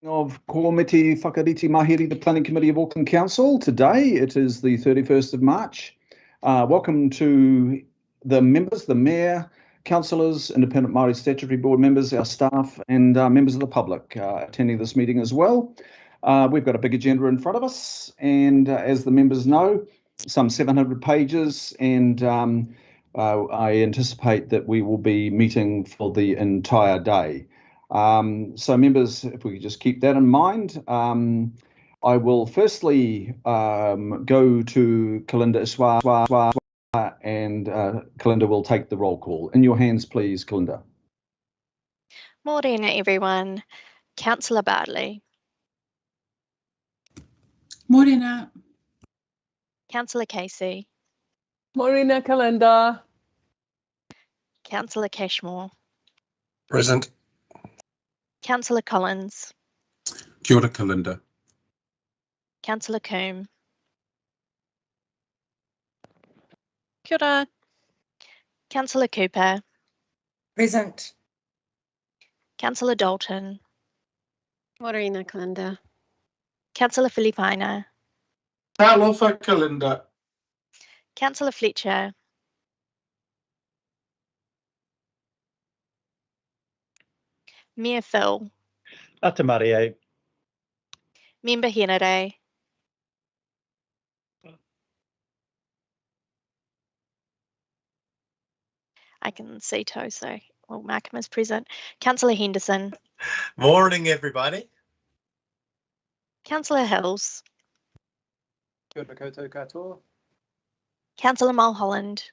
Of Komiti Whakariti Mahiri, the Planning Committee of Auckland Council. Today it is the 31st of March. Welcome to the members, the Mayor, Councillors, Independent Māori Statutory Board members, our staff and members of the public attending this meeting as well. We've got a big agenda in front of us and as the members know, some 700 pages and I anticipate that we will be meeting for the entire day. So members, if we could just keep that in mind, I will firstly go to Kalinda Iswa and Kalinda will take the roll call. In your hands, please, Kalinda. Morning, everyone. Councillor Bartley. Morena. Councillor Casey. Morena, Kalinda. Councillor Cashmore. Present. Councillor Collins. Kia ora, Kalinda. Councillor Coombe. Kia ora. Councillor Cooper. Present. Councillor Dalton. Morena, Kalinda. Councillor Filipina. Talofa, Kalinda. Councillor Fletcher. Mayor Phil. Ata Marie. Member Henare. I can see Toe, so we'll mark him as present. Councillor Henderson. Morning, everybody. Councillor Hills. Kia ora koutou katoa. Councillor Mulholland.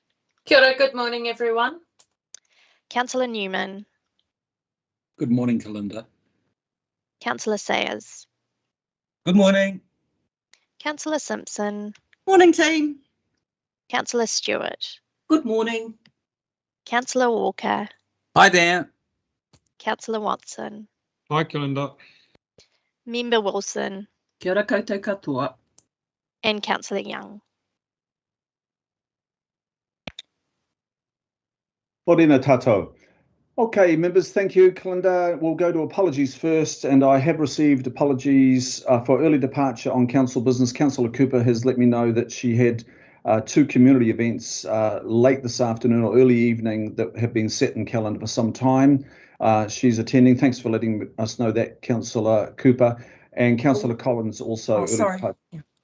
Kia ora, good morning, everyone. Councillor Newman. Good morning, Kalinda. Councillor Sayers. Good morning. Councillor Simpson. Morning, team. Councillor Stewart. Good morning. Councillor Walker. Hi there. Councillor Watson. Hi, Kalinda. Member Wilson. Kia ora koutou katoa. And Councillor Young. Morena tatou. Okay, members, thank you, Kalinda. We'll go to apologies first, and I have received apologies for early departure on council business. Councillor Cooper has let me know that she had two community events late this afternoon or early evening that have been set in calendar for some time. She's attending. Thanks for letting us know that, Councillor Cooper. And Councillor Collins also. Oh, sorry.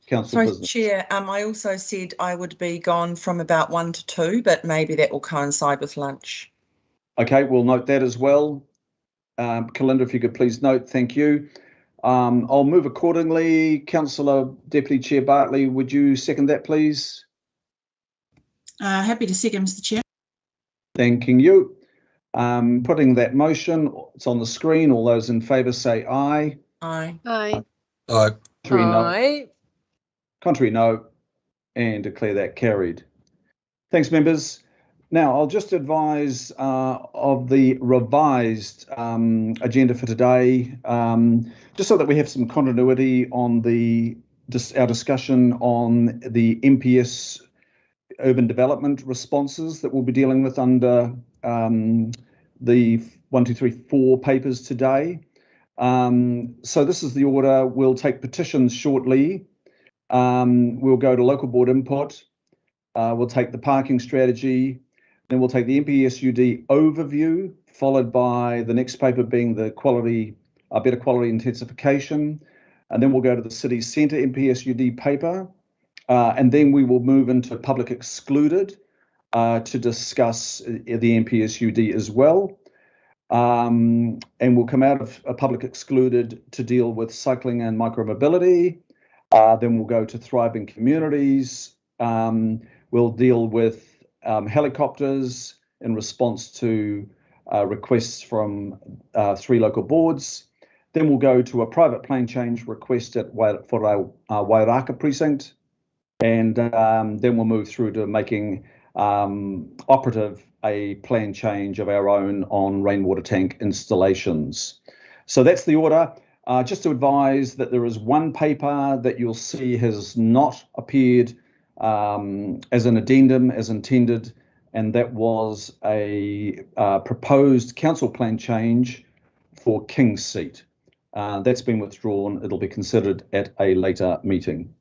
Council Sorry, Chair. I also said I would be gone from about 1 to 2, but maybe that will coincide with lunch. Okay, we'll note that as well. Kalinda, if you could please note, thank you. I'll move accordingly. Councillor Deputy Chair Bartley, would you second that, please? Happy to second, Mr. Chair. Thanking you. Putting that motion, it's on the screen. All those in favour say aye. Aye. Aye. Aye. Contrary, no. Aye. Contrary, no. And declare that carried. Thanks, members. Now, I'll just advise of the revised agenda for today, just so that we have some continuity on our discussion on the MPS urban development responses that we'll be dealing with under the 1, 2, 3, 4 papers today. So this is the order. We'll take petitions shortly. We'll go to local board input. We'll take the parking strategy. Then we'll take the MPSUD overview, followed by the next paper being the better quality intensification. And then we'll go to the city centre MPSUD paper. And then we will move into public excluded to discuss the MPSUD as well. And we'll come out of a public excluded to deal with cycling and micromobility. Then we'll go to thriving communities. We'll deal with helicopters in response to requests from 3 local boards. Then we'll go to a private plan change request for our Wairaka precinct. And then we'll move through to making operative a plan change of our own on rainwater tank installations. So that's the order. Just to advise that there is one paper that you'll see has not appeared as an addendum as intended, and that was a proposed council plan change for King's Seat. That's been withdrawn. It'll be considered at a later meeting.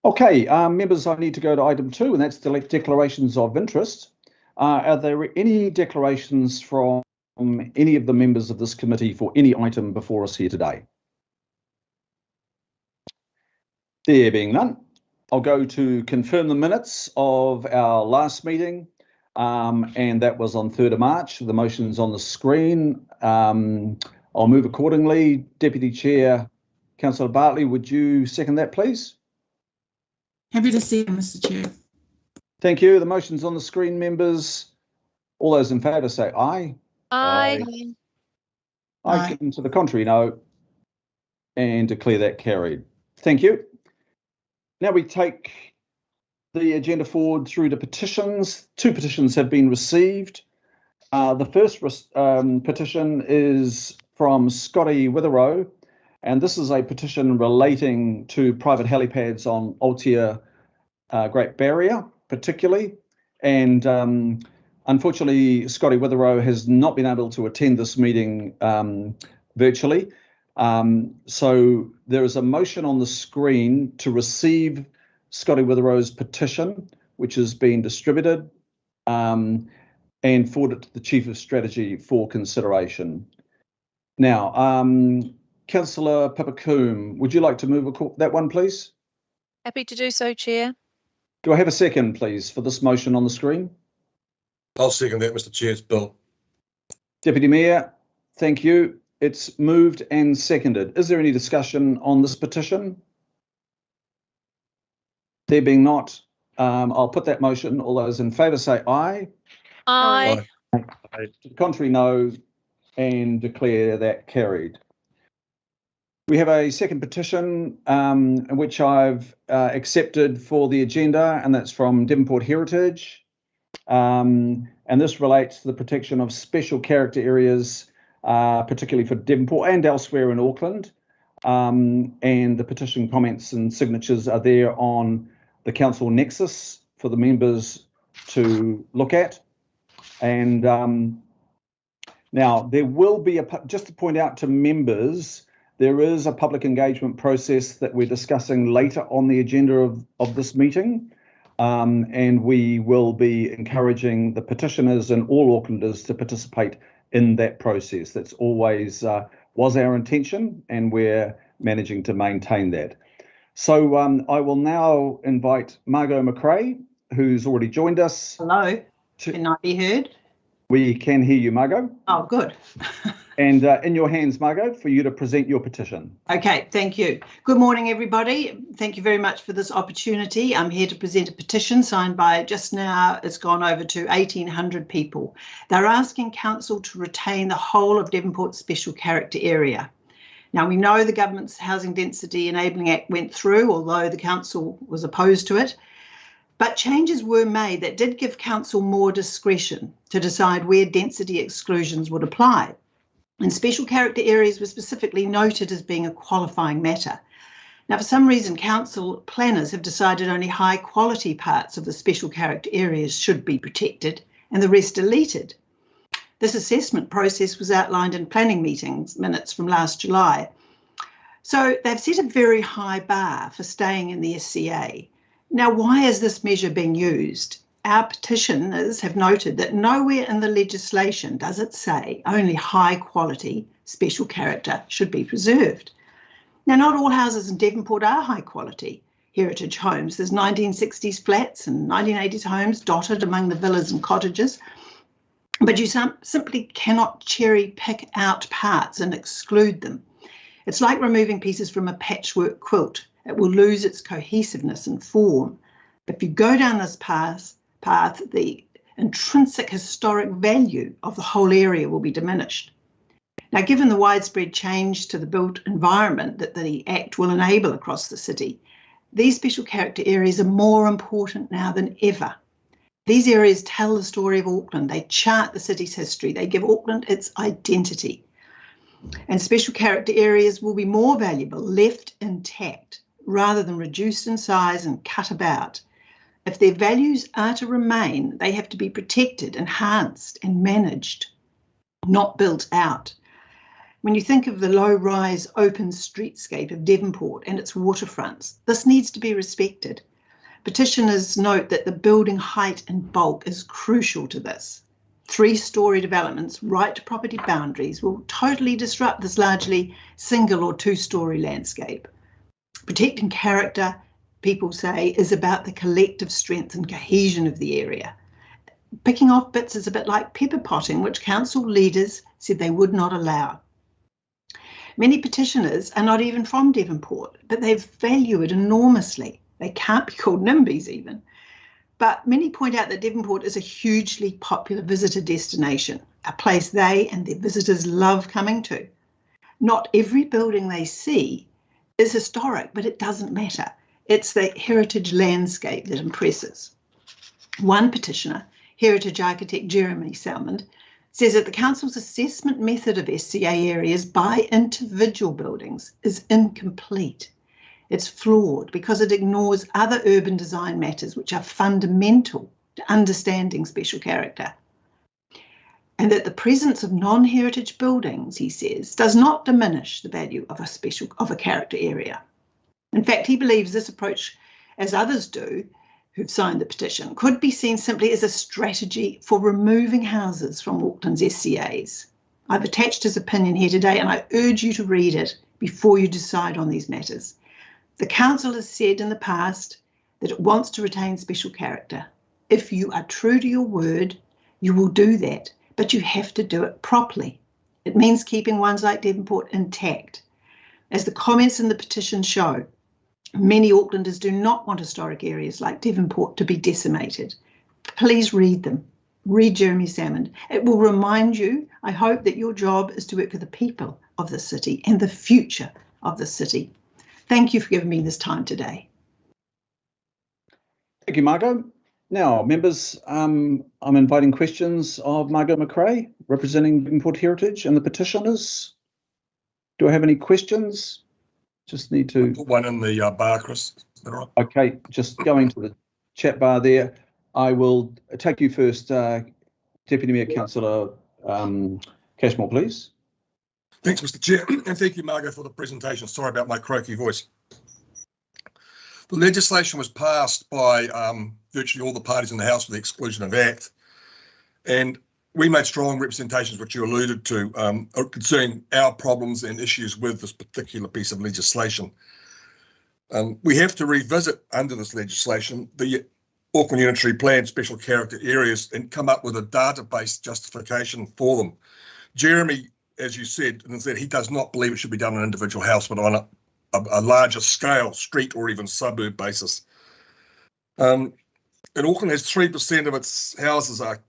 Okay, members, I need to go to item 2, and that's declarations of interest. Are there any declarations from any of the members of this committee for any item before us here today? There being none, I'll go to confirm the minutes of our last meeting, and that was on 3rd of March. The motion's on the screen. I'll move accordingly. Deputy Chair, Councillor Bartley, would you second that, please? Happy to see you, Mr. Chair. Thank you. The motion's on the screen, members. All those in favour say aye. Aye. Aye. To the contrary, no. And declare that carried. Thank you. Now we take the agenda forward through to petitions. 2 petitions have been received. The first petition is from Scotty Witherow, and this is a petition relating to private helipads on Aotea Great Barrier, particularly. And unfortunately, Scotty Witherow has not been able to attend this meeting virtually. So there is a motion on the screen to receive Scotty Witherow's petition, which has been distributed, and forwarded to the Chief of Strategy for consideration. Now, Councillor Papacoom, would you like to move that one, please? Happy to do so, Chair. Do I have a second, please, for this motion on the screen? I'll second that, Mr. Chair. It's Bill. Deputy Mayor, thank you. It's moved and seconded. Is there any discussion on this petition? There being not, I'll put that motion. All those in favour say aye. Aye. To the contrary, no, and declare that carried. We have a second petition which I've accepted for the agenda, and that's from Devonport Heritage. And this relates to the protection of special character areas, particularly for Devonport and elsewhere in Auckland. And the petition comments and signatures are there on the Council Nexus for the members to look at. And now there will be just to point out to members, there is a public engagement process that we're discussing later on the agenda of this meeting. And we will be encouraging the petitioners and all Aucklanders to participate in that process. That's always was our intention, and we're managing to maintain that. So I will now invite Margot McRae, who's already joined us. Hello. Can I be heard? We can hear you, Margot. Oh, good. And in your hands, Margot, for you to present your petition. Okay, thank you. Good morning, everybody. Thank you very much for this opportunity. I'm here to present a petition signed by, just now, it's gone over to 1,800 people. They're asking Council to retain the whole of Devonport's special character area. Now, we know the government's Housing Density Enabling Act went through, although the Council was opposed to it. But changes were made that did give Council more discretion to decide where density exclusions would apply. And special character areas were specifically noted as being a qualifying matter. Now, for some reason, Council planners have decided only high quality parts of the special character areas should be protected and the rest deleted. This assessment process was outlined in planning meetings minutes from last July. So they've set a very high bar for staying in the SCA. Now, why is this measure being used? Our petitioners have noted that nowhere in the legislation does it say only high quality special character should be preserved. Now, not all houses in Devonport are high quality heritage homes. There's 1960s flats and 1980s homes dotted among the villas and cottages, but you simply cannot cherry pick out parts and exclude them. It's like removing pieces from a patchwork quilt. It will lose its cohesiveness and form. If you go down this path, the intrinsic historic value of the whole area will be diminished. Now, given the widespread change to the built environment that the Act will enable across the city, these special character areas are more important now than ever. These areas tell the story of Auckland. They chart the city's history. They give Auckland its identity. And special character areas will be more valuable left intact rather than reduced in size and cut about. If their values are to remain, they have to be protected, enhanced and managed, not built out. When you think of the low-rise open streetscape of Devonport and its waterfronts, this needs to be respected. Petitioners note that the building height and bulk is crucial to this. 3-storey developments right to property boundaries will totally disrupt this largely single or 2-storey landscape. Protecting character, people say, is about the collective strength and cohesion of the area. Picking off bits is a bit like pepper potting, which council leaders said they would not allow. Many petitioners are not even from Devonport, but they value it enormously. They can't be called NIMBYs even. But many point out that Devonport is a hugely popular visitor destination, a place they and their visitors love coming to. Not every building they see is historic, but it doesn't matter. It's the heritage landscape that impresses. One petitioner, heritage architect Jeremy Salmond, says that the council's assessment method of SCA areas by individual buildings is incomplete. It's flawed because it ignores other urban design matters which are fundamental to understanding special character. And that the presence of non-heritage buildings, he says, does not diminish the value of a character area. In fact, he believes this approach, as others do, who've signed the petition, could be seen simply as a strategy for removing houses from Auckland's SCAs. I've attached his opinion here today and I urge you to read it before you decide on these matters. The council has said in the past that it wants to retain special character. If you are true to your word, you will do that, but you have to do it properly. It means keeping ones like Devonport intact. As the comments in the petition show, many Aucklanders do not want historic areas like Devonport to be decimated. Please read them. Read Jeremy Salmond. It will remind you, I hope, that your job is to work for the people of the city and the future of the city. Thank you for giving me this time today. Thank you, Margot. Now, members, I'm inviting questions of Margot McRae, representing Devonport Heritage and the petitioners. Do I have any questions? Just need to Put one in the bar, Chris. Is that all right? Okay, just going to the chat bar there. I will take you first, Deputy Mayor Councillor Cashmore, please. Thanks, Mr. Chair, and thank you, Margot, for the presentation. Sorry about my croaky voice. The legislation was passed by virtually all the parties in the House with the exclusion of Act, and we made strong representations, which you alluded to, concerning our problems and issues with this particular piece of legislation. We have to revisit under this legislation the Auckland Unitary Plan special character areas and come up with a database justification for them. Jeremy, as you said, that he does not believe it should be done on an individual house, but on a larger scale, street or even suburb basis. And Auckland has 3% of its houses are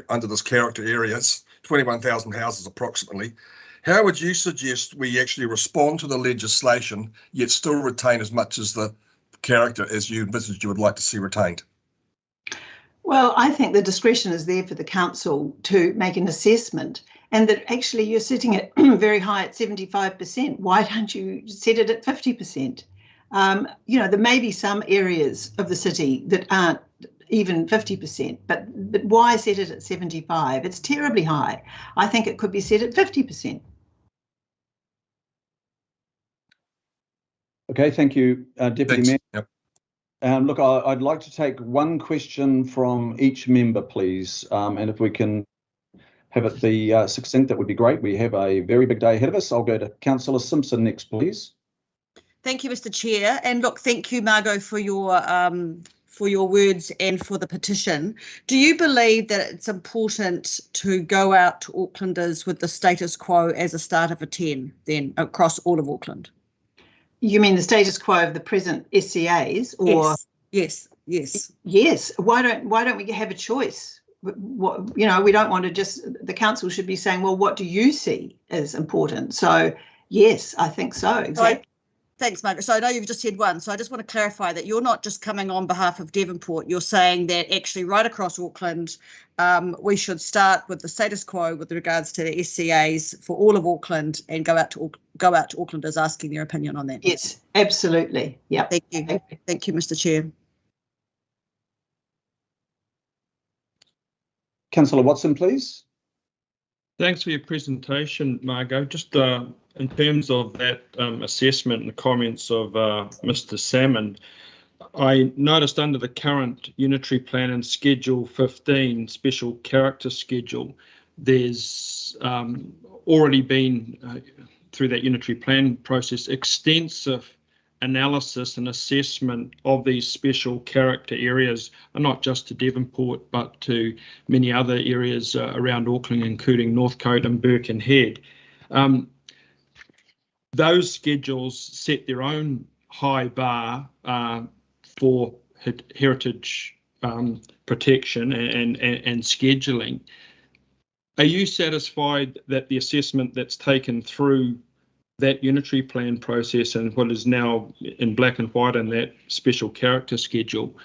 under this character areas, 21,000 houses approximately. How would you suggest we actually respond to the legislation, yet still retain as much as the character as you envisaged you would like to see retained? Well, I think the discretion is there for the council to make an assessment, and that actually you're sitting at very high at 75%. Why don't you set it at 50%? You know, there may be some areas of the city that aren't even 50%, but why set it at 75? It's terribly high. I think it could be set at 50%. Okay, thank you, Deputy Thanks. Mayor. Yep. Look, I'd like to take one question from each member, please, and if we can have it be succinct, that would be great. We have a very big day ahead of us. I'll go to Councillor Simpson next, please. Thank you, Mr. Chair. And look, thank you, Margot, for your words and for the petition. Do you believe that it's important to go out to Aucklanders with the status quo as a start of a 10 then across all of Auckland? You mean the status quo of the present SCAs, or yes. Yes. Why don't we have a choice? What, you know, we don't want to just, the council should be saying, well, what do you see as important? So yes, I think so. Exactly. Thanks, Margaret. So I know you've just said one, so I just want to clarify that you're not just coming on behalf of Devonport. You're saying that actually right across Auckland, we should start with the status quo with regards to the SCAs for all of Auckland and go out to Aucklanders asking their opinion on that. Yes, absolutely. Yeah. Thank you. Thank you, Mr. Chair. Councillor Watson, please. Thanks for your presentation, Margot. Just in terms of that assessment and the comments of Mr. Salmon, I noticed under the current unitary plan and Schedule 15, Special Character Schedule, there's already been, through that unitary plan process, extensive analysis and assessment of these special character areas, and not just to Devonport, but to many other areas around Auckland, including Northcote and Birkenhead. Those schedules set their own high bar for heritage protection and scheduling. Are you satisfied that the assessment that's taken through that unitary plan process and what is now in black and white in that special character schedule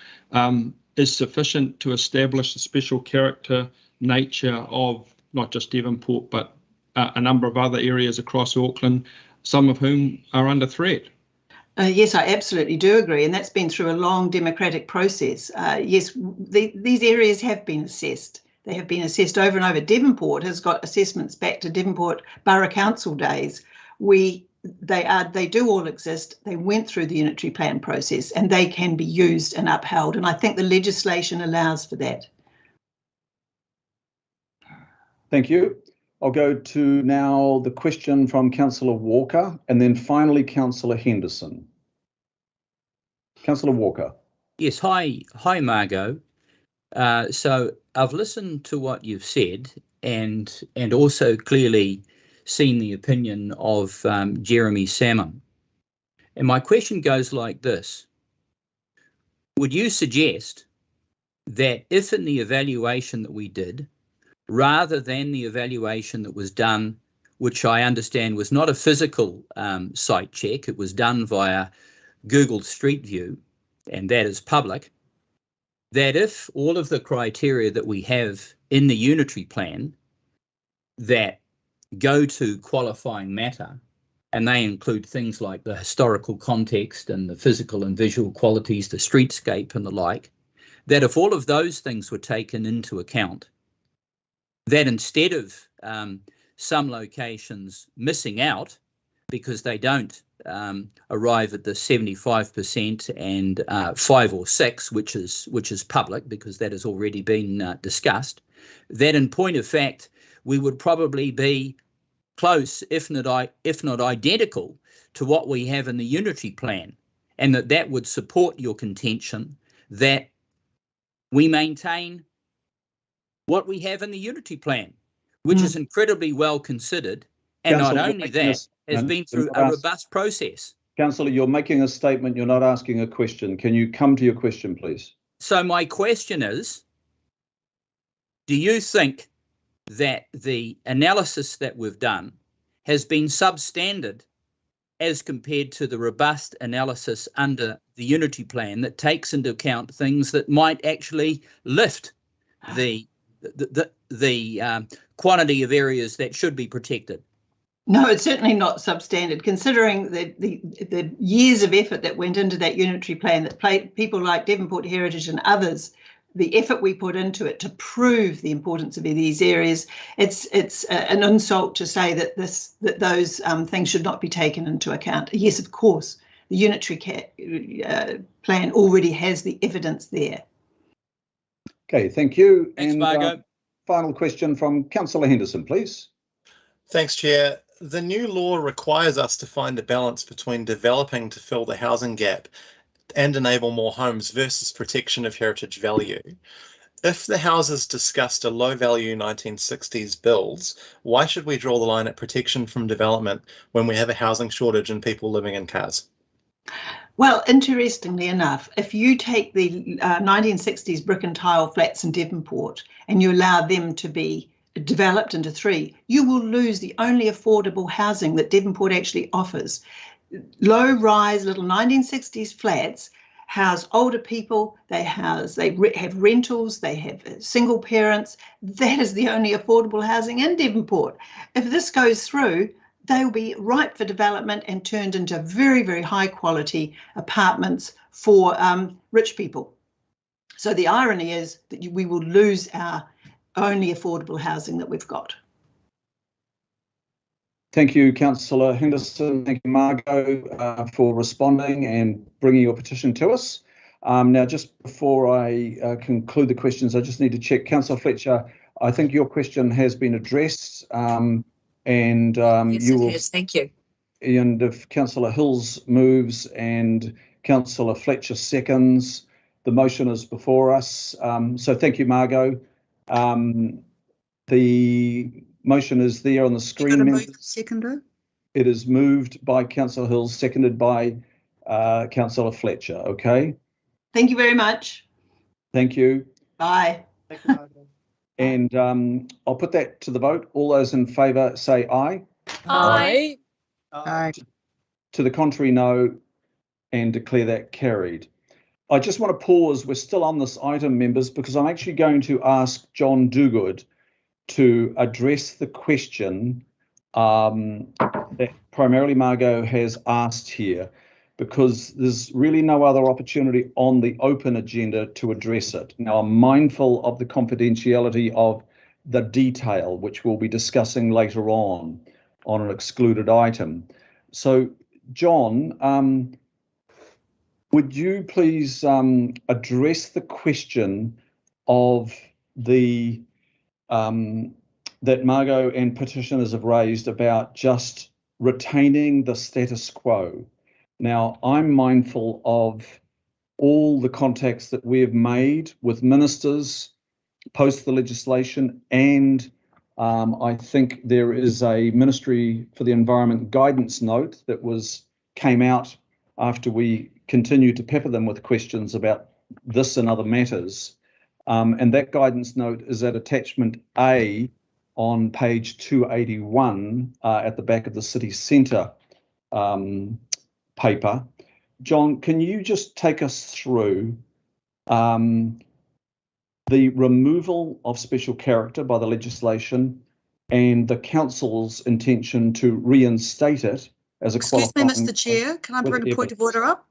is sufficient to establish the special character nature of not just Devonport, but a number of other areas across Auckland, some of whom are under threat? Yes, I absolutely do agree, and that's been through a long democratic process. Yes, these areas have been assessed. They have been assessed over and over. Devonport has got assessments back to Devonport Borough Council days. They do all exist. They went through the unitary plan process and they can be used and upheld. And I think the legislation allows for that. Thank you. I'll go to now the question from Councillor Walker and then finally Councillor Henderson. Councillor Walker. Yes, hi Margot. So I've listened to what you've said and also clearly seen the opinion of Jeremy Salmon. And my question goes like this. Would you suggest that if in the evaluation that we did, rather than the evaluation that was done, which I understand was not a physical site check, it was done via Google Street View, and that is public, that if all of the criteria that we have in the unitary plan that go to qualifying matter, and they include things like the historical context and the physical and visual qualities, the streetscape and the like, that if all of those things were taken into account, that instead of some locations missing out because they don't arrive at the 75% and 5 or 6, which is public because that has already been discussed, that in point of fact we would probably be close, if not identical, to what we have in the unitary plan, and that would support your contention that we maintain what we have in the unitary plan, which is incredibly well considered, and Councillor, not only that, has been through a robust process. Councillor, you're making a statement, you're not asking a question. Can you come to your question, please? So my question is, do you think that the analysis that we've done has been substandard as compared to the robust analysis under the unitary plan that takes into account things that might actually lift the quantity of areas that should be protected? No, it's certainly not substandard, considering the years of effort that went into that unitary plan, that people like Devonport Heritage and others, the effort we put into it to prove the importance of these areas. It's an insult to say that those things should not be taken into account. Yes, of course, the unitary plan already has the evidence there. Okay, thank you. Thanks, and Margot. Final question from Councillor Henderson, please. Thanks, Chair. The new law requires us to find a balance between developing to fill the housing gap and enable more homes versus protection of heritage value. If the houses discussed are low value 1960s builds, why should we draw the line at protection from development when we have a housing shortage and people living in cars? Well, interestingly enough, if you take the 1960s brick and tile flats in Devonport and you allow them to be developed into 3, you will lose the only affordable housing that Devonport actually offers. Low-rise little 1960s flats house older people, they have rentals, they have single parents. That is the only affordable housing in Devonport. If this goes through, they'll be ripe for development and turned into very, very high quality apartments for rich people. So the irony is that we will lose our only affordable housing that we've got. Thank you, Councillor Henderson. Thank you, Margot, for responding and bringing your petition to us. Now, just before I conclude the questions, I just need to check. Councillor Fletcher, I think your question has been addressed, and Yes, you it will. has. Thank you. And if Councillor Hills moves and Councillor Fletcher seconds, the motion is before us. So thank you, Margot. The motion is there on the screen. Move seconder. It is moved by Councillor Hills, seconded by Councillor Fletcher. Okay. Thank you very much. Thank you. Bye. Thank you, Margaret. And I'll put that to the vote. All those in favour say aye. Aye. Aye. To the contrary, no, and declare that carried. I just want to pause. We're still on this item, members, because I'm actually going to ask John Dogood to address the question that primarily Margot has asked here, because there's really no other opportunity on the open agenda to address it. Now, I'm mindful of the confidentiality of the detail, which we'll be discussing later on an excluded item. So, John, would you please address the question of the that Margot and petitioners have raised about just retaining the status quo? Now, I'm mindful of all the contacts that we have made with ministers post the legislation, and I think there is a Ministry for the Environment guidance note that came out after we continued to pepper them with questions about this and other matters. And that guidance note is at attachment A on page 281 at the back of the city centre paper. John, can you just take us through the removal of special character by the legislation and the council's intention to reinstate it as a Excuse me, Mr. Chair, can I bring a point of order up?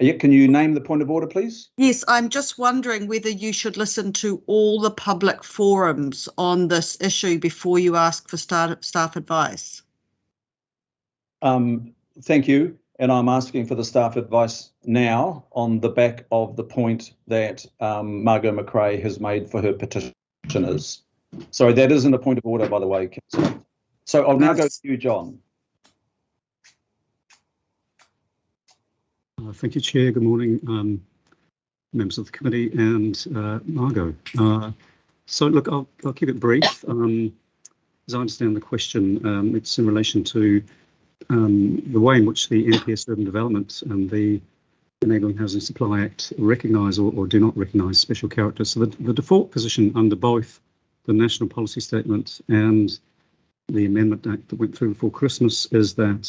Yeah, can you name the point of order, please? Yes, I'm just wondering whether you should listen to all the public forums on this issue before you ask for staff advice. Thank you. And I'm asking for the staff advice now on the back of the point that Margot McRae has made for her petitioners. Sorry, that isn't a point of order, by the way, Councillor. So I'll now go to you, John. Thank you, Chair. Good morning, members of the committee and Margot. So look, I'll keep it brief. As I understand the question, it's in relation to the way in which the NPS Urban Development and the Enabling Housing Supply Act recognise or do not recognise special character. So the default position under both the National Policy Statement and the Amendment Act that went through before Christmas is that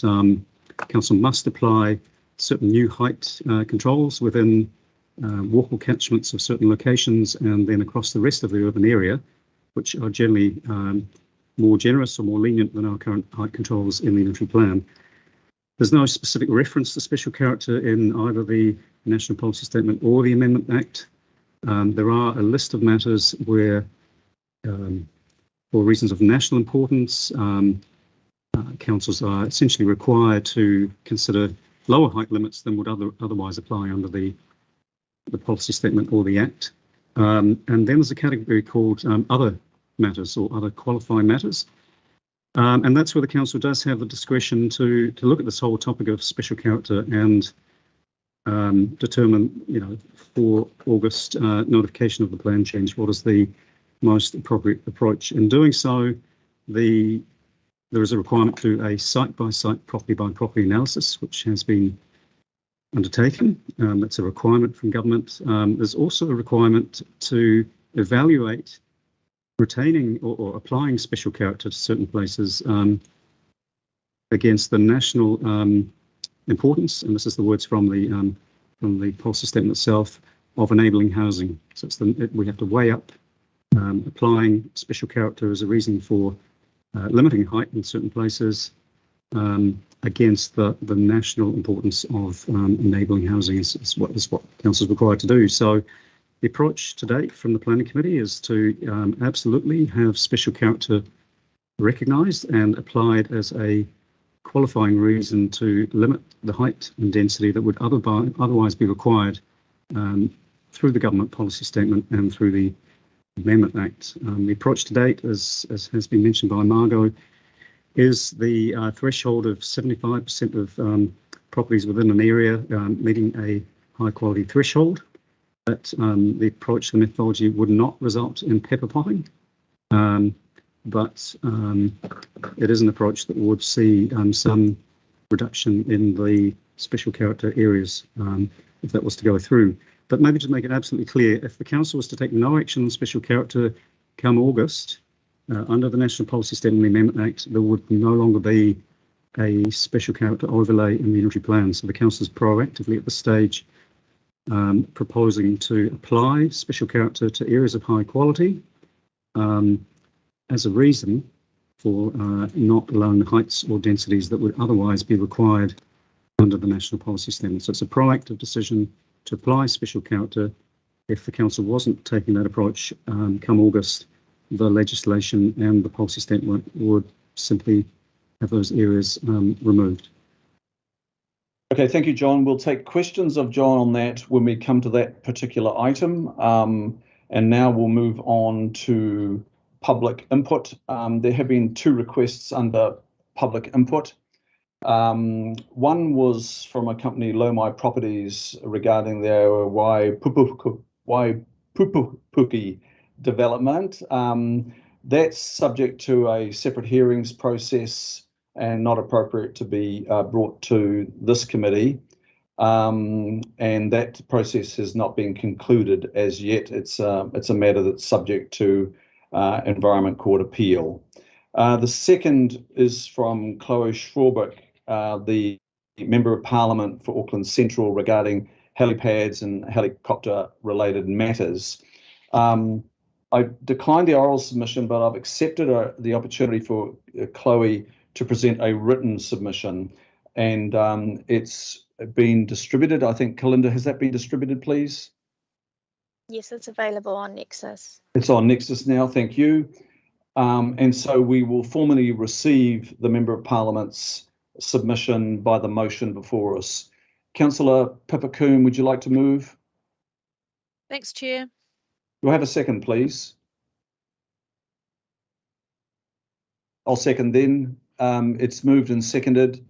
Council must apply certain new height controls within walkable catchments of certain locations and then across the rest of the urban area, which are generally more generous or more lenient than our current height controls in the inventory plan. There's no specific reference to special character in either the National Policy Statement or the Amendment Act. There are a list of matters where, for reasons of national importance, councils are essentially required to consider lower height limits than would otherwise apply under the policy statement or the Act. And then there's a category called other matters or other qualifying matters. And that's where the council does have the discretion to look at this whole topic of special character and determine, for August notification of the plan change, what is the most appropriate approach. In doing so, there is a requirement to do a site-by-site, property-by-property analysis, which has been undertaken. That's a requirement from government. There's also a requirement to evaluate retaining or applying special character to certain places against the national importance, and this is the words from the policy statement itself, of enabling housing. So we have to weigh up applying special character as a reason for limiting height in certain places against the national importance of enabling housing is what council is required to do. So the approach to date from the planning committee is to absolutely have special character recognised and applied as a qualifying reason to limit the height and density that would otherwise be required through the government policy statement and through the Amendment Act. The approach to date, as has been mentioned by Margot, is the threshold of 75% of properties within an area meeting a high quality threshold. That the approach, the methodology would not result in pepper potting, but it is an approach that would see some reduction in the special character areas if that was to go through. But maybe to make it absolutely clear, if the council was to take no action on special character come August, under the National Policy Statement and Amendment Act, there would no longer be a special character overlay in the inventory plan. So the council is proactively at this stage proposing to apply special character to areas of high quality as a reason for not allowing the heights or densities that would otherwise be required under the National Policy Statement. So it's a proactive decision to apply special character. If the council wasn't taking that approach come August, the legislation and the policy statement would simply have those areas removed. Okay, thank you, John. We'll take questions of John on that when we come to that particular item. And now we'll move on to public input. There have been 2 requests under public input. One was from a company, Lomai Properties, regarding their Waipupuki development. That's subject to a separate hearings process and not appropriate to be brought to this committee. And that process has not been concluded as yet. It's a matter that's subject to Environment Court appeal. The second is from Chloe Schwarbeck, the Member of Parliament for Auckland Central, regarding helipads and helicopter-related matters. I declined the oral submission, but I've accepted the opportunity for Chloe to present a written submission, and it's been distributed. I think, Kalinda, has that been distributed, please? Yes, it's available on Nexus. It's on Nexus now, thank you. And so we will formally receive the Member of Parliament's submission by the motion before us. Councillor Pipacoon, would you like to move? Thanks, Chair. Do I have a second, please? I'll second then. It's moved and seconded.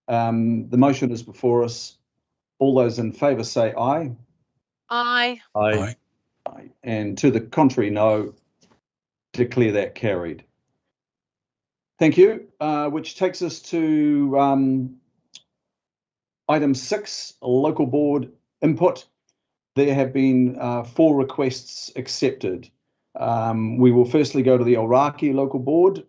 The motion is before us. All those in favour say aye. Aye. Aye. Aye. And to the contrary, no. Declare that carried. Thank you, which takes us to item 6, local board input. There have been 4 requests accepted. We will firstly go to the Haraki local board,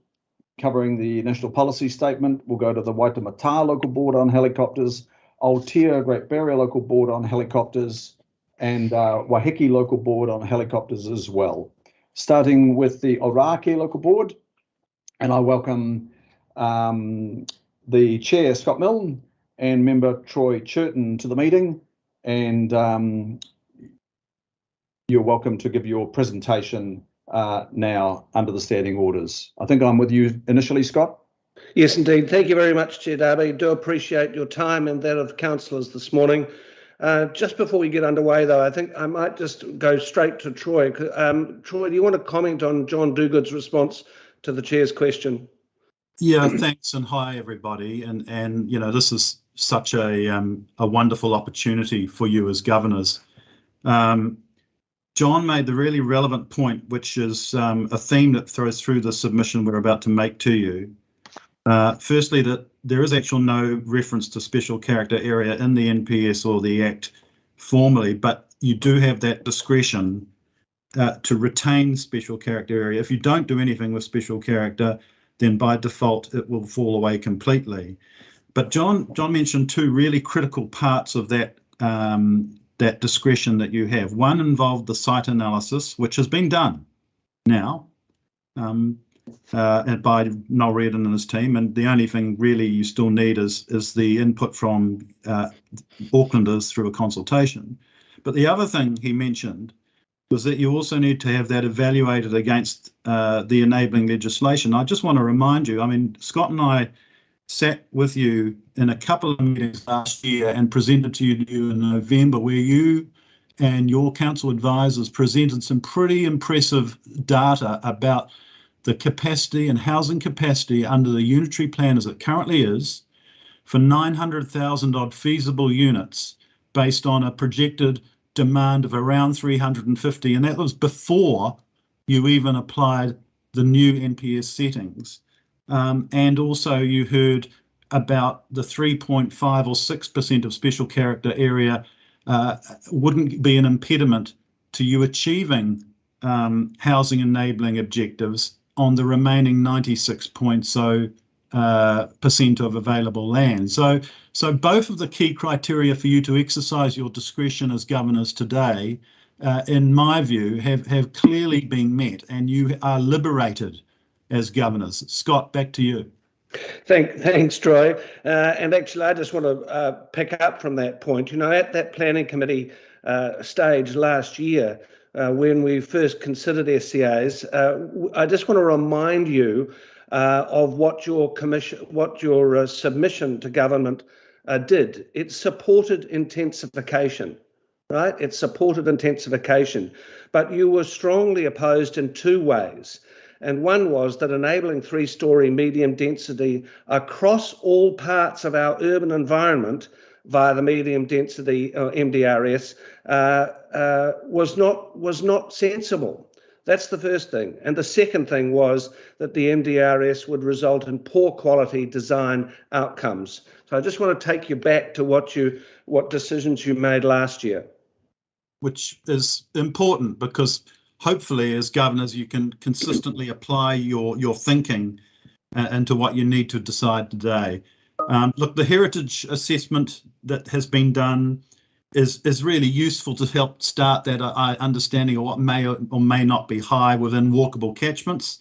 covering the national policy statement. We'll go to the Waitemata local board on helicopters, Aotea Great Barrier local board on helicopters, and Wahiki local board on helicopters as well. Starting with the Haraki local board, and I welcome the chair, Scott Milne, and member Troy Churton to the meeting, and you're welcome to give your presentation now under the standing orders. I think I'm with you initially, Scott. Yes, indeed. Thank you very much, Chair Darby. Do appreciate your time and that of the councillors this morning. Just before we get underway, though, I think I might just go straight to Troy. Troy, do you want to comment on John Duguid's response to the chair's question? Yeah, thanks, and hi everybody. And you know, this is such a wonderful opportunity for you as governors. John made the really relevant point, which is a theme that throws through the submission we're about to make to you. Firstly, that there is actually no reference to special character area in the NPS or the Act formally, but you do have that discretion to retain special character area. If you don't do anything with special character, then by default it will fall away completely. But John mentioned 2 really critical parts of that that discretion that you have. One involved the site analysis, which has been done now by Noel Reardon and his team, and the only thing really you still need is the input from Aucklanders through a consultation. But the other thing he mentioned was that you also need to have that evaluated against the enabling legislation. I just want to remind you, I mean, Scott and I sat with you in a couple of meetings last year and presented to you in November, where you and your council advisors presented some pretty impressive data about the capacity and housing capacity under the unitary plan as it currently is for 900,000 odd feasible units based on a projected demand of around 350, and that was before you even applied the new NPS settings. And also you heard about the 3.5 or 6% of special character area wouldn't be an impediment to you achieving housing enabling objectives on the remaining 96.0% of available land. So both of the key criteria for you to exercise your discretion as governors today, in my view, have clearly been met, and you are liberated as governors. Scott, back to you. Thanks, Troy. And actually, I just want to pick up from that point. You know, at that planning committee stage last year, when we first considered SCAs, I just want to remind you of what your submission to government did. It supported intensification, right? It supported intensification, but you were strongly opposed in two ways. And one was that enabling 3-storey medium density across all parts of our urban environment via the medium density MDRS was not sensible. That's the first thing. And the second thing was that the MDRS would result in poor quality design outcomes. So I just want to take you back to what decisions you made last year. Which is important, because hopefully as governors you can consistently apply your thinking into what you need to decide today. Look, the heritage assessment that has been done is really useful to help start that understanding of what may or may not be high within walkable catchments,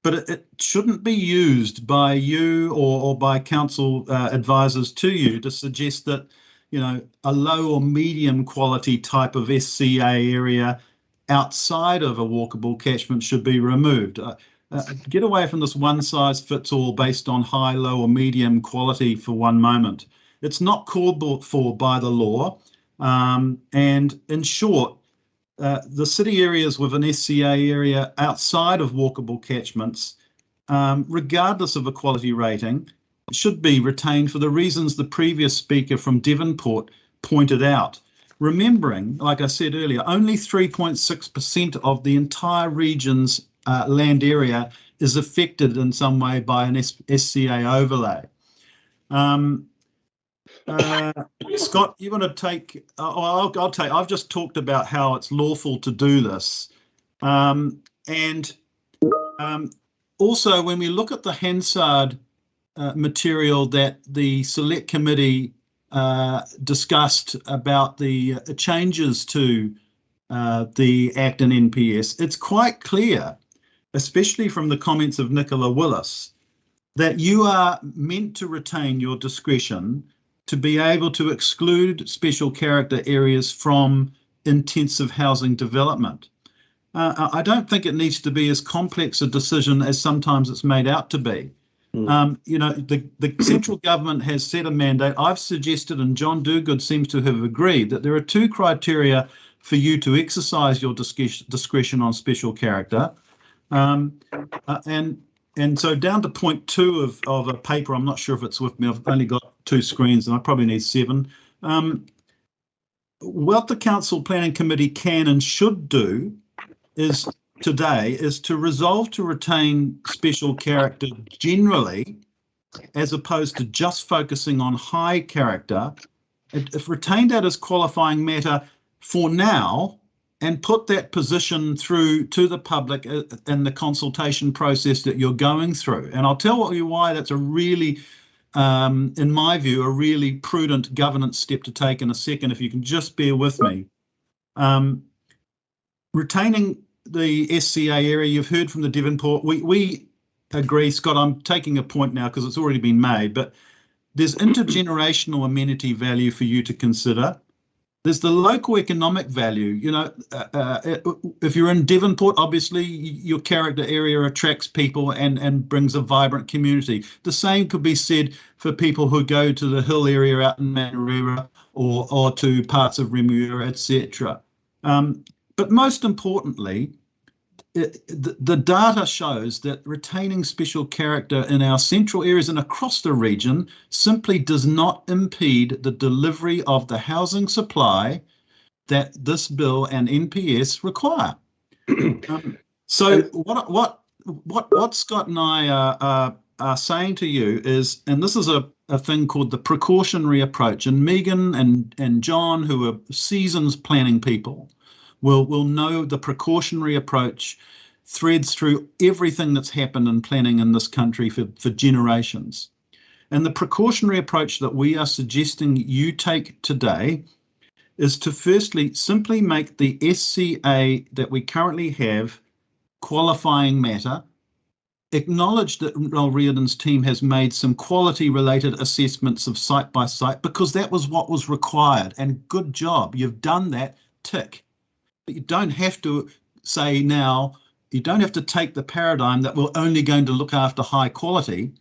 but it shouldn't be used by you or by council advisors to you to suggest that, you know, a low or medium quality type of SCA area outside of a walkable catchment should be removed. Get away from this one size fits all based on high, low or medium quality for one moment. It's not called for by the law. And in short, the city areas with an SCA area outside of walkable catchments, regardless of a quality rating, should be retained for the reasons the previous speaker from Devonport pointed out. Remembering, like I said earlier, only 3.6% of the entire region's land area is affected in some way by an SCA overlay. Scott, you want to take? I'll take. I've just talked about how it's lawful to do this, and also when we look at the Hansard material that the Select Committee discussed about the changes to the Act and NPS, it's quite clear, especially from the comments of Nicola Willis, that you are meant to retain your discretion to be able to exclude special character areas from intensive housing development. I don't think it needs to be as complex a decision as sometimes it's made out to be. You know, the central government has set a mandate. I've suggested, and John Dogood seems to have agreed, that there are two criteria for you to exercise your discretion on special character. And so down to point 2 of a paper, I'm not sure if it's with me, I've only got 2 screens and I probably need 7. What the Council Planning Committee can and should do today is to resolve to retain special character generally, as opposed to just focusing on high character. If retain that as qualifying matter for now, and put that position through to the public in the consultation process that you're going through. And I'll tell you why that's a really, in my view, a really prudent governance step to take in a second, if you can just bear with me. Retaining the SCA area, you've heard from the Devonport, we agree, Scott, I'm taking a point now because it's already been made, but there's intergenerational amenity value for you to consider. There's the local economic value. You know, if you're in Devonport, obviously your character area attracts people and brings a vibrant community. The same could be said for people who go to the hill area out in Manurewa or to parts of Remuera, etc. But most importantly, the data shows that retaining special character in our central areas and across the region simply does not impede the delivery of the housing supply that this bill and NPS require. So what Scott and I are saying to you is, and this is a thing called the precautionary approach, and Megan and John, who are seasoned planning people, will know the precautionary approach threads through everything that's happened in planning in this country for generations. And the precautionary approach that we are suggesting you take today is to firstly simply make the SCA that we currently have qualifying matter, acknowledge that Noel Reardon's team has made some quality related assessments of site by site because that was what was required, and good job, you've done that, tick. But you don't have to say now, you don't have to take the paradigm that we're only going to look after high quality.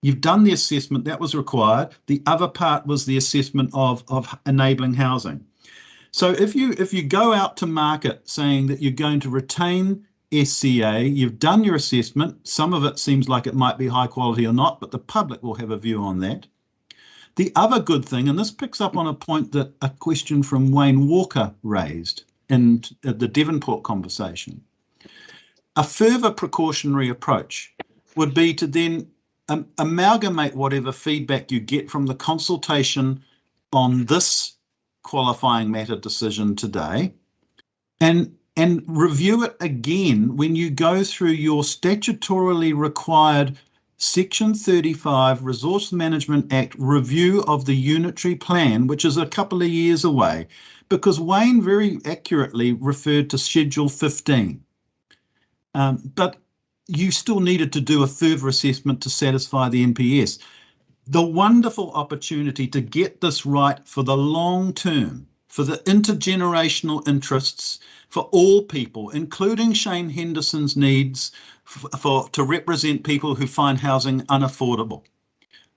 You've done the assessment that was required. The other part was the assessment of enabling housing. So if you go out to market saying that you're going to retain SCA, you've done your assessment. Some of it seems like it might be high quality or not, but the public will have a view on that. The other good thing, and this picks up on a point that a question from Wayne Walker raised in the Devonport conversation. A further precautionary approach would be to then amalgamate whatever feedback you get from the consultation on this qualifying matter decision today and review it again when you go through your statutorily required Section 35 Resource Management Act review of the unitary plan, which is a couple of years away, because Wayne very accurately referred to Schedule 15. But you still needed to do a further assessment to satisfy the NPS. The wonderful opportunity to get this right for the long term, for the intergenerational interests, for all people, including Shane Henderson's needs to represent people who find housing unaffordable.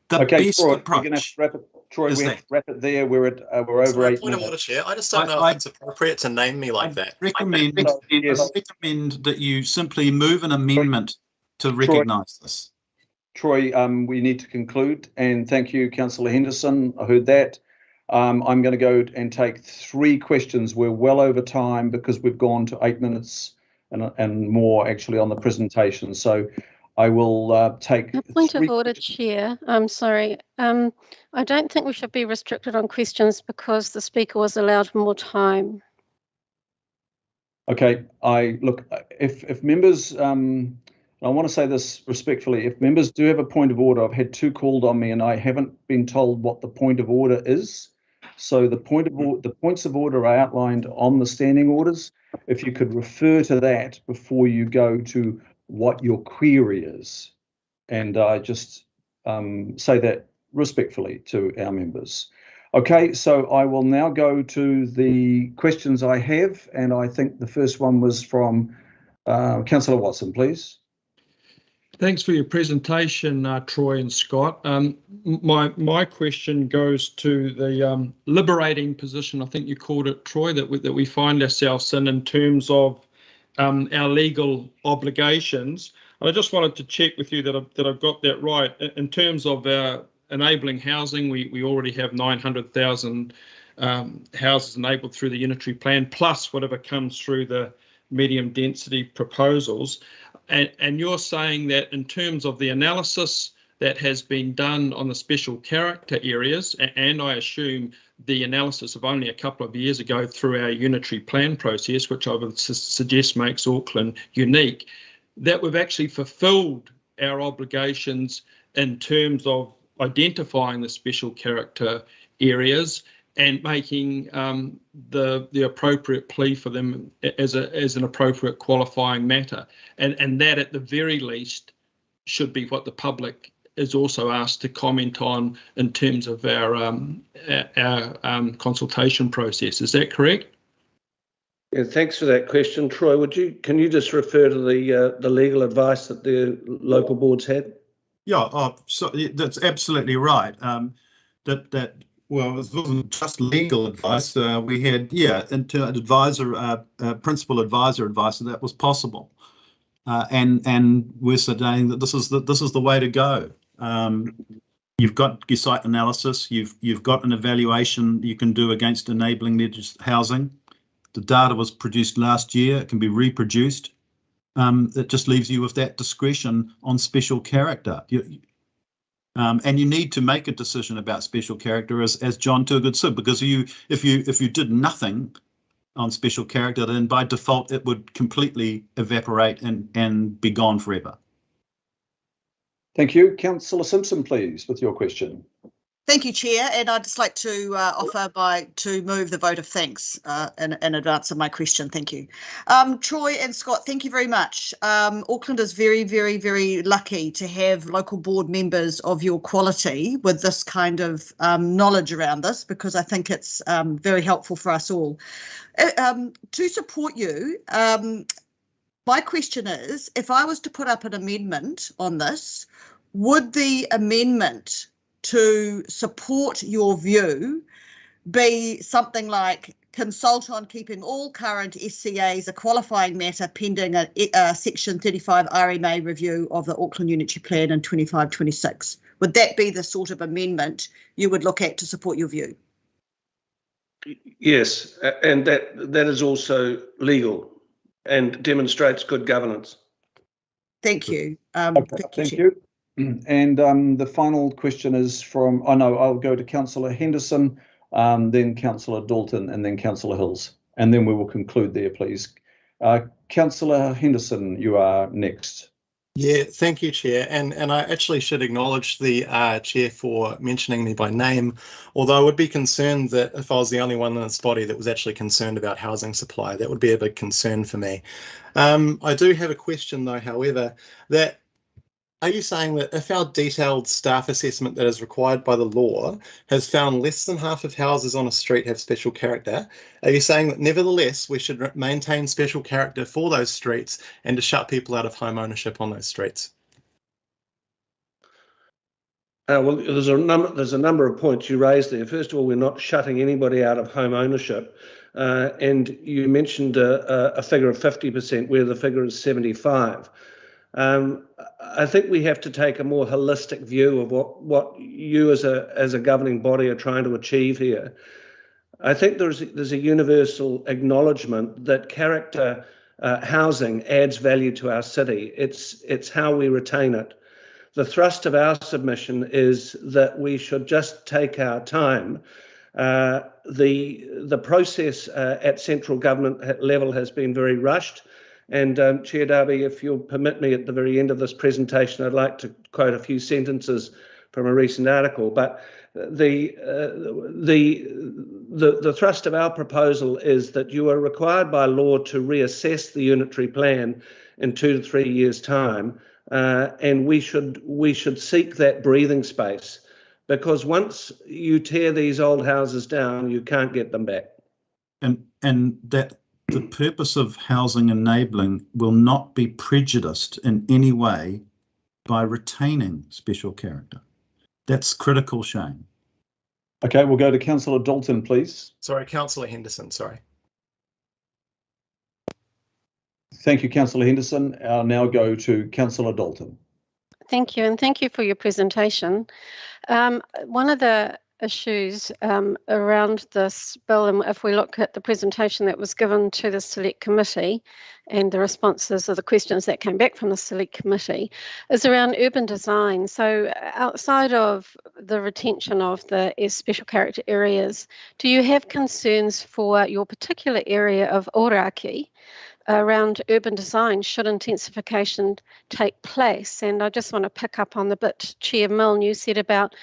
The best Troy, approach. we're going to have to wrap it. Troy, is we have that. to wrap it there. We're over 8 Point of minutes. order, Chair. I just don't know if it's appropriate to name me like that. Recommend that you simply move an amendment to recognise this. Troy, we need to conclude, and thank you, Councillor Henderson. I heard that. I'm going to go and take 3 questions. We're well over time because we've gone to 8 minutes and more actually on the presentation. So I will take A point of order, Chair. I'm sorry. I don't think we should be restricted on questions because the speaker was allowed more time. Okay, if members, I want to say this respectfully, if members do have a point of order, I've had 2 called on me and I haven't been told what the point of order is. So the points of order are outlined on the standing orders. If you could refer to that before you go to what your query is. And I just say that respectfully to our members. Okay, so I will now go to the questions I have, and I think the first one was from Councillor Watson, please. Thanks for your presentation, Troy and Scott. My question goes to the liberating position, I think you called it, Troy, that we find ourselves in terms of our legal obligations. I just wanted to check with you that I've got that right. In terms of our enabling housing, we already have 900,000 houses enabled through the unitary plan, plus whatever comes through the medium density proposals. And you're saying that in terms of the analysis that has been done on the special character areas, and I assume the analysis of only a couple of years ago through our unitary plan process, which I would suggest makes Auckland unique, that we've actually fulfilled our obligations in terms of identifying the special character areas and making the appropriate plea for them as an appropriate qualifying matter. And that at the very least should be what the public is also asked to comment on in terms of our consultation process. Is that correct? Yeah, thanks for that question, Troy. Can you just refer to the legal advice that the local boards had? Yeah, so that's absolutely right. Well, it wasn't just legal advice. We had, principal advisor advice, and that was possible. And we're saying that this is the way to go. You've got your site analysis. You've got an evaluation you can do against enabling housing. The data was produced last year. It can be reproduced. It just leaves you with that discretion on special character. And you need to make a decision about special character, as John Turgood said, because if you did nothing on special character, then by default it would completely evaporate and be gone forever. Thank you. Councillor Simpson, please, with your question. Thank you, Chair, and I'd just like to to move the vote of thanks in advance of my question. Thank you. Troy and Scott, thank you very much. Auckland is very, very, very lucky to have local board members of your quality with this kind of knowledge around this, because I think it's very helpful for us all. To support you, my question is, if I was to put up an amendment on this, would the amendment to support your view be something like consult on keeping all current SCAs a qualifying matter pending a Section 35 RMA review of the Auckland Unitary Plan in 25-26? Would that be the sort of amendment you would look at to support your view? Yes, and that is also legal and demonstrates good governance. Thank you. Thank you. And the final question is from, I'll go to Councillor Henderson, then Councillor Dalton, and then Councillor Hills. And then we will conclude there, please. Councillor Henderson, you are next. Yeah, thank you, Chair. And I actually should acknowledge the Chair for mentioning me by name, although I would be concerned that if I was the only one in this body that was actually concerned about housing supply, that would be a big concern for me. I do have a question, though, however, that are you saying that if our detailed staff assessment that is required by the law has found less than half of houses on a street have special character, are you saying that nevertheless we should maintain special character for those streets and to shut people out of home ownership on those streets? Well, there's a number of points you raised there. First of all, we're not shutting anybody out of home ownership. And you mentioned a figure of 50% where the figure is 75%. I think we have to take a more holistic view of what you as a governing body are trying to achieve here. I think there's a universal acknowledgement that character housing adds value to our city. It's how we retain it. The thrust of our submission is that we should just take our time. The process at central government level has been very rushed. And Chair Darby, if you'll permit me at the very end of this presentation, I'd like to quote a few sentences from a recent article. But the thrust of our proposal is that you are required by law to reassess the unitary plan in 2 to 3 years' time, and we should seek that breathing space, because once you tear these old houses down, you can't get them back. And that the purpose of housing enabling will not be prejudiced in any way by retaining special character. That's critical, Shane. Okay, we'll go to Councillor Dalton, please. Sorry, Councillor Henderson, sorry. Thank you, Councillor Henderson. I'll now go to Councillor Dalton. Thank you, and thank you for your presentation. One of the issues around this bill, and if we look at the presentation that was given to the Select Committee and the responses of the questions that came back from the Select Committee, is around urban design. So outside of the retention of the special character areas, do you have concerns for your particular area of Haraki around urban design should intensification take place? And I just want to pick up on the bit Chair Milne you said about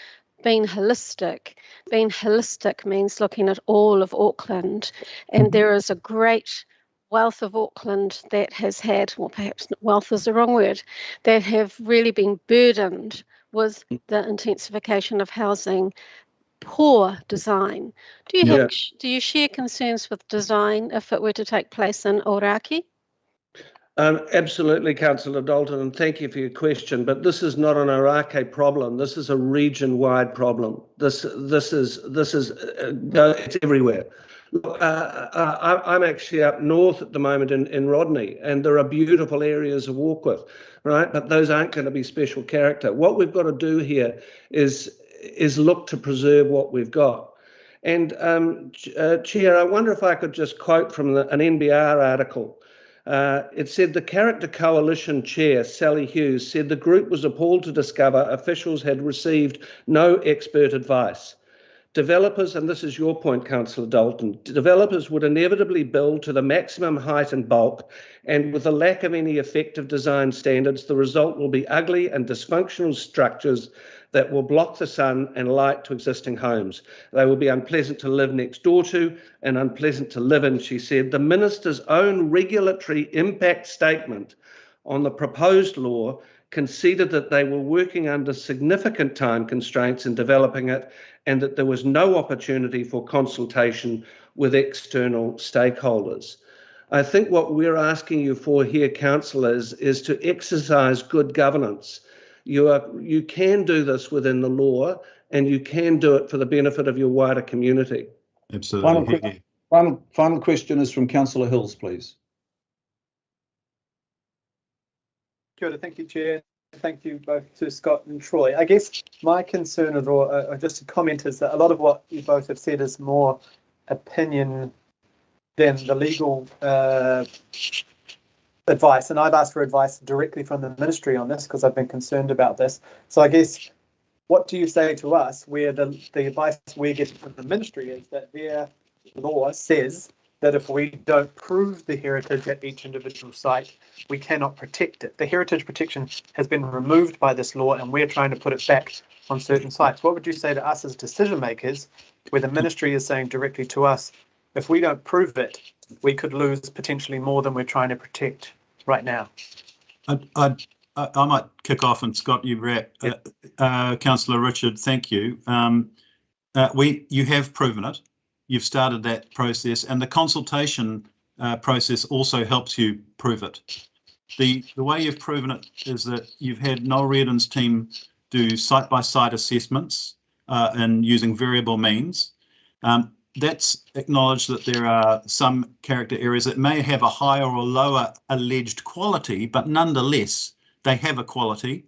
being holistic. Being holistic means looking at all of Auckland, and there is a great wealth of Auckland that has had, well, perhaps wealth is the wrong word, that have really been burdened was the intensification of housing poor design. Do you share concerns with design if it were to take place in Haraki? Absolutely, Councillor Dalton, and thank you for your question. But this is not an Haraki problem. This is a region-wide problem. This is it's everywhere. Look, I'm actually up north at the moment in Rodney, and there are beautiful areas to walk with, right? But those aren't going to be special character. What we've got to do here is look to preserve what we've got. And Chair, I wonder if I could just quote from an NBR article. It said the Character Coalition Chair, Sally Hughes, said the group was appalled to discover officials had received no expert advice. Developers, and this is your point, Councillor Dalton, developers would inevitably build to the maximum height and bulk, and with a lack of any effective design standards, the result will be ugly and dysfunctional structures that will block the sun and light to existing homes. They will be unpleasant to live next door to and unpleasant to live in, she said. The Minister's own regulatory impact statement on the proposed law conceded that they were working under significant time constraints in developing it and that there was no opportunity for consultation with external stakeholders. I think what we're asking you for here, councillors, is to exercise good governance. You can do this within the law, and you can do it for the benefit of your wider community. Absolutely. Final question is from Councillor Hills, please. Kia ora, thank you, Chair. Thank you both to Scott and Troy. I guess my concern or just a comment is that a lot of what you both have said is more opinion than the legal advice, and I've asked for advice directly from the ministry on this because I've been concerned about this. So I guess, what do you say to us where the advice we're getting from the ministry is that their law says that if we don't prove the heritage at each individual site, we cannot protect it. The heritage protection has been removed by this law and we're trying to put it back on certain sites. What would you say to us as decision makers where the ministry is saying directly to us, if we don't prove it, we could lose potentially more than we're trying to protect right now? I might kick off, and Scott, you wrap. Councillor Richard, thank you. You have proven it. You've started that process, and the consultation process also helps you prove it. The way you've proven it is that you've had Noel Reardon's team do site-by-site assessments and using variable means. That's acknowledged that there are some character areas that may have a higher or lower alleged quality, but nonetheless, they have a quality.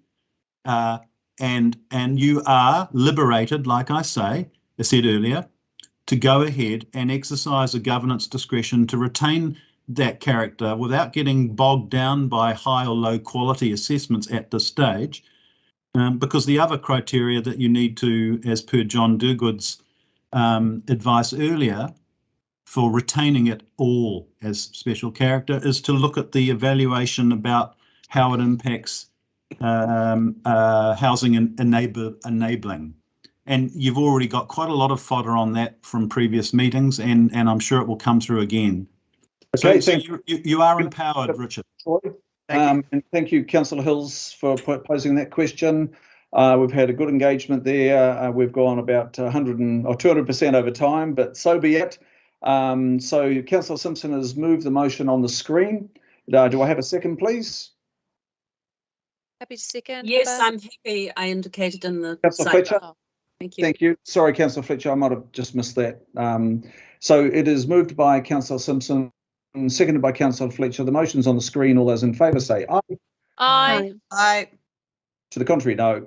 And you are liberated, like I said earlier, to go ahead and exercise a governance discretion to retain that character without getting bogged down by high or low quality assessments at this stage. Because the other criteria that you need to, as per John Durgood's advice earlier, for retaining it all as special character is to look at the evaluation about how it impacts housing and enabling. And you've already got quite a lot of fodder on that from previous meetings, and I'm sure it will come through again. Okay, so you are empowered, Richard. And thank you, Councillor Hills, for posing that question. We've had a good engagement there. We've gone about 100 or 200% over time, but so be it. So Councillor Simpson has moved the motion on the screen. Do I have a second, please? Happy to second. Yes, I'm happy. I indicated in the Councillor Fletcher. Thank you. Thank you. Sorry, Councillor Fletcher, I might have just missed that. So it is moved by Councillor Simpson, and seconded by Councillor Fletcher. The motion's on the screen. All those in favour say aye. Aye. Aye. To the contrary, no.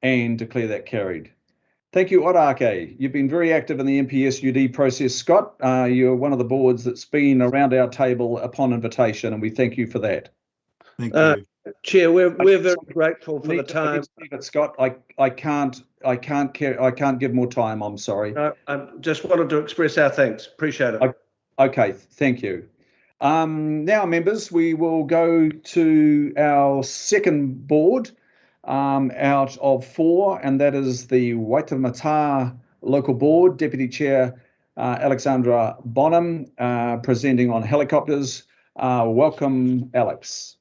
And declare that carried. Thank you, Haraki. You've been very active in the MPSUD process, Scott. You're one of the boards that's been around our table upon invitation, and we thank you for that. Thank you. Chair, we're very grateful for the time. Scott, I can't give more time. I'm sorry. No, I just wanted to express our thanks. Appreciate it. Okay, thank you. Now, members, we will go to our second board out of four, and that is the Waitemata Local Board, Deputy Chair Alexandra Bonham, presenting on helicopters. Welcome, Alex.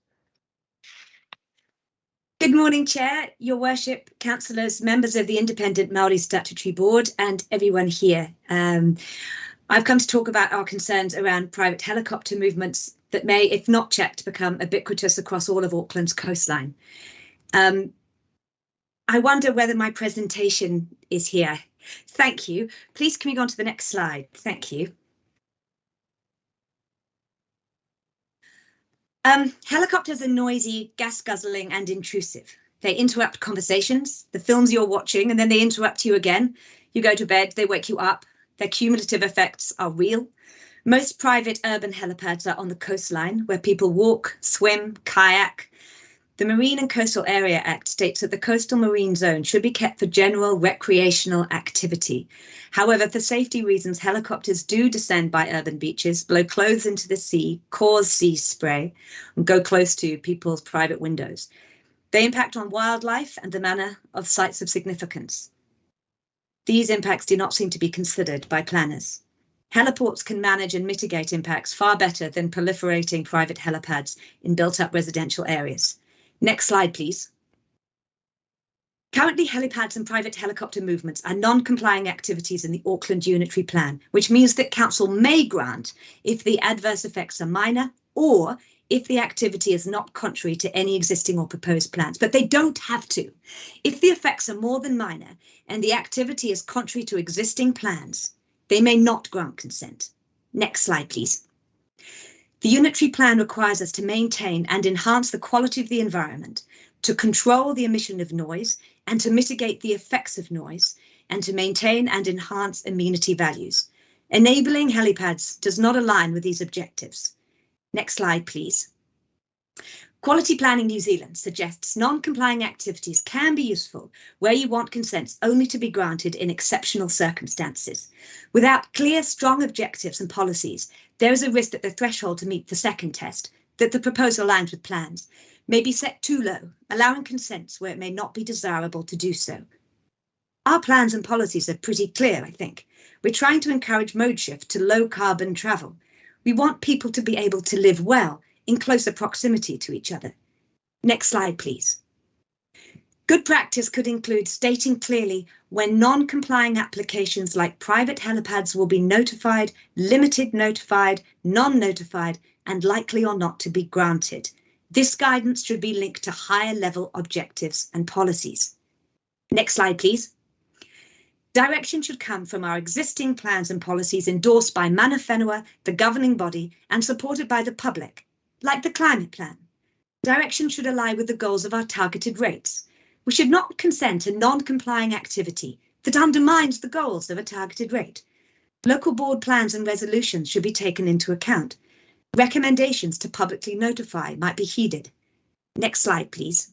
Good morning, Chair, Your Worship, councillors, members of the Independent Māori Statutory Board and everyone here. I've come to talk about our concerns around private helicopter movements that may, if not checked, become ubiquitous across all of Auckland's coastline. I wonder whether my presentation is here. Thank you. Please can we go on to the next slide? Thank you. Helicopters are noisy, gas-guzzling and intrusive. They interrupt conversations, the films you're watching, and then they interrupt you again. You go to bed, they wake you up. Their cumulative effects are real. Most private urban helipads are on the coastline where people walk, swim, kayak. The Marine and Coastal Area Act states that the coastal marine zone should be kept for general recreational activity. However, for safety reasons, helicopters do descend by urban beaches, blow clothes into the sea, cause sea spray, and go close to people's private windows. They impact on wildlife and the manner of sites of significance. These impacts do not seem to be considered by planners. Heliports can manage and mitigate impacts far better than proliferating private helipads in built-up residential areas. Next slide, please. Currently, helipads and private helicopter movements are non-complying activities in the Auckland Unitary Plan, which means that Council may grant if the adverse effects are minor or if the activity is not contrary to any existing or proposed plans, but they don't have to. If the effects are more than minor and the activity is contrary to existing plans, they may not grant consent. Next slide, please. The Unitary Plan requires us to maintain and enhance the quality of the environment, to control the emission of noise and to mitigate the effects of noise, and to maintain and enhance amenity values. Enabling helipads does not align with these objectives. Next slide, please. Quality Planning New Zealand suggests non-complying activities can be useful where you want consents only to be granted in exceptional circumstances. Without clear, strong objectives and policies, there is a risk that the threshold to meet the second test, that the proposal aligns with plans, may be set too low, allowing consents where it may not be desirable to do so. Our plans and policies are pretty clear, I think. We're trying to encourage mode shift to low carbon travel. We want people to be able to live well in closer proximity to each other. Next slide, please. Good practice could include stating clearly when non-complying applications like private helipads will be notified, limited notified, non-notified, and likely or not to be granted. This guidance should be linked to higher level objectives and policies. Next slide, please. Direction should come from our existing plans and policies endorsed by Mana Whenua, the governing body, and supported by the public, like the climate plan. Direction should align with the goals of our targeted rates. We should not consent to non-complying activity that undermines the goals of a targeted rate. Local board plans and resolutions should be taken into account. Recommendations to publicly notify might be heeded. Next slide, please.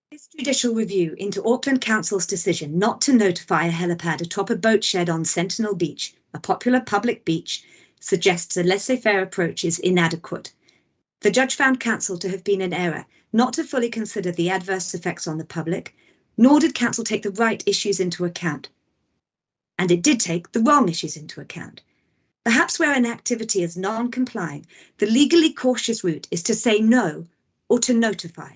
This judicial review into Auckland Council's decision not to notify a helipad atop a boat shed on Sentinel Beach, a popular public beach, suggests a laissez-faire approach is inadequate. The judge found Council to have been in error, not to fully consider the adverse effects on the public, nor did Council take the right issues into account. And it did take the wrong issues into account. Perhaps where an activity is non-complying, the legally cautious route is to say no or to notify.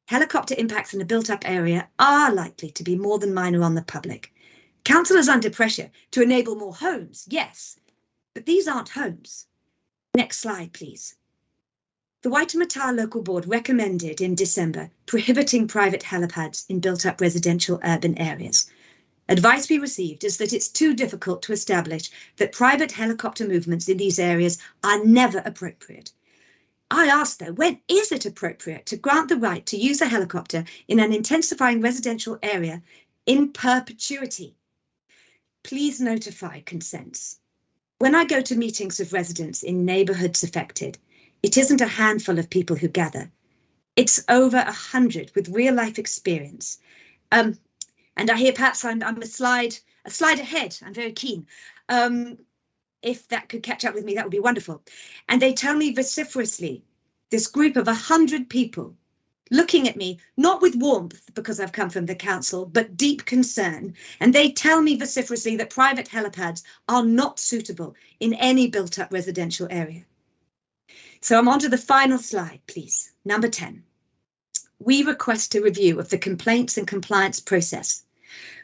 Helicopter impacts in a built-up area are likely to be more than minor on the public. Council is under pressure to enable more homes, yes, but these aren't homes. Next slide, please. The Waitemata Local Board recommended in December prohibiting private helipads in built-up residential urban areas. Advice we received is that it's too difficult to establish that private helicopter movements in these areas are never appropriate. I asked though, when is it appropriate to grant the right to use a helicopter in an intensifying residential area in perpetuity? Please notify consents. When I go to meetings of residents in neighbourhoods affected, it isn't a handful of people who gather. It's over 100 with real life experience. And I hear perhaps I'm a slide ahead. I'm very keen. If that could catch up with me, that would be wonderful. And they tell me vociferously, this group of 100 people looking at me, not with warmth because I've come from the council, but deep concern. And they tell me vociferously that private helipads are not suitable in any built up residential area. So I'm on to the final slide, please. Number 10. we request a review of the complaints and compliance process.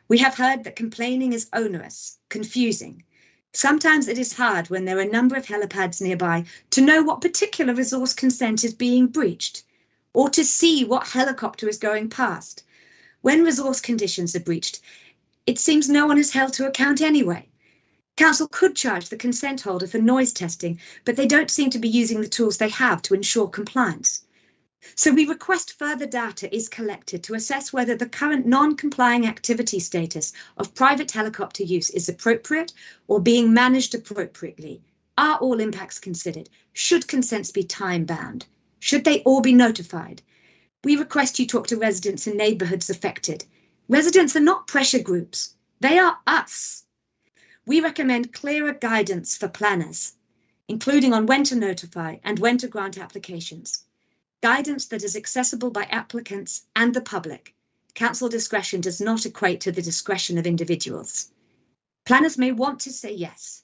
We have heard that complaining is onerous, confusing. Sometimes it is hard when there are a number of helipads nearby to know what particular resource consent is being breached, or to see what helicopter is going past. When resource conditions are breached, it seems no one is held to account anyway. Council could charge the consent holder for noise testing, but they don't seem to be using the tools they have to ensure compliance. So we request further data is collected to assess whether the current non-complying activity status of private helicopter use is appropriate or being managed appropriately. Are all impacts considered? Should consents be time-bound? Should they all be notified? We request you talk to residents in neighbourhoods affected. Residents are not pressure groups. They are us. We recommend clearer guidance for planners, including on when to notify and when to grant applications. Guidance that is accessible by applicants and the public. Council discretion does not equate to the discretion of individuals. Planners may want to say yes,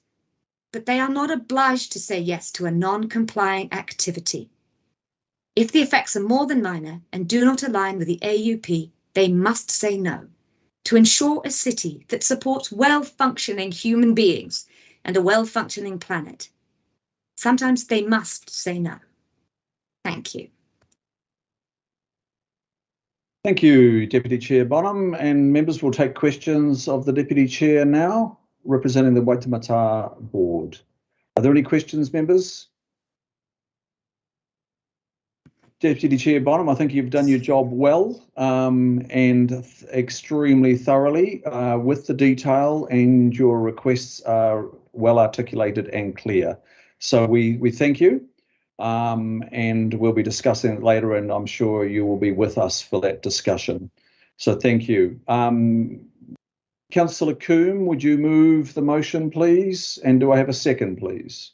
but they are not obliged to say yes to a non-complying activity. If the effects are more than minor and do not align with the AUP, they must say no, to ensure a city that supports well-functioning human beings and a well-functioning planet. Sometimes they must say no. Thank you. Thank you, Deputy Chair Bonham, and members will take questions of the Deputy Chair now, representing the Waitemata Board. Are there any questions, members? Deputy Chair Bonham, I think you've done your job well and extremely thoroughly with the detail, and your requests are well articulated and clear. So we thank you. And we'll be discussing it later, and I'm sure you will be with us for that discussion. So thank you. Councillor Coombe, would you move the motion, please? And do I have a second, please?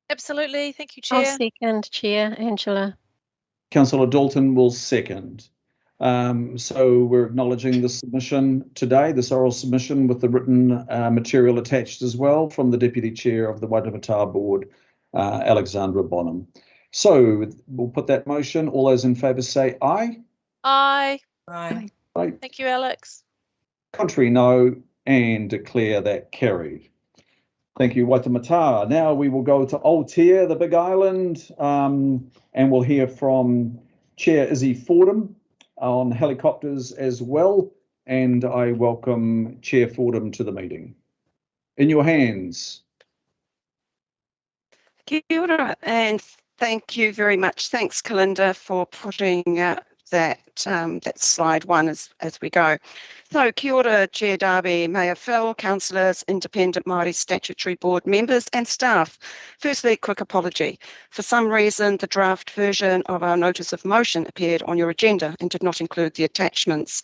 Absolutely. Thank you, Chair. I'll second, Chair Angela. Councillor Dalton will second. So we're acknowledging the submission today, this oral submission with the written material attached as well from the Deputy Chair of the Waitemata Board, Alexandra Bonham. So we'll put that motion. All those in favour say aye. Aye. Aye. Aye. Thank you, Alex. Contrary, no, and declare that carried. Thank you, Waitemata. Now we will go to Aotea, the Big Island, and we'll hear from Chair Izzy Fordham on helicopters as well. And I welcome Chair Fordham to the meeting. In your hands. Kia ora, and thank you very much. Thanks, Kalinda, for putting that slide one as we go. So, kia ora, Chair Darby, Mayor Phil, councillors, independent Māori statutory board members and staff. Firstly, quick apology. For some reason, the draft version of our notice of motion appeared on your agenda and did not include the attachments.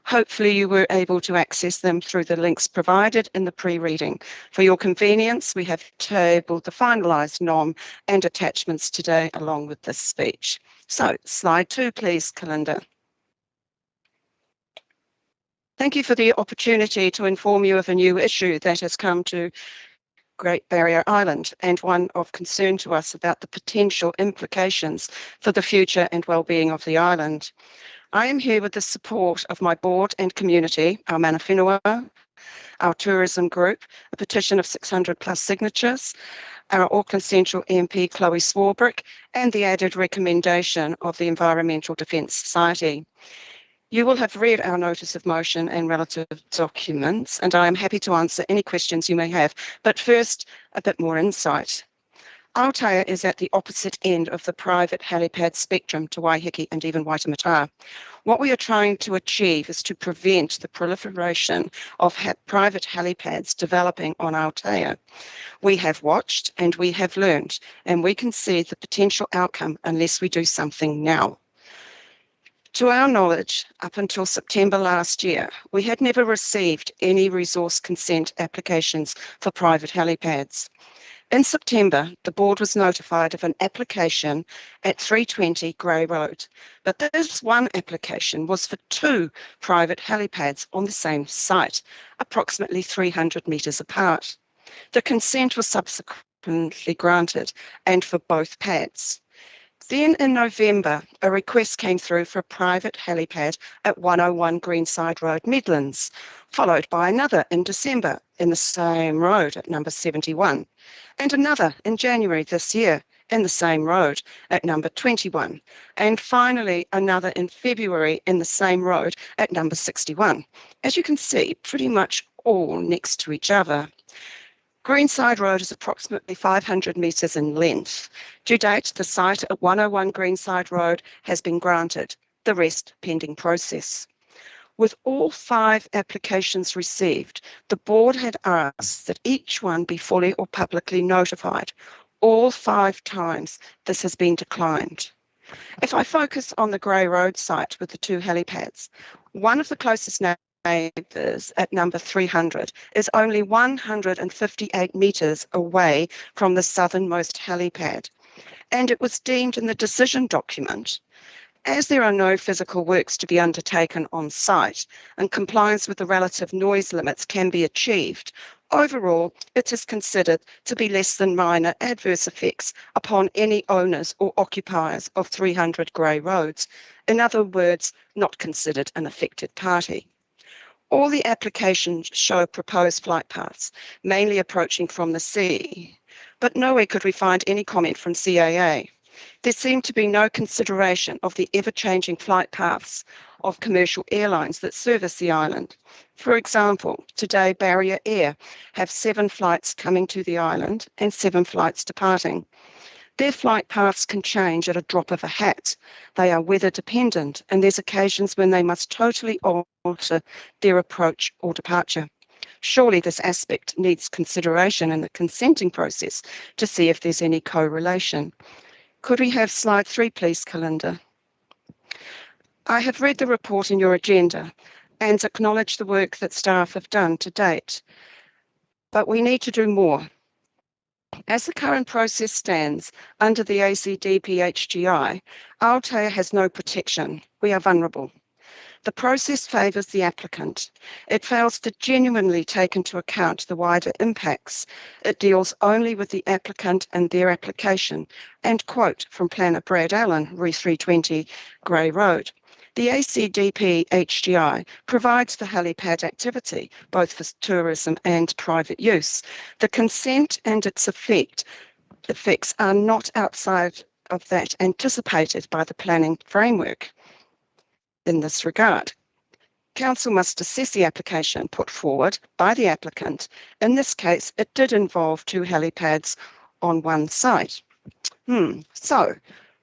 Hopefully you were able to access them through the links provided in the pre-reading. For your convenience, we have tabled the finalised NOM and attachments today along with this speech. So, slide 2, please, Kalinda. Thank you for the opportunity to inform you of a new issue that has come to Great Barrier Island, and one of concern to us about the potential implications for the future and well-being of the island. I am here with the support of my board and community, our mana whenua, our tourism group, a petition of 600 plus signatures, our Auckland Central MP Chloe Swarbrick, and the added recommendation of the Environmental Defence Society. You will have read our notice of motion and relative documents, and I am happy to answer any questions you may have. But first, a bit more insight. Aotea is at the opposite end of the private helipad spectrum to Waiheke and even Waitemata. What we are trying to achieve is to prevent the proliferation of private helipads developing on Aotea. We have watched and we have learned, and we can see the potential outcome unless we do something now. To our knowledge, up until September last year, we had never received any resource consent applications for private helipads. In September, the board was notified of an application at 320 Grey Road, but this one application was for 2 private helipads on the same site, approximately 300 metres apart. The consent was subsequently granted, and for both pads. Then in November, a request came through for a private helipad at 101 Greenside Road, Midlands, followed by another in December in the same road at number 71, and another in January this year in the same road at number 21, and finally another in February in the same road at number 61. As you can see, pretty much all next to each other. Greenside Road is approximately 500 metres in length. To date, the site at 101 Greenside Road has been granted, the rest pending process. With all 5 applications received, the board had asked that each one be fully or publicly notified. All 5 times this has been declined. If I focus on the Grey Road site with the 2 helipads, one of the closest neighbours at number 300 is only 158 metres away from the southernmost helipad, and it was deemed in the decision document, as there are no physical works to be undertaken on site and compliance with the relative noise limits can be achieved, overall it is considered to be less than minor adverse effects upon any owners or occupiers of 300 Grey Roads, in other words, not considered an affected party. All the applications show proposed flight paths, mainly approaching from the sea, but nowhere could we find any comment from CAA. There seemed to be no consideration of the ever-changing flight paths of commercial airlines that service the island. For example, today Barrier Air have 7 flights coming to the island and 7 flights departing. Their flight paths can change at a drop of a hat. They are weather dependent, and there's occasions when they must totally alter their approach or departure. Surely this aspect needs consideration in the consenting process to see if there's any correlation. Could we have slide 3, please, Kalinda? I have read the report in your agenda and acknowledge the work that staff have done to date, but we need to do more. As the current process stands under the ACDP HGI, Aotea has no protection. We are vulnerable. The process favours the applicant. It fails to genuinely take into account the wider impacts. It deals only with the applicant and their application. And quote from Planner Brad Allen, Re 320 Grey Road. The ACDP HGI provides the helipad activity, both for tourism and private use. The consent and its effects are not outside of that anticipated by the planning framework. In this regard, Council must assess the application put forward by the applicant. In this case, it did involve 2 helipads on one site. So,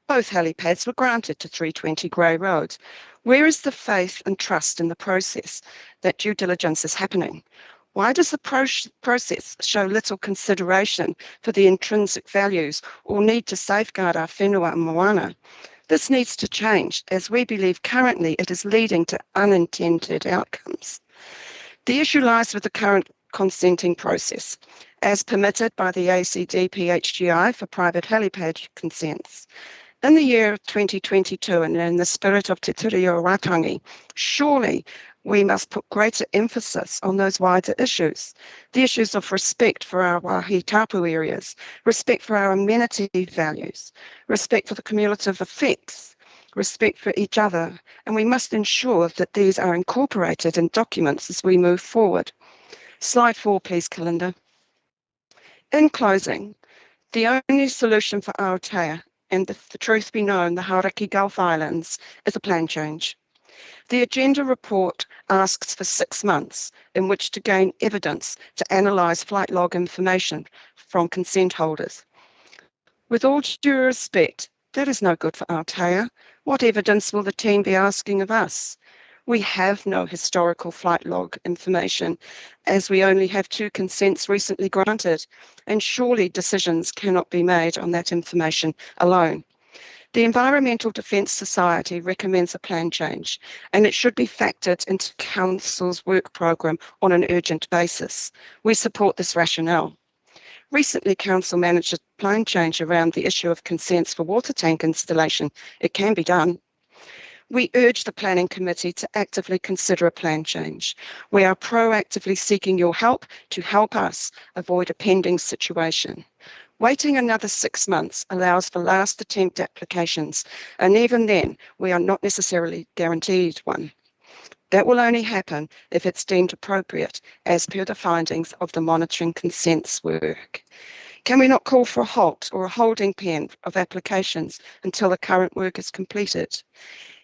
both helipads were granted to 320 Grey Road. Where is the faith and trust in the process that due diligence is happening? Why does the process show little consideration for the intrinsic values or need to safeguard our whenua and moana? This needs to change, as we believe currently it is leading to unintended outcomes. The issue lies with the current consenting process, as permitted by the ACDP HGI for private helipad consents. In the year of 2022, and in the spirit of Te Ture o Ratangi, surely we must put greater emphasis on those wider issues, the issues of respect for our wāhi tapu areas, respect for our amenity values, respect for the cumulative effects, respect for each other, and we must ensure that these are incorporated in documents as we move forward. Slide 4, please, Kalinda. In closing, the only solution for Aotea, and if the truth be known, the Haraki Gulf Islands, is a plan change. The agenda report asks for 6 months in which to gain evidence to analyse flight log information from consent holders. With all due respect, that is no good for Aotea. What evidence will the team be asking of us? We have no historical flight log information, as we only have 2 consents recently granted, and surely decisions cannot be made on that information alone. The Environmental Defence Society recommends a plan change, and it should be factored into Council's work programme on an urgent basis. We support this rationale. Recently, Council managed a plan change around the issue of consents for water tank installation. It can be done. We urge the Planning Committee to actively consider a plan change. We are proactively seeking your help to help us avoid a pending situation. Waiting another 6 months allows for last attempt applications, and even then, we are not necessarily guaranteed one. That will only happen if it's deemed appropriate, as per the findings of the monitoring consents work. Can we not call for a halt or a holding pen of applications until the current work is completed?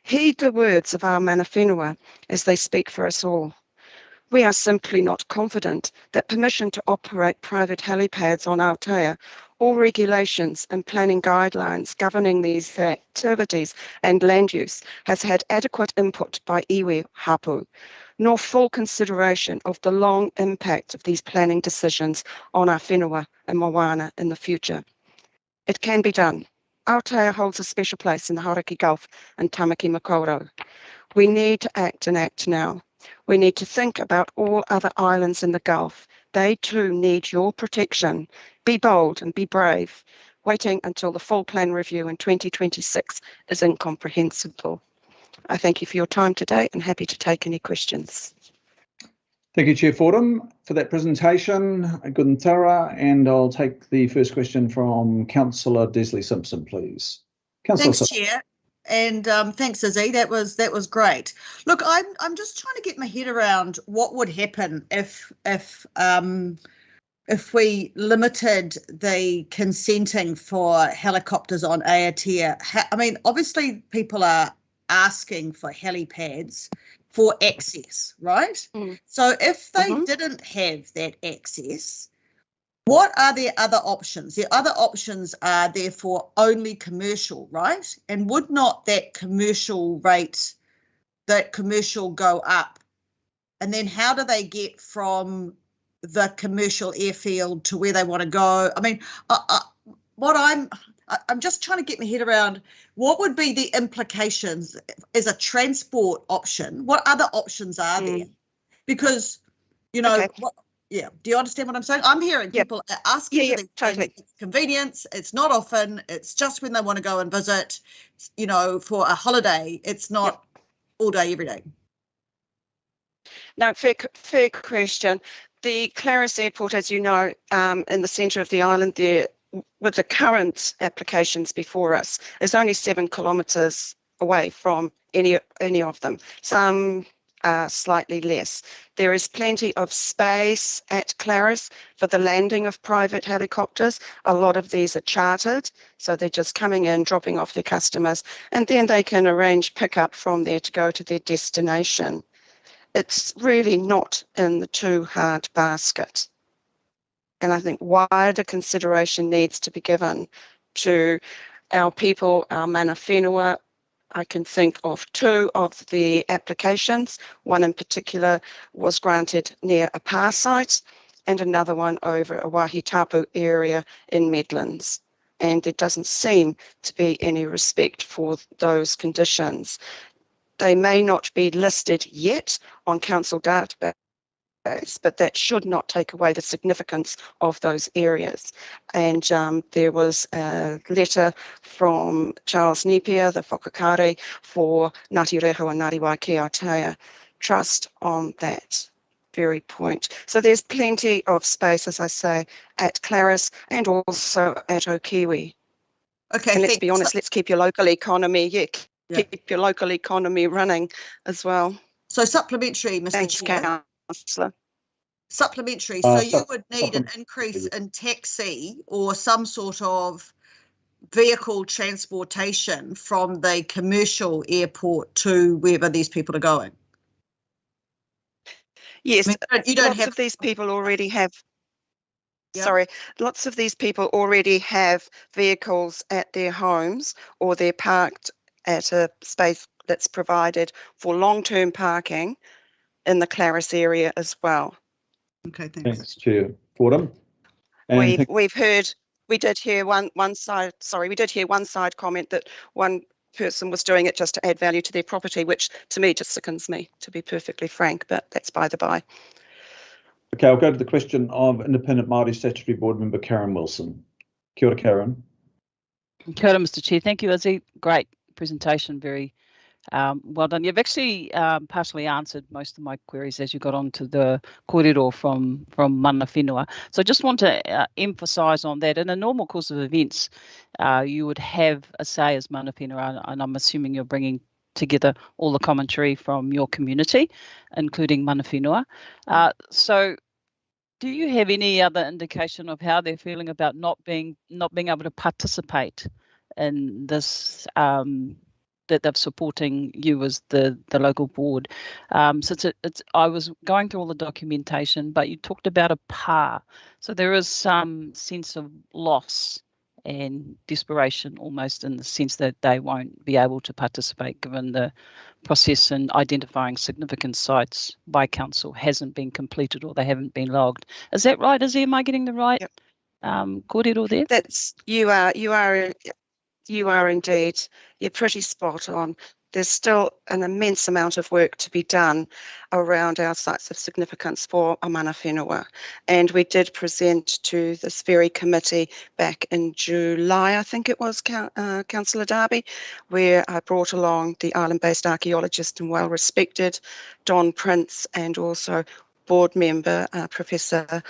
Heed the words of our mana whenua as they speak for us all. We are simply not confident that permission to operate private helipads on Aotea or regulations and planning guidelines governing these activities and land use has had adequate input by iwi hapu, nor full consideration of the long impact of these planning decisions on our whenua and moana in the future. It can be done. Aotea holds a special place in the Haraki Gulf and Tamaki Makaurau. We need to act and act now. We need to think about all other islands in the Gulf. They too need your protection. Be bold and be brave. Waiting until the full plan review in 2026 is incomprehensible. I thank you for your time today and happy to take any questions. Thank you, Chair Fordham, for that presentation. Good and thorough. And I'll take the first question from Councillor Desley Simpson, please. Councillor Thanks, Chair. And thanks, Izzy. That was great. Look, I'm just trying to get my head around what would happen if we limited the consenting for helicopters on Aotea. I mean, obviously people are asking for helipads for access, right? So if they didn't have that access, what are their other options? The other options are therefore only commercial, right? And would not that commercial go up? And then how do they get from the commercial airfield to where they want to go? I mean, I'm just trying to get my head around what would be the implications as a transport option. What other options are there? Because, you know, yeah, do you understand what I'm saying? I'm hearing people asking for totally. Convenience. It's not often. It's just when they want to go and visit, you know, for a holiday. It's not all day, every day. No, fair question. The Claris Airport, as you know, in the centre of the island there, with the current applications before us, is only 7 kilometres away from any of them. Some slightly less. There is plenty of space at Claris for the landing of private helicopters. A lot of these are chartered, so they're just coming in, dropping off their customers, and then they can arrange pickup from there to go to their destination. It's really not in the too hard basket. And I think wider consideration needs to be given to our people, our mana whenua. I can think of 2 of the applications. One in particular was granted near a PAR site and another one over a Wahitapu area in Midlands. And there doesn't seem to be any respect for those conditions. They may not be listed yet on council database, but that should not take away the significance of those areas. And there was a letter from Charles Napier, the whakakare for Ngāti Reho and Ngāti Waikato Aotea Trust on that very point. So there's plenty of space, as I say, at Claris and also at Okiwi. Okay. And let's be honest, let's keep your local economy, keep your local economy running as well. So supplementary, Mr. Chair. Councillor. Supplementary. So you would need an increase in taxi or some sort of vehicle transportation from the commercial airport to wherever these people are going. Yes, I mean, you don't lots have of these people already have. Sorry, lots of these people already have vehicles at their homes, or they're parked at a space that's provided for long-term parking in the Claris area as well. Okay, thanks. Thanks, Chair Fordham. We've heard, we did hear one side comment that one person was doing it just to add value to their property, which to me just sickens me, to be perfectly frank, but that's by the by. Okay, I'll go to the question of Independent Māori Statutory Board Member Karen Wilson. Kia ora, Karen. Kia ora, Mr. Chair. Thank you, Izzy. Great presentation, very Well done. You've actually partially answered most of my queries as you got onto the kōrero from mana whenua. So I just want to emphasise on that. In a normal course of events, you would have a say as mana whenua, and I'm assuming you're bringing together all the commentary from your community, including mana whenua. So do you have any other indication of how they're feeling about not being able to participate in this, that they're supporting you as the local board? So I was going through all the documentation, but you talked about a PAR. So there is some sense of loss and desperation almost, in the sense that they won't be able to participate given the process in identifying significant sites by council hasn't been completed or they haven't been logged. Is that right? Am I getting the right kōrero there? That's you are indeed. You're pretty spot on. There's still an immense amount of work to be done around our sites of significance for mana whenua. And we did present to this very committee back in July, I think it was, Councillor Darby, where I brought along the island-based archaeologist and well-respected Don Prince, and also board member Professor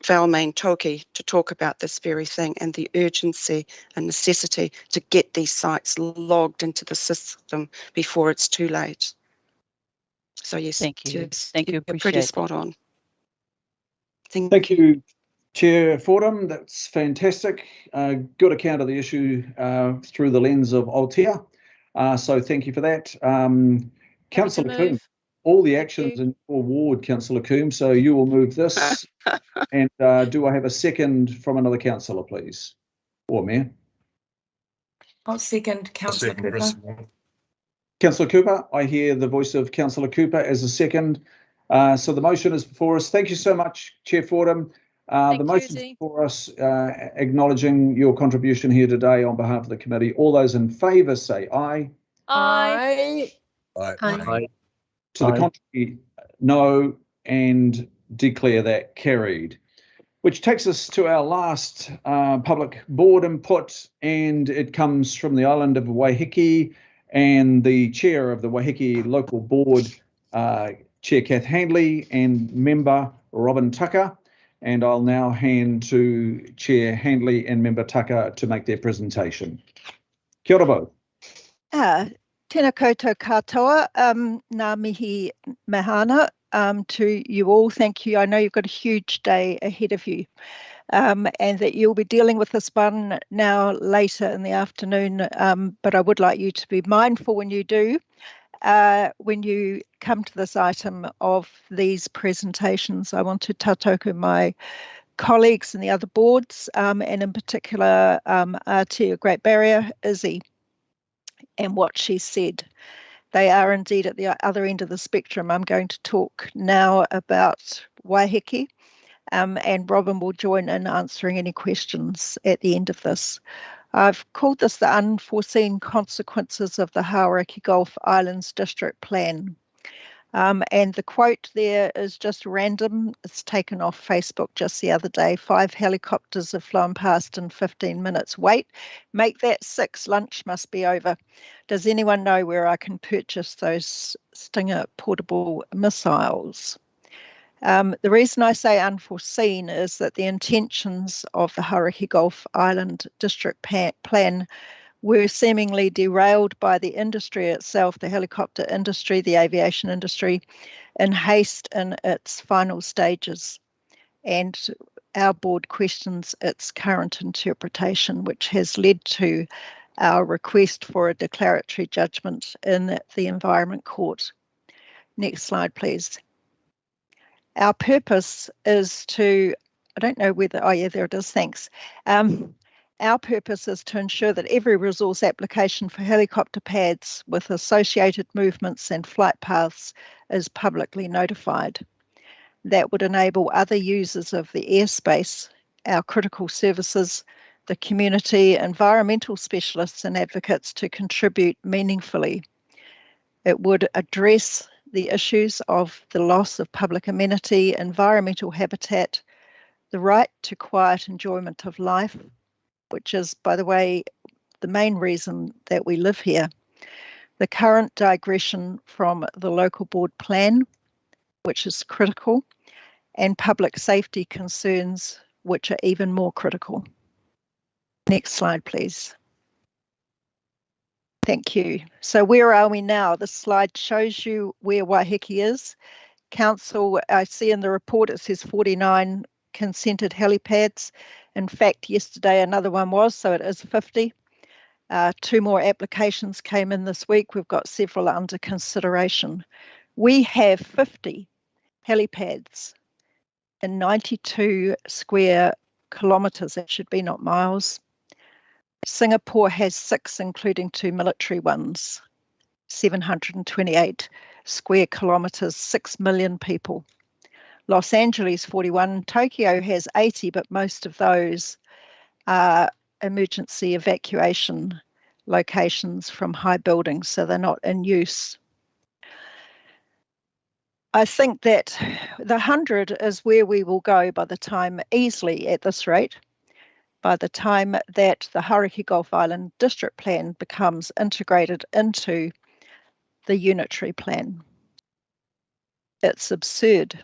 Valmain Toki, to talk about this very thing and the urgency and necessity to get these sites logged into the system before it's too late. So yes, thank you. You're pretty spot on. Thank you, Chair Fordham. That's fantastic. Good account of the issue through the lens of Aotea. So thank you for that. Councillor Coombe, all the actions in your ward, Councillor Coombe, so you will move this. And do I have a second from another councillor, please? Or Mayor? I'll second Councillor Cooper. Councillor Cooper, I hear the voice of Councillor Cooper as a second. So the motion is before us. Thank you so much, Chair Fordham. The motion is before us, acknowledging your contribution here today on behalf of the committee. All those in favour say aye. Aye. Aye. Aye. To the contrary, no, and declare that carried. Which takes us to our last public board input, and it comes from the island of Waiheke and the chair of the Waiheke local board, Chair Kath Handley, and member Robin Tucker. And I'll now hand to Chair Handley and member Tucker to make their presentation. Kia ora both. Tēnā koutou katoa, ngā mihi mehana to you all. Thank you. I know you've got a huge day ahead of you, and that you'll be dealing with this one now later in the afternoon, but I would like you to be mindful when you do, when you come to this item of these presentations. I want to tautoku my colleagues in the other boards, and in particular Aotea Great Barrier, Izzy, and what she said. They are indeed at the other end of the spectrum. I'm going to talk now about Waiheke, and Robin will join in answering any questions at the end of this. I've called this the Unforeseen Consequences of the Haraki Gulf Islands District Plan. And the quote there is just random. It's taken off Facebook just the other day. 5 helicopters have flown past in 15 minutes. Wait, make that 6. Lunch must be over. Does anyone know where I can purchase those Stinger portable missiles? The reason I say unforeseen is that the intentions of the Haraki Gulf Island District Plan were seemingly derailed by the industry itself, the helicopter industry, the aviation industry, in haste in its final stages. And our board questions its current interpretation, which has led to our request for a declaratory judgment in the Environment Court. Next slide, please. Our purpose is to, I don't know whether, oh yeah, there it is, thanks. Our purpose is to ensure that every resource application for helicopter pads with associated movements and flight paths is publicly notified. That would enable other users of the airspace, our critical services, the community, environmental specialists and advocates to contribute meaningfully. It would address the issues of the loss of public amenity, environmental habitat, the right to quiet enjoyment of life, which is, by the way, the main reason that we live here, the current digression from the local board plan, which is critical, and public safety concerns, which are even more critical. Next slide, please. Thank you. So where are we now? This slide shows you where Waiheke is. Council, I see in the report it says 49 consented helipads. In fact, yesterday another one was, so it is 50. 2 more applications came in this week. We've got several under consideration. We have 50 helipads in 92 square kilometres, that should be, not miles. Singapore has 6, including 2 military ones, 728 square kilometres, 6 million people. Los Angeles 41, Tokyo has 80, but most of those are emergency evacuation locations from high buildings, so they're not in use. I think that the 100 is where we will go by the time, easily at this rate, by the time that the Haraki Gulf Island District Plan becomes integrated into the unitary plan. It's absurd.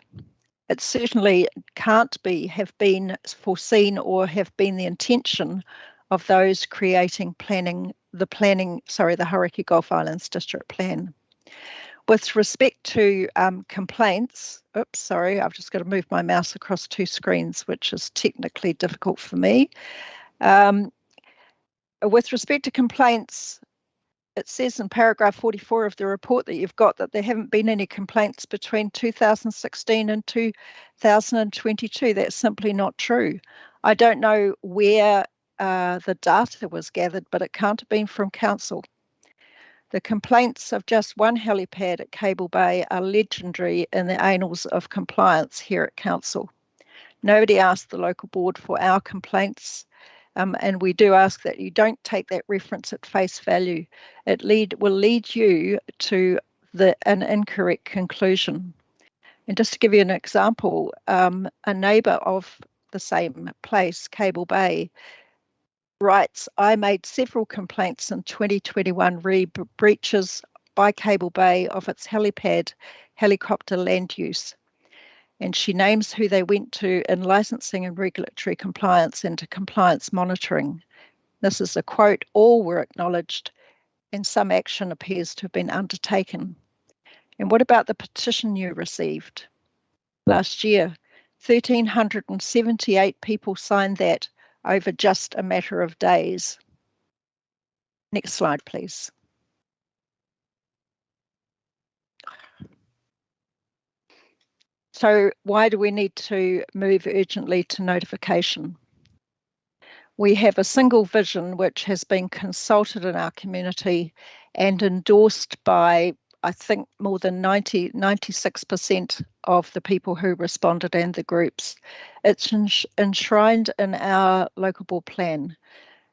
It certainly can't have been foreseen or have been the intention of those creating the Haraki Gulf Islands District Plan. With respect to complaints, oops, sorry, I've just got to move my mouse across 2 screens, which is technically difficult for me. With respect to complaints, it says in paragraph 44 of the report that you've got that there haven't been any complaints between 2016 and 2022. That's simply not true. I don't know where the data was gathered, but it can't have been from council. The complaints of just one helipad at Cable Bay are legendary in the annals of compliance here at council. Nobody asked the local board for our complaints. And we do ask that you don't take that reference at face value. It will lead you to an incorrect conclusion. And just to give you an example, a neighbour of the same place, Cable Bay, writes, I made several complaints in 2021 breaches by Cable Bay of its helipad helicopter land use. And she names who they went to in licensing and regulatory compliance and to compliance monitoring. This is a quote, all were acknowledged and some action appears to have been undertaken. And what about the petition you received last year? 1,378 people signed that over just a matter of days. Next slide, please. So why do we need to move urgently to notification? We have a single vision which has been consulted in our community and endorsed by, I think, more than 96% of the people who responded and the groups. It's enshrined in our local board plan,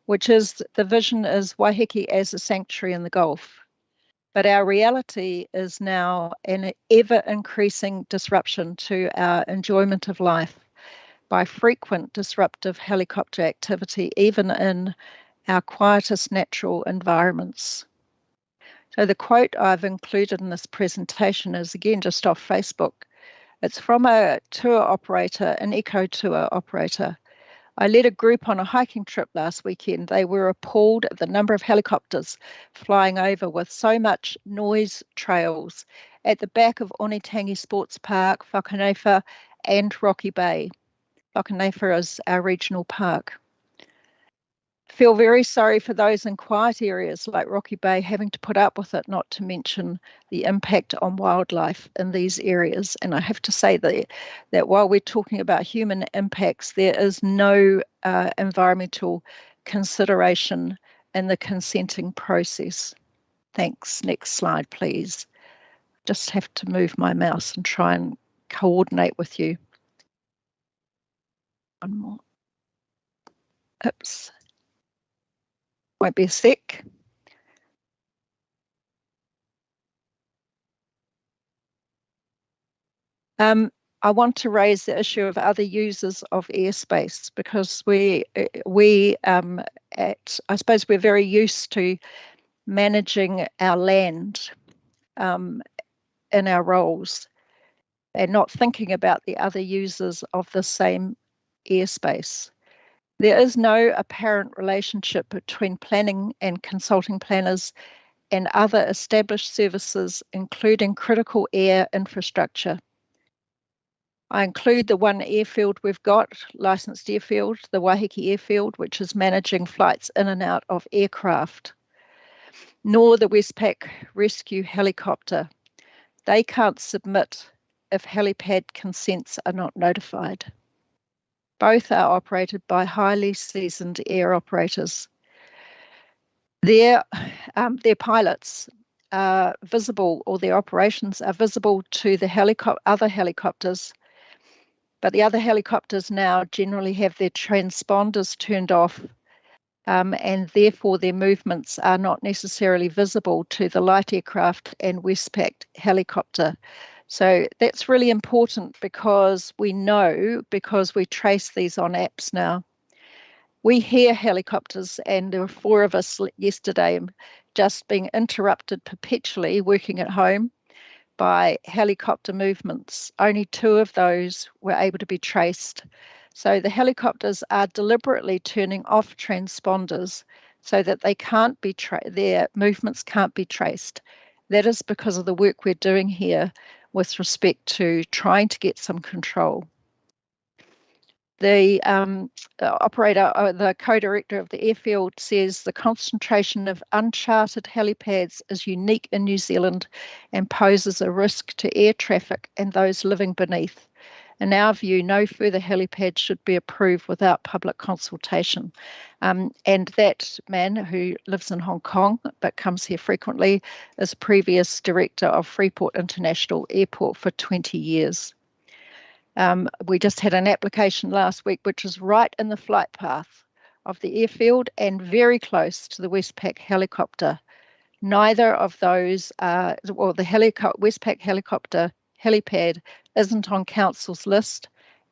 which is the vision is Waiheke as a sanctuary in the Gulf. But our reality is now an ever-increasing disruption to our enjoyment of life by frequent disruptive helicopter activity, even in our quietest natural environments. So the quote I've included in this presentation is, again, just off Facebook. It's from a tour operator, an eco tour operator. I led a group on a hiking trip last weekend. They were appalled at the number of helicopters flying over with so much noise trails at the back of Onitangi Sports Park, Whakanefa and Rocky Bay. Whakanefa is our regional park. Feel very sorry for those in quiet areas like Rocky Bay having to put up with it, not to mention the impact on wildlife in these areas. And I have to say that while we're talking about human impacts, there is no environmental consideration in the consenting process. Thanks. Next slide, please. Just have to move my mouse and try and coordinate with you. One more. Oops. Won't be a sec. I want to raise the issue of other users of airspace because I suppose we're very used to managing our land in our roles and not thinking about the other users of the same airspace. There is no apparent relationship between planning and consulting planners and other established services, including critical air infrastructure. I include the one airfield we've got, licensed airfield, the Waiheke airfield, which is managing flights in and out of aircraft, nor the Westpac rescue helicopter. They can't submit if helipad consents are not notified. Both are operated by highly seasoned air operators. Their pilots are visible, or their operations are visible to the other helicopters, but the other helicopters now generally have their transponders turned off, and therefore their movements are not necessarily visible to the light aircraft and Westpac helicopter. So that's really important because we know, because we trace these on apps now. We hear helicopters, and there were 4 of us yesterday just being interrupted perpetually working at home by helicopter movements. Only 2 of those were able to be traced. So the helicopters are deliberately turning off transponders so that they can't be their movements can't be traced. That is because of the work we're doing here with respect to trying to get some control. The operator, the co-director of the airfield, says the concentration of uncharted helipads is unique in New Zealand and poses a risk to air traffic and those living beneath. In our view, no further helipads should be approved without public consultation. And that man, who lives in Hong Kong but comes here frequently, is previous director of Freeport International Airport for 20 years. We just had an application last week which is right in the flight path of the airfield and very close to the Westpac helicopter. Neither of those, well, the Westpac helicopter helipad isn't on council's list,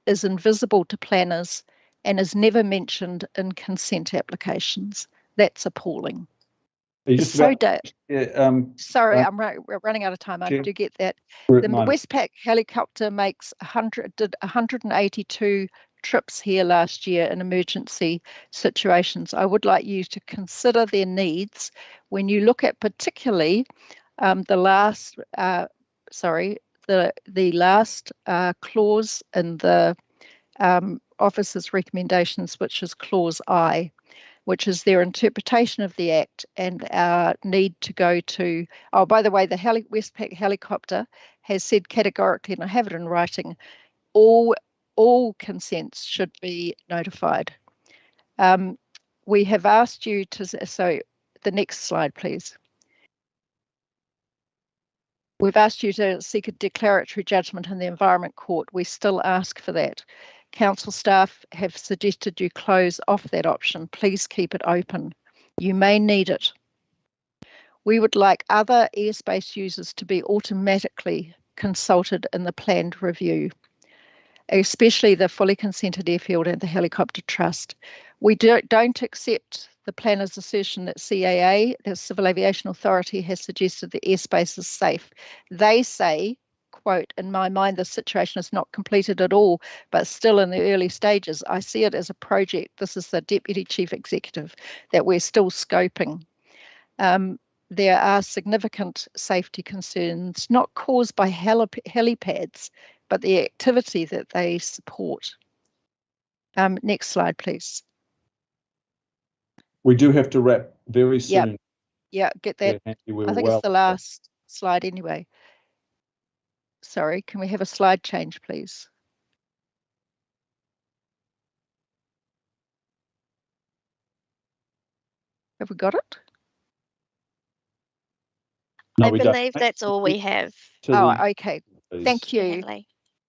is invisible to planners, and is never mentioned in consent applications. That's appalling. Sorry, I'm running out of time. I do get that. The Westpac helicopter did 182 trips here last year in emergency situations. I would like you to consider their needs when you look at particularly the last clause in the officer's recommendations, which is clause I, which is their interpretation of the Act and our need to go to, oh, by the way, the Westpac helicopter has said categorically, and I have it in writing, all consents should be notified. We have asked you to, so the next slide, please. We've asked you to seek a declaratory judgment in the Environment Court. We still ask for that. Council staff have suggested you close off that option. Please keep it open. You may need it. We would like other airspace users to be automatically consulted in the planned review, especially the fully consented airfield and the helicopter trust. We don't accept the planner's assertion that CAA, the Civil Aviation Authority, has suggested the airspace is safe. They say, quote, in my mind, the situation is not completed at all, but still in the early stages. I see it as a project. This is the Deputy Chief Executive that we're still scoping. There are significant safety concerns, not caused by helipads, but the activity that they support. Next slide, please. We do have to wrap very soon. Yeah, get that. I think it's the last slide anyway. Sorry, can we have a slide change, please? Have we got it? No, I believe that's all we have. Oh, okay. Thank you.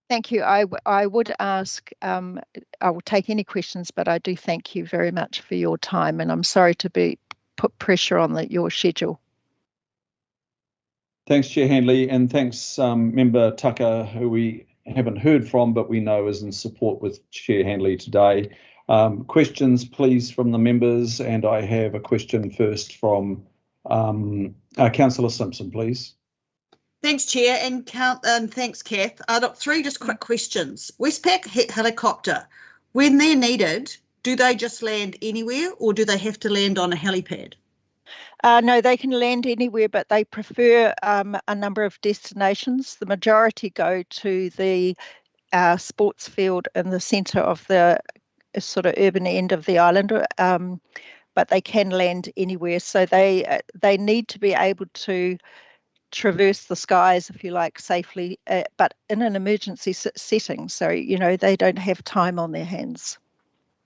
Thank you. I would ask, I will take any questions, but I do thank you very much for your time, and I'm sorry to put pressure on your schedule. Thanks, Chair Handley, and thanks, Member Tucker, who we haven't heard from, but we know is in support with Chair Handley today. Questions, please, from the members, and I have a question first from Councillor Simpson, please. Thanks, Chair, and thanks, Kath. Look, 3 just quick questions. Westpac helicopter, when they're needed, do they just land anywhere or do they have to land on a helipad? No, they can land anywhere, but they prefer a number of destinations. The majority go to the sports field in the centre of the sort of urban end of the island, but they can land anywhere. So they need to be able to traverse the skies, if you like, safely, but in an emergency setting. So, you know, they don't have time on their hands.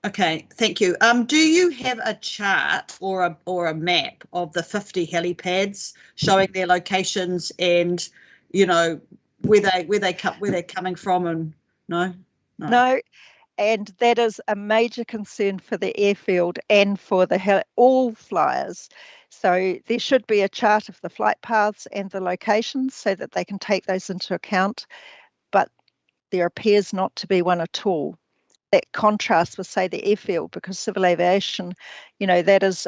Okay, thank you. Do you have a chart or a map of the 50 helipads showing their locations and, you know, where they're coming from? And no, and that is a major concern for the airfield and for all flyers. So there should be a chart of the flight paths and the locations so that they can take those into account, but there appears not to be one at all. That contrasts with, say, the airfield, because civil aviation, you know, that is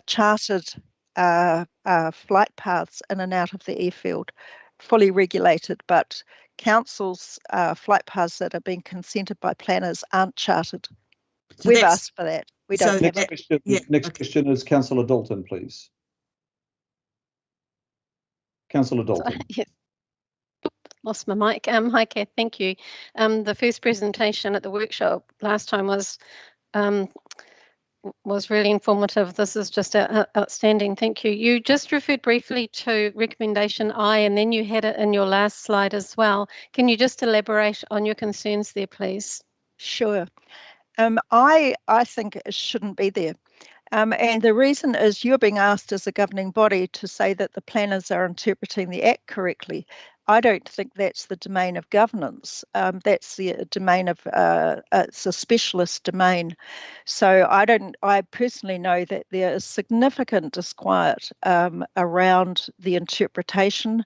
chartered flight paths in and out of the airfield, fully regulated, but council's flight paths that are being consented by planners aren't chartered. So we've asked for that. We don't have it. Next question is Councillor Dalton, please. Councillor Dalton. Yes. Lost my mic. Hi, Kath. Thank you. The first presentation at the workshop last time was really informative. This is just outstanding. Thank you. You just referred briefly to recommendation I, and then you had it in your last slide as well. Can you just elaborate on your concerns there, please? Sure. I think it shouldn't be there. And the reason is you're being asked as a governing body to say that the planners are interpreting the Act correctly. I don't think that's the domain of governance. That's the domain of, it's a specialist domain. So I personally know that there is significant disquiet around the interpretation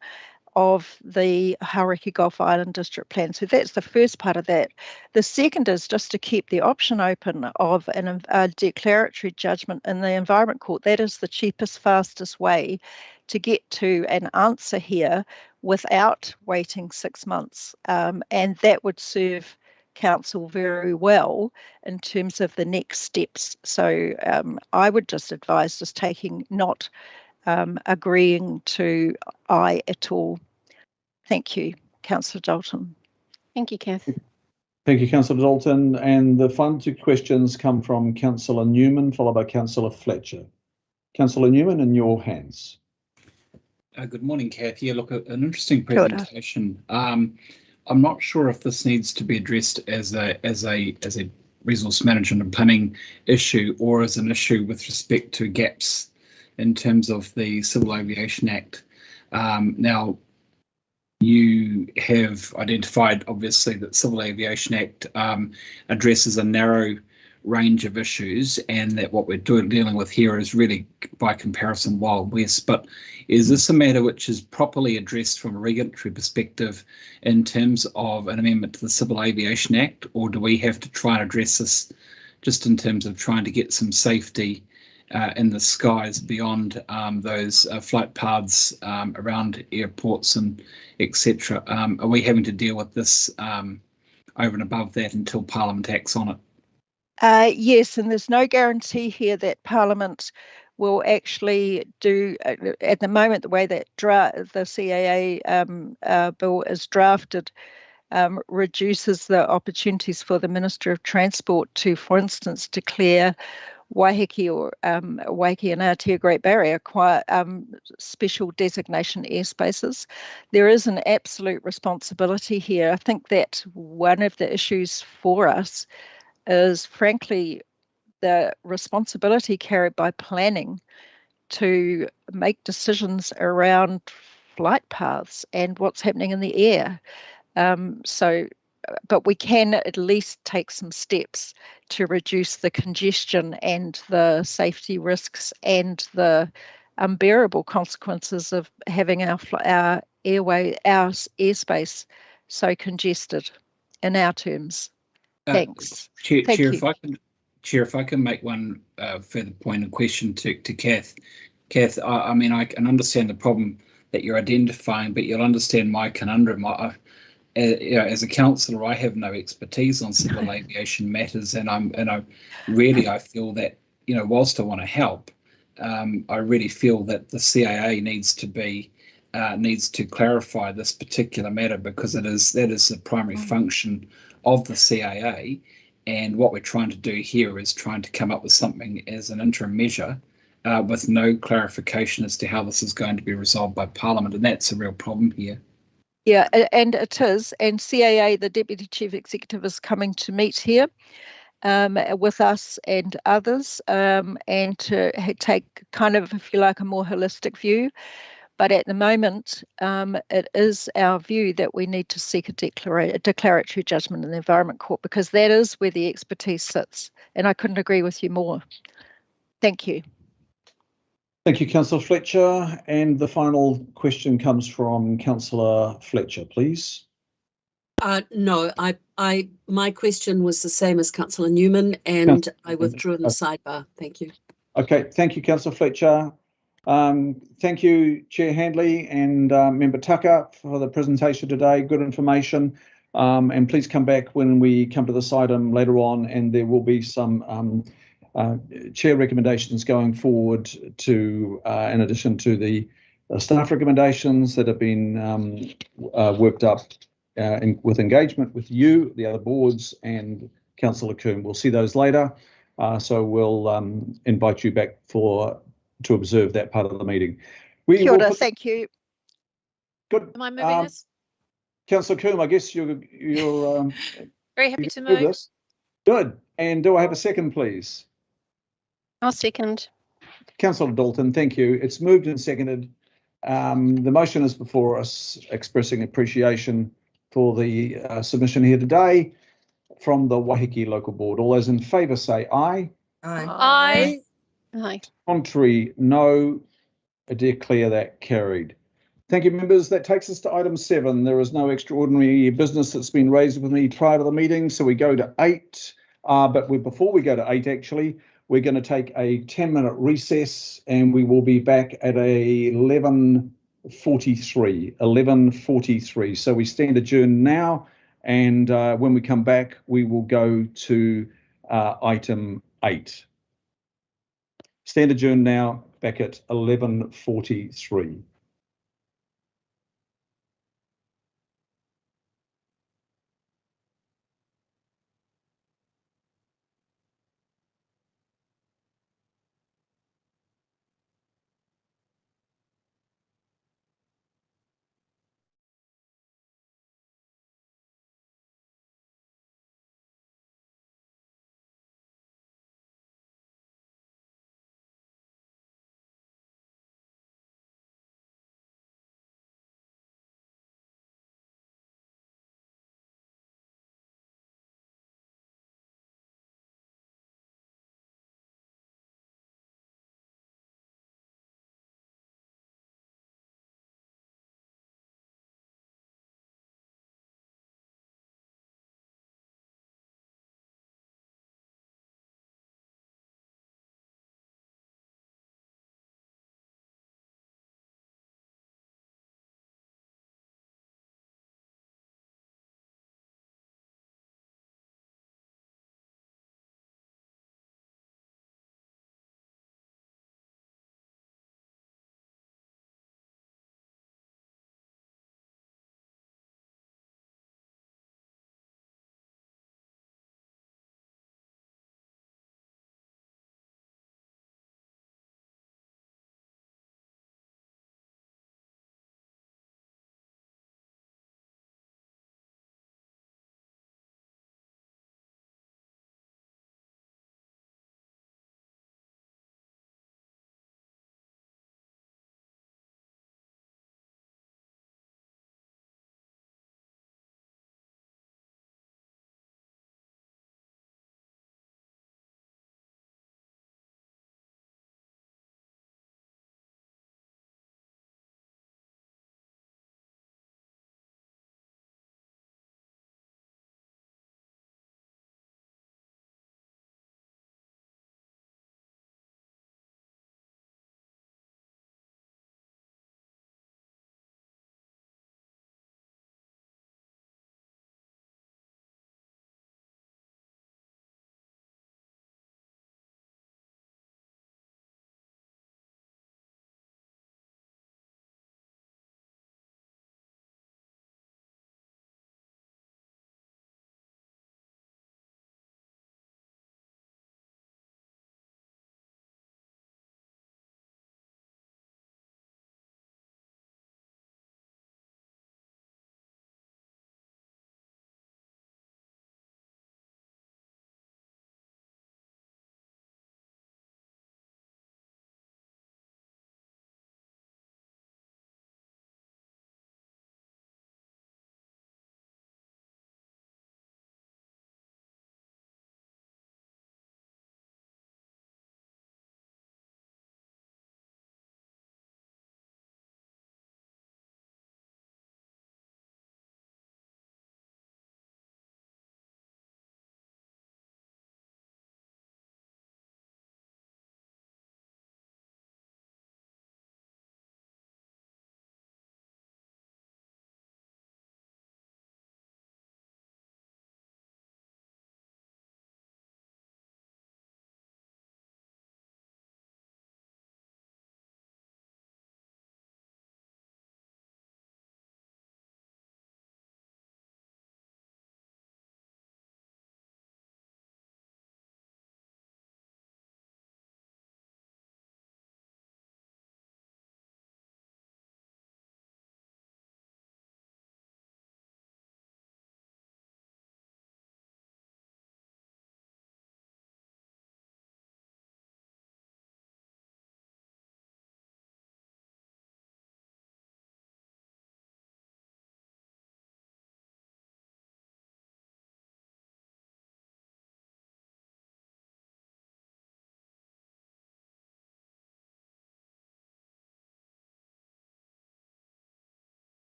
of the Haraki Gulf Island District Plan. So that's the first part of that. The second is just to keep the option open of a declaratory judgment in the Environment Court. That is the cheapest, fastest way to get to an answer here without waiting 6 months. And that would serve council very well in terms of the next steps. So I would just advise just not agreeing to I at all. Thank you, Councillor Dalton. Thank you, Kath. Thank you, Councillor Dalton. And the final 2 questions come from Councillor Newman, followed by Councillor Fletcher. Councillor Newman, in your hands. Good morning, Kath. Yeah, look, an interesting presentation. I'm not sure if this needs to be addressed as a resource management and planning issue or as an issue with respect to gaps in terms of the Civil Aviation Act. Now, you have identified, obviously, that Civil Aviation Act addresses a narrow range of issues, and that what we're dealing with here is really, by comparison, Wild West. But is this a matter which is properly addressed from a regulatory perspective in terms of an amendment to the Civil Aviation Act, or do we have to try and address this just in terms of trying to get some safety in the skies beyond those flight paths around airports and etc.? Are we having to deal with this over and above that until Parliament acts on it? Yes, and there's no guarantee here that Parliament will actually do, at the moment, the way that the CAA bill is drafted reduces the opportunities for the Minister of Transport to, for instance, declare Waiheke or Waiheke and Aotea Great Barrier special designation airspaces. There is an absolute responsibility here. I think that one of the issues for us is, frankly, the responsibility carried by planning to make decisions around flight paths and what's happening in the air. But we can at least take some steps to reduce the congestion and the safety risks and the unbearable consequences of having our airspace so congested in our terms. Thanks. Chair, if I can make one further point of question to Kath. Kath, I mean, I can understand the problem that you're identifying, but you'll understand my conundrum. You know, as a councillor, I have no expertise on civil aviation matters, and I feel that, you know, whilst I want to help, I really feel that the CAA needs to clarify this particular matter, because that is the primary function of the CAA, and what we're trying to do here is trying to come up with something as an interim measure with no clarification as to how this is going to be resolved by Parliament, and that's a real problem here. Yeah, and it is. And CAA, the Deputy Chief Executive, is coming to meet here with us and others, and to take kind of, if you like, a more holistic view. But at the moment, it is our view that we need to seek a declaratory judgment in the Environment Court, because that is where the expertise sits. And I couldn't agree with you more. Thank you. Thank you, Councillor Fletcher. And the final question comes from Councillor Fletcher, please. No, my question was the same as Councillor Newman, and I withdrew in the sidebar. Thank you. Okay, thank you, Councillor Fletcher. Thank you, Chair Handley and Member Tucker, for the presentation today. Good information. And please come back when we come to this item later on, and there will be some chair recommendations going forward to, in addition to the staff recommendations that have been worked up with engagement with you, the other boards, and Councillor Coombe. We'll see those later. So we'll invite you back to observe that part of the meeting. Kia ora, thank you. Good. Am I moving this? Councillor Coombe, I guess you're very happy to move. This. Good. And do I have a second, please? I'll second. Councillor Dalton, thank you. It's moved and seconded. The motion is before us, expressing appreciation for the submission here today from the Waiheke Local Board. All those in favour say aye. Aye. Aye. Contrary, no. I declare that carried. Thank you, members. That takes us to item 7. There is no extraordinary business that's been raised with me prior to the meeting, so we go to 8. Before we go to 8, actually, we're going to take a 10-minute recess, and we will be back at 11:43. 11:43. So we stand adjourned now, and when we come back, we will go to item 8. Stand adjourned now, back at 11:43.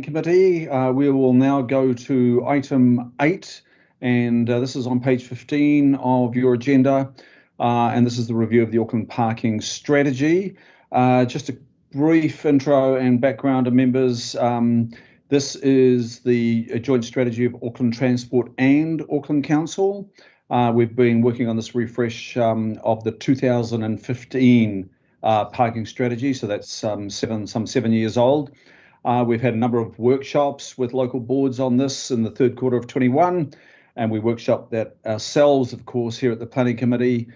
Committee. We will now go to item 8, and this is on page 15 of your agenda, and this is the review of the Auckland parking strategy. Just a brief intro and background to members. This is the joint strategy of Auckland Transport and Auckland Council. We've been working on this refresh of the 2015 parking strategy, so that's some 7 years old. We've had a number of workshops with local boards on this in the third quarter of 21, and we workshopped that ourselves, of course, here at the Planning Committee.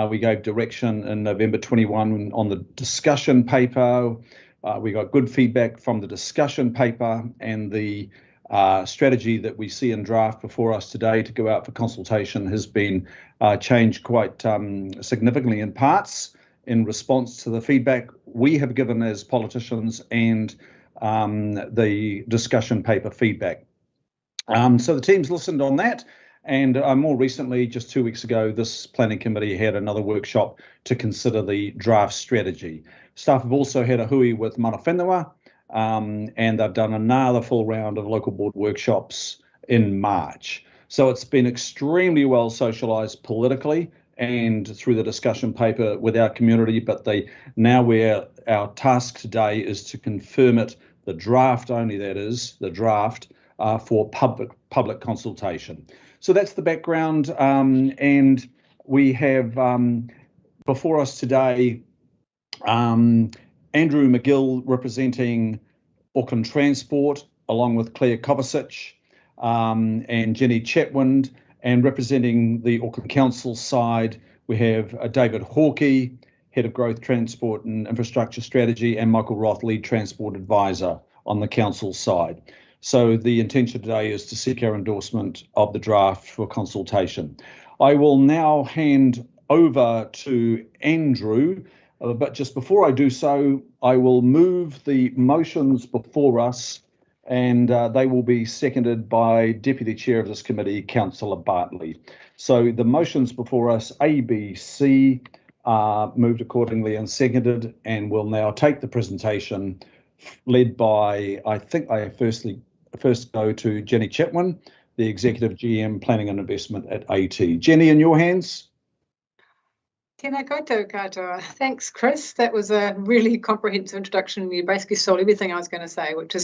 We gave direction in November 21 on the discussion paper. We got good feedback from the discussion paper, and the strategy that we see in draft before us today to go out for consultation has been changed quite significantly in parts in response to the feedback we have given as politicians and the discussion paper feedback. So the team's listened on that, and more recently, just 2 weeks ago, this planning committee had another workshop to consider the draft strategy. Staff have also had a hui with Mana Whenua, and they've done another full round of local board workshops in March. So it's been extremely well socialised politically and through the discussion paper with our community, but our task today is to confirm it, the draft only, that is, the draft for public consultation. So that's the background, and we have before us today Andrew McGill representing Auckland Transport, along with Claire Kovacic and Jenny Chetwynd, and representing the Auckland Council side, we have David Hawkey, Head of Growth, Transport and Infrastructure Strategy, and Michael Roth, Lead Transport Advisor on the Council side. So the intention today is to seek our endorsement of the draft for consultation. I will now hand over to Andrew, but just before I do so, I will move the motions before us, and they will be seconded by Deputy Chair of this committee, Councillor Bartley. So the motions before us, A, B, C, are moved accordingly and seconded, and we'll now take the presentation led by, I think I first go to Jenny Chetwynd, the Executive GM Planning and Investment at AT. Jenny, in your hands. Tēnā koutou katoa. Thanks, Chris. That was a really comprehensive introduction. You basically stole everything I was going to say, which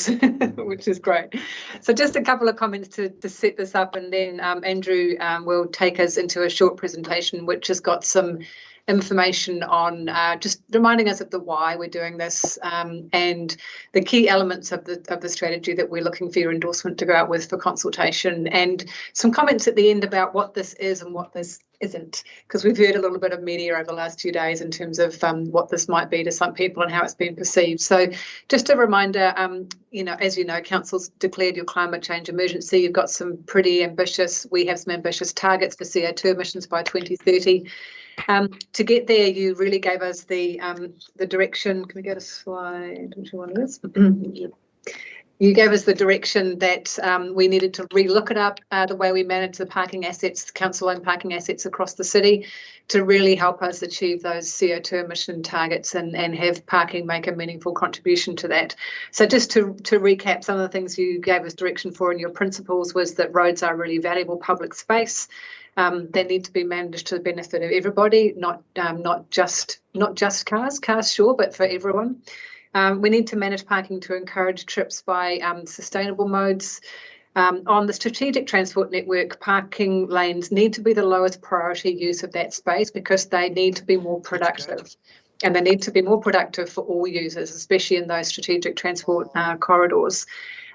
is great. So just a couple of comments to set this up, and then Andrew will take us into a short presentation, which has got some information on just reminding us of the why we're doing this, and the key elements of the strategy that we're looking for your endorsement to go out with for consultation, and some comments at the end about what this is and what this isn't, because we've heard a little bit of media over the last 2 days in terms of what this might be to some people and how it's been perceived. So just a reminder, as you know, Council's declared your climate change emergency. You've got some pretty ambitious, we have some ambitious targets for CO2 emissions by 2030. To get there, you really gave us the direction. Can we go to slide? Which one is? You gave us the direction that we needed to relook it up, the way we manage the parking assets, council-owned parking assets across the city, to really help us achieve those CO2 emission targets and have parking make a meaningful contribution to that. So just to recap, some of the things you gave us direction for in your principles was that roads are really valuable public space. They need to be managed to the benefit of everybody, not just cars sure, but for everyone. We need to manage parking to encourage trips by sustainable modes. On the strategic transport network, parking lanes need to be the lowest priority use of that space because they need to be more productive. And they need to be more productive for all users, especially in those strategic transport corridors.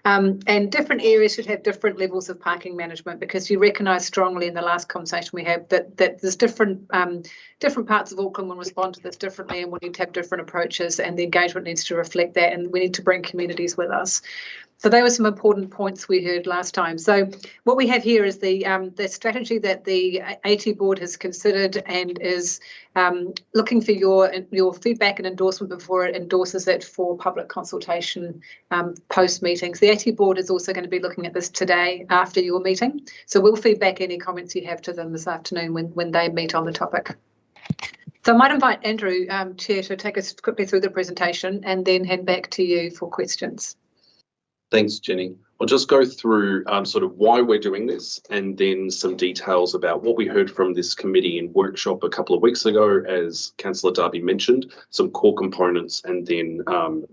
And different areas should have different levels of parking management, because you recognise strongly in the last conversation we had that there's different parts of Auckland will respond to this differently, and we need to have different approaches, and the engagement needs to reflect that, and we need to bring communities with us. So they were some important points we heard last time. So what we have here is the strategy that the AT board has considered and is looking for your feedback and endorsement before it endorses it for public consultation post meetings. The AT board is also going to be looking at this today after your meeting. So we'll feedback any comments you have to them this afternoon when they meet on the topic. So I might invite Andrew, Chair, to take us quickly through the presentation and then hand back to you for questions. Thanks, Jenny. I'll just go through sort of why we're doing this and then some details about what we heard from this committee in workshop a couple of weeks ago, as Councillor Darby mentioned, some core components, and then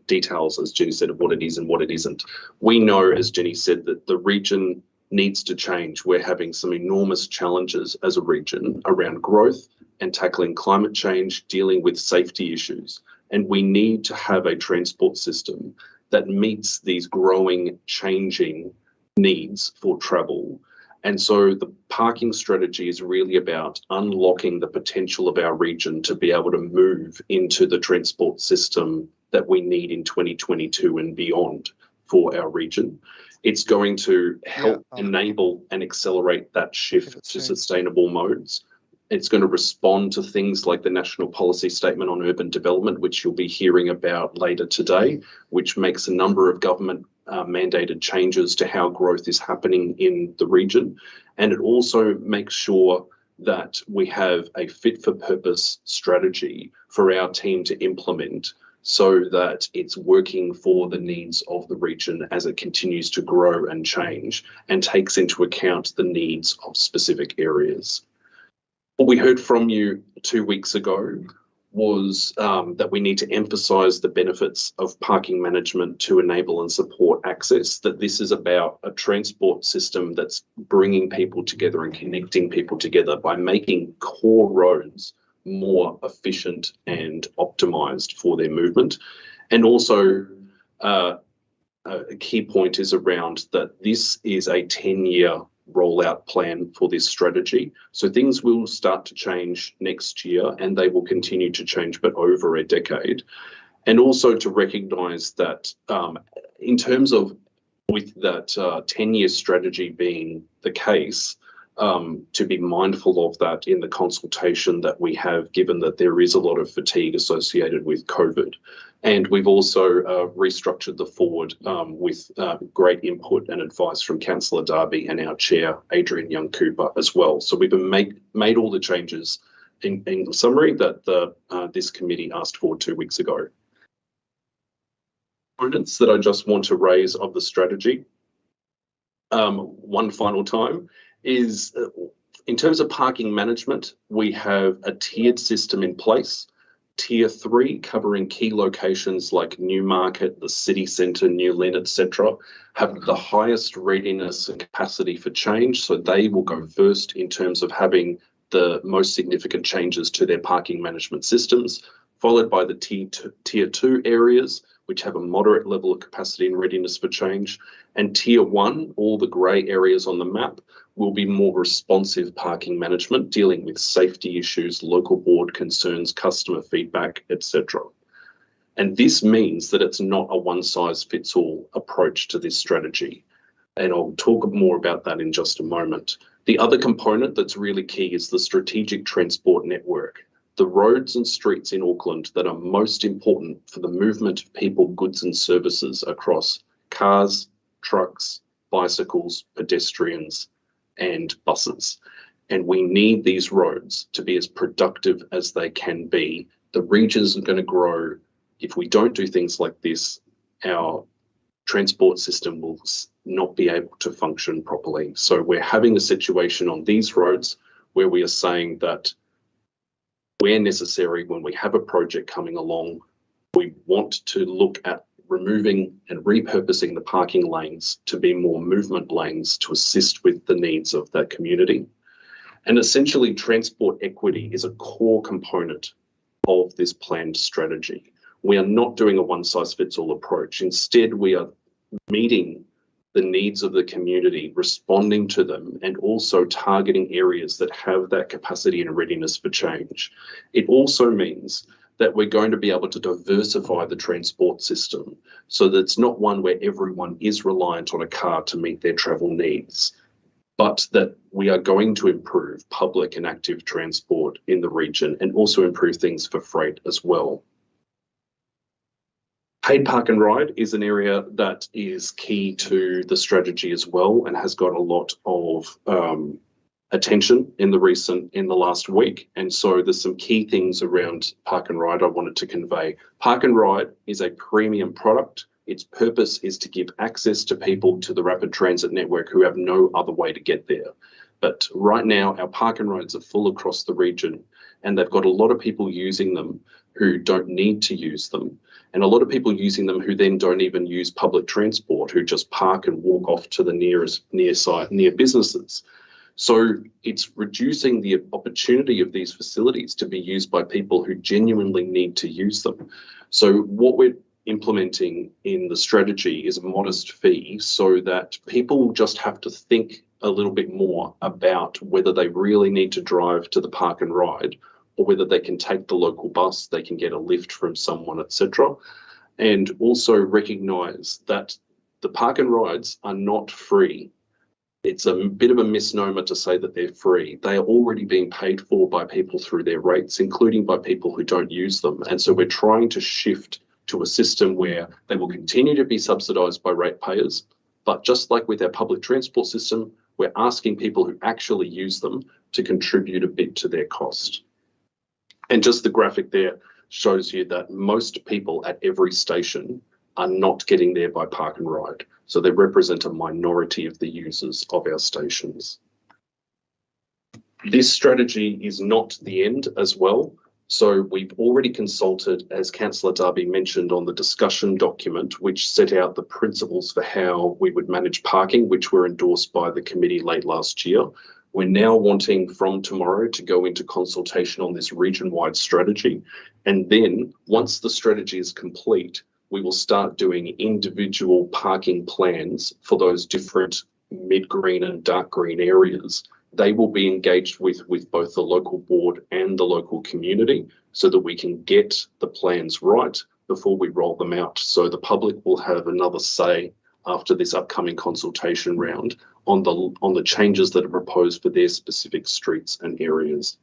details, as Jenny said, of what it is and what it isn't. We know, as Jenny said, that the region needs to change. We're having some enormous challenges as a region around growth and tackling climate change, dealing with safety issues. And we need to have a transport system that meets these growing, changing needs for travel. And so the parking strategy is really about unlocking the potential of our region to be able to move into the transport system that we need in 2022 and beyond for our region. It's going to help enable and accelerate that shift to sustainable modes. It's going to respond to things like the National Policy Statement on Urban Development, which you'll be hearing about later today, which makes a number of government mandated changes to how growth is happening in the region. And it also makes sure that we have a fit-for-purpose strategy for our team to implement so that it's working for the needs of the region as it continues to grow and change and takes into account the needs of specific areas. What we heard from you 2 weeks ago was that we need to emphasise the benefits of parking management to enable and support access, that this is about a transport system that's bringing people together and connecting people together by making core roads more efficient and optimised for their movement. And also a key point is around that this is a 10-year rollout plan for this strategy. So things will start to change next year and they will continue to change, but over a decade. And also to recognise that in terms of with that 10-year strategy being the case, to be mindful of that in the consultation that we have, given that there is a lot of fatigue associated with COVID. And we've also restructured the forward with great input and advice from Councillor Darby and our chair, Adrian Young-Cooper, as well. So we've made all the changes in summary that this committee asked for 2 weeks ago. Components that I just want to raise of the strategy, one final time, is in terms of parking management, we have a tiered system in place. Tier 3, covering key locations like Newmarket, the city centre, New Lynn, etc., have the highest readiness and capacity for change. So they will go first in terms of having the most significant changes to their parking management systems, followed by the Tier 2 areas, which have a moderate level of capacity and readiness for change. And Tier 1, all the grey areas on the map, will be more responsive parking management, dealing with safety issues, local board concerns, customer feedback, etc. And this means that it's not a one-size-fits-all approach to this strategy. And I'll talk more about that in just a moment. The other component that's really key is the strategic transport network. The roads and streets in Auckland that are most important for the movement of people, goods and services across cars, trucks, bicycles, pedestrians, and buses. And we need these roads to be as productive as they can be. The regions are going to grow. If we don't do things like this, our transport system will not be able to function properly. So we're having a situation on these roads where we are saying that where necessary, when we have a project coming along, we want to look at removing and repurposing the parking lanes to be more movement lanes to assist with the needs of that community. And essentially, transport equity is a core component of this planned strategy. We are not doing a one-size-fits-all approach. Instead, we are meeting the needs of the community, responding to them, and also targeting areas that have that capacity and readiness for change. It also means that we're going to be able to diversify the transport system so that it's not one where everyone is reliant on a car to meet their travel needs, but that we are going to improve public and active transport in the region and also improve things for freight as well. Paid park and ride is an area that is key to the strategy as well and has got a lot of attention in the last week. And so there's some key things around park and ride I wanted to convey. Park and ride is a premium product. Its purpose is to give access to people to the rapid transit network who have no other way to get there. But right now, our park and rides are full across the region, and they've got a lot of people using them who don't need to use them, and a lot of people using them who then don't even use public transport, who just park and walk off to the near businesses. So it's reducing the opportunity of these facilities to be used by people who genuinely need to use them. So what we're implementing in the strategy is a modest fee so that people will just have to think a little bit more about whether they really need to drive to the park and ride, or whether they can take the local bus, they can get a lift from someone, etc. And also recognise that the park and rides are not free. It's a bit of a misnomer to say that they're free. They are already being paid for by people through their rates, including by people who don't use them. And so we're trying to shift to a system where they will continue to be subsidised by ratepayers, but just like with our public transport system, we're asking people who actually use them to contribute a bit to their cost. And just the graphic there shows you that most people at every station are not getting there by park and ride. So they represent a minority of the users of our stations. This strategy is not the end as well. So we've already consulted, as Councillor Darby mentioned, on the discussion document, which set out the principles for how we would manage parking, which were endorsed by the committee late last year. We're now wanting from tomorrow to go into consultation on this region-wide strategy. And then once the strategy is complete, we will start doing individual parking plans for those different mid-green and dark green areas. They will be engaged with both the local board and the local community so that we can get the plans right before we roll them out. So the public will have another say after this upcoming consultation round on the changes that are proposed for their specific streets and areas.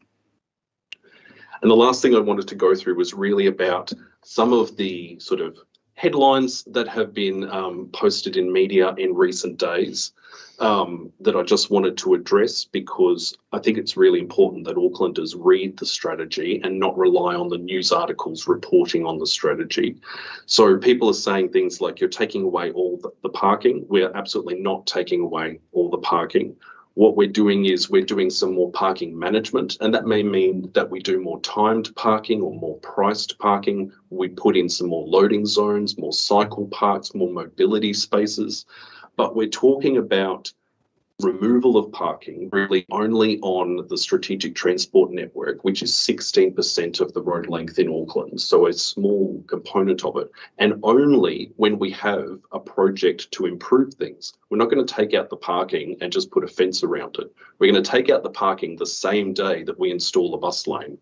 And the last thing I wanted to go through was really about some of the sort of headlines that have been posted in media in recent days that I just wanted to address, because I think it's really important that Aucklanders read the strategy and not rely on the news articles reporting on the strategy. So people are saying things like, you're taking away all the parking. We're absolutely not taking away all the parking. What we're doing is we're doing some more parking management, and that may mean that we do more timed parking or more priced parking. We put in some more loading zones, more cycle parks, more mobility spaces. But we're talking about removal of parking really only on the strategic transport network, which is 16% of the road length in Auckland, so a small component of it, and only when we have a project to improve things. We're not going to take out the parking and just put a fence around it. We're going to take out the parking the same day that we install a bus lane.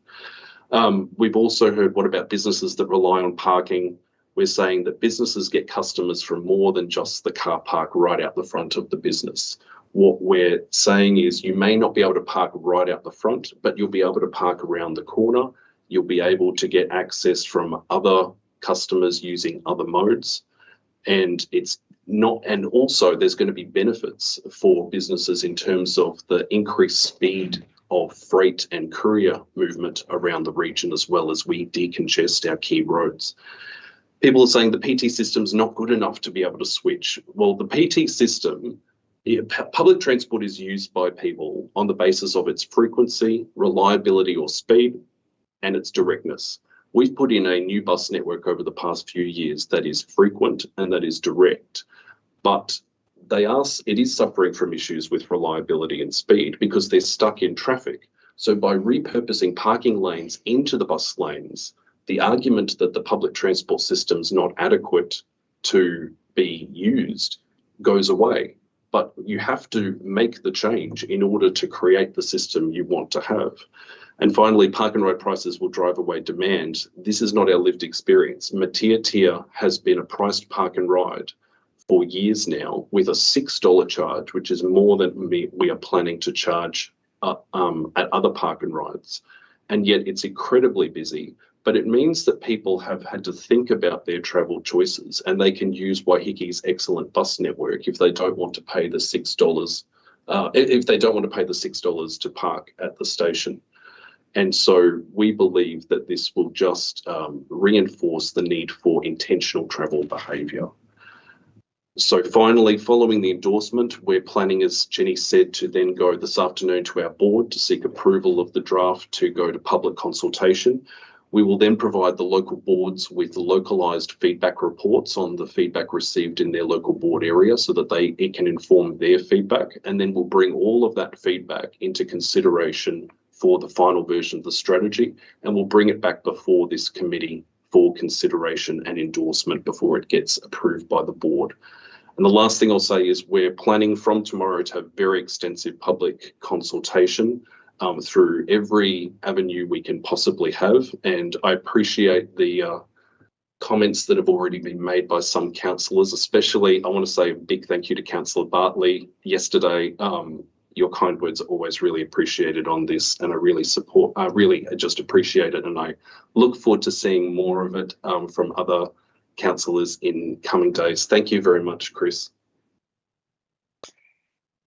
We've also heard, what about businesses that rely on parking? We're saying that businesses get customers from more than just the car park right out the front of the business. What we're saying is you may not be able to park right out the front, but you'll be able to park around the corner. You'll be able to get access from other customers using other modes. And it's not, and also there's going to be benefits for businesses in terms of the increased speed of freight and courier movement around the region, as well as we decongest our key roads. People are saying the PT system's not good enough to be able to switch. Well, the PT system, public transport is used by people on the basis of its frequency, reliability or speed, and its directness. We've put in a new bus network over the past few years that is frequent and that is direct, but it is suffering from issues with reliability and speed because they're stuck in traffic. So by repurposing parking lanes into the bus lanes, the argument that the public transport system's not adequate to be used goes away. But you have to make the change in order to create the system you want to have. And finally, park and ride prices will drive away demand. This is not our lived experience. Matiatia has been a priced park and ride for years now with a $6 charge, which is more than we are planning to charge at other park and rides. And yet it's incredibly busy. But it means that people have had to think about their travel choices, and they can use Waihiki's excellent bus network if they don't want to pay the $6. If they don't want to pay the $6 to park at the station. And so we believe that this will just reinforce the need for intentional travel behaviour. So finally, following the endorsement, we're planning, as Jenny said, to then go this afternoon to our board to seek approval of the draft to go to public consultation. We will then provide the local boards with localised feedback reports on the feedback received in their local board area so that it can inform their feedback, and then we'll bring all of that feedback into consideration for the final version of the strategy, and we'll bring it back before this committee for consideration and endorsement before it gets approved by the board. And the last thing I'll say is we're planning from tomorrow to have very extensive public consultation through every avenue we can possibly have. And I appreciate the comments that have already been made by some councillors, especially I want to say a big thank you to Councillor Bartley yesterday. Your kind words are always really appreciated on this, and I really just appreciate it, and I look forward to seeing more of it from other councillors in coming days. Thank you very much, Chris.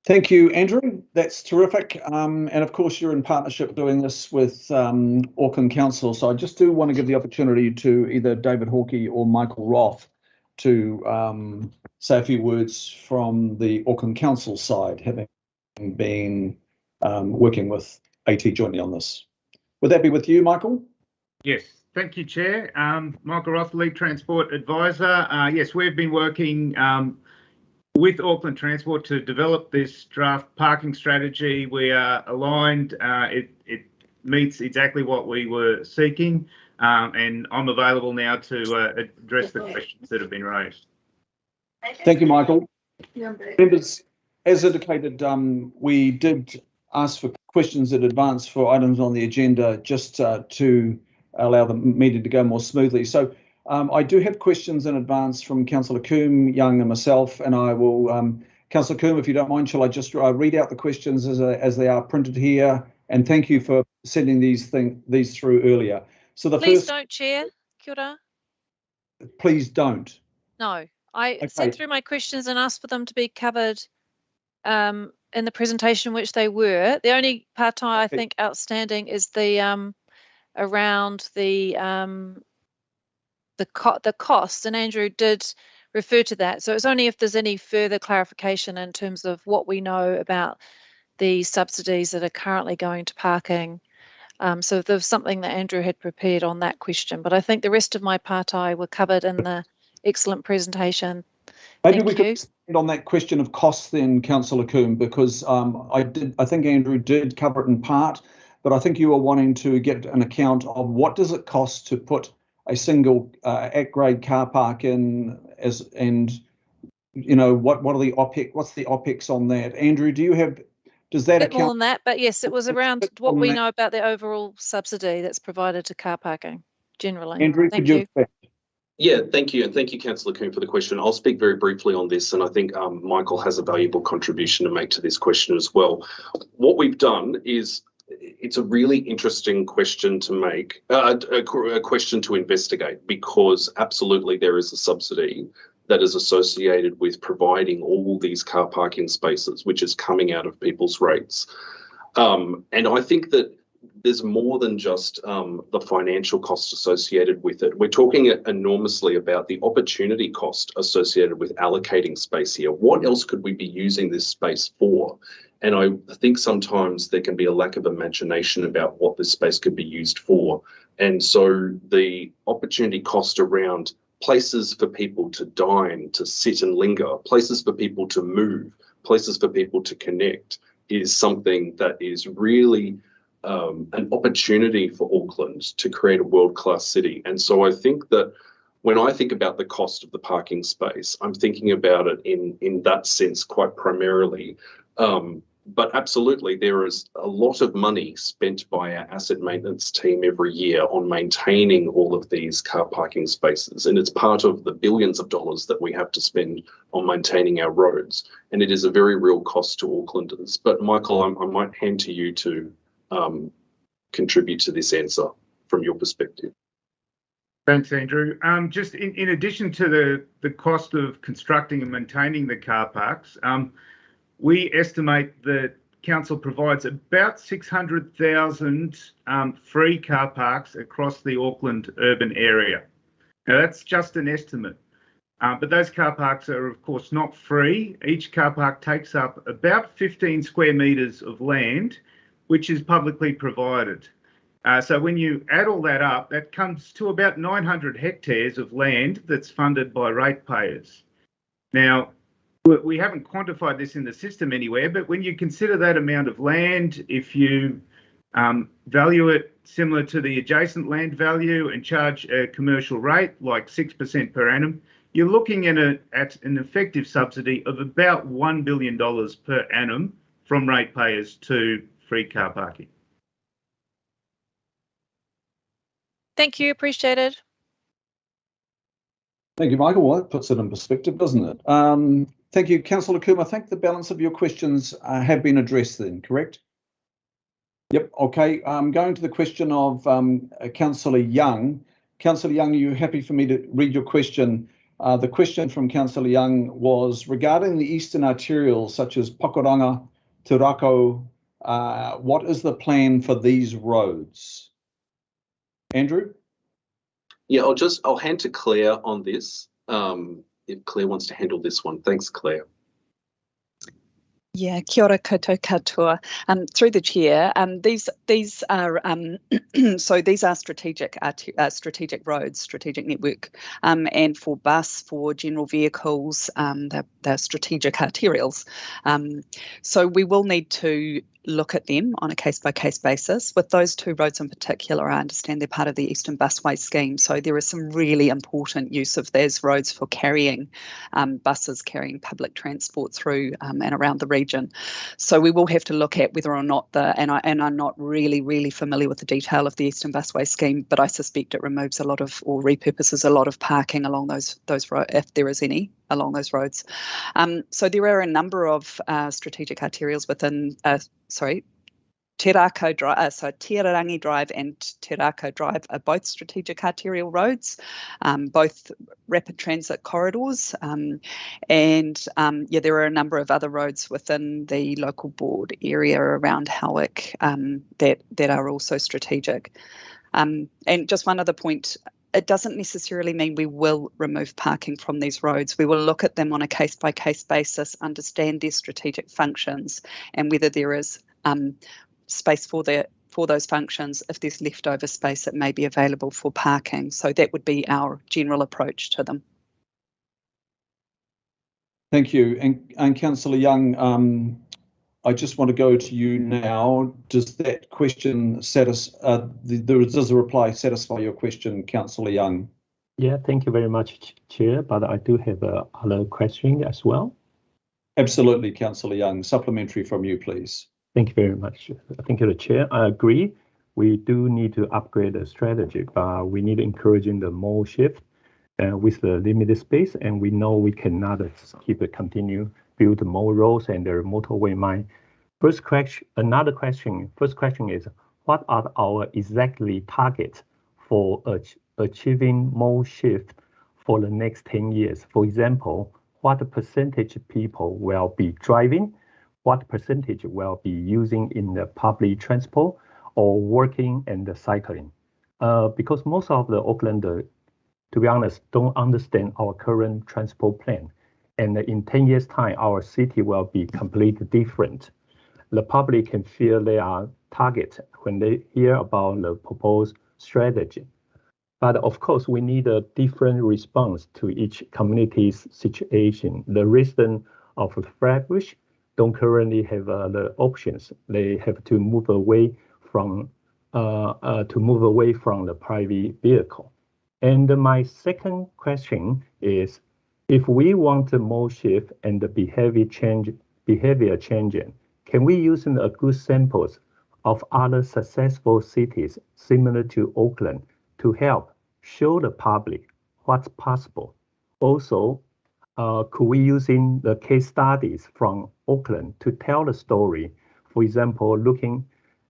Thank you, Andrew. That's terrific. And of course, you're in partnership doing this with Auckland Council. So I just do want to give the opportunity to either David Hawkey or Michael Roth to say a few words from the Auckland Council side, having been working with AT jointly on this. Would that be with you, Michael? Yes. Thank you, Chair. Michael Roth, Lead Transport Advisor. Yes, we've been working with Auckland Transport to develop this draft parking strategy. We are aligned. It meets exactly what we were seeking, and I'm available now to address the questions that have been raised. Thank you, Michael. Members, as indicated, we did ask for questions in advance for items on the agenda just to allow the meeting to go more smoothly. So I do have questions in advance from Councillor Coombe, Young and myself, and I will, Councillor Coombe, if you don't mind, shall I just read out the questions as they are printed here? And thank you for sending these through earlier. So the Please first, don't, Chair. Kia ora. Please don't. No, I sent through my questions and asked for them to be covered in the presentation, which they were. The only part I think outstanding is the around the costs, and Andrew did refer to that. So it's only if there's any further clarification in terms of what we know about the subsidies that are currently going to parking. So there's something that Andrew had prepared on that question, but I think the rest of my partai were covered in the excellent presentation. Maybe we could expand on that question of costs then, Councillor Coombe, because I think Andrew did cover it in part, but I think you were wanting to get an account of what does it cost to put a single at-grade car park in, and you know what are the OPEX? What's the OPEX on that? Andrew, does that account more than that? But yes, it was around what we know about the overall subsidy that's provided to car parking generally. Andrew, thank you. Yeah, thank you. And thank you, Councillor Coombe, for the question. I'll speak very briefly on this, and I think Michael has a valuable contribution to make to this question as well. What we've done is, it's a really interesting question to make, a question to investigate, because absolutely there is a subsidy that is associated with providing all these car parking spaces, which is coming out of people's rates. And I think that there's more than just the financial cost associated with it. We're talking enormously about the opportunity cost associated with allocating space here. What else could we be using this space for? And I think sometimes there can be a lack of imagination about what this space could be used for. And so the opportunity cost around places for people to dine, to sit and linger, places for people to move, places for people to connect is something that is really an opportunity for Auckland to create a world-class city. And so I think that when I think about the cost of the parking space, I'm thinking about it in that sense quite primarily. But absolutely, there is a lot of money spent by our asset maintenance team every year on maintaining all of these car parking spaces. And it's part of the billions of dollars that we have to spend on maintaining our roads. And it is a very real cost to Aucklanders. But Michael, I might hand to you to contribute to this answer from your perspective. Thanks, Andrew. Just in addition to the cost of constructing and maintaining the car parks, we estimate that Council provides about 600,000 free car parks across the Auckland urban area. Now, that's just an estimate. But those car parks are, of course, not free. Each car park takes up about 15 square metres of land, which is publicly provided. So when you add all that up, that comes to about 900 hectares of land that's funded by ratepayers. Now, we haven't quantified this in the system anywhere, but when you consider that amount of land, if you value it similar to the adjacent land value and charge a commercial rate like 6% per annum, you're looking at an effective subsidy of about $1 billion per annum from ratepayers to free car parking. Thank you, appreciated. Thank you, Michael. Well, that puts it in perspective, doesn't it? Thank you, Councillor Coombe. I think the balance of your questions have been addressed then, correct? Yep, okay. Going to the question of Councillor Young. Councillor Young, are you happy for me to read your question? The question from Councillor Young was regarding the eastern arterials such as Pakuranga, Te Rako, what is the plan for these roads? Andrew? Yeah, I'll hand to Claire on this. If Claire wants to handle this one. Thanks, Claire. Yeah, kia ora koutou katoa. Through the chair, these are so these are strategic roads, strategic network, and for bus, for general vehicles, they're strategic arterials. So we will need to look at them on a case-by-case basis. With those two roads in particular, I understand they're part of the Eastern Busway scheme, so there is some really important use of those roads for carrying buses, carrying public transport through and around the region. So we will have to look at whether or not and I'm not really familiar with the detail of the Eastern Busway scheme, but I suspect it removes a lot of, or repurposes a lot of parking along those roads, if there is any along those roads. So there are a number of strategic arterials within Te Rako Drive, so Tirarangi Drive and Te Rako Drive are both strategic arterial roads, both rapid transit corridors, and yeah, there are a number of other roads within the local board area around Howick that are also strategic. And just one other point, it doesn't necessarily mean we will remove parking from these roads. We will look at them on a case-by-case basis, understand their strategic functions and whether there is space for those functions. If there's leftover space, that may be available for parking. So that would be our general approach to them. Thank you. And Councillor Young, I just want to go to you now. Does that question does the reply satisfy your question, Councillor Young? Yeah, thank you very much, Chair, but I do have another question as well. Absolutely, Councillor Young. Supplementary from you, please. Thank you very much. Thank you, Chair. I agree. We do need to upgrade the strategy, but we need encouraging the mode shift with the limited space, and we know we cannot keep it continue build more roads and the motorway mine. First question is, what are our exactly targets for achieving mode shift for the next 10 years? For example, what percentage of people will be driving? What percentage will be using in the public transport or working and cycling? Because most of the Aucklanders, to be honest, don't understand our current transport plan. And in 10 years' time, our city will be completely different. The public can feel they are targeted when they hear about the proposed strategy. But of course, we need a different response to each community's situation. The residents of Flatbush don't currently have the options. They have to move away from the private vehicle. And my second question is, if we want a mode shift and the behavior changing, can we use a good samples of other successful cities similar to Auckland to help show the public what's possible? Also, could we using the case studies from Auckland to tell the story? For example, looking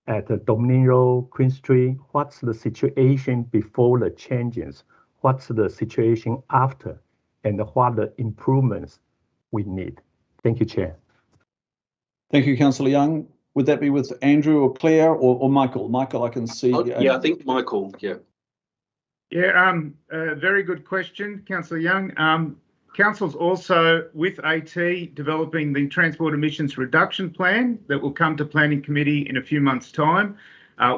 at the Dominion Road, Queen Street, what's the situation before the changes? What's the situation after? And what the improvements we need? Thank you, Chair. Thank you, Councillor Young. Would that be with Andrew or Claire or Michael? Michael, I can see. Yeah, I think Michael, yeah. Yeah, very good question, Councillor Young. Council's also, with AT, developing the Transport Emissions Reduction Plan that will come to Planning Committee in a few months' time.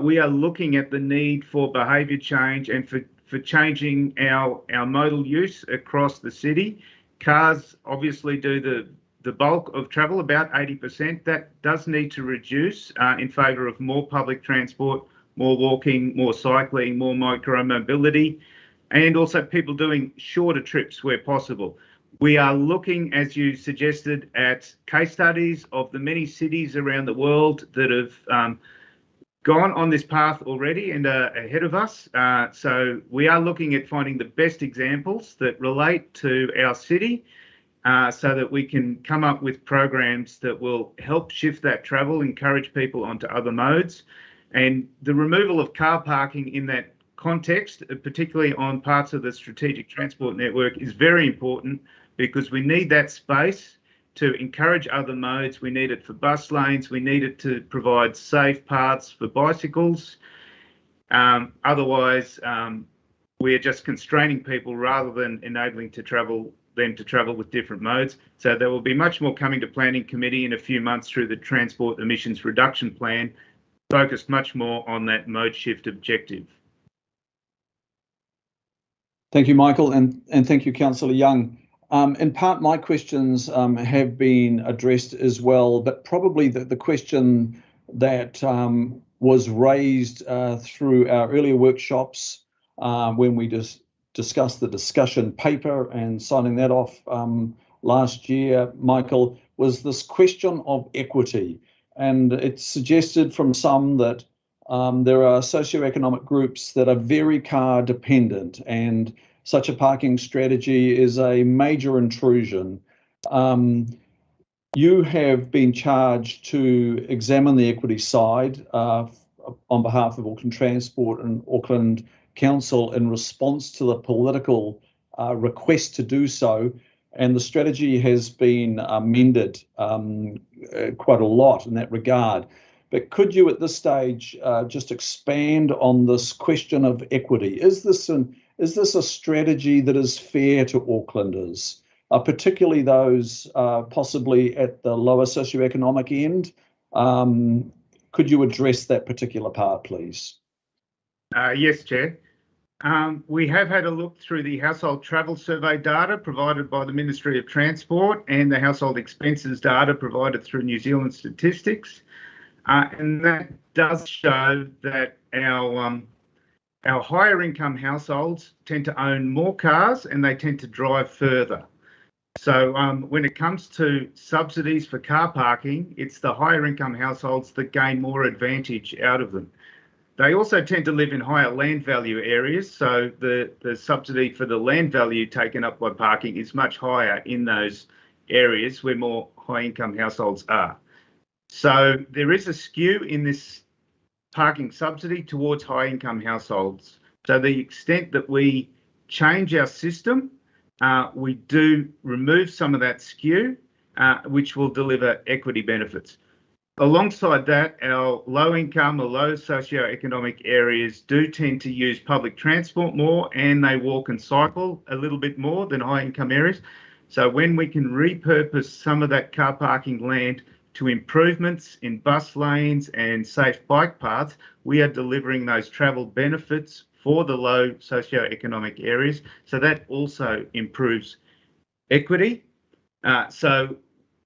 We are looking at the need for behaviour change and for changing our modal use across the city. Cars obviously do the bulk of travel, about 80%. That does need to reduce in favour of more public transport, more walking, more cycling, more micro-mobility, and also people doing shorter trips where possible. We are looking, as you suggested, at case studies of the many cities around the world that have gone on this path already and are ahead of us. So we are looking at finding the best examples that relate to our city so that we can come up with programs that will help shift that travel, encourage people onto other modes. And the removal of car parking in that context, particularly on parts of the strategic transport network, is very important because we need that space to encourage other modes. We need it for bus lanes. We need it to provide safe paths for bicycles. Otherwise, we are just constraining people rather than enabling them to travel with different modes. So there will be much more coming to Planning Committee in a few months through the Transport Emissions Reduction Plan, focused much more on that mode shift objective. Thank you, Michael, and thank you, Councillor Young. In part, my questions have been addressed as well, but probably the question that was raised through our earlier workshops when we just discussed the discussion paper and signing that off last year, Michael, was this question of equity. And it's suggested from some that there are socioeconomic groups that are very car dependent, and such a parking strategy is a major intrusion. You have been charged to examine the equity side on behalf of Auckland Transport and Auckland Council in response to the political request to do so. And the strategy has been amended quite a lot in that regard. But could you at this stage just expand on this question of equity? Is this a strategy that is fair to Aucklanders, particularly those possibly at the lower socioeconomic end? Could you address that particular part, please? Yes, Chair. We have had a look through the household travel survey data provided by the Ministry of Transport and the household expenses data provided through New Zealand Statistics. And that does show that our higher income households tend to own more cars and they tend to drive further. So when it comes to subsidies for car parking, it's the higher income households that gain more advantage out of them. They also tend to live in higher land value areas, so the subsidy for the land value taken up by parking is much higher in those areas where more high income households are. So there is a skew in this parking subsidy towards high income households. So the extent that we change our system, we do remove some of that skew, which will deliver equity benefits. Alongside that, our low income or low socioeconomic areas do tend to use public transport more, and they walk and cycle a little bit more than high income areas. So when we can repurpose some of that car parking land to improvements in bus lanes and safe bike paths, we are delivering those travel benefits for the low socioeconomic areas. So that also improves equity. So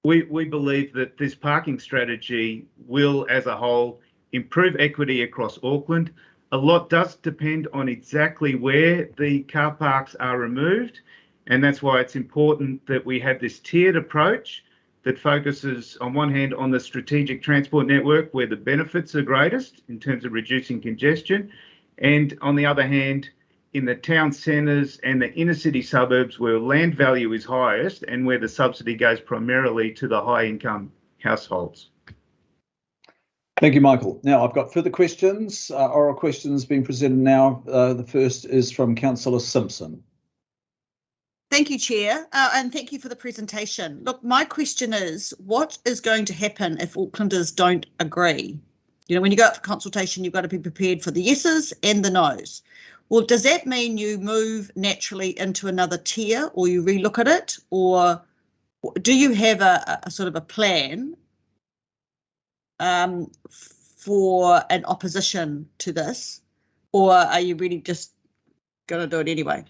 we believe that this parking strategy will, as a whole, improve equity across Auckland. A lot does depend on exactly where the car parks are removed, and that's why it's important that we have this tiered approach that focuses, on one hand, on the strategic transport network where the benefits are greatest in terms of reducing congestion, and on the other hand, in the town centres and the inner city suburbs where land value is highest and where the subsidy goes primarily to the high income households. Thank you, Michael. Now I've got further questions, oral questions being presented now. The first is from Councillor Simpson. Thank you, Chair, and thank you for the presentation. Look, my question is, what is going to happen if Aucklanders don't agree? You know, when you go out for consultation, you've got to be prepared for the yeses and the nos. Well, does that mean you move naturally into another tier, or you relook at it, or do you have a sort of a plan for an opposition to this, or are you really just going to do it anyway?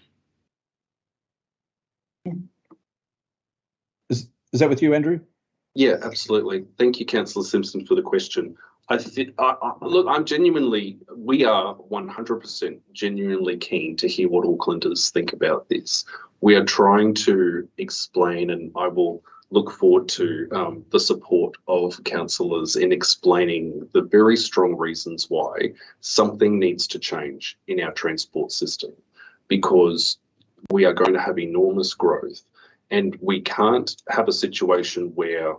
Is that with you, Andrew? Yeah, absolutely. Thank you, Councillor Simpson, for the question. Look, we are 100% genuinely keen to hear what Aucklanders think about this. We are trying to explain, and I will look forward to the support of councillors in explaining the very strong reasons why something needs to change in our transport system, because we are going to have enormous growth, and we can't have a situation where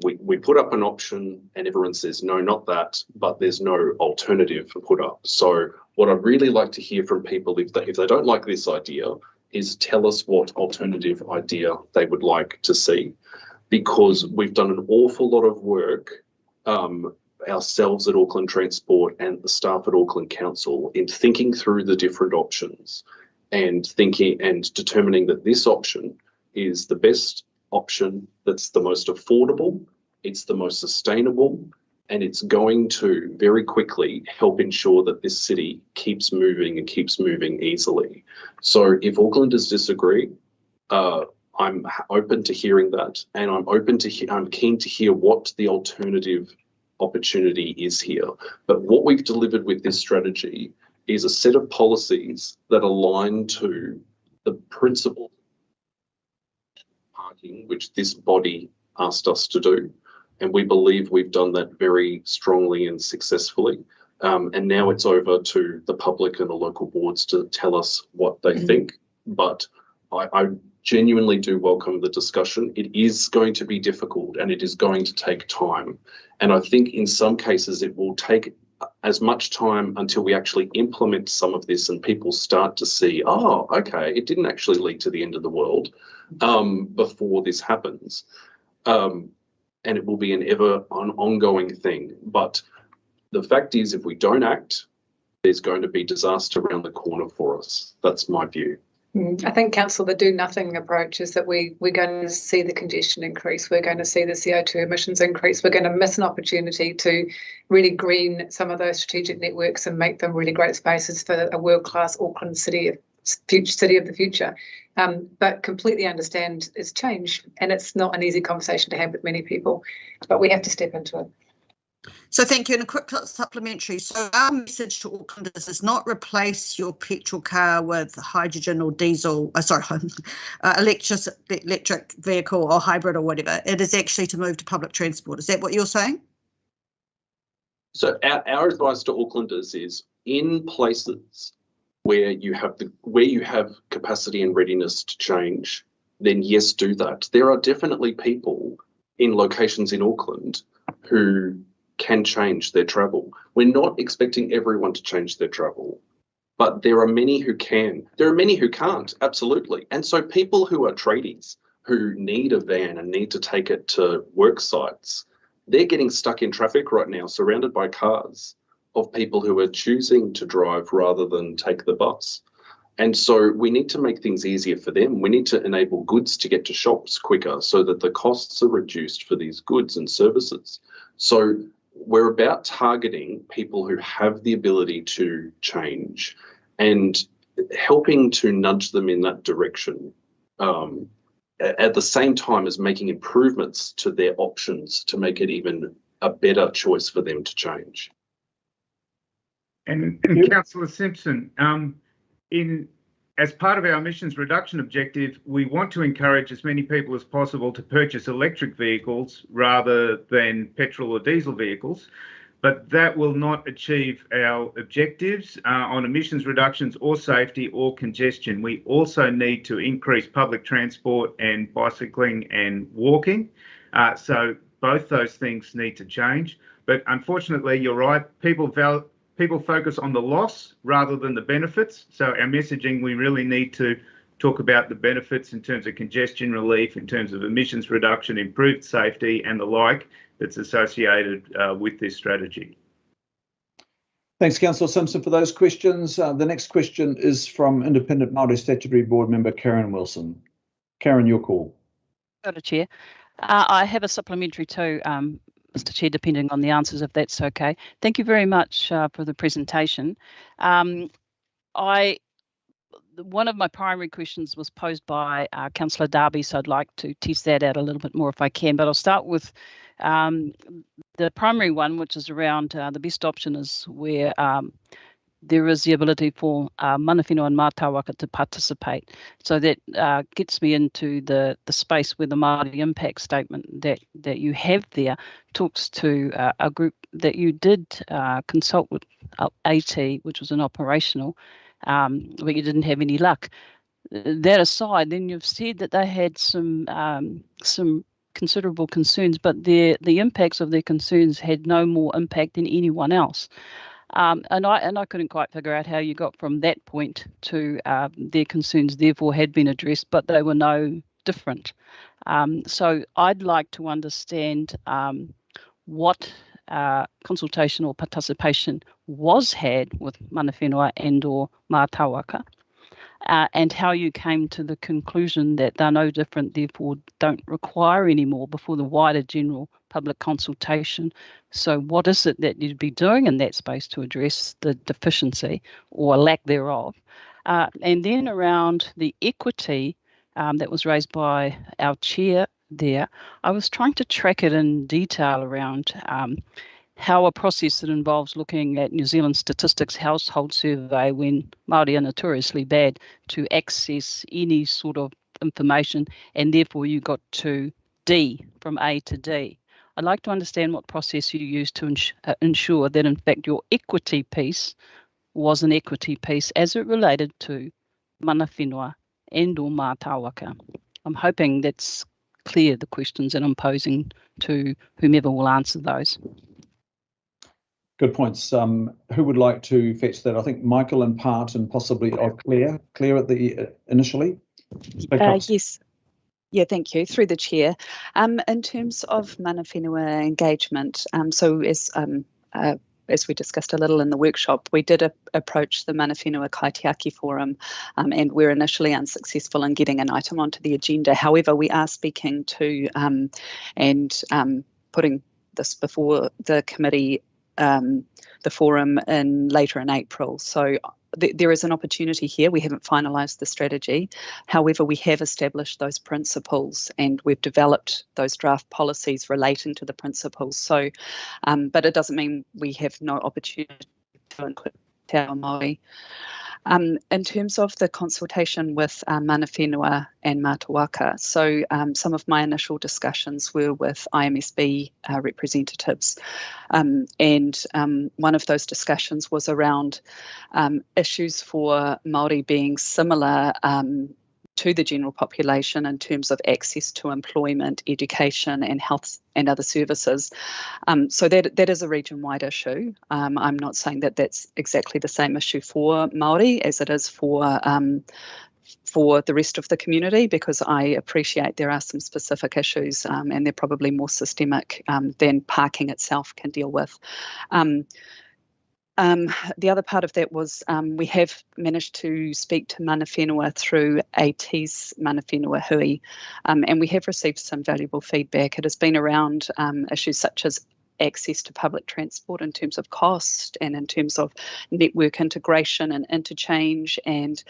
we put up an option and everyone says, no, not that, but there's no alternative for put up. So what I'd really like to hear from people, if they don't like this idea, is tell us what alternative idea they would like to see, because we've done an awful lot of work ourselves at Auckland Transport and the staff at Auckland Council in thinking through the different options and determining that this option is the best option, that's the most affordable, it's the most sustainable, and it's going to very quickly help ensure that this city keeps moving and keeps moving easily. So if Aucklanders disagree, I'm open to hearing that, and I'm keen to hear what the alternative opportunity is here. But what we've delivered with this strategy is a set of policies that align to the principles parking, which this body asked us to do. And we believe we've done that very strongly and successfully. And now it's over to the public and the local boards to tell us what they think. But I genuinely do welcome the discussion. It is going to be difficult and it is going to take time. And I think in some cases it will take as much time until we actually implement some of this and people start to see, oh, okay, it didn't actually lead to the end of the world before this happens. And it will be an ongoing thing. But the fact is, if we don't act, there's going to be disaster around the corner for us. That's my view. I think, Council, the do nothing approach is that we're going to see the congestion increase. We're going to see the CO2 emissions increase. We're going to miss an opportunity to really green some of those strategic networks and make them really great spaces for a world-class Auckland city of the future. But completely understand it's change, and it's not an easy conversation to have with many people, but we have to step into it. So thank you. And a quick supplementary. So our message to Aucklanders is not replace your petrol car with hydrogen or diesel, electric vehicle or hybrid or whatever. It is actually to move to public transport. Is that what you're saying? So our advice to Aucklanders is, in places where you have capacity and readiness to change, then yes, do that. There are definitely people in locations in Auckland who can change their travel. We're not expecting everyone to change their travel, but there are many who can. There are many who can't, absolutely. And so people who are tradies, who need a van and need to take it to work sites, they're getting stuck in traffic right now, surrounded by cars of people who are choosing to drive rather than take the bus. And so we need to make things easier for them. We need to enable goods to get to shops quicker so that the costs are reduced for these goods and services. So we're about targeting people who have the ability to change and helping to nudge them in that direction at the same time as making improvements to their options to make it even a better choice for them to change. And Councillor Simpson, as part of our emissions reduction objective, we want to encourage as many people as possible to purchase electric vehicles rather than petrol or diesel vehicles, but that will not achieve our objectives on emissions reductions or safety or congestion. We also need to increase public transport and bicycling and walking. So both those things need to change. But unfortunately, you're right, people focus on the loss rather than the benefits. So our messaging, we really need to talk about the benefits in terms of congestion relief, in terms of emissions reduction, improved safety and the like that's associated with this strategy. Thanks, Councillor Simpson, for those questions. The next question is from Independent Māori Statutory Board member Karen Wilson. Karen, your call. Got it, Chair. I have a supplementary too, Mr. Chair, depending on the answers, if that's okay. Thank you very much for the presentation. One of my primary questions was posed by Councillor Darby, so I'd like to tease that out a little bit more if I can, but I'll start with the primary one, which is around the best option is where there is the ability for mana whenua and mātāwaka to participate. So that gets me into the space where the Māori impact statement that you have there talks to a group that you did consult with, AT, which was an operational, but you didn't have any luck. That aside, then you've said that they had some considerable concerns, but the impacts of their concerns had no more impact than anyone else. And I couldn't quite figure out how you got from that point to their concerns therefore had been addressed, but they were no different. So I'd like to understand what consultation or participation was had with mana whenua and or mātāwaka, and how you came to the conclusion that they're no different, therefore don't require any more before the wider general public consultation. So what is it that you'd be doing in that space to address the deficiency or lack thereof? And then around the equity that was raised by our chair there, I was trying to track it in detail around how a process that involves looking at New Zealand statistics household survey when Māori are notoriously bad to access any sort of information, and therefore you got to D, from A to D. I'd like to understand what process you used to ensure that in fact your equity piece was an equity piece as it related to mana whenua and or mātāwaka. I'm hoping that's clear, the questions that I'm posing to whomever will answer those. Good points. Who would like to fetch that? I think Michael in part and possibly Claire. Claire at the initially. Yes. Yeah, thank you. Through the chair. In terms of mana whenua engagement, so as we discussed a little in the workshop, we did approach the Mana Whenua Kaitiaki Forum and we're initially unsuccessful in getting an item onto the agenda. However, we are speaking to and putting this before the committee, the forum later in April. So there is an opportunity here. We haven't finalised the strategy. However, we have established those principles and we've developed those draft policies relating to the principles. So, but it doesn't mean we have no opportunity to include Te Ao Māori. In terms of the consultation with mana whenua and mātāwaka, so some of my initial discussions were with IMSB representatives, and one of those discussions was around issues for Māori being similar to the general population in terms of access to employment, education and health and other services. So that is a region-wide issue. I'm not saying that that's exactly the same issue for Māori as it is for the rest of the community, because I appreciate there are some specific issues and they're probably more systemic than parking itself can deal with. The other part of that was we have managed to speak to mana whenua through AT's mana whenua hui, and we have received some valuable feedback. It has been around issues such as access to public transport in terms of cost and in terms of network integration and interchange and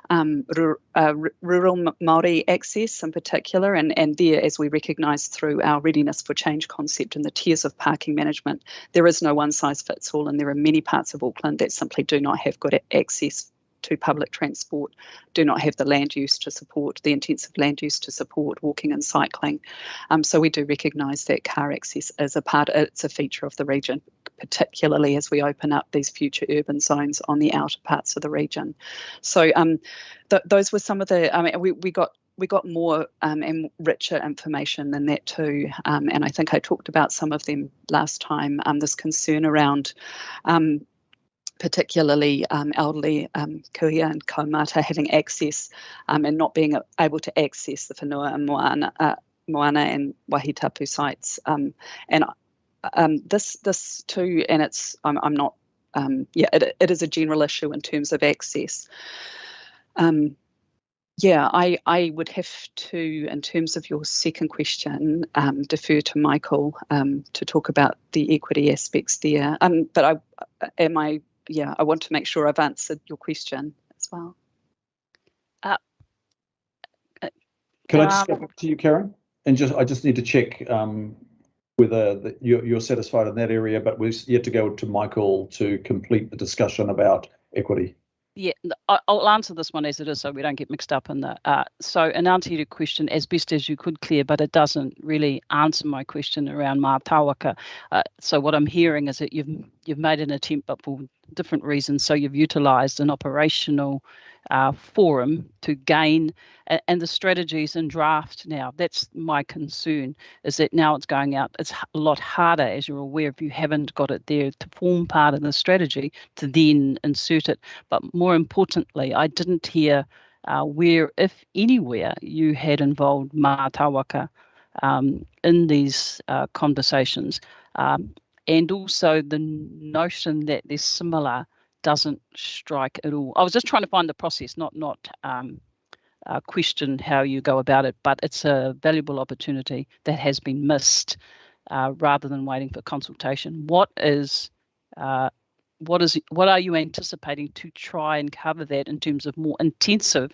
rural Māori access in particular. And there, as we recognise through our readiness for change concept and the tiers of parking management, there is no one size fits all, and there are many parts of Auckland that simply do not have good access to public transport, do not have the land use to support, the intensive land use to support walking and cycling. So we do recognise that car access is it's a feature of the region, particularly as we open up these future urban zones on the outer parts of the region. So those were some of the, I mean, we got more and richer information than that too, and I think I talked about some of them last time, this concern around particularly elderly kuia and kaumata having access and not being able to access the whenua and moana and wahitapu sites. And this too, and I'm not yeah, it is a general issue in terms of access. Yeah, I would have to, in terms of your second question, defer to Michael to talk about the equity aspects there. But I want to make sure I've answered your question as well. Can I just go back to you, Karen? And I just need to check whether you're satisfied in that area, but we're yet to go to Michael to complete the discussion about equity. Yeah, I'll answer this one as it is so we don't get mixed up in that. So in answer to your question as best as you could, Claire, but it doesn't really answer my question around mātāwaka. So what I'm hearing is that you've made an attempt, but for different reasons. So you've utilised an operational forum to gain, and the strategy's in draft now. That's my concern, is that now it's going out. It's a lot harder, as you're aware, if you haven't got it there to form part of the strategy, to then insert it. But more importantly, I didn't hear where, if anywhere, you had involved mātāwaka in these conversations. And also the notion that they're similar doesn't strike at all. I was just trying to find the process, not question how you go about it, but it's a valuable opportunity that has been missed rather than waiting for consultation. What are you anticipating to try and cover that in terms of more intensive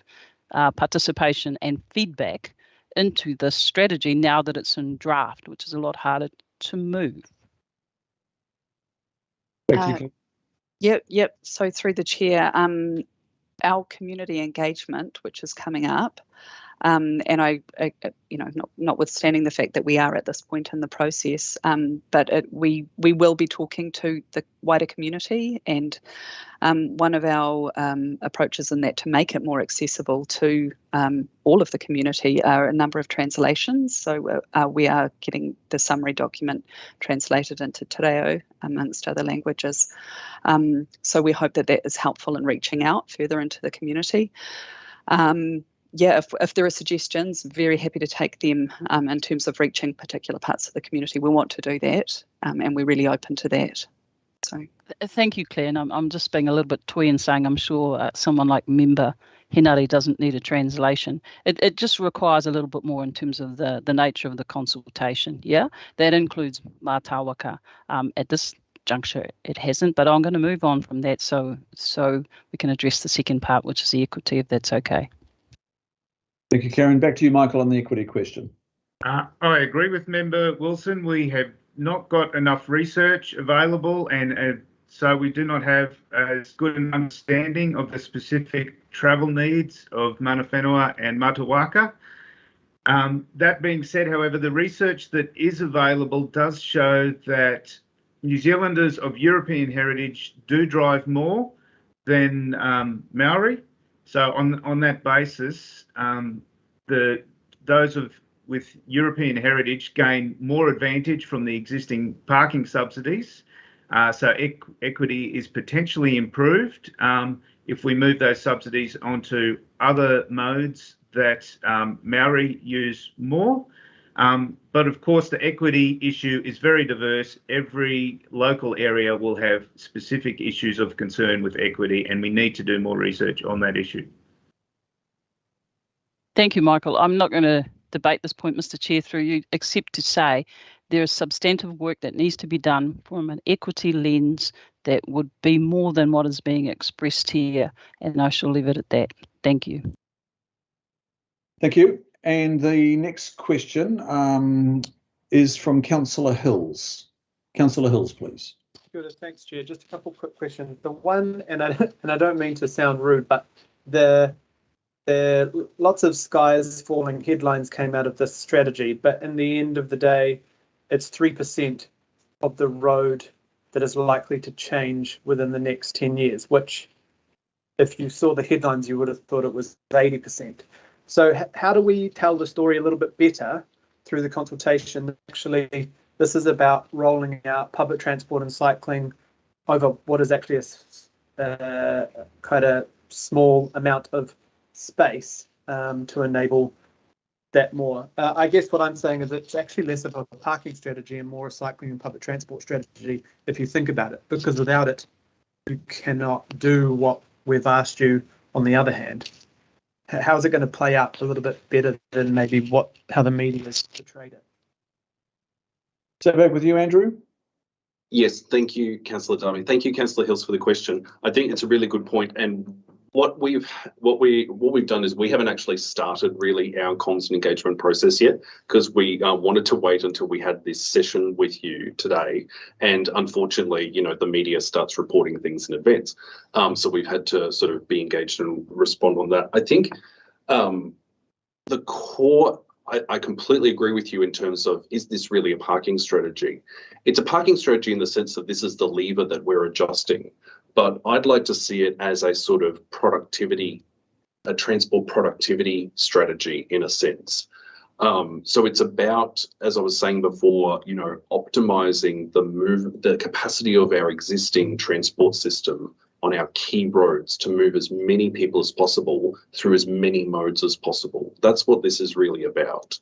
participation and feedback into this strategy now that it's in draft, which is a lot harder to move? Thank you. Yep. So through the chair, our community engagement, which is coming up, and I notwithstanding the fact that we are at this point in the process, but we will be talking to the wider community, and one of our approaches in that to make it more accessible to all of the community are a number of translations. So we are getting the summary document translated into Te Reo, amongst other languages. So we hope that that is helpful in reaching out further into the community. If there are suggestions, very happy to take them in terms of reaching particular parts of the community. We want to do that, and we're really open to that. So thank you, Claire. And I'm just being a little bit twee and saying I'm sure someone like Member Henare doesn't need a translation. It just requires a little bit more in terms of the nature of the consultation. Yeah, that includes mātāwaka. At this juncture, it hasn't, but I'm going to move on from that so we can address the second part, which is the equity, if that's okay. Thank you, Karen. Back to you, Michael, on the equity question. I agree with Member Wilson. We have not got enough research available, and so we do not have as good an understanding of the specific travel needs of mana whenua and Matawaka. That being said, however, the research that is available does show that New Zealanders of European heritage do drive more than Maori. So on that basis, those with European heritage gain more advantage from the existing parking subsidies. So equity is potentially improved if we move those subsidies onto other modes that Maori use more. But of course, the equity issue is very diverse. Every local area will have specific issues of concern with equity, and we need to do more research on that issue. Thank you, Michael. I'm not going to debate this point, Mr. Chair, through you, except to say there is substantive work that needs to be done from an equity lens that would be more than what is being expressed here, and I shall leave it at that. Thank you. Thank you. And the next question is from Councillor Hills. Councillor Hills, please. Good, thanks, Chair. Just a couple quick questions. The one, and I don't mean to sound rude, but the lots of skies falling headlines came out of this strategy, but in the end of the day, it's 3% of the road that is likely to change within the next 10 years, which if you saw the headlines, you would have thought it was 80%. So how do we tell the story a little bit better through the consultation? Actually, this is about rolling out public transport and cycling over what is actually a kind of small amount of space to enable that more. I guess what I'm saying is it's actually less of a parking strategy and more a cycling and public transport strategy if you think about it, because without it, cannot do what we've asked you on the other hand? How is it going to play out a little bit better than maybe how the media has portrayed it? So back with you, Andrew. Yes, thank you, Councillor Darby. Thank you, Councillor Hills, for the question. I think it's a really good point, and what we've done is we haven't actually started really our comms and engagement process yet, because we wanted to wait until we had this session with you today, and unfortunately, you know, the media starts reporting things in advance, so we've had to sort of be engaged and respond on that. I think the core. I completely agree with you in terms of, is this really a parking strategy? It's a parking strategy in the sense that this is the lever that we're adjusting, but I'd like to see it as a sort of a transport productivity strategy in a sense. So it's about, as I was saying before, you know, optimizing the capacity of our existing transport system on our key roads to move as many people as possible through as many modes as possible. That's what this is really about.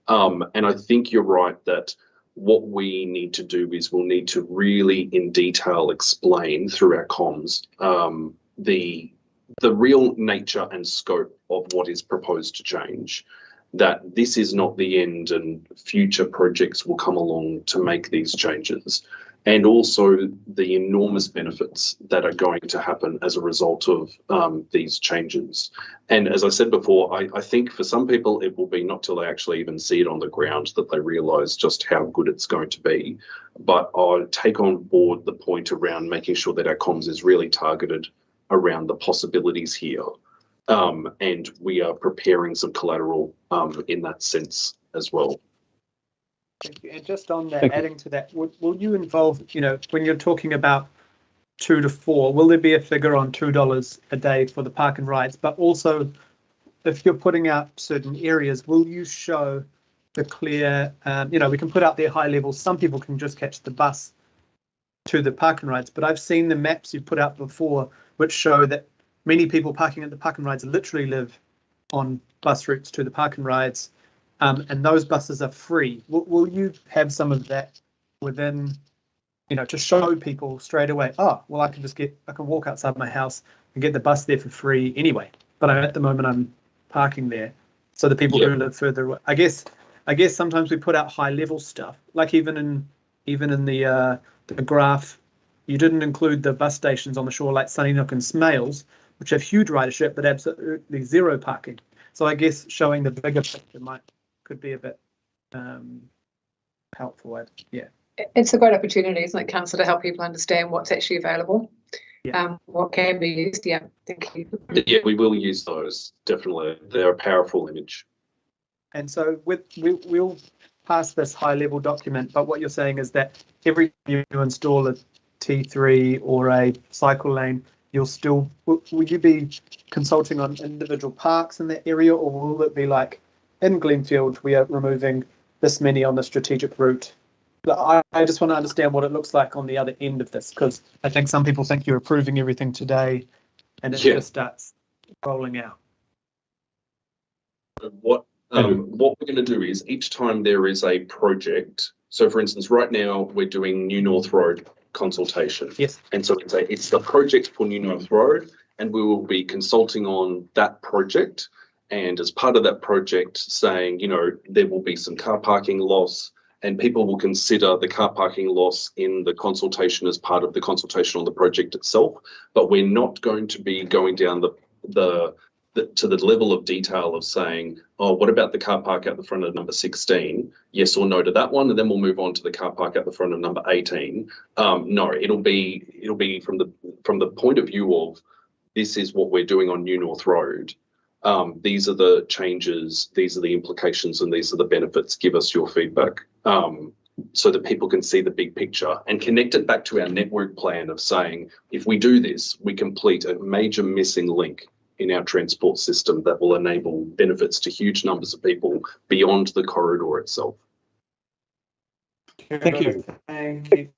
And I think you're right that what we need to do is we'll need to really in detail explain through our comms the real nature and scope of what is proposed to change, that this is not the end and future projects will come along to make these changes. And also the enormous benefits that are going to happen as a result of these changes. And as I said before, I think for some people it will be not till they actually even see it on the ground that they realise just how good it's going to be. But I take on board the point around making sure that our comms is really targeted around the possibilities here. And we are preparing some collateral in that sense as well. Thank you. And just on that, adding to that, will you involve, you know, when you're talking about 2 to 4, will there be a figure on $2 a day for the park and rides? But also, if you're putting out certain areas, will you show the clear, you know, we can put out their high levels. Some people can just catch the bus to the park and rides, but I've seen the maps you put out before, which show that many people parking at the park and rides literally live on bus routes to the park and rides. And those buses are free. Will you have some of that within, you know, to show people straight away, oh, well, I can walk outside my house and get the bus there for free anyway. But at the moment I'm parking there. So the people who live further away, I guess sometimes we put out high level stuff, like even in the graph, you didn't include the bus stations on the shore like Sunnynook and Smales, which have huge ridership, but absolutely zero parking. So I guess showing the bigger picture could be a bit helpful. Yeah. It's a great opportunity, isn't it, Councillor, to help people understand what's actually available, what can be used. Yeah, thank you. Yeah, we will use those, definitely. They're a powerful image. And so we'll pass this high-level document, but what you're saying is that every time you install a T3 or a cycle lane, you'll still, will you be consulting on individual parks in that area, or will it be like, in Glenfield, we are removing this many on the strategic route? I just want to understand what it looks like on the other end of this, because I think some people think you're approving everything today and it just starts rolling out. What we're going to do is each time there is a project, so for instance, right now we're doing New North Road consultation. Yes. And so it's the project for New North Road, and we will be consulting on that project. And as part of that project, saying, you know, there will be some car parking loss, and people will consider the car parking loss in the consultation as part of the consultation on the project itself. But we're not going to be going down to the level of detail of saying, oh, what about the car park at the front of number 16? Yes or no to that one, and then we'll move on to the car park at the front of number 18. No, it'll be from the point of view of, this is what we're doing on New North Road. These are the changes, these are the implications, and these are the benefits. Give us your feedback, so that people can see the big picture and connect it back to our network plan of saying, if we do this, we complete a major missing link in our transport system that will enable benefits to huge numbers of people beyond the corridor itself. Thank you. Thank you.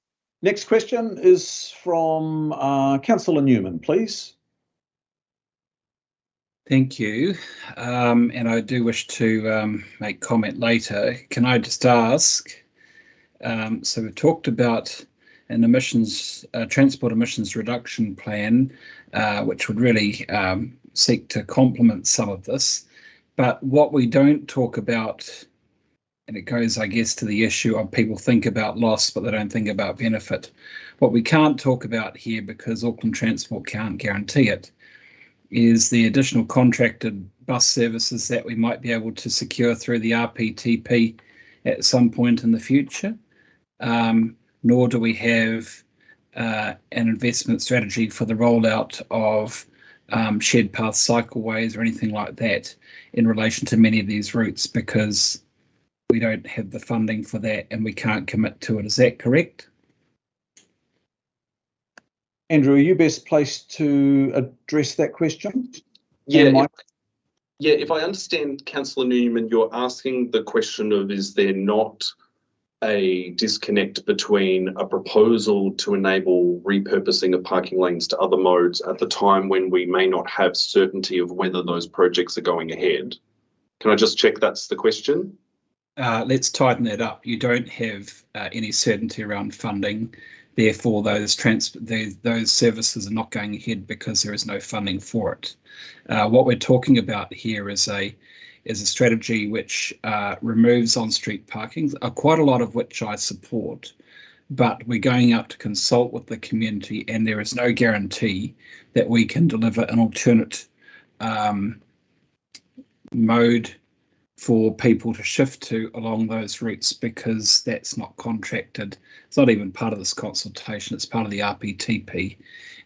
Next question is from Councillor Newman, please. Thank you. And I do wish to make comment later. Can I just ask, so we've talked about an emissions transport emissions reduction plan, which would really seek to complement some of this. But what we don't talk about, and it goes, I guess, to the issue of people think about loss, but they don't think about benefit. What we can't talk about here, because Auckland Transport can't guarantee it, is the additional contracted bus services that we might be able to secure through the RPTP at some point in the future. Nor do we have an investment strategy for the rollout of shared path cycleways or anything like that in relation to many of these routes, because we don't have the funding for that and we can't commit to it. Is that correct? Andrew, are you best placed to address that question? Yeah, if I understand, Councillor Newman, you're asking the question of, is there not a disconnect between a proposal to enable repurposing of parking lanes to other modes at the time when we may not have certainty of whether those projects are going ahead? Can I just check that's the question? Let's tighten that up. You don't have any certainty around funding. Therefore, those services are not going ahead because there is no funding for it. What we're talking about here is a strategy which removes on-street parking, quite a lot of which I support, but we're going out to consult with the community, and there is no guarantee that we can deliver an alternate mode for people to shift to along those routes, because that's not contracted. It's not even part of this consultation, it's part of the RPTP.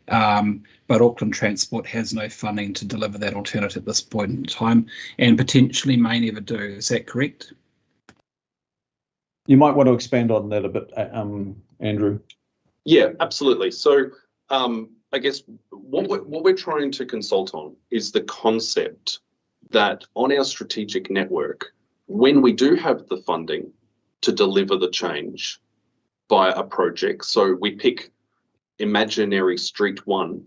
But Auckland Transport has no funding to deliver that alternate at this point in time, and potentially may never do. Is that correct? You might want to expand on that a bit, Andrew. Yeah, absolutely. So I guess what we're trying to consult on is the concept that on our strategic network, when we do have the funding to deliver the change by a project, so we pick Imaginary Street 1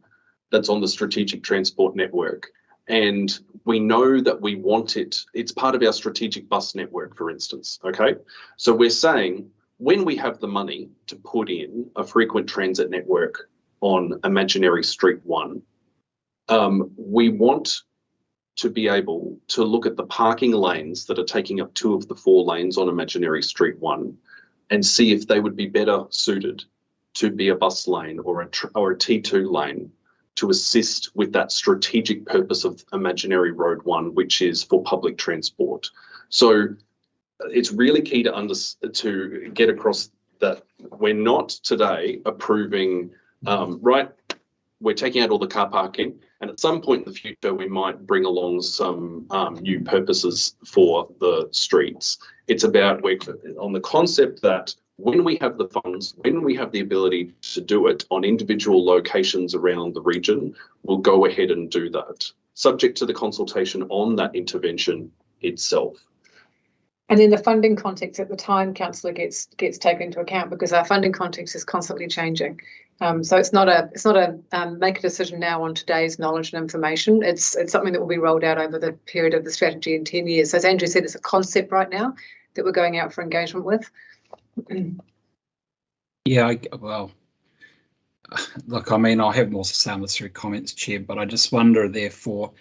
that's on the strategic transport network, and we know that we want it's part of our strategic bus network, for instance, okay? So we're saying when we have the money to put in a frequent transit network on Imaginary Street 1, we want to be able to look at the parking lanes that are taking up 2 of the 4 lanes on Imaginary Street 1 and see if they would be better suited to be a bus lane or a T2 lane to assist with that strategic purpose of Imaginary Road 1, which is for public transport. So it's really key to get across that we're not today approving, right, we're taking out all the car parking, and at some point in the future, we might bring along some new purposes for the streets. It's about on the concept that when we have the funds, when we have the ability to do it on individual locations around the region, we'll go ahead and do that, subject to the consultation on that intervention itself. And in the funding context at the time, Councillor, gets taken into account, because our funding context is constantly changing. So it's not a make a decision now on today's knowledge and information. It's something that will be rolled out over the period of the strategy in 10 years. So as Andrew said, it's a concept right now that we're going out for engagement with. Yeah, well, look, I mean, I'll have more to say on this through comments, Chair, but I just wonder, therefore,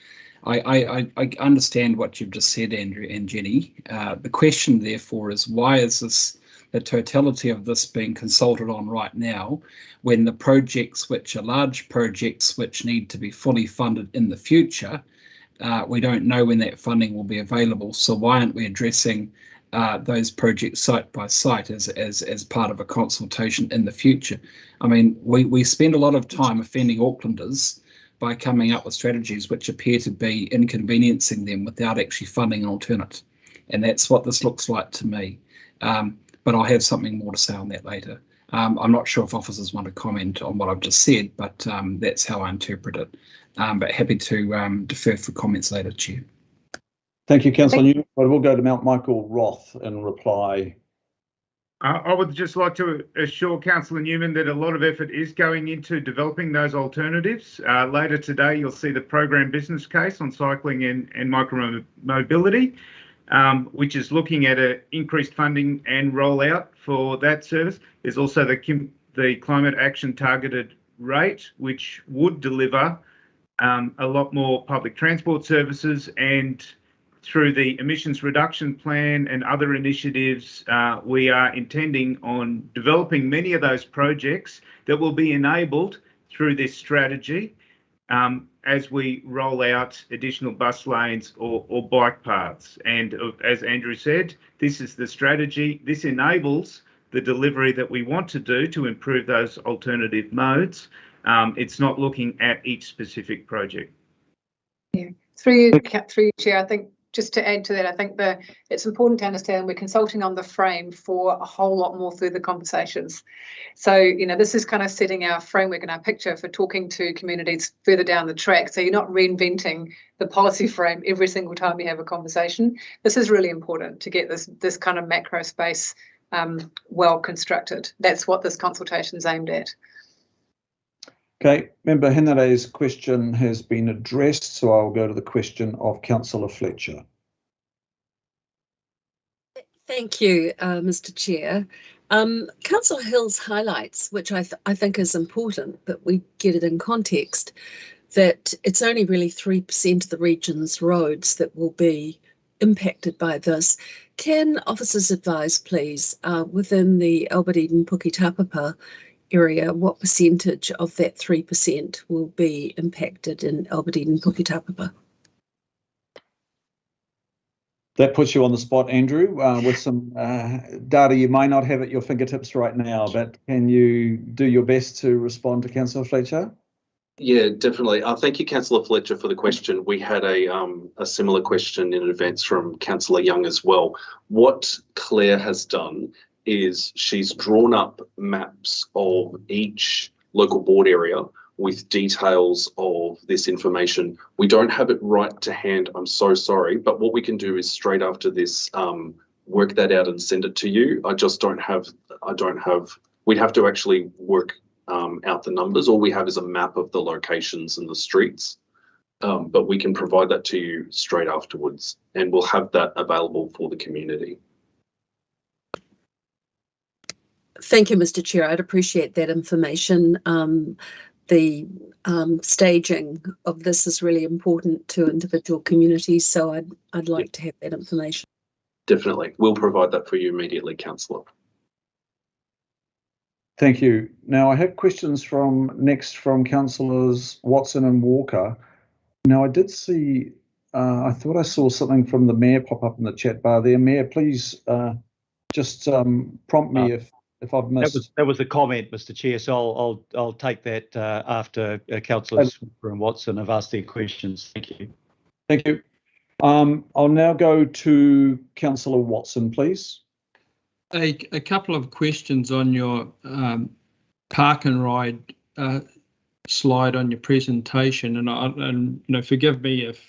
I understand what you've just said, Andrew and Jenny. The question, therefore, is why is the totality of this being consulted on right now, when the projects which are large projects which need to be fully funded in the future, we don't know when that funding will be available. So why aren't we addressing those projects site by site as part of a consultation in the future? I mean, we spend a lot of time offending Aucklanders by coming up with strategies which appear to be inconveniencing them without actually funding an alternate. And that's what this looks like to me. But I'll have something more to say on that later. I'm not sure if officers want to comment on what I've just said, but that's how I interpret it. But happy to defer for comments later, Chair. Thank you, Councillor Newman. I will go to Mount Michael Roth and reply. I would just like to assure Councillor Newman that a lot of effort is going into developing those alternatives. Later today, you'll see the program business case on cycling and micro-mobility, which is looking at increased funding and rollout for that service. There's also the the climate action targeted rate, which would deliver a lot more public transport services, and through the emissions reduction plan and other initiatives, we are intending on developing many of those projects that will be enabled through this strategy as we roll out additional bus lanes or bike paths. And as Andrew said, this is the strategy. This enables the delivery that we want to do to improve those alternative modes. It's not looking at each specific project. Yeah, through you, Chair, I think just to add to that, I think it's important to understand we're consulting on the frame for a whole lot more further conversations. So, you know, this is kind of setting our framework and our picture for talking to communities further down the track. So you're not reinventing the policy frame every single time you have a conversation. This is really important to get this kind of macro space well constructed. That's what this consultation is aimed at. Okay, Member Hendere's question has been addressed, so I'll go to the question of Councillor Fletcher. Thank you, Mr. Chair. Councillor Hill's highlights, which I think is important that we get it in context, that it's only really 3% of the region's roads that will be impacted by this. Can officers advise, please, within the Albert Eden Puketapapa area, what percentage of that 3% will be impacted in Albert Eden Puketapapa? That puts you on the spot, Andrew, with some data you may not have at your fingertips right now, but can you do your best to respond to Councillor Fletcher? Yeah, definitely. Thank you, Councillor Fletcher, for the question. We had a similar question in advance from Councillor Young as well. What Claire has done is she's drawn up maps of each local board area with details of this information. We don't have it right to hand, I'm so sorry, but what we can do is straight after this, work that out and send it to you. We'd have to actually work out the numbers. All we have is a map of the locations and the streets, but we can provide that to you straight afterwards, and we'll have that available for the community. Thank you, Mr. Chair. I'd appreciate that information. The staging of this is really important to individual communities, so I'd like to have that information. Definitely. We'll provide that for you immediately, Councillor. Thank you. Now I have questions next from Councillors Watson and Walker. Now I did see, I thought I saw something from the Mayor pop up in the chat bar there. Mayor, please just prompt me if I've missed. That was a comment, Mr. Chair, so I'll take that after Councillors Walker and Watson have asked their questions. Thank you. Thank you. I'll now go to Councillor Watson, please. A couple of questions on your park and ride slide on your presentation, and you know, forgive me if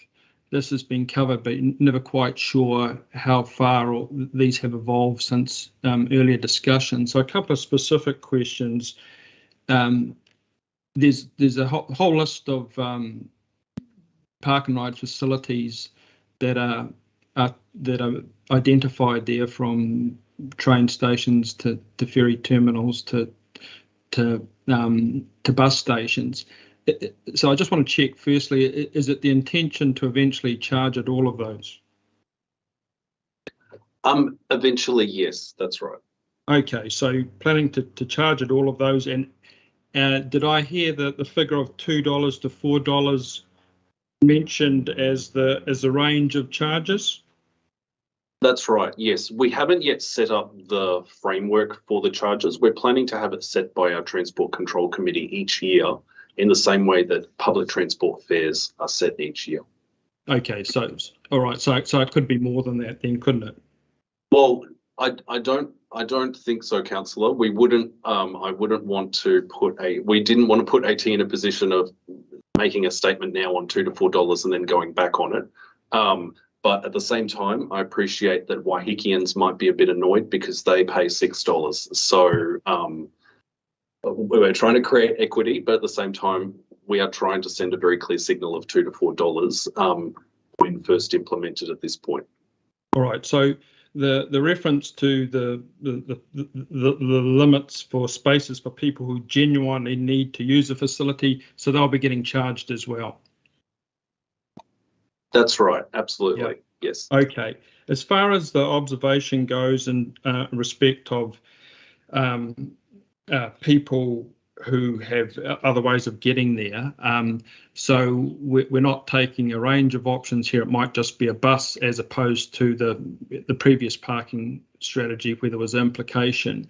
this has been covered, but never quite sure how far these have evolved since earlier discussion. So a couple of specific questions. There's a whole list of park and ride facilities that are identified there, from train stations to ferry terminals to bus stations. So I just want to check, firstly, is it the intention to eventually charge at all of those? Eventually, yes, that's right. Okay, so planning to charge at all of those, and did I hear the figure of $2 to $4 mentioned as the range of charges? That's right, yes. We haven't yet set up the framework for the charges. We're planning to have it set by our Transport Control Committee each year, in the same way that public transport fares are set each year. Okay, so all right, so it could be more than that then, couldn't it? Well, I don't think so, Councillor. We wouldn't. I wouldn't want to put we didn't want to put AT in a position of making a statement now on $2 to $4 and then going back on it. But at the same time, I appreciate that Waihikians might be a bit annoyed because they pay $6. So we're trying to create equity, but at the same time, we are trying to send a very clear signal of $2 to $4 when first implemented at this point. All right. So the reference to the limits for spaces for people who genuinely need to use the facility, so they'll be getting charged as well. That's right, absolutely, yeah. Yes. Okay, as far as the observation goes in respect of people who have other ways of getting there. So we're not taking a range of options here. It might just be a bus as opposed to the previous parking strategy where there was implication,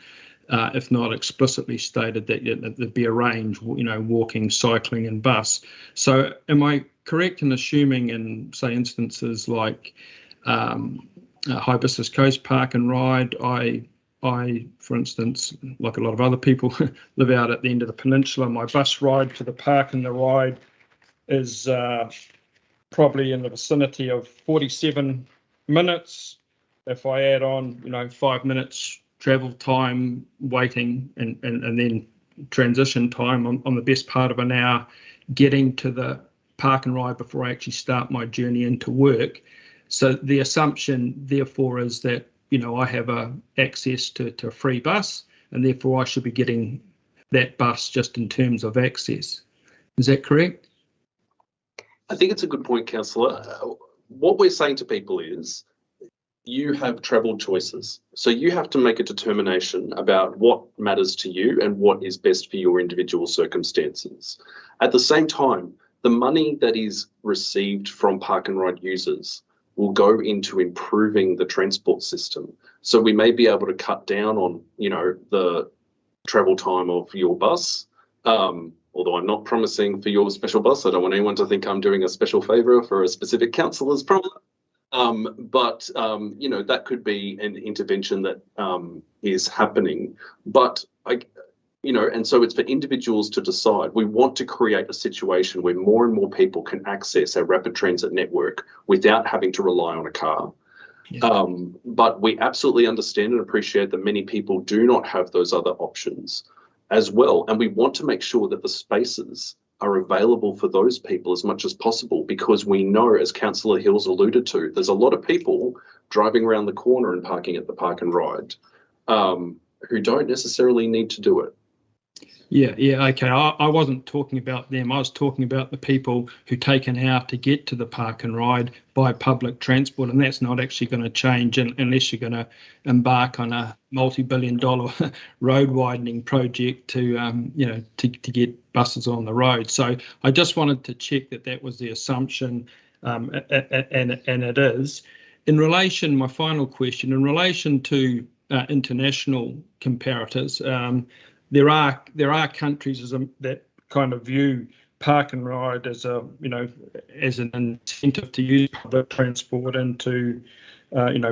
if not explicitly stated, that there'd be a range, walking, cycling and bus. So am I correct in assuming in, say, instances like Hibiscus Coast Park and Ride, I, for instance, like a lot of other people, live out at the end of the peninsula. My bus ride to the park and the ride is probably in the vicinity of 47 minutes. If I add on, 5 minutes travel time, waiting, and then transition time on the best part of an hour, getting to the park and ride before I actually start my journey into work. So the assumption, therefore, is that I have access to a free bus, and therefore I should be getting that bus just in terms of access. Is that correct? I think it's a good point, Councillor. What we're saying to people is you have travel choices. So you have to make a determination about what matters to you and what is best for your individual circumstances. At the same time, the money that is received from park and ride users will go into improving the transport system. So we may be able to cut down on, the travel time of your bus, although I'm not promising for your special bus. I don't want anyone to think I'm doing a special favour for a specific councillor's problem. But that could be an intervention that is happening. But and so it's for individuals to decide. We want to create a situation where more and more people can access our rapid transit network without having to rely on a car. Yeah. But we absolutely understand and appreciate that many people do not have those other options as well. And we want to make sure that the spaces are available for those people as much as possible, because we know, as Councillor Hills alluded to, there's a lot of people driving around the corner and parking at the park and ride who don't necessarily need to do it. Yeah, okay. I wasn't talking about them. I was talking about the people who take an hour to get to the park and ride by public transport, and that's not actually going to change unless you're going to embark on a multi-billion-dollar road widening project to get buses on the road. So I just wanted to check that was the assumption, and it is. In relation, my final question, in relation to international comparators. There are countries that kind of view park and ride as as an incentive to use public transport and to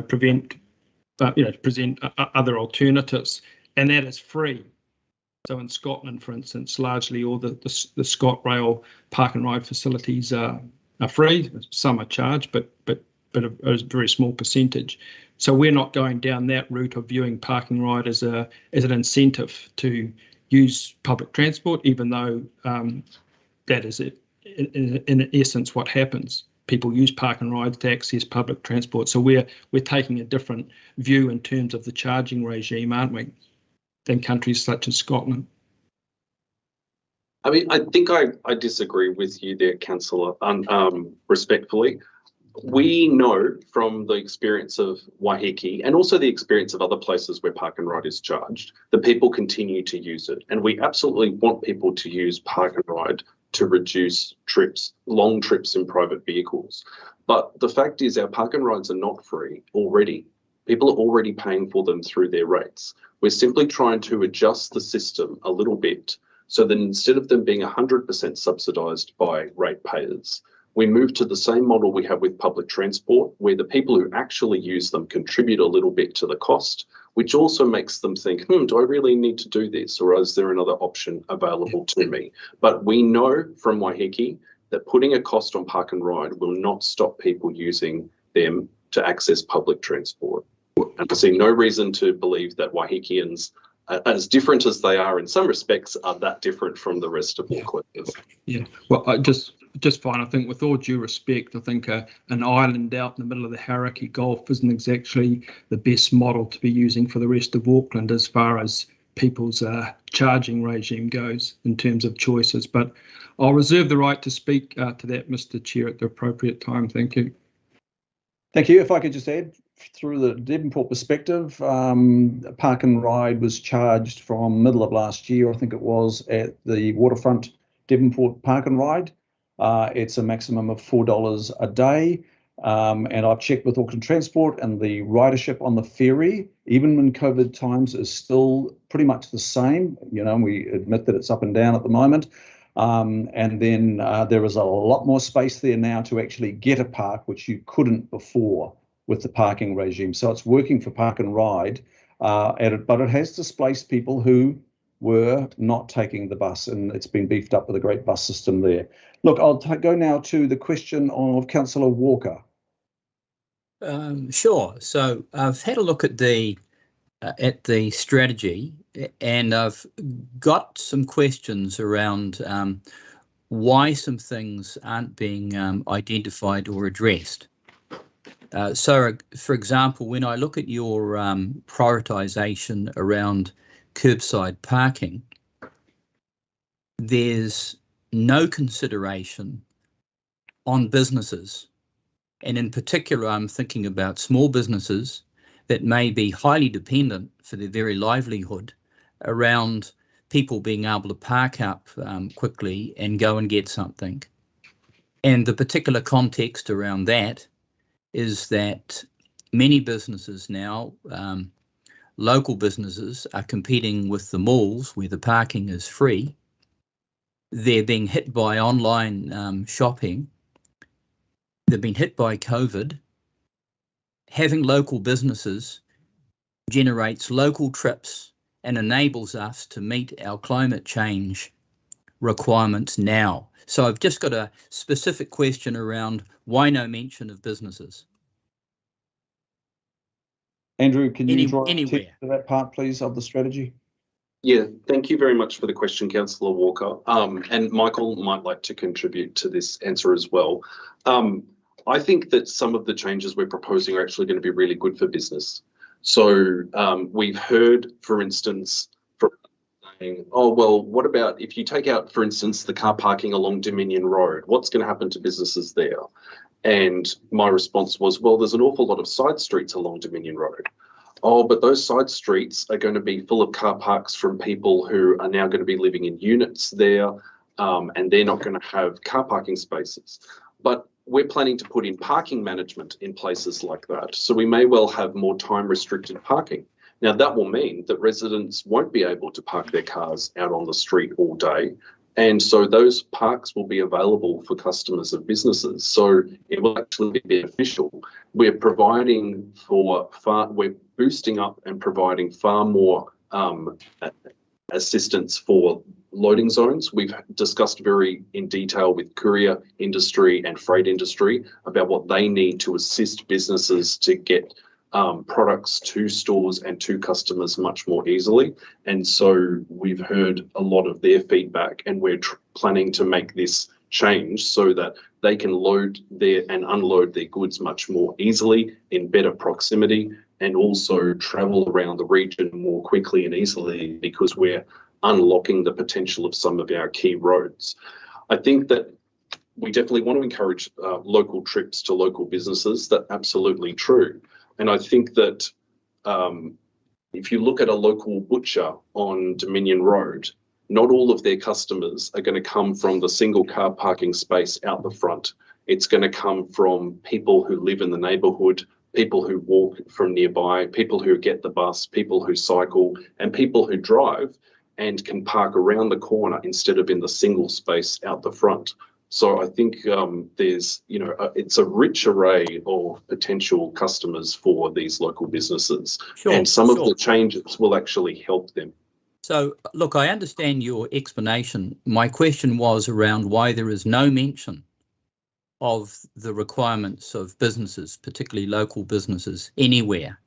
present other alternatives, and that is free. So in Scotland, for instance, largely all the ScotRail park and ride facilities are free. Some are charged, but a very small percentage. So we're not going down that route of viewing park and ride as an incentive to use public transport, even though that is in essence what happens. People use park and ride to access public transport. So we're taking a different view in terms of the charging regime, aren't we, than countries such as Scotland? I mean, I think I disagree with you there, Councillor, respectfully. We know from the experience of Waiheke and also the experience of other places where park and ride is charged that people continue to use it. And we absolutely want people to use park and ride to reduce trips, long trips in private vehicles. But the fact is our park and rides are not free already. People are already paying for them through their rates. We're simply trying to adjust the system a little bit so that instead of them being 100% subsidised by ratepayers, we move to the same model we have with public transport, where the people who actually use them contribute a little bit to the cost, which also makes them think, do I really need to do this, or is there another option available to me? But we know from Waiheke that putting a cost on park and ride will not stop people using them to access public transport. And I see no reason to believe that Waihekians as different as they are in some respects, are that different from the rest of Auckland. Yeah, well, just fine. I think with all due respect, I think an island out in the middle of the Haraki Gulf isn't exactly the best model to be using for the rest of Auckland as far as people's charging regime goes in terms of choices. But I'll reserve the right to speak to that, Mr. Chair, at the appropriate time. Thank you. Thank you. If I could just add, through the Devonport perspective, Park and Ride was charged from middle of last year, I think it was, at the waterfront Devonport Park and Ride. It's a maximum of $4 a day. And I've checked with Auckland Transport, and the ridership on the ferry, even in COVID times, is still pretty much the same. You know, we admit that it's up and down at the moment. And then there is a lot more space there now to actually get a park, which you couldn't before with the parking regime. So it's working for Park and Ride, but it has displaced people who were not taking the bus, and it's been beefed up with a great bus system there. Look, I'll go now to the question of Councillor Walker. Sure. So I've had a look at the strategy, and I've got some questions around why some things aren't being identified or addressed. So, for example, when I look at your prioritisation around curbside parking, there's no consideration on businesses. And in particular, I'm thinking about small businesses that may be highly dependent for their very livelihood around people being able to park up quickly and go and get something. And the particular context around that is that many businesses now, local businesses, are competing with the malls where the parking is free. They're being hit by online shopping. They've been hit by COVID. Having local businesses generates local trips and enables us to meet our climate change requirements now. So I've just got a specific question around why no mention of businesses. Andrew, can you draw attention to that part, please, of the strategy? Yeah, thank you very much for the question, Councillor Walker. And Michael might like to contribute to this answer as well. I think that some of the changes we're proposing are actually going to be really good for business. So we've heard, for instance, from saying, oh, well, what about if you take out, for instance, the car parking along Dominion Road? What's going to happen to businesses there? And my response was, well, there's an awful lot of side streets along Dominion Road. Oh, but those side streets are going to be full of car parks from people who are now going to be living in units there, and they're not going to have car parking spaces. But we're planning to put in parking management in places like that. So we may well have more time restricted parking. Now that will mean that residents won't be able to park their cars out on the street all day. And so those parks will be available for customers of businesses. So it will actually be beneficial. We're providing we're boosting up and providing far more assistance for loading zones. We've discussed very in detail with courier industry and freight industry about what they need to assist businesses to get products to stores and to customers much more easily. And so we've heard a lot of their feedback, and we're planning to make this change so that they can load and unload their goods much more easily in better proximity, and also travel around the region more quickly and easily, because we're unlocking the potential of some of our key roads. I think that we definitely want to encourage local trips to local businesses. That's absolutely true. And I think that if you look at a local butcher on Dominion Road, not all of their customers are going to come from the single car parking space out the front. It's going to come from people who live in the neighbourhood, people who walk from nearby, people who get the bus, people who cycle, and people who drive and can park around the corner instead of in the single space out the front. So I think there's, it's a rich array of potential customers for these local businesses. Sure, and some of the changes will actually help them. So, look, I understand your explanation. My question was around why there is no mention of the requirements of businesses, particularly local businesses, anywhere.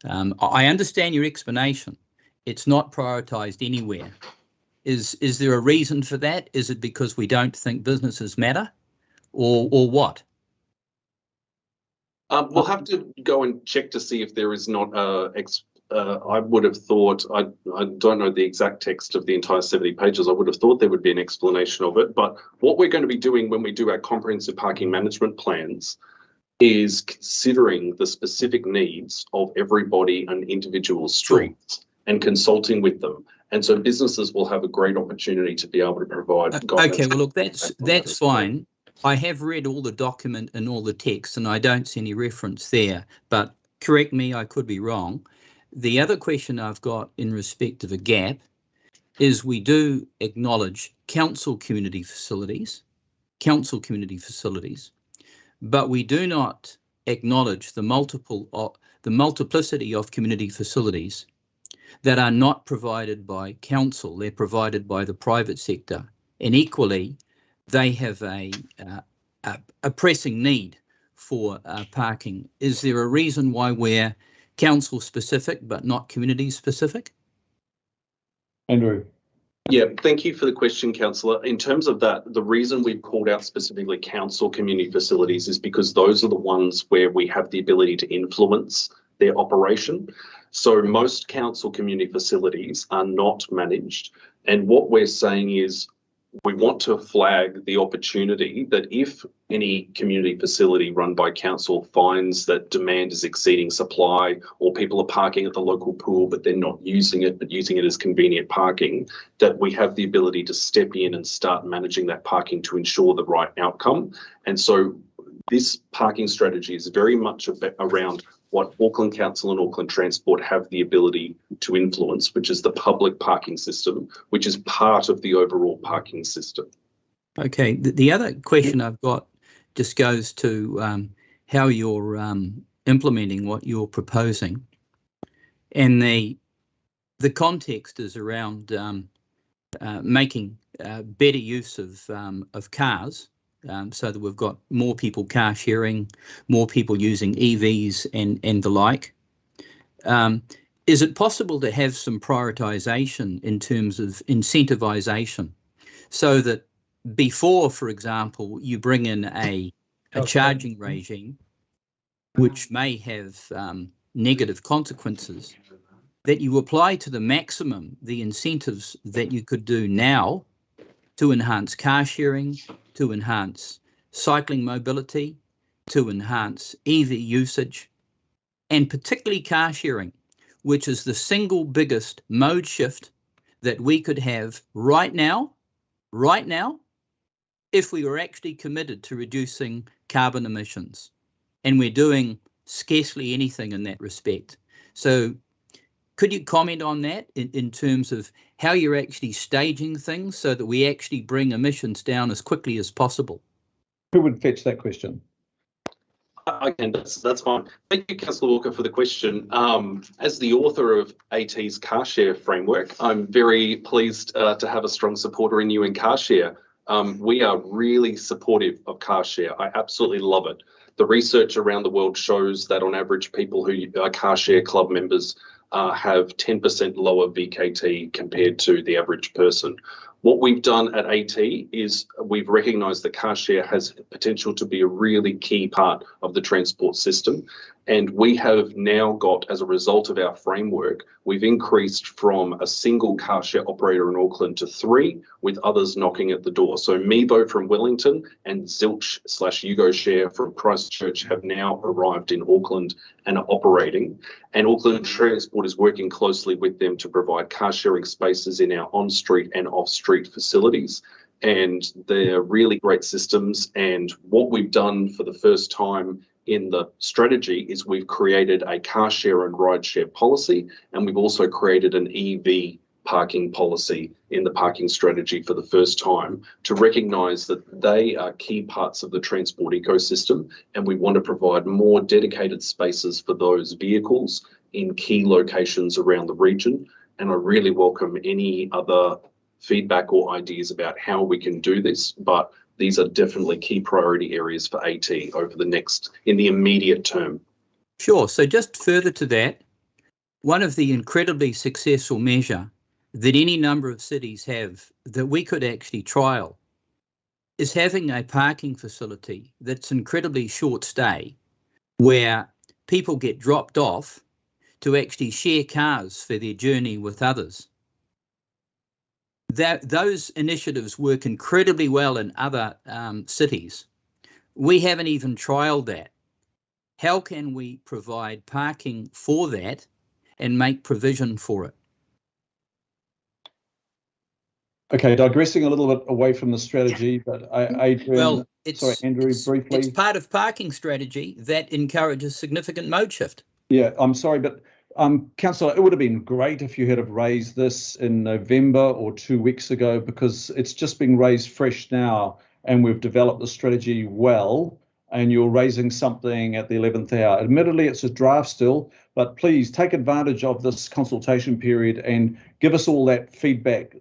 I understand your explanation, It's not prioritised anywhere. Is there a reason for that? Is it because we don't think businesses matter, or what? We'll have to go and check to see if there is not I would have thought, I don't know the exact text of the entire 70 pages. I would have thought there would be an explanation of it. But what we're going to be doing when we do our comprehensive parking management plans is considering the specific needs of everybody and individual streets and consulting with them. And so businesses will have a great opportunity to be able to provide guidance. Okay, well, look, that's fine. I have read all the document and all the text, and I don't see any reference there. But correct me, I could be wrong. The other question I've got in respect of a gap is we do acknowledge council community facilities, but we do not acknowledge the multiplicity of community facilities that are not provided by council. They're provided by the private sector, and equally they have a pressing need for parking. Is there a reason why we're council specific but not community specific? Andrew. Yeah, thank you for the question, Councillor. In terms of that, the reason we've called out specifically council community facilities is because those are the ones where we have the ability to influence their operation. So most council community facilities are not managed. And what we're saying is we want to flag the opportunity that if any community facility run by council finds that demand is exceeding supply, or people are parking at the local pool but they're not using it but using it as convenient parking, that we have the ability to step in and start managing that parking to ensure the right outcome. And so this parking strategy is very much around what Auckland Council and Auckland Transport have the ability to influence, which is the public parking system, which is part of the overall parking system. Okay, the other question I've got just goes to how you're implementing what you're proposing. And the context is around making better use of cars, so that we've got more people car sharing, more people using EVs and the like. Is it possible to have some prioritisation in terms of incentivisation, so that before, for example, you bring in a charging regime, which may have negative consequences, that you apply to the maximum the incentives that you could do now to enhance car sharing, to enhance cycling mobility, to enhance EV usage, and particularly car sharing, which is the single biggest mode shift that we could have right now, if we were actually committed to reducing carbon emissions. And we're doing scarcely anything in that respect. So could you comment on that in terms of how you're actually staging things so that we actually bring emissions down as quickly as possible? Who would fetch that question? Again, that's fine. Thank you, Councillor Walker, for the question. As the author of AT's car share framework, I'm very pleased to have a strong supporter in you in car share. We are really supportive of car share. I absolutely love it. The research around the world shows that on average, people who are car share club members have 10% lower VKT compared to the average person. What we've done at AT is we've recognised that car share has potential to be a really key part of the transport system. And we have now got, as a result of our framework, we've increased from a single car share operator in Auckland to 3, with others knocking at the door. So Mevo from Wellington and Zilch/Yugo Share from Christchurch have now arrived in Auckland and are operating. And Auckland Transport is working closely with them to provide car sharing spaces in our on-street and off-street facilities. And they're really great systems. And what we've done for the first time in the strategy is we've created a car share and ride share policy, and we've also created an EV parking policy in the parking strategy for the first time to recognise that they are key parts of the transport ecosystem, and we want to provide more dedicated spaces for those vehicles in key locations around the region. And I really welcome any other feedback or ideas about how we can do this, but these are definitely key priority areas for AT over the in the immediate term. Sure. So just further to that, one of the incredibly successful measure that any number of cities have that we could actually trial is having a parking facility that's incredibly short stay, where people get dropped off to actually share cars for their journey with others. Those initiatives work incredibly well in other cities. We haven't even trialled that. How can we provide parking for that and make provision for it? Okay, digressing a little bit away from the strategy, but Adrian, well, Andrew, briefly. It's part of parking strategy that encourages significant mode shift. Yeah, I'm sorry, but Councillor, it would have been great if you had have raised this in November or 2 weeks ago, because it's just being raised fresh now and we've developed the strategy well, and you're raising something at the 11th hour. Admittedly, it's a draft still, but please take advantage of this consultation period and give us all that feedback,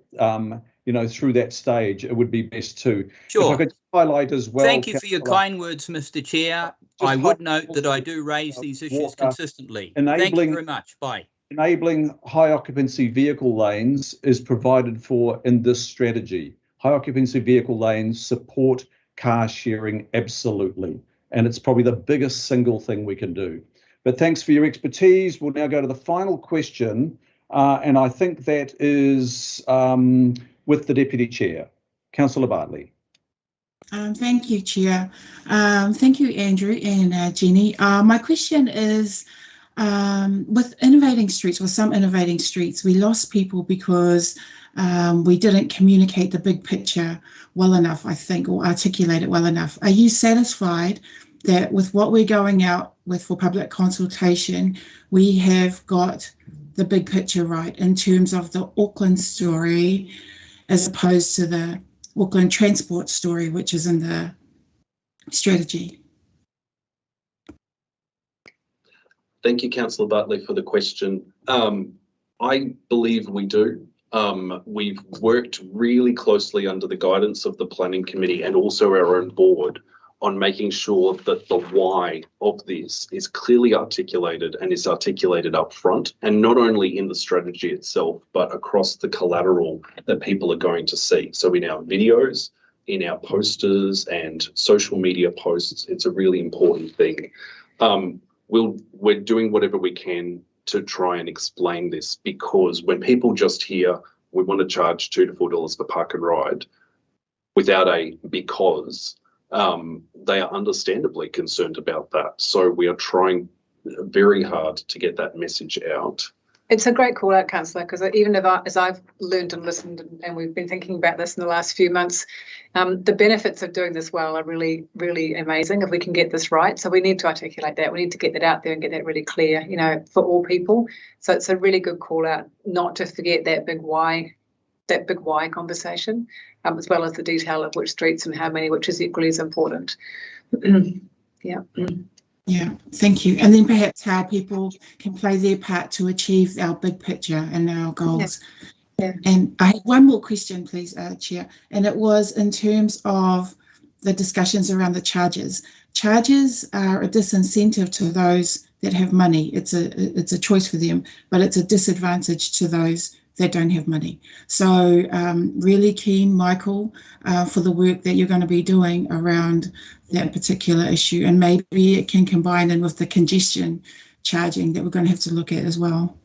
through that stage. It would be best too. Sure. If I could highlight as well. Thank you for your kind words, Mr. Chair. I would note that I do raise these issues consistently. Thank you very much. Bye. Enabling high occupancy vehicle lanes is provided for in this strategy. High occupancy vehicle lanes support car sharing absolutely, and it's probably the biggest single thing we can do. But thanks for your expertise. We'll now go to the final question, and I think that is with the Deputy Chair, Councillor Bartley. Thank you, Chair. Thank you, Andrew and Jenny. My question is, with innovating streets, with some innovating streets, we lost people because we didn't communicate the big picture well enough, I think, or articulate it well enough. Are you satisfied that with what we're going out with for public consultation, we have got the big picture right in terms of the Auckland story, as opposed to the Auckland transport story, which is in the strategy? Thank you, Councillor Bartley, for the question. I believe we do. We've worked really closely under the guidance of the Planning Committee and also our own board on making sure that the why of this is clearly articulated and is articulated up front, and not only in the strategy itself, but across the collateral that people are going to see. So in our videos, in our posters and social media posts, it's a really important thing. We're doing whatever we can to try and explain this, because when people just hear we want to charge $2 to $4 for park and ride without a because, they are understandably concerned about that. So we are trying very hard to get that message out. It's a great call out, Councillor, because even as I've learned and listened, and we've been thinking about this in the last few months, the benefits of doing this well are really, really amazing if we can get this right. So we need to articulate that. We need to get that out there and get that really clear, for all people. So it's a really good call out, not to forget that big why conversation, as well as the detail of which streets and how many, which is equally as important. Yeah. Yeah, thank you. And then perhaps how people can play their part to achieve our big picture and our goals. Yeah. And I have one more question, please, Chair, and it was in terms of the discussions around the charges. Charges are a disincentive to those that have money. It's a choice for them, but it's a disadvantage to those that don't have money. So really keen, Michael, for the work that you're going to be doing around that particular issue, and maybe it can combine in with the congestion charging that we're going to have to look at as well.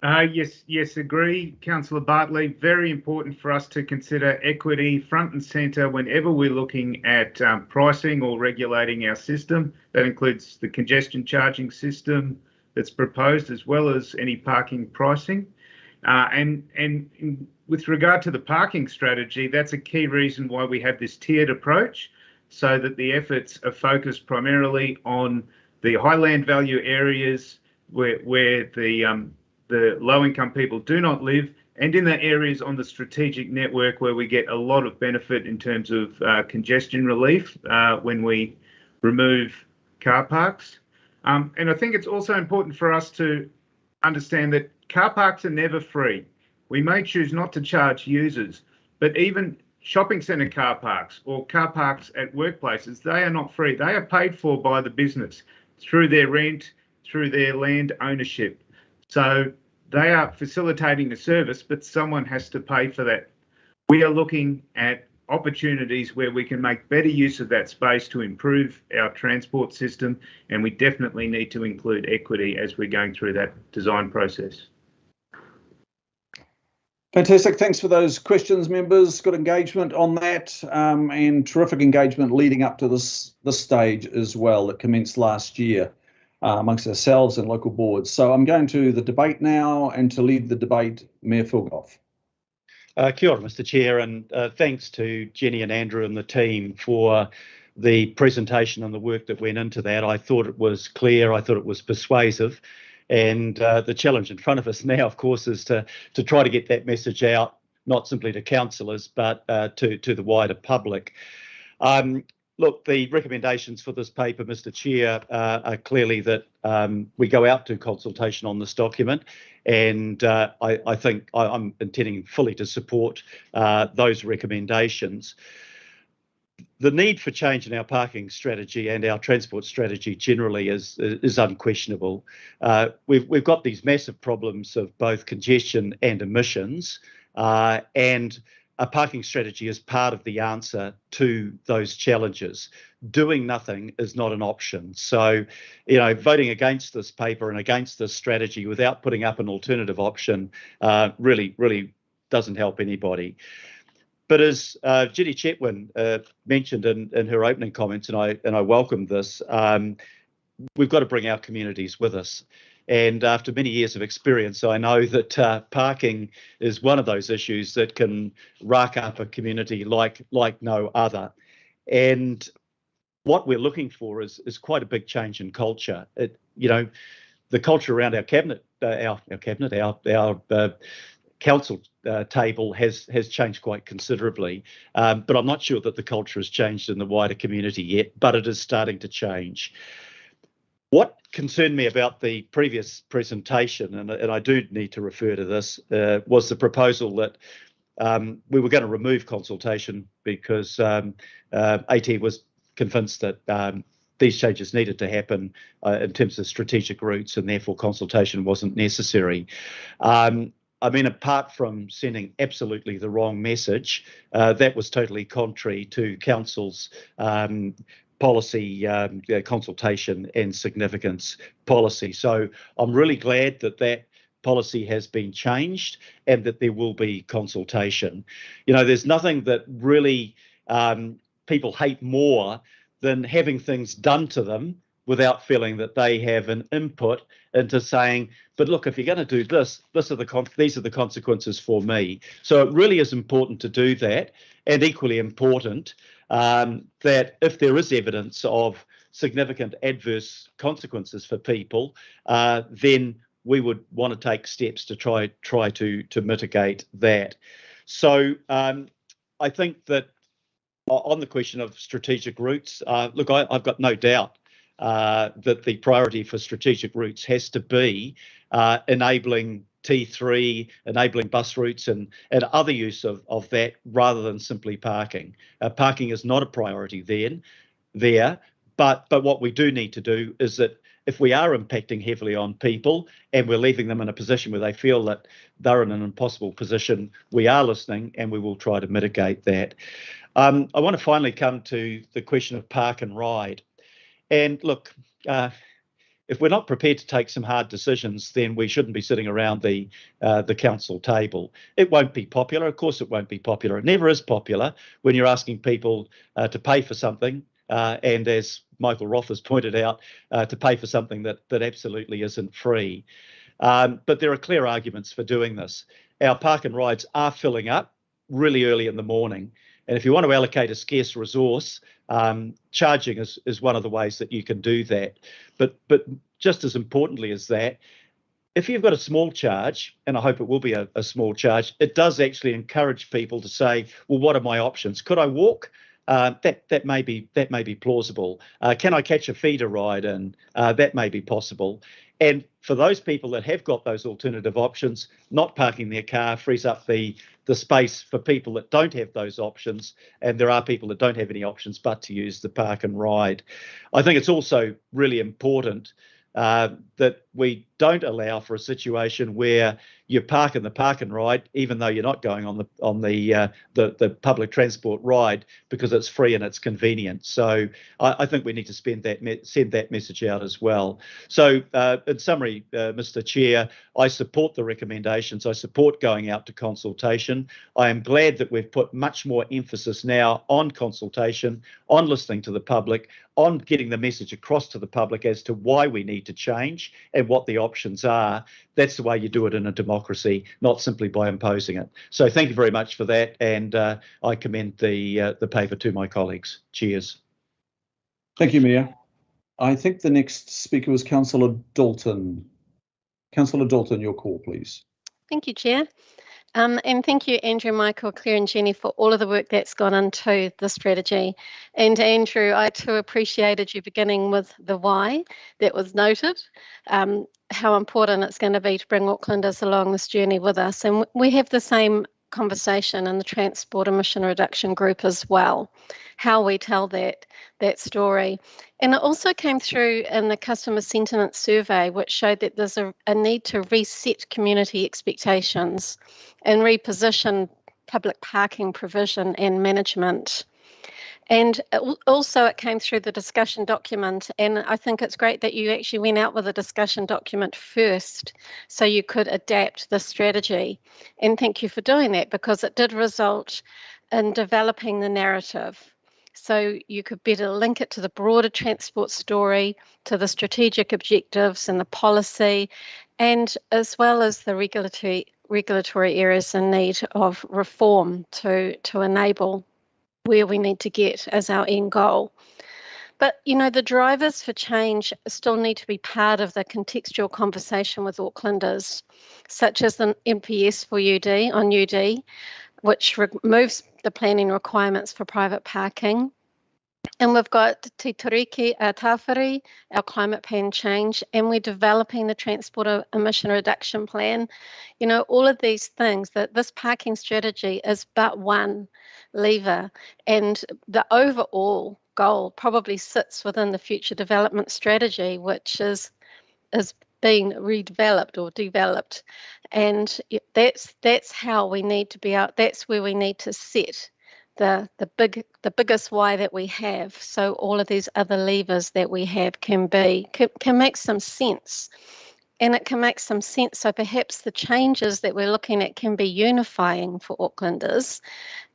Yes, agree, Councillor Bartley. Very important for us to consider equity front and centre whenever we're looking at pricing or regulating our system. That includes the congestion charging system that's proposed, as well as any parking pricing. And with regard to the parking strategy, that's a key reason why we have this tiered approach, so that the efforts are focused primarily on the high land value areas where the low-income people do not live, and in the areas on the strategic network where we get a lot of benefit in terms of congestion relief when we remove car parks. And I think it's also important for us to understand that car parks are never free. We may choose not to charge users, but even shopping centre car parks or car parks at workplaces, they are not free. They are paid for by the business through their rent, through their land ownership. So they are facilitating a service, but someone has to pay for that. We are looking at opportunities where we can make better use of that space to improve our transport system, and we definitely need to include equity as we're going through that design process. Fantastic. Thanks for those questions, members. Good engagement on that, and terrific engagement leading up to this stage as well that commenced last year amongst ourselves and local boards. So I'm going to the debate now, and to lead the debate, Mayor Philgoff. Kia ora, Mr. Chair, and thanks to Jenny and Andrew and the team for the presentation and the work that went into that. I thought it was clear, I thought it was persuasive, and the challenge in front of us now, of course, is to try to get that message out, not simply to councillors, but to the wider public. Look, the recommendations for this paper, Mr. Chair, are clearly that we go out to consultation on this document, and I think I'm intending fully to support those recommendations. The need for change in our parking strategy and our transport strategy generally is unquestionable. We've got these massive problems of both congestion and emissions, and a parking strategy is part of the answer to those challenges. Doing nothing is not an option. So, you know, voting against this paper and against this strategy without putting up an alternative option really doesn't help anybody. But as Jenny Chetwin mentioned in her opening comments, and I welcome this, we've got to bring our communities with us. And after many years of experience, I know that parking is one of those issues that can rack up a community like no other. And what we're looking for is quite a big change in culture. You know, the culture around our cabinet, our council table has changed quite considerably, but I'm not sure that the culture has changed in the wider community yet, but it is starting to change. What concerned me about the previous presentation, and I do need to refer to this, was the proposal that we were going to remove consultation because AT was convinced that these changes needed to happen in terms of strategic routes, and therefore consultation wasn't necessary. I mean, apart from sending absolutely the wrong message, that was totally contrary to Council's policy, consultation and significance policy. So I'm really glad that that policy has been changed and that there will be consultation. You know, there's nothing that really people hate more than having things done to them without feeling that they have an input into saying, but look, if you're going to do this, these are the consequences for me. So it really is important to do that, and equally important that if there is evidence of significant adverse consequences for people, then we would want to take steps to try to mitigate that. So I think that on the question of strategic routes, look, I've got no doubt that the priority for strategic routes has to be enabling T3, enabling bus routes and other use of that rather than simply parking. Parking is not a priority there, but what we do need to do is that if we are impacting heavily on people and we're leaving them in a position where they feel that they're in an impossible position, we are listening and we will try to mitigate that. I want to finally come to the question of park and ride. And look, if we're not prepared to take some hard decisions, then we shouldn't be sitting around the council table. It won't be popular. Of course, it won't be popular. It never is popular when you're asking people to pay for something, and as Michael Roth has pointed out, to pay for something that absolutely isn't free. But there are clear arguments for doing this. Our park and rides are filling up really early in the morning. And if you want to allocate a scarce resource, charging is one of the ways that you can do that. But just as importantly as that, if you've got a small charge, and I hope it will be a small charge, it does actually encourage people to say, well, what are my options? Could I walk? That may be plausible. Can I catch a feeder ride? And that may be possible. And for those people that have got those alternative options, not parking their car frees up the space for people that don't have those options. And there are people that don't have any options but to use the park and ride. I think it's also really important that we don't allow for a situation where you park in the park and ride, even though you're not going on the public transport ride, because it's free and it's convenient. So I think we need to send that message out as well. So in summary, Mr. Chair, I support the recommendations. I support going out to consultation. I am glad that we've put much more emphasis now on consultation, on listening to the public, on getting the message across to the public as to why we need to change and what the options are. That's the way you do it in a democracy, not simply by imposing it. So thank you very much for that, and I commend the paper to my colleagues. Cheers. Thank you, Mayor. I think the next speaker was Councillor Dalton. Councillor Dalton, your call, please. Thank you, Chair. And thank you, Andrew, Michael, Claire and Jenny, for all of the work that's gone into the strategy. And Andrew, I too appreciated you beginning with the why that was noted, how important it's going to be to bring Aucklanders along this journey with us. And we have the same conversation in the Transport Emission Reduction Group as well, how we tell that story. And it also came through in the customer sentiment survey, which showed that there's a need to reset community expectations and reposition public parking provision and management. And also it came through the discussion document, and I think it's great that you actually went out with a discussion document first so you could adapt the strategy. And thank you for doing that, because it did result in developing the narrative. So you could better link it to the broader transport story, to the strategic objectives and the policy, and as well as the regulatory areas in need of reform to enable where we need to get as our end goal. But, you know, the drivers for change still need to be part of the contextual conversation with Aucklanders, such as the MPS for UD on UD, which removes the planning requirements for private parking. And we've got Te Tiriki Tāwhiri, our climate plan change, and we're developing the transport emission reduction plan. You know, all of these things, that this parking strategy is but one lever, and the overall goal probably sits within the future development strategy, which is being redeveloped or developed. And that's how we need to be out, that's where we need to set the biggest why that we have, so all of these other levers that we have can make some sense. And it can make some sense, so perhaps the changes that we're looking at can be unifying for Aucklanders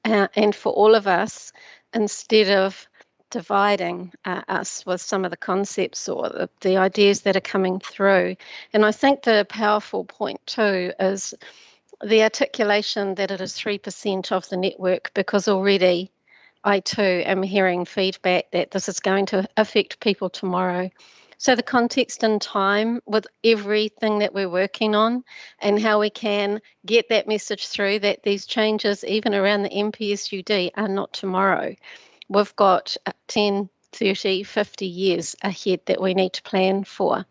and for all of us, instead of dividing us with some of the concepts or the ideas that are coming through. And I think the powerful point too is the articulation that it is 3% of the network, because already I too am hearing feedback that this is going to affect people tomorrow. So the context and time with everything that we're working on, and how we can get that message through that these changes, even around the MPSUD, are not tomorrow. We've got 10, 30, 50 years ahead that we need to plan for.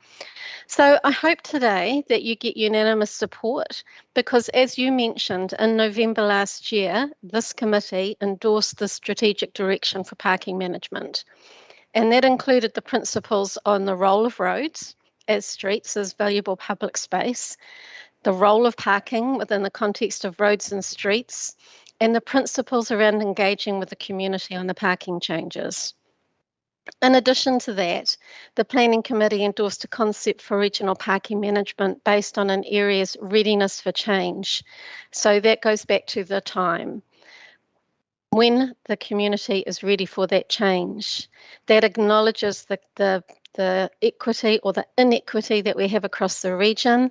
So I hope today that you get unanimous support, because as you mentioned, in November last year, this committee endorsed the strategic direction for parking management. And that included the principles on the role of roads as streets as valuable public space, the role of parking within the context of roads and streets, and the principles around engaging with the community on the parking changes. In addition to that, the Planning Committee endorsed a concept for regional parking management based on an area's readiness for change. So that goes back to the time when the community is ready for that change, that acknowledges the equity or the inequity that we have across the region.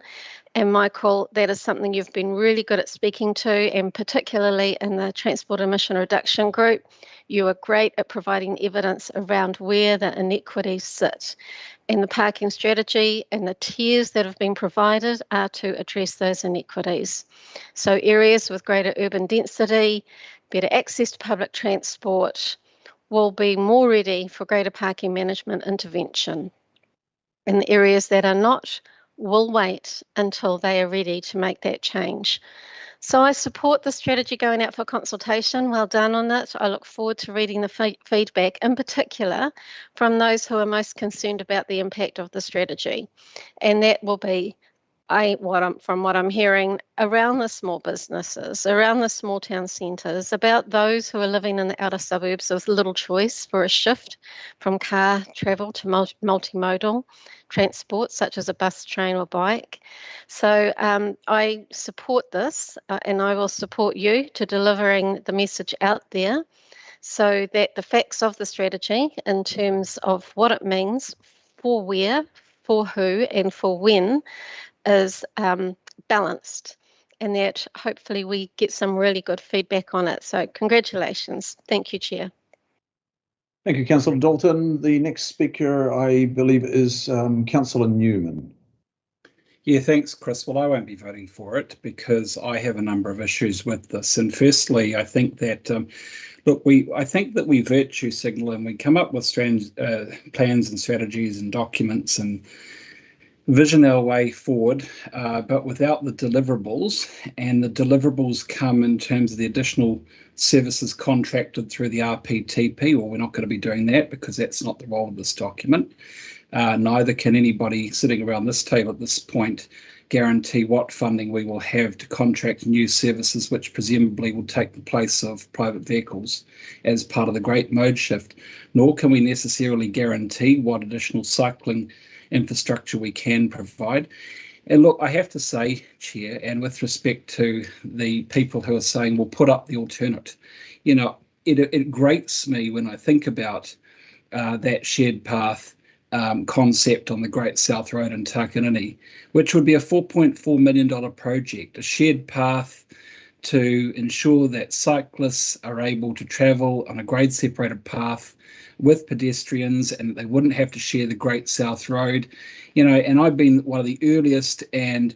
And Michael, that is something you've been really good at speaking to, and particularly in the Transport Emission Reduction Group, you are great at providing evidence around where the inequities sit. And the parking strategy and the tiers that have been provided are to address those inequities. So areas with greater urban density, better access to public transport will be more ready for greater parking management intervention. And the areas that are not will wait until they are ready to make that change. So I support the strategy going out for consultation. Well done on it. I look forward to reading the feedback, in particular from those who are most concerned about the impact of the strategy. And that will be, from what I'm hearing, around the small businesses, around the small town centres, about those who are living in the outer suburbs with little choice for a shift from car travel to multimodal transport, such as a bus, train or bike. So I support this and I will support you to delivering the message out there so that the facts of the strategy in terms of what it means for where, for who and for when is balanced, and that hopefully we get some really good feedback on it. So congratulations. Thank you, Chair. Thank you, Councillor Dalton. The next speaker, I believe, is Councillor Newman. Yeah, thanks, Chris. Well, I won't be voting for it because I have a number of issues with this. And firstly, I think that, I think that we virtue signal and we come up with plans and strategies and documents and vision our way forward, but without the deliverables, and the deliverables come in terms of the additional services contracted through the RPTP. Well, we're not going to be doing that because that's not the role of this document. Neither can anybody sitting around this table at this point guarantee what funding we will have to contract new services, which presumably will take the place of private vehicles as part of the Great Mode Shift. Nor can we necessarily guarantee what additional cycling infrastructure we can provide. And look, I have to say, Chair, and with respect to the people who are saying, we'll put up the alternate, you know, it grates me when I think about that shared path concept on the Great South Road in Takanini, which would be a $4.4 million project, a shared path to ensure that cyclists are able to travel on a grade separated path with pedestrians and they wouldn't have to share the Great South Road. You know, and I've been one of the earliest and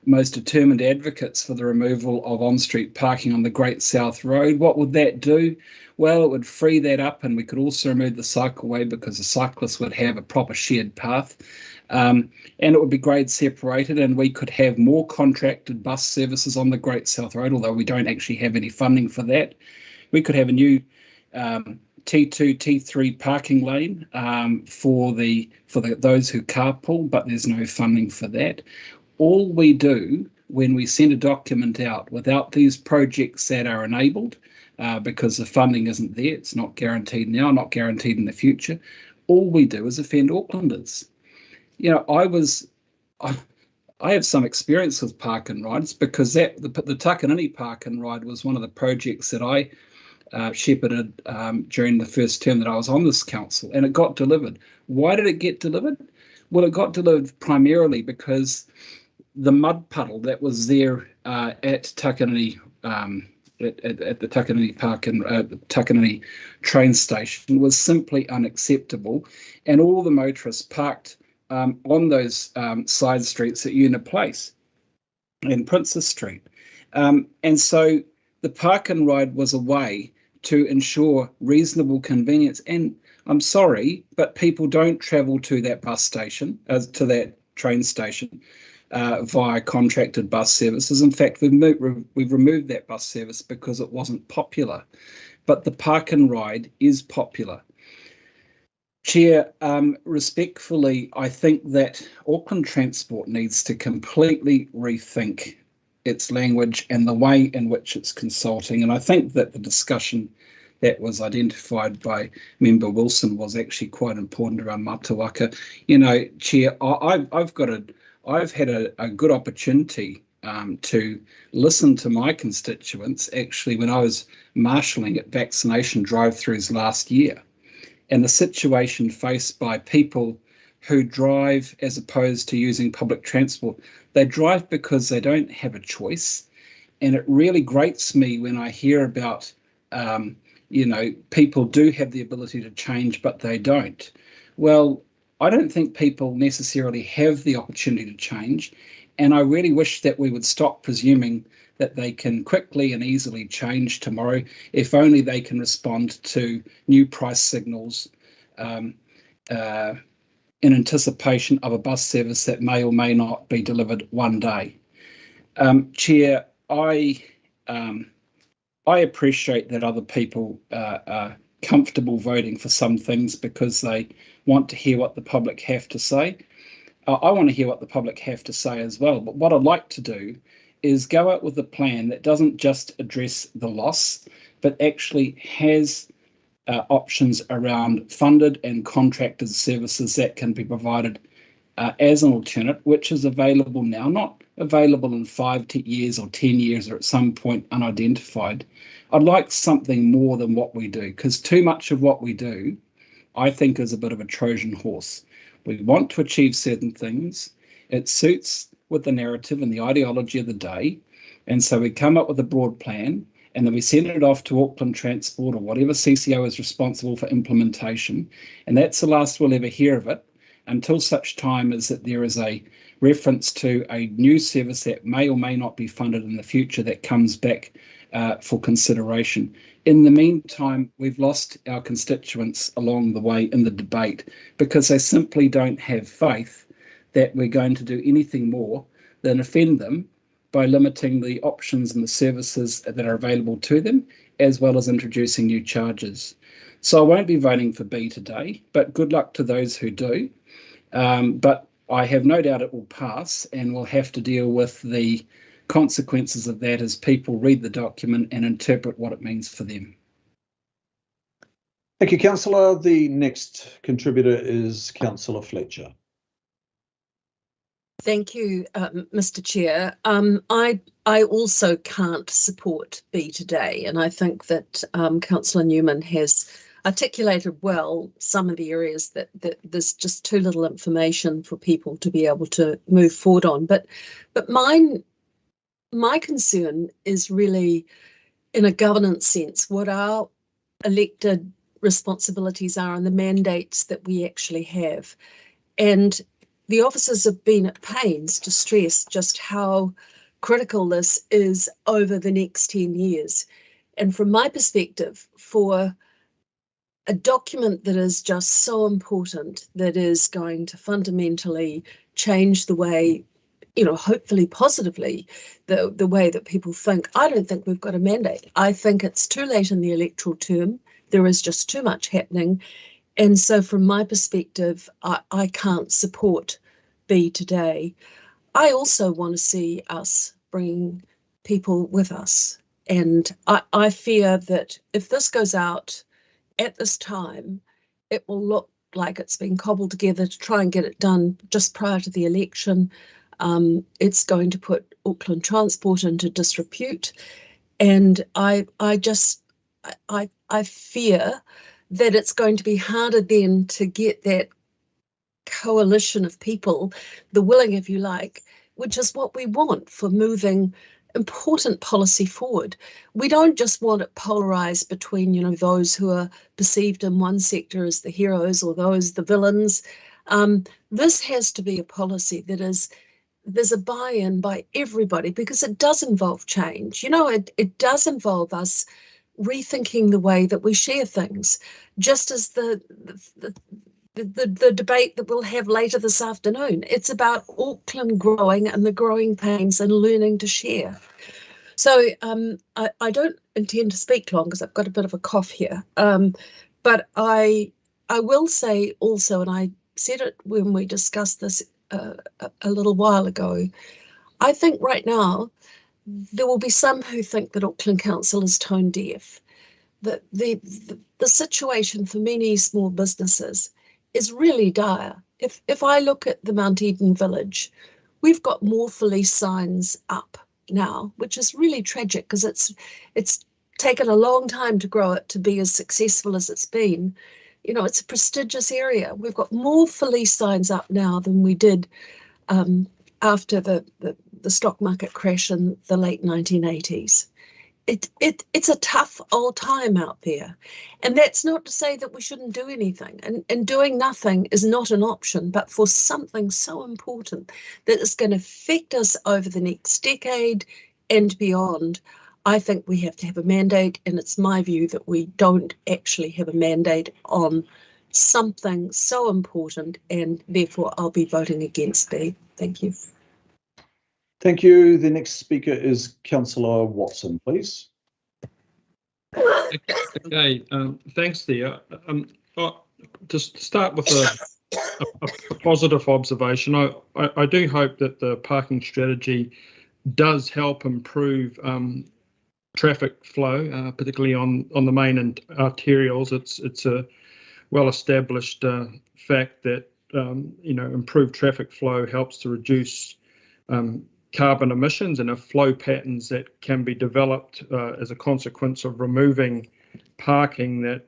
most determined advocates for the removal of on-street parking on the Great South Road. What would that do? Well, it would free that up, and we could also remove the cycleway because the cyclists would have a proper shared path. And it would be grade separated, and we could have more contracted bus services on the Great South Road, although we don't actually have any funding for that. We could have a new T2, T3 parking lane for those who carpool, but there's no funding for that. All we do when we send a document out without these projects that are enabled, because the funding isn't there, it's not guaranteed now, not guaranteed in the future, all we do is offend Aucklanders. You know, I have some experience with park and rides because the Takanini Park and Ride was one of the projects that I shepherded during the first term that I was on this council, and it got delivered. Why did it get delivered? Well, it got delivered primarily because the mud puddle that was there at Takanini, at the Takanini Park and the Takanini train station was simply unacceptable, and all the motorists parked on those side streets at Una Place and Princess Street. And so the park and ride was a way to ensure reasonable convenience. And I'm sorry, but people don't travel to that bus station, to that train station via contracted bus services. In fact, we've removed that bus service because it wasn't popular. But the park and ride is popular. Chair, respectfully, I think that Auckland Transport needs to completely rethink its language and the way in which it's consulting. And I think that the discussion that was identified by Member Wilson was actually quite important around Matawaka. You know, Chair, I've had a good opportunity to listen to my constituents actually when I was marshalling at vaccination drive-throughs last year. And the situation faced by people who drive as opposed to using public transport. They drive because they don't have a choice. And it really grates me when I hear about, you know, people do have the ability to change, but they don't. Well, I don't think people necessarily have the opportunity to change. And I really wish that we would stop presuming that they can quickly and easily change tomorrow, if only they can respond to new price signals in anticipation of a bus service that may or may not be delivered one day. Chair, I appreciate that other people are comfortable voting for some things because they want to hear what the public have to say. I want to hear what the public have to say as well. But what I'd like to do is go out with a plan that doesn't just address the loss, but actually has options around funded and contracted services that can be provided as an alternate, which is available now, not available in 5 years or 10 years or at some point unidentified. I'd like something more than what we do, because too much of what we do, I think, is a bit of a Trojan horse. We want to achieve certain things. It suits with the narrative and the ideology of the day. And so we come up with a broad plan, and then we send it off to Auckland Transport or whatever CCO is responsible for implementation. And that's the last we'll ever hear of it, until such time as that there is a reference to a new service that may or may not be funded in the future that comes back for consideration. In the meantime, we've lost our constituents along the way in the debate because they simply don't have faith that we're going to do anything more than offend them by limiting the options and the services that are available to them, as well as introducing new charges. So I won't be voting for B today, but good luck to those who do. But I have no doubt it will pass, and we'll have to deal with the consequences of that as people read the document and interpret what it means for them. Thank you, Councillor. The next contributor is Councillor Fletcher. Thank you, Mr. Chair. I also can't support B today, and I think that Councillor Newman has articulated well some of the areas that there's just too little information for people to be able to move forward on. But my concern is really, in a governance sense, what our elected responsibilities are and the mandates that we actually have. And the officers have been at pains to stress just how critical this is over the next 10 years. And from my perspective, for a document that is just so important, that is going to fundamentally change the way, hopefully positively, the way that people think, I don't think we've got a mandate. I think it's too late in the electoral term. There is just too much happening. And so from my perspective, I can't support B today. I also want to see us bring people with us. And I fear that if this goes out at this time, it will look like it's been cobbled together to try and get it done just prior to the election. It's going to put Auckland Transport into disrepute. And I fear that it's going to be harder then to get that coalition of people, the willing, if you like, which is what we want for moving important policy forward. We don't just want it polarized between, those who are perceived in one sector as the heroes or those the villains. This has to be a policy that there's a buy-in by everybody, because it does involve change. It does involve us rethinking the way that we share things, just as the debate that we'll have later this afternoon. It's about Auckland growing and the growing pains and learning to share. So I don't intend to speak long because I've got a bit of a cough here. But I will say also, and I said it when we discussed this a little while ago, I think right now there will be some who think that Auckland Council is tone deaf. That the situation for many small businesses is really dire. If I look at the Mount Eden village, we've got more police signs up now, which is really tragic because it's taken a long time to grow it to be as successful as it's been. It's a prestigious area. We've got more police signs up now than we did after the stock market crash in the late 1980s. It's a tough old time out there. And that's not to say that we shouldn't do anything. And doing nothing is not an option, but for something so important that is going to affect us over the next decade and beyond, I think we have to have a mandate. And it's my view that we don't actually have a mandate on something so important, and therefore I'll be voting against B. Thank you. Thank you. The next speaker is Councillor Watson, please. Okay, thanks there. To start with a positive observation, I do hope that the parking strategy does help improve traffic flow, particularly on the main and arterials. It's a well-established fact that improved traffic flow helps to reduce carbon emissions, and if flow patterns that can be developed as a consequence of removing parking that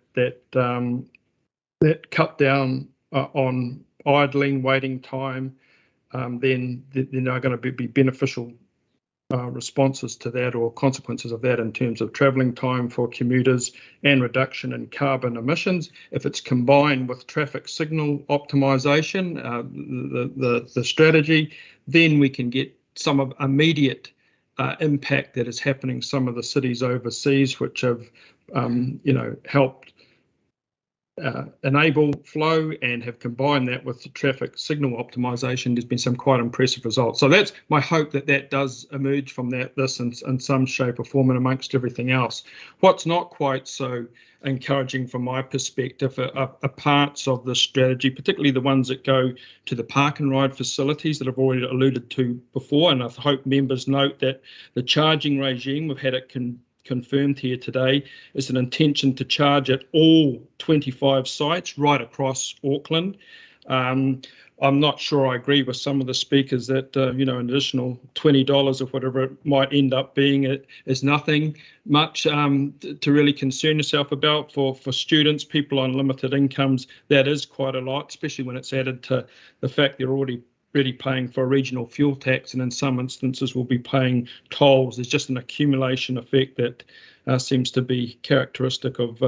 cut down on idling, waiting time, then there are going to be beneficial responses to that, or consequences of that, in terms of travelling time for commuters and reduction in carbon emissions. If it's combined with traffic signal optimisation, the strategy, then we can get some of immediate impact that is happening in some of the cities overseas, which have helped enable flow and have combined that with the traffic signal optimisation. There's been some quite impressive results. So that's my hope, that does emerge from this in some shape or form, and amongst everything else. What's not quite so encouraging from my perspective are parts of the strategy, particularly the ones that go to the park and ride facilities that I've already alluded to before, and I hope members note that the charging regime, we've had it confirmed here today, is an intention to charge at all 25 sites right across Auckland. I'm not sure I agree with some of the speakers that an additional $20 or whatever it might end up being, it is nothing much to really concern yourself about. For students, people on limited incomes, that is quite a lot, especially when it's added to the fact they're already paying for a regional fuel tax, and in some instances will be paying tolls. There's just an accumulation effect that seems to be characteristic of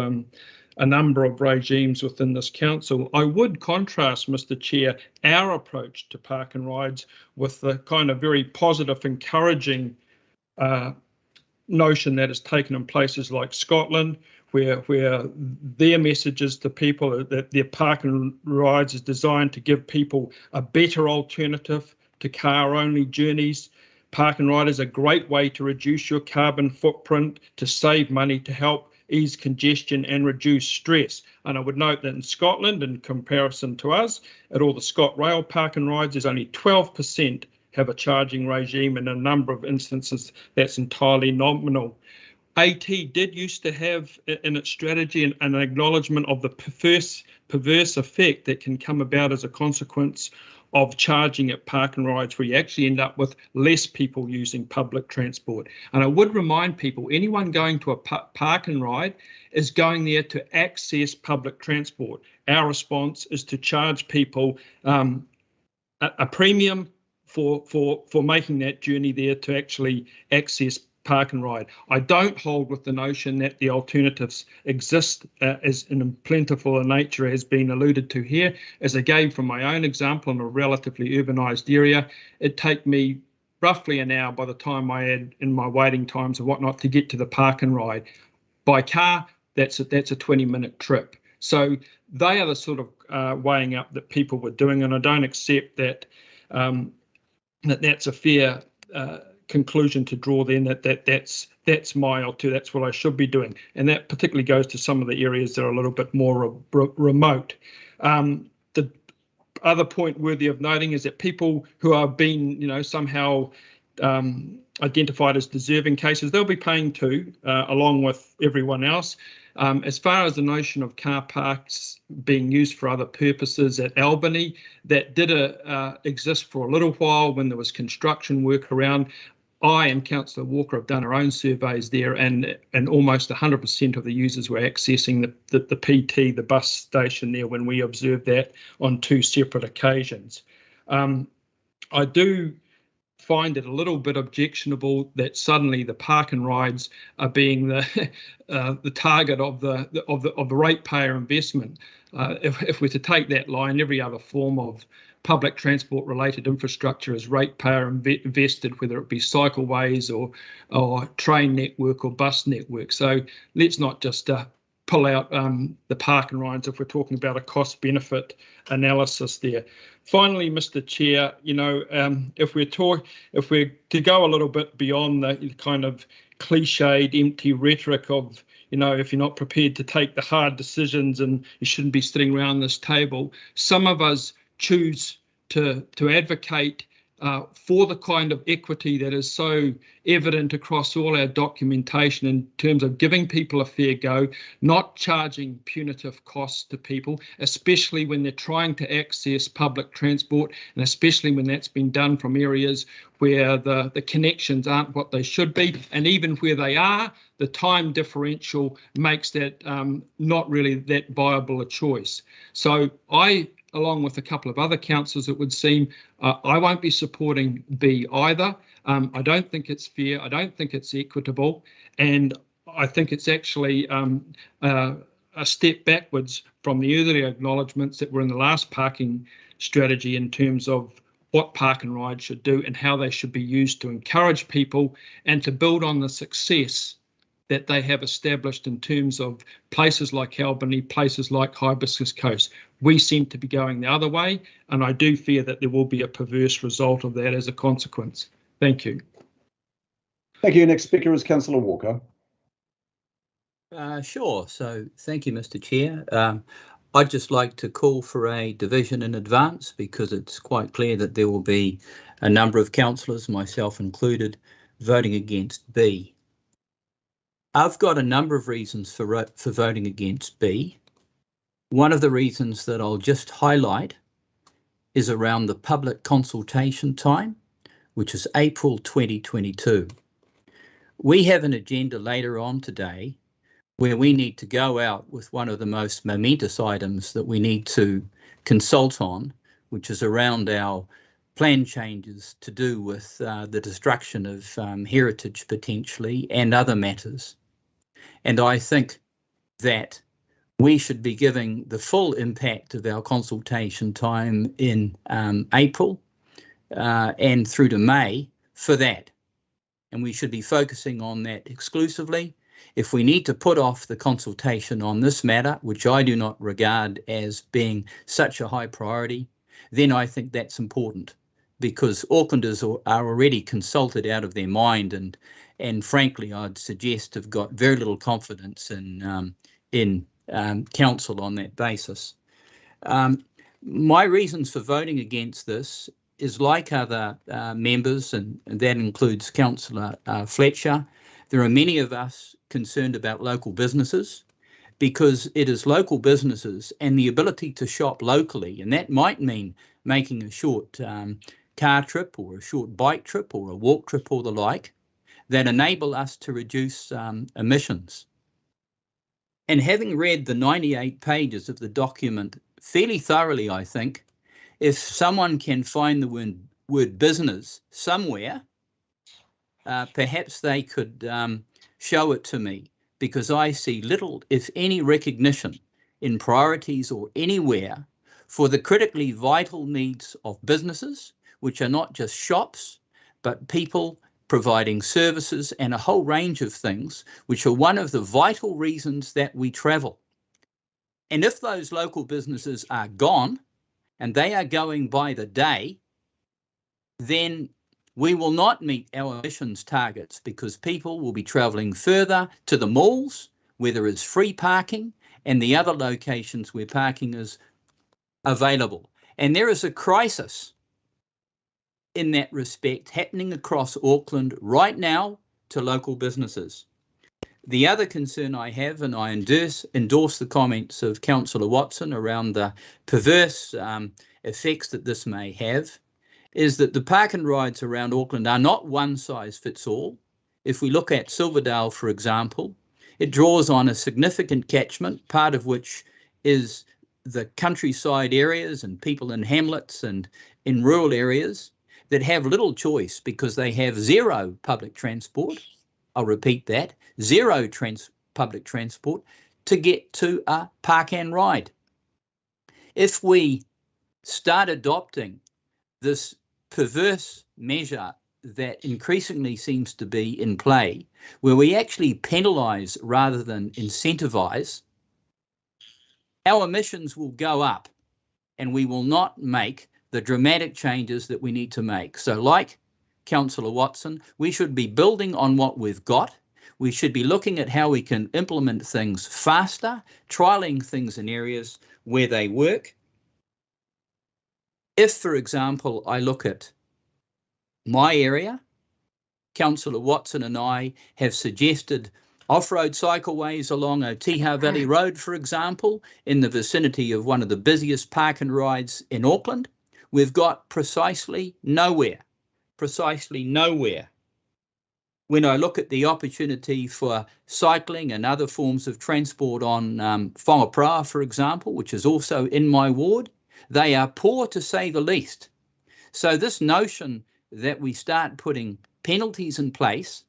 a number of regimes within this council. I would contrast, Mr. Chair, our approach to park and rides with the kind of very positive, encouraging notion that is taken in places like Scotland, where their messages to people that their park and rides is designed to give people a better alternative to car-only journeys. Park and ride is a great way to reduce your carbon footprint, to save money, to help ease congestion and reduce stress. And I would note that in Scotland, in comparison to us, at all the ScotRail park and rides, there's only 12% have a charging regime, and in a number of instances that's entirely nominal. AT did used to have in its strategy an acknowledgement of the perverse effect that can come about as a consequence of charging at park and rides, where you actually end up with less people using public transport. And I would remind people, anyone going to a park and ride is going there to access public transport. Our response is to charge people a premium for making that journey there to actually access park and ride. I don't hold with the notion that the alternatives exist as in plentiful a nature has been alluded to here. As I gave from my own example in a relatively urbanised area, it'd take me roughly an hour by the time I add in my waiting times and whatnot to get to the park and ride. By car, that's a 20-minute trip. So they are the sort of weighing up that people were doing, and I don't accept that that's a fair conclusion to draw then that's my alternative, that's what I should be doing. And that particularly goes to some of the areas that are a little bit more remote. The other point worthy of noting is that people who are being, somehow identified as deserving cases, they'll be paying too, along with everyone else. As far as the notion of car parks being used for other purposes at Albany, that did exist for a little while when there was construction work around. I and Councillor Walker have done our own surveys there, and almost 100% of the users were accessing the PT, the bus station there, when we observed that on 2 separate occasions. I do find it a little bit objectionable that suddenly the park and rides are being the target of the ratepayer investment. If we're to take that line, every other form of public transport related infrastructure is ratepayer invested, whether it be cycleways or train network or bus network. So let's not just pull out the park and rides if we're talking about a cost benefit analysis there. Finally, Mr. Chair, you know, if we're to go a little bit beyond the kind of cliched, empty rhetoric of, you know, if you're not prepared to take the hard decisions and you shouldn't be sitting around this table, some of us choose to advocate for the kind of equity that is so evident across all our documentation in terms of giving people a fair go, not charging punitive costs to people, especially when they're trying to access public transport, and especially when that's been done from areas where the connections aren't what they should be, and even where they are, the time differential makes that not really that viable a choice. So along with a couple of other councillors, it would seem, I won't be supporting B either. I don't think it's fair. I don't think it's equitable. And I think it's actually a step backwards from the earlier acknowledgements that were in the last parking strategy in terms of what park and ride should do and how they should be used to encourage people and to build on the success that they have established in terms of places like Albany, places like Hibiscus Coast. We seem to be going the other way, and I do fear that there will be a perverse result of that as a consequence. Thank you. Thank you. Next speaker is Councillor Walker. Sure. So thank you, Mr. Chair. I'd just like to call for a division in advance because it's quite clear that there will be a number of councillors, myself included, voting against B. I've got a number of reasons for voting against B. One of the reasons that I'll just highlight is around the public consultation time, which is April 2022. We have an agenda later on today where we need to go out with one of the most momentous items that we need to consult on, which is around our plan changes to do with the destruction of heritage potentially and other matters. And I think that we should be giving the full impact of our consultation time in April and through to May for that. And we should be focusing on that exclusively. If we need to put off the consultation on this matter, which I do not regard as being such a high priority, then I think that's important because Aucklanders are already consulted out of their mind and frankly, I'd suggest have got very little confidence in council on that basis. My reasons for voting against this is like other members, and that includes Councillor Fletcher. There are many of us concerned about local businesses because it is local businesses and the ability to shop locally, and that might mean making a short car trip or a short bike trip or a walk trip or the like, that enable us to reduce emissions. And having read the 98 pages of the document fairly thoroughly, I think, if someone can find the word business somewhere, perhaps they could show it to me, because I see little, if any, recognition in priorities or anywhere for the critically vital needs of businesses, which are not just shops, but people providing services and a whole range of things, which are one of the vital reasons that we travel. And if those local businesses are gone, and they are going by the day, then we will not meet our emissions targets because people will be travelling further to the malls where there is free parking and the other locations where parking is available. And there is a crisis in that respect happening across Auckland right now to local businesses. The other concern I have, and I endorse the comments of Councillor Watson around the perverse effects that this may have, is that the park and rides around Auckland are not one size fits all. If we look at Silverdale, for example, it draws on a significant catchment, part of which is the countryside areas and people in hamlets and in rural areas that have little choice because they have zero public transport. I'll repeat that, zero public transport to get to a park and ride. If we start adopting this perverse measure that increasingly seems to be in play, where we actually penalise rather than incentivise, our emissions will go up and we will not make the dramatic changes that we need to make. So like Councillor Watson, we should be building on what we've got. We should be looking at how we can implement things faster, trialling things in areas where they work. If, for example, I look at my area, Councillor Watson and I have suggested off-road cycleways along Otiha Valley Road, for example, in the vicinity of one of the busiest park and rides in Auckland. We've got precisely nowhere. When I look at the opportunity for cycling and other forms of transport on Whangapraoa, for example, which is also in my ward, they are poor to say the least. So this notion that we start putting penalties in place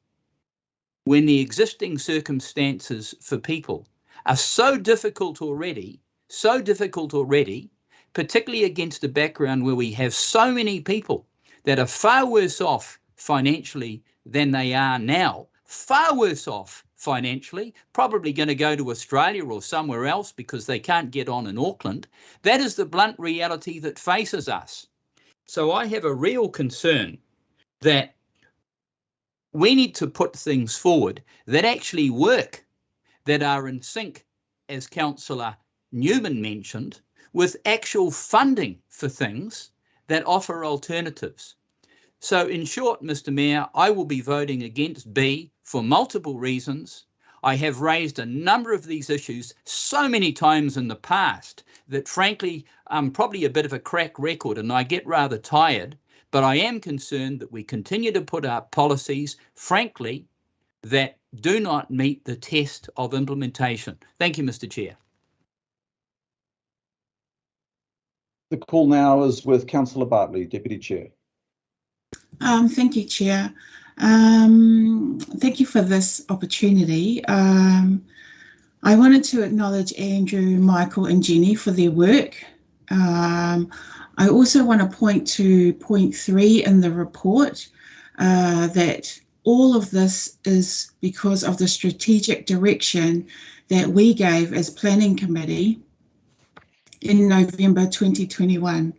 when the existing circumstances for people are so difficult already, particularly against a background where we have so many people that are far worse off financially than they are now, far worse off financially, probably going to go to Australia or somewhere else because they can't get on in Auckland. That is the blunt reality that faces us. So I have a real concern that we need to put things forward that actually work, that are in sync, as Councillor Newman mentioned, with actual funding for things that offer alternatives. So in short, Mr. Mayor, I will be voting against B for multiple reasons. I have raised a number of these issues so many times in the past that frankly, I'm probably a bit of a crack record and I get rather tired, but I am concerned that we continue to put up policies, frankly, that do not meet the test of implementation. Thank you, Mr. Chair. The call now is with Councillor Bartley, Deputy Chair. Thank you, Chair. Thank you for this opportunity. I wanted to acknowledge Andrew, Michael and Jenny for their work. I also want to point to point 3 in the report, that all of this is because of the strategic direction that we gave as Planning Committee in November 2021.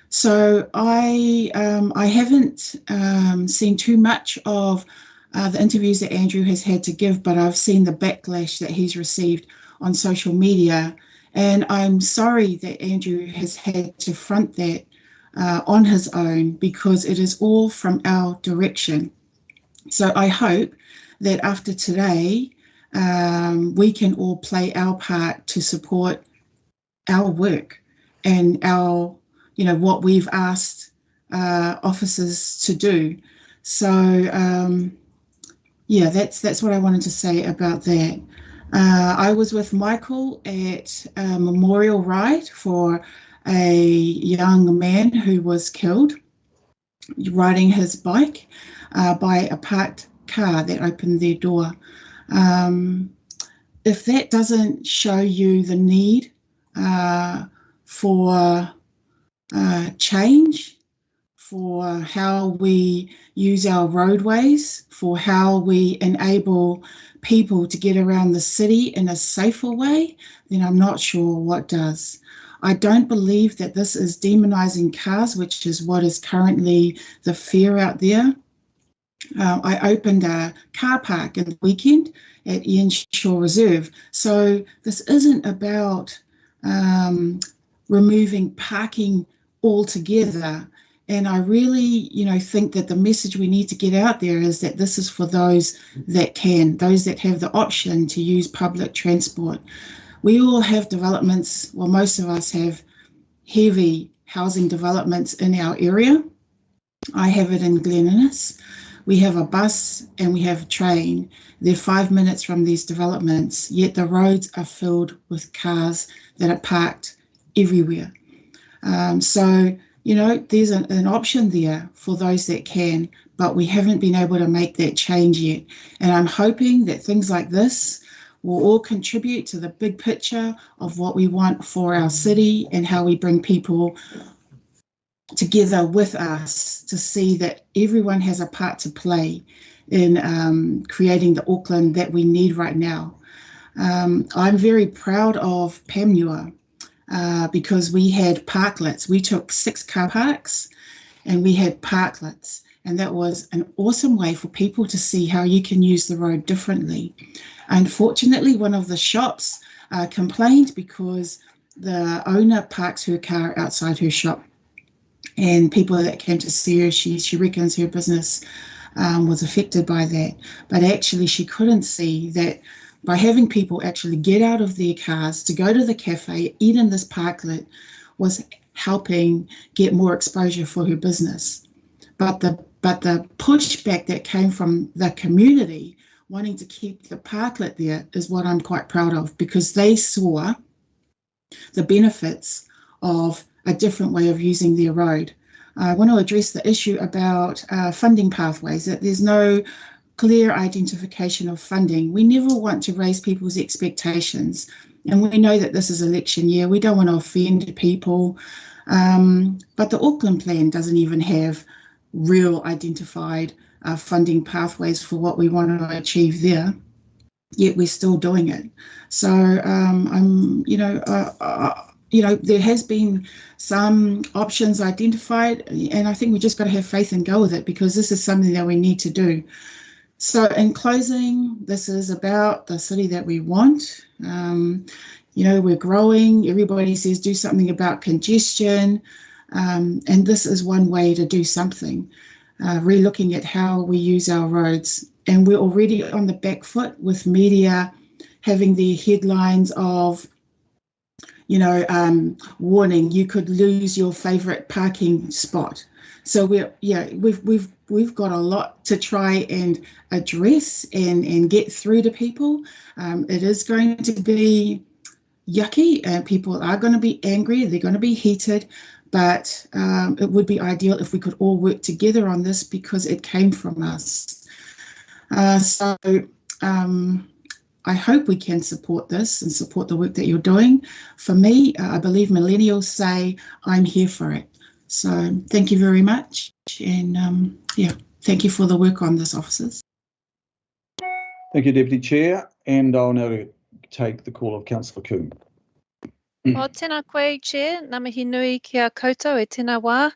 So I haven't seen too much of the interviews that Andrew has had to give, but I've seen the backlash that he's received on social media. And I'm sorry that Andrew has had to front that on his own, because it is all from our direction. So I hope that after today, we can all play our part to support our work and our, what we've asked officers to do. So yeah, that's what I wanted to say about that. I was with Michael at a memorial ride for a young man who was killed riding his bike by a parked car that opened their door. If that doesn't show you the need for change, for how we use our roadways, for how we enable people to get around the city in a safer way, then I'm not sure what does. I don't believe that this is demonising cars, which is what is currently the fear out there. I opened a car park in the weekend at Ian Shaw Reserve. So this isn't about removing parking altogether. And I really, think that the message we need to get out there is that this is for those that can, those that have the option to use public transport. We all have developments, well, most of us have heavy housing developments in our area. I have it in Glen Innes. We have a bus and we have a train. They're 5 minutes from these developments, yet the roads are filled with cars that are parked everywhere. So, there's an option there for those that can, but we haven't been able to make that change yet. And I'm hoping that things like this will all contribute to the big picture of what we want for our city and how we bring people together with us to see that everyone has a part to play in creating the Auckland that we need right now. I'm very proud of Panmure. because we had parklets. We took 6 car parks and we had parklets. And that was an awesome way for people to see how you can use the road differently. Unfortunately, one of the shops complained because the owner parks her car outside her shop. And people that came to see her, she reckons her business was affected by that. But actually, she couldn't see that by having people actually get out of their cars to go to the cafe, eat in this parklet, was helping get more exposure for her business. But the pushback that came from the community wanting to keep the parklet there is what I'm quite proud of, because they saw the benefits of a different way of using their road. I want to address the issue about funding pathways, that there's no clear identification of funding. We never want to raise people's expectations, and we know that this is election year. We don't want to offend people, but the Auckland plan doesn't even have real identified funding pathways for what we want to achieve there, yet we're still doing it. So there has been some options identified, and I think we just got to have faith and go with it, because this is something that we need to do. So in closing, this is about the city that we want. We're growing. Everybody says do something about congestion. And this is one way to do something, re-looking at how we use our roads. And we're already on the back foot with media having the headlines of, warning, you could lose your favourite parking spot. So we've got a lot to try and address and get through to people. It is going to be yucky, and people are going to be angry. They're going to be heated. But it would be ideal if we could all work together on this, because it came from us. So I hope we can support this and support the work that you're doing. For me, I believe millennials say, I'm here for it. So thank you very much. And thank you for the work on this, officers. Thank you, Deputy Chair. And I'll now take the call of Councillor Coombe. O tēnā koe, Chair, ngā mihi nui kia koutou e tēnā wā.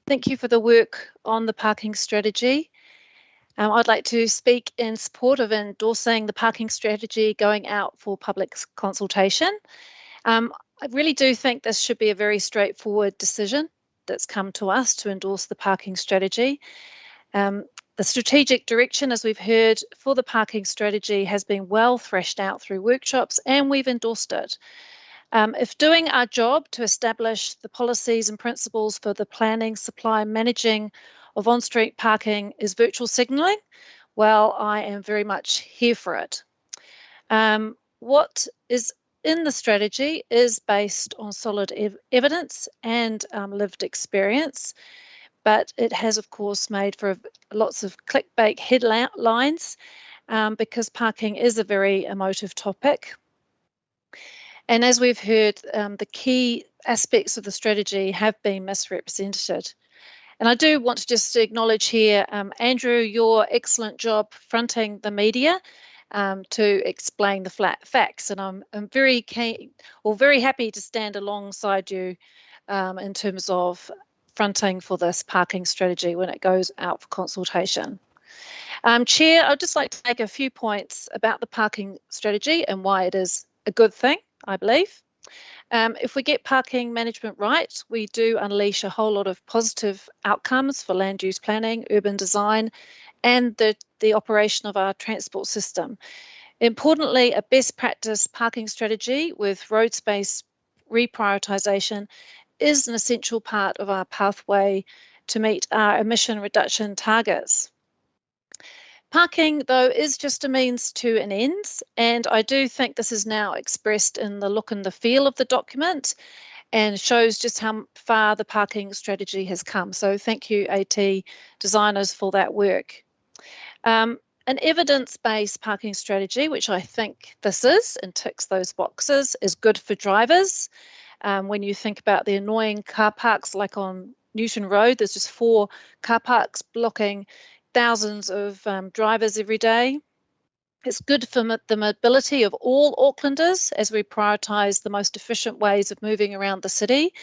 Thank you for the work on the parking strategy. I'd like to speak in support of endorsing the parking strategy going out for public consultation. I really do think this should be a very straightforward decision that's come to us to endorse the parking strategy. The strategic direction, as we've heard, for the parking strategy has been well thrashed out through workshops, and we've endorsed it. If doing our job to establish the policies and principles for the planning, supply, and managing of on-street parking is virtual signalling, well, I am very much here for it. What is in the strategy is based on solid evidence and lived experience, but it has, of course, made for lots of clickbait headlines because parking is a very emotive topic. And as we've heard, the key aspects of the strategy have been misrepresented. And I do want to just acknowledge here, Andrew, your excellent job fronting the media to explain the flat facts. And I'm very keen, or very happy to stand alongside you in terms of fronting for this parking strategy when it goes out for consultation. Chair, I'd just like to make a few points about the parking strategy and why it is a good thing, I believe. If we get parking management right, we do unleash a whole lot of positive outcomes for land use planning, urban design, and the operation of our transport system. Importantly, a best practice parking strategy with road space reprioritisation is an essential part of our pathway to meet our emission reduction targets. Parking, though, is just a means to an end, and I do think this is now expressed in the look and the feel of the document and shows just how far the parking strategy has come. So thank you, AT designers, for that work. An evidence-based parking strategy, which I think this is and ticks those boxes, is good for drivers. When you think about the annoying car parks like on Newton Road, there's just 4 car parks blocking thousands of drivers every day. It's good for the mobility of all Aucklanders as we prioritise the most efficient ways of moving around the city.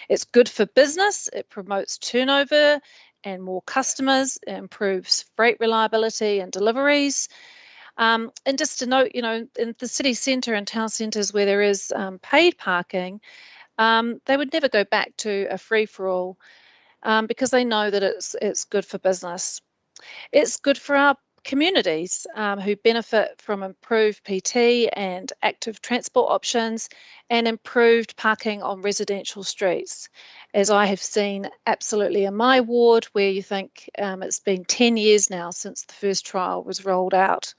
It's good for business. It promotes turnover and more customers. It improves freight reliability and deliveries. And just to note, you know, in the city centre and town centres where there is paid parking, they would never go back to a free-for-all because they know that it's good for business. It's good for our communities who benefit from improved PT and active transport options and improved parking on residential streets, as I have seen absolutely in my ward, where you think it's been 10 years now since the first trial was rolled out,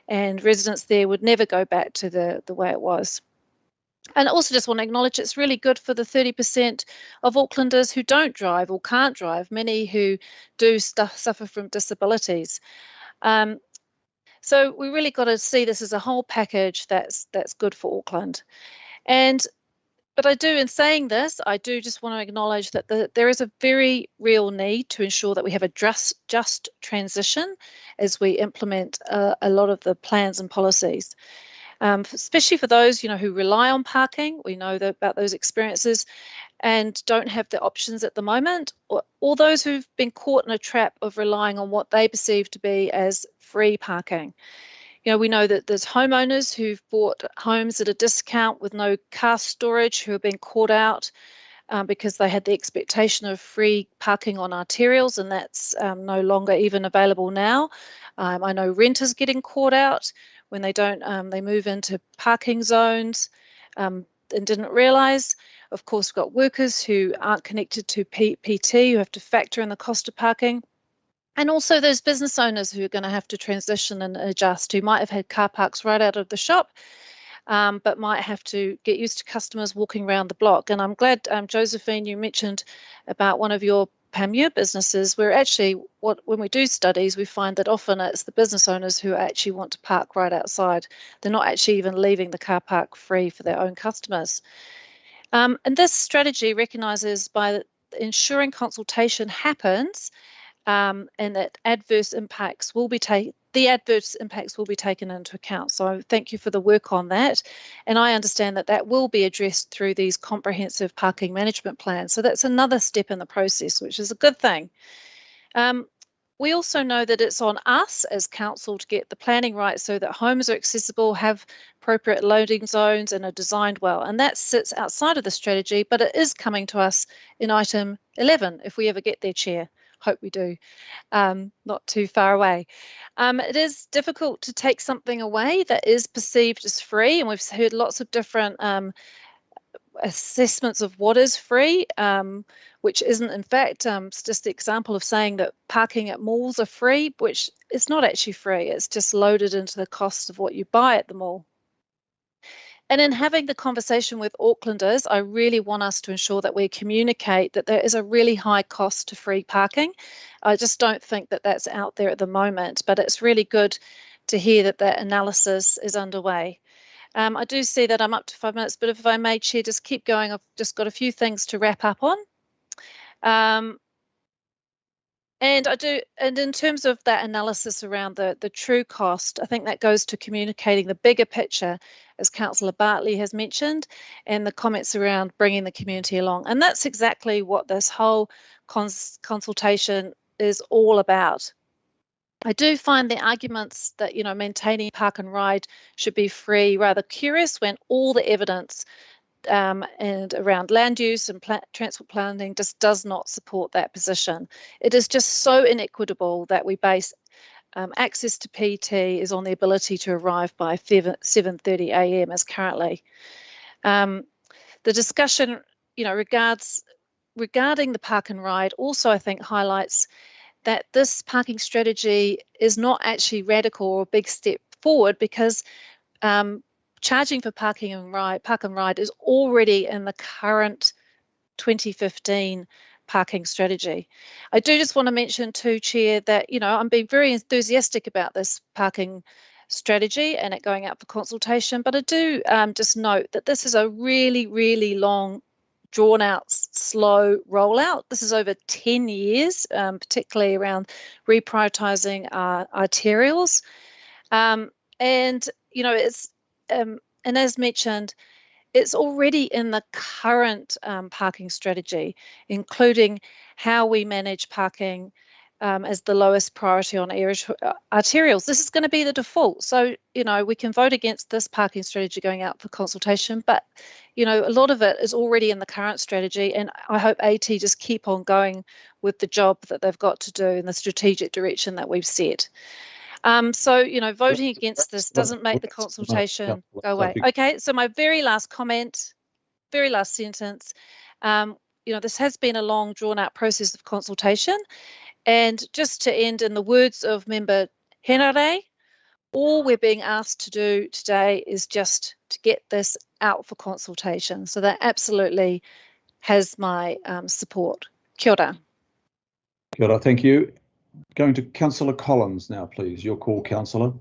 and residents there would never go back to the way it was. And I also just want to acknowledge it's really good for the 30% of Aucklanders who don't drive or can't drive, many who do suffer from disabilities. So we really got to see this as a whole package that's good for Auckland. But I do, in saying this, I do just want to acknowledge that there is a very real need to ensure that we have a just transition as we implement a lot of the plans and policies. Especially for those, you know, who rely on parking. We know about those experiences and don't have the options at the moment, or those who've been caught in a trap of relying on what they perceive to be as free parking. You know, we know that there's homeowners who've bought homes at a discount with no car storage who have been caught out because they had the expectation of free parking on arterials, and that's no longer even available now. I know renters getting caught out when they don't, they move into parking zones and didn't realise. Of course, we've got workers who aren't connected to PT who have to factor in the cost of parking. And also those business owners who are going to have to transition and adjust, who might have had car parks right out of the shop, but might have to get used to customers walking around the block. And I'm glad, Josephine, you mentioned about one of your Panmure businesses, where actually when we do studies, we find that often it's the business owners who actually want to park right outside. They're not actually even leaving the car park free for their own customers. And this strategy recognises by ensuring consultation happens and that adverse impacts will be taken into account. So thank you for the work on that. And I understand that that will be addressed through these comprehensive parking management plans. So that's another step in the process, which is a good thing. We also know that it's on us as council to get the planning right so that homes are accessible, have appropriate loading zones and are designed well. And that sits outside of the strategy, but it is coming to us in item 11, if we ever get there, Chair. Hope we do, not too far away. It is difficult to take something away that is perceived as free, and we've heard lots of different assessments of what is free, which isn't in fact. It's just the example of saying that parking at malls are free, which is not actually free. It's just loaded into the cost of what you buy at the mall. And in having the conversation with Aucklanders, I really want us to ensure that we communicate that there is a really high cost to free parking. I just don't think that that's out there at the moment, but it's really good to hear that that analysis is underway. I do see that I'm up to 5 minutes, but if I may, Chair, just keep going. I've just got a few things to wrap up on. And in terms of that analysis around the true cost, I think that goes to communicating the bigger picture, as Councillor Bartley has mentioned, and the comments around bringing the community along. And that's exactly what this whole consultation is all about. I do find the arguments that, you know, maintaining park and ride should be free rather curious when all the evidence and around land use and transport planning just does not support that position. It is just so inequitable that we base access to PT is on the ability to arrive by 7:30 a.m. as currently. The discussion, you know, regarding the park and ride also, I think, highlights that this parking strategy is not actually radical or a big step forward, because charging for park and ride is already in the current 2015 parking strategy. I do just want to mention too, Chair, that, you know, I'm being very enthusiastic about this parking strategy and it going out for consultation, but I do just note that this is a really, really long, drawn out, slow rollout. This is over 10 years, particularly around reprioritising arterials. And, you know, it's, and as mentioned, it's already in the current parking strategy, including how we manage parking as the lowest priority on arterials. This is going to be the default. So, you know, we can vote against this parking strategy going out for consultation, but, you know, a lot of it is already in the current strategy. And I hope AT just keep on going with the job that they've got to do in the strategic direction that we've set. So, you know, voting against this doesn't make the consultation go away. Okay, so my very last comment, very last sentence, you know, this has been a long drawn out process of consultation. And just to end in the words of Member Henare, all we're being asked to do today is just to get this out for consultation. So that absolutely has my support. Kia ora. Kia ora, thank you. Going to Councillor Collins now, please. Your call, Councillor.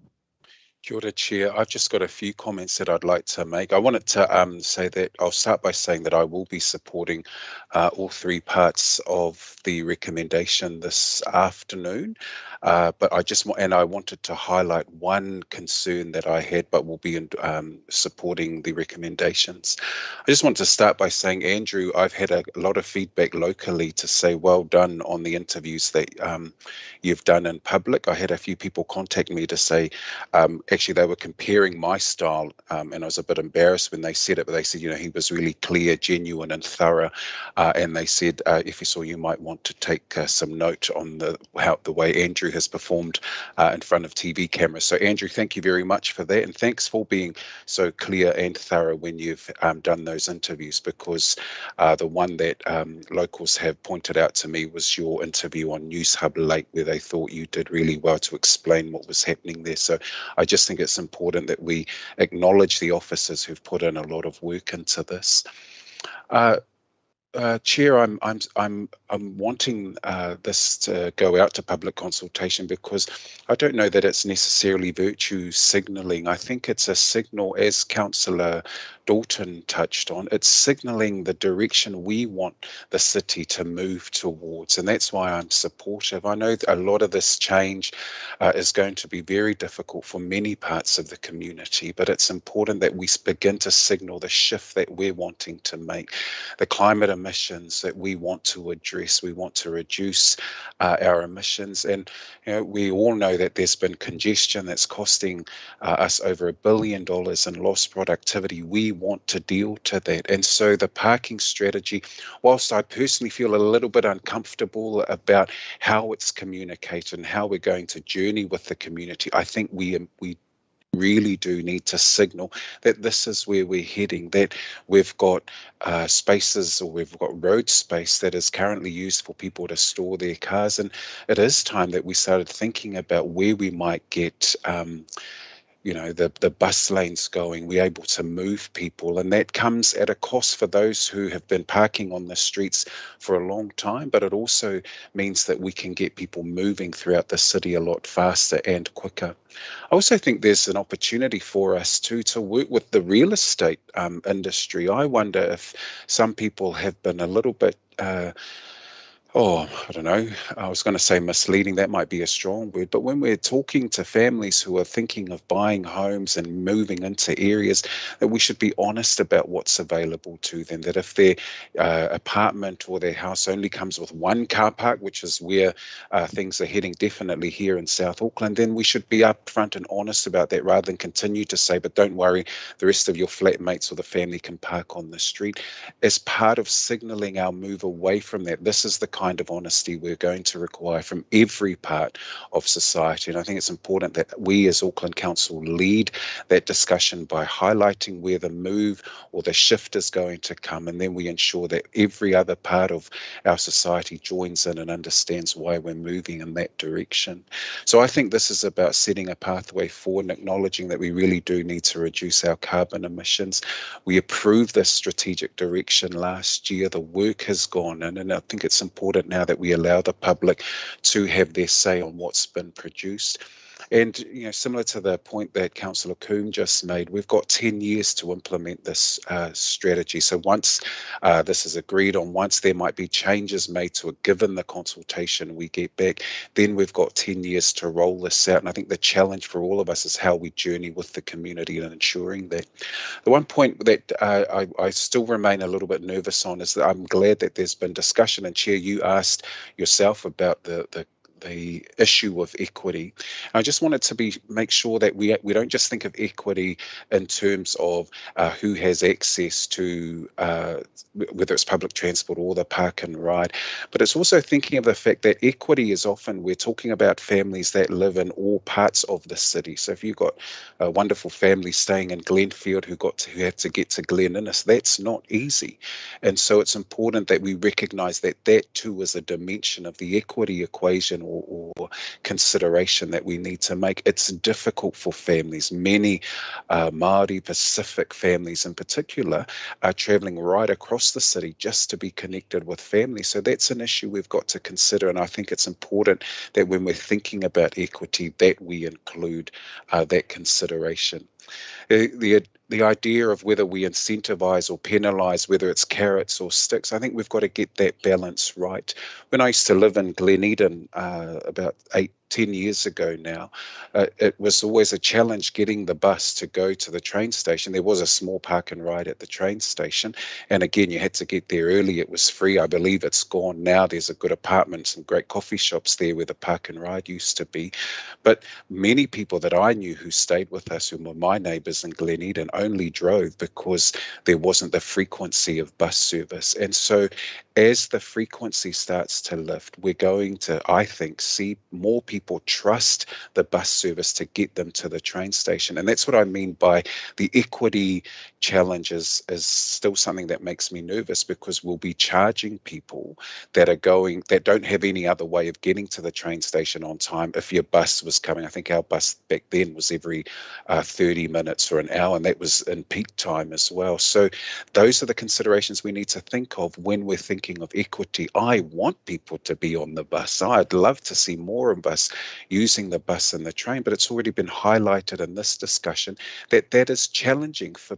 Kia ora, Chair. I've just got a few comments that I'd like to make. I wanted to say that I'll start by saying that I will be supporting all three parts of the recommendation this afternoon. But I wanted to highlight one concern that I had, but will be supporting the recommendations. I just want to start by saying, Andrew, I've had a lot of feedback locally to say well done on the interviews that you've done in public. I had a few people contact me to say, actually they were comparing my style, and I was a bit embarrassed when they said it, but they said, you know, he was really clear, genuine and thorough, and they said, if you saw, you might want to take some note on the way Andrew has performed in front of TV cameras. So Andrew, thank you very much for that, and thanks for being so clear and thorough when you've done those interviews, because the one that locals have pointed out to me was your interview on News Hub Late, where they thought you did really well to explain what was happening there. So I just think it's important that we acknowledge the officers who've put in a lot of work into this. Chair, I'm wanting this to go out to public consultation because I don't know that it's necessarily virtue signalling. I think it's a signal, as Councillor Dalton touched on, it's signalling the direction we want the city to move towards, and that's why I'm supportive. I know that a lot of this change is going to be very difficult for many parts of the community, but it's important that we begin to signal the shift that we're wanting to make, the climate emissions that we want to address. We want to reduce our emissions, and you know, we all know that there's been congestion that's costing us over $1 billion in lost productivity. We want to deal to that, and so the parking strategy, whilst I personally feel a little bit uncomfortable about how it's communicated and how we're going to journey with the community, I think we really do need to signal that this is where we're heading, that we've got spaces, or we've got road space that is currently used for people to store their cars, and it is time that we started thinking about where we might get you know, the bus lanes going, we're able to move people, and that comes at a cost for those who have been parking on the streets for a long time, but it also means that we can get people moving throughout the city a lot faster and quicker. I also think there's an opportunity for us to work with the real estate industry. I wonder if some people have been a little bit I don't know, I was going to say misleading, that might be a strong word, but when we're talking to families who are thinking of buying homes and moving into areas, that we should be honest about what's available to them, that if their apartment or their house only comes with one car park, which is where things are heading definitely here in South Auckland, then we should be upfront and honest about that, rather than continue to say, but don't worry, the rest of your flatmates or the family can park on the street. As part of signalling our move away from that, this is the kind of honesty we're going to require from every part of society. And I think it's important that we as Auckland Council lead that discussion by highlighting where the move or the shift is going to come, and then we ensure that every other part of our society joins in and understands why we're moving in that direction. So I think this is about setting a pathway forward and acknowledging that we really do need to reduce our carbon emissions. We approved this strategic direction last year. The work has gone in, and I think it's important important now that we allow the public to have their say on what's been produced. And, you know, similar to the point that Councillor Coombe just made, we've got 10 years to implement this strategy. So once this is agreed on, once there might be changes made to it, given the consultation we get back, then we've got 10 years to roll this out. And I think the challenge for all of us is how we journey with the community and ensuring that. The one point that I still remain a little bit nervous on is that I'm glad that there's been discussion, and Chair, you asked yourself about the issue of equity. I just wanted to make sure that we don't just think of equity in terms of who has access to whether it's public transport or the park and ride, but it's also thinking of the fact that equity is often, we're talking about families that live in all parts of the city. So if you've got a wonderful family staying in Glenfield who have to get to Glen Innes, that's not easy. And so it's important that we recognise that that too is a dimension of the equity equation or consideration that we need to make. It's difficult for families. Many Māori Pacific families in particular are travelling right across the city just to be connected with family. So that's an issue we've got to consider, and I think it's important that when we're thinking about equity that we include that consideration. The idea of whether we incentivise or penalise, whether it's carrots or sticks, I think we've got to get that balance right. When I used to live in Gleneden about 10 years ago now, it was always a challenge getting the bus to go to the train station. There was a small park and ride at the train station, and again, you had to get there early. It was free. I believe it's gone now. There's a good apartment, some great coffee shops there where the park and ride used to be. But many people that I knew who stayed with us, who were my neighbours in Gleneden, only drove because there wasn't the frequency of bus service. And so as the frequency starts to lift, we're going to, I think, see more people trust the bus service to get them to the train station. And that's what I mean by the equity challenges is still something that makes me nervous, because we'll be charging people that don't have any other way of getting to the train station on time if your bus was coming. I think our bus back then was every 30 minutes or an hour, and that was in peak time as well. So those are the considerations we need to think of when we're thinking of equity. I want people to be on the bus. I'd love to see more of us using the bus and the train, but it's already been highlighted in this discussion that that is challenging for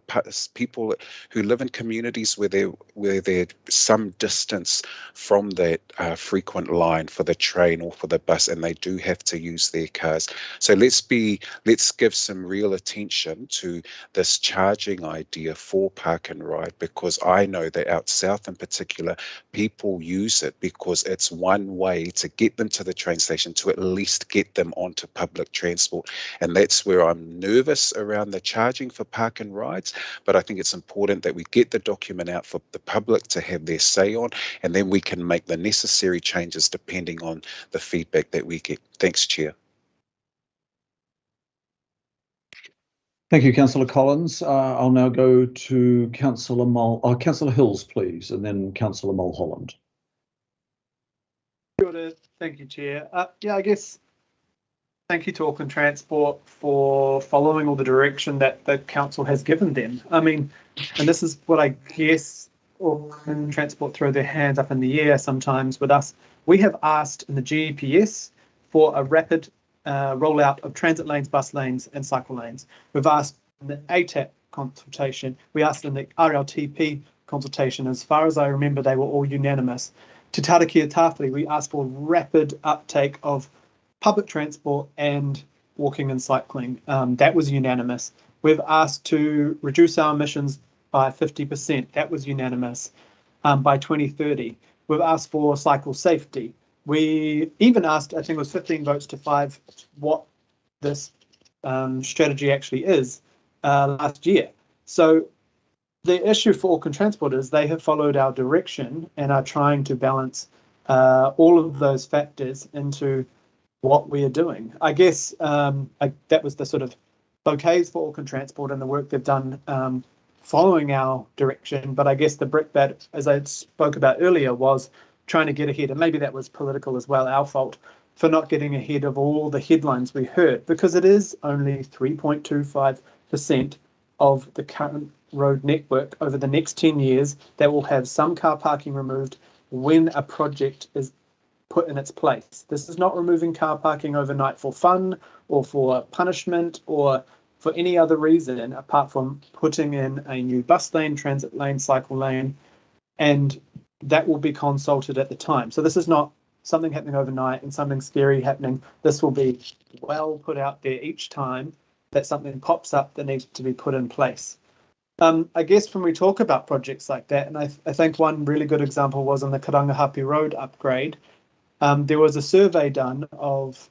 people who live in communities where they're some distance from that frequent line for the train or for the bus, and they do have to use their cars. So let's give some real attention to this charging idea for park and ride, because I know that out south in particular, people use it because it's one way to get them to the train station, to at least get them onto public transport. And that's where I'm nervous around the charging for park and rides, but I think it's important that we get the document out for the public to have their say on, and then we can make the necessary changes depending on the feedback that we get. Thanks, Chair. Thank you, Councillor Collins. I'll now go to Councillor Hills, please, and then Councillor Mulholland. Thank you, Chair. Yeah, I guess thank you to Auckland Transport for following all the direction that the council has given them. I mean, and this is what I guess Auckland Transport throw their hands up in the air sometimes with us. We have asked in the GEPS for a rapid rollout of transit lanes, bus lanes and cycle lanes. We've asked in the ATAP consultation, we asked in the RLTP consultation. As far as I remember, they were all unanimous. Te Tarakia Tāwhiri, we asked for rapid uptake of public transport and walking and cycling. That was unanimous. We've asked to reduce our emissions by 50%. That was unanimous by 2030. We've asked for cycle safety. We even asked, I think it was 15 votes to 5, what this strategy actually is last year. So the issue for Auckland Transport is they have followed our direction and are trying to balance all of those factors into what we are doing. I guess that was the sort of bouquets for Auckland Transport and the work they've done following our direction. But I guess the brickbat, as I spoke about earlier, was trying to get ahead, and maybe that was political as well, our fault for not getting ahead of all the headlines we heard, because it is only 3.25% of the current road network over the next 10 years that will have some car parking removed when a project is put in its place. This is not removing car parking overnight for fun or for punishment or for any other reason apart from putting in a new bus lane, transit lane, cycle lane, and that will be consulted at the time. So this is not something happening overnight and something scary happening. This will be well put out there each time that something pops up that needs to be put in place. I guess when we talk about projects like that, and I think one really good example was on the Karangahape Road upgrade, there was a survey done of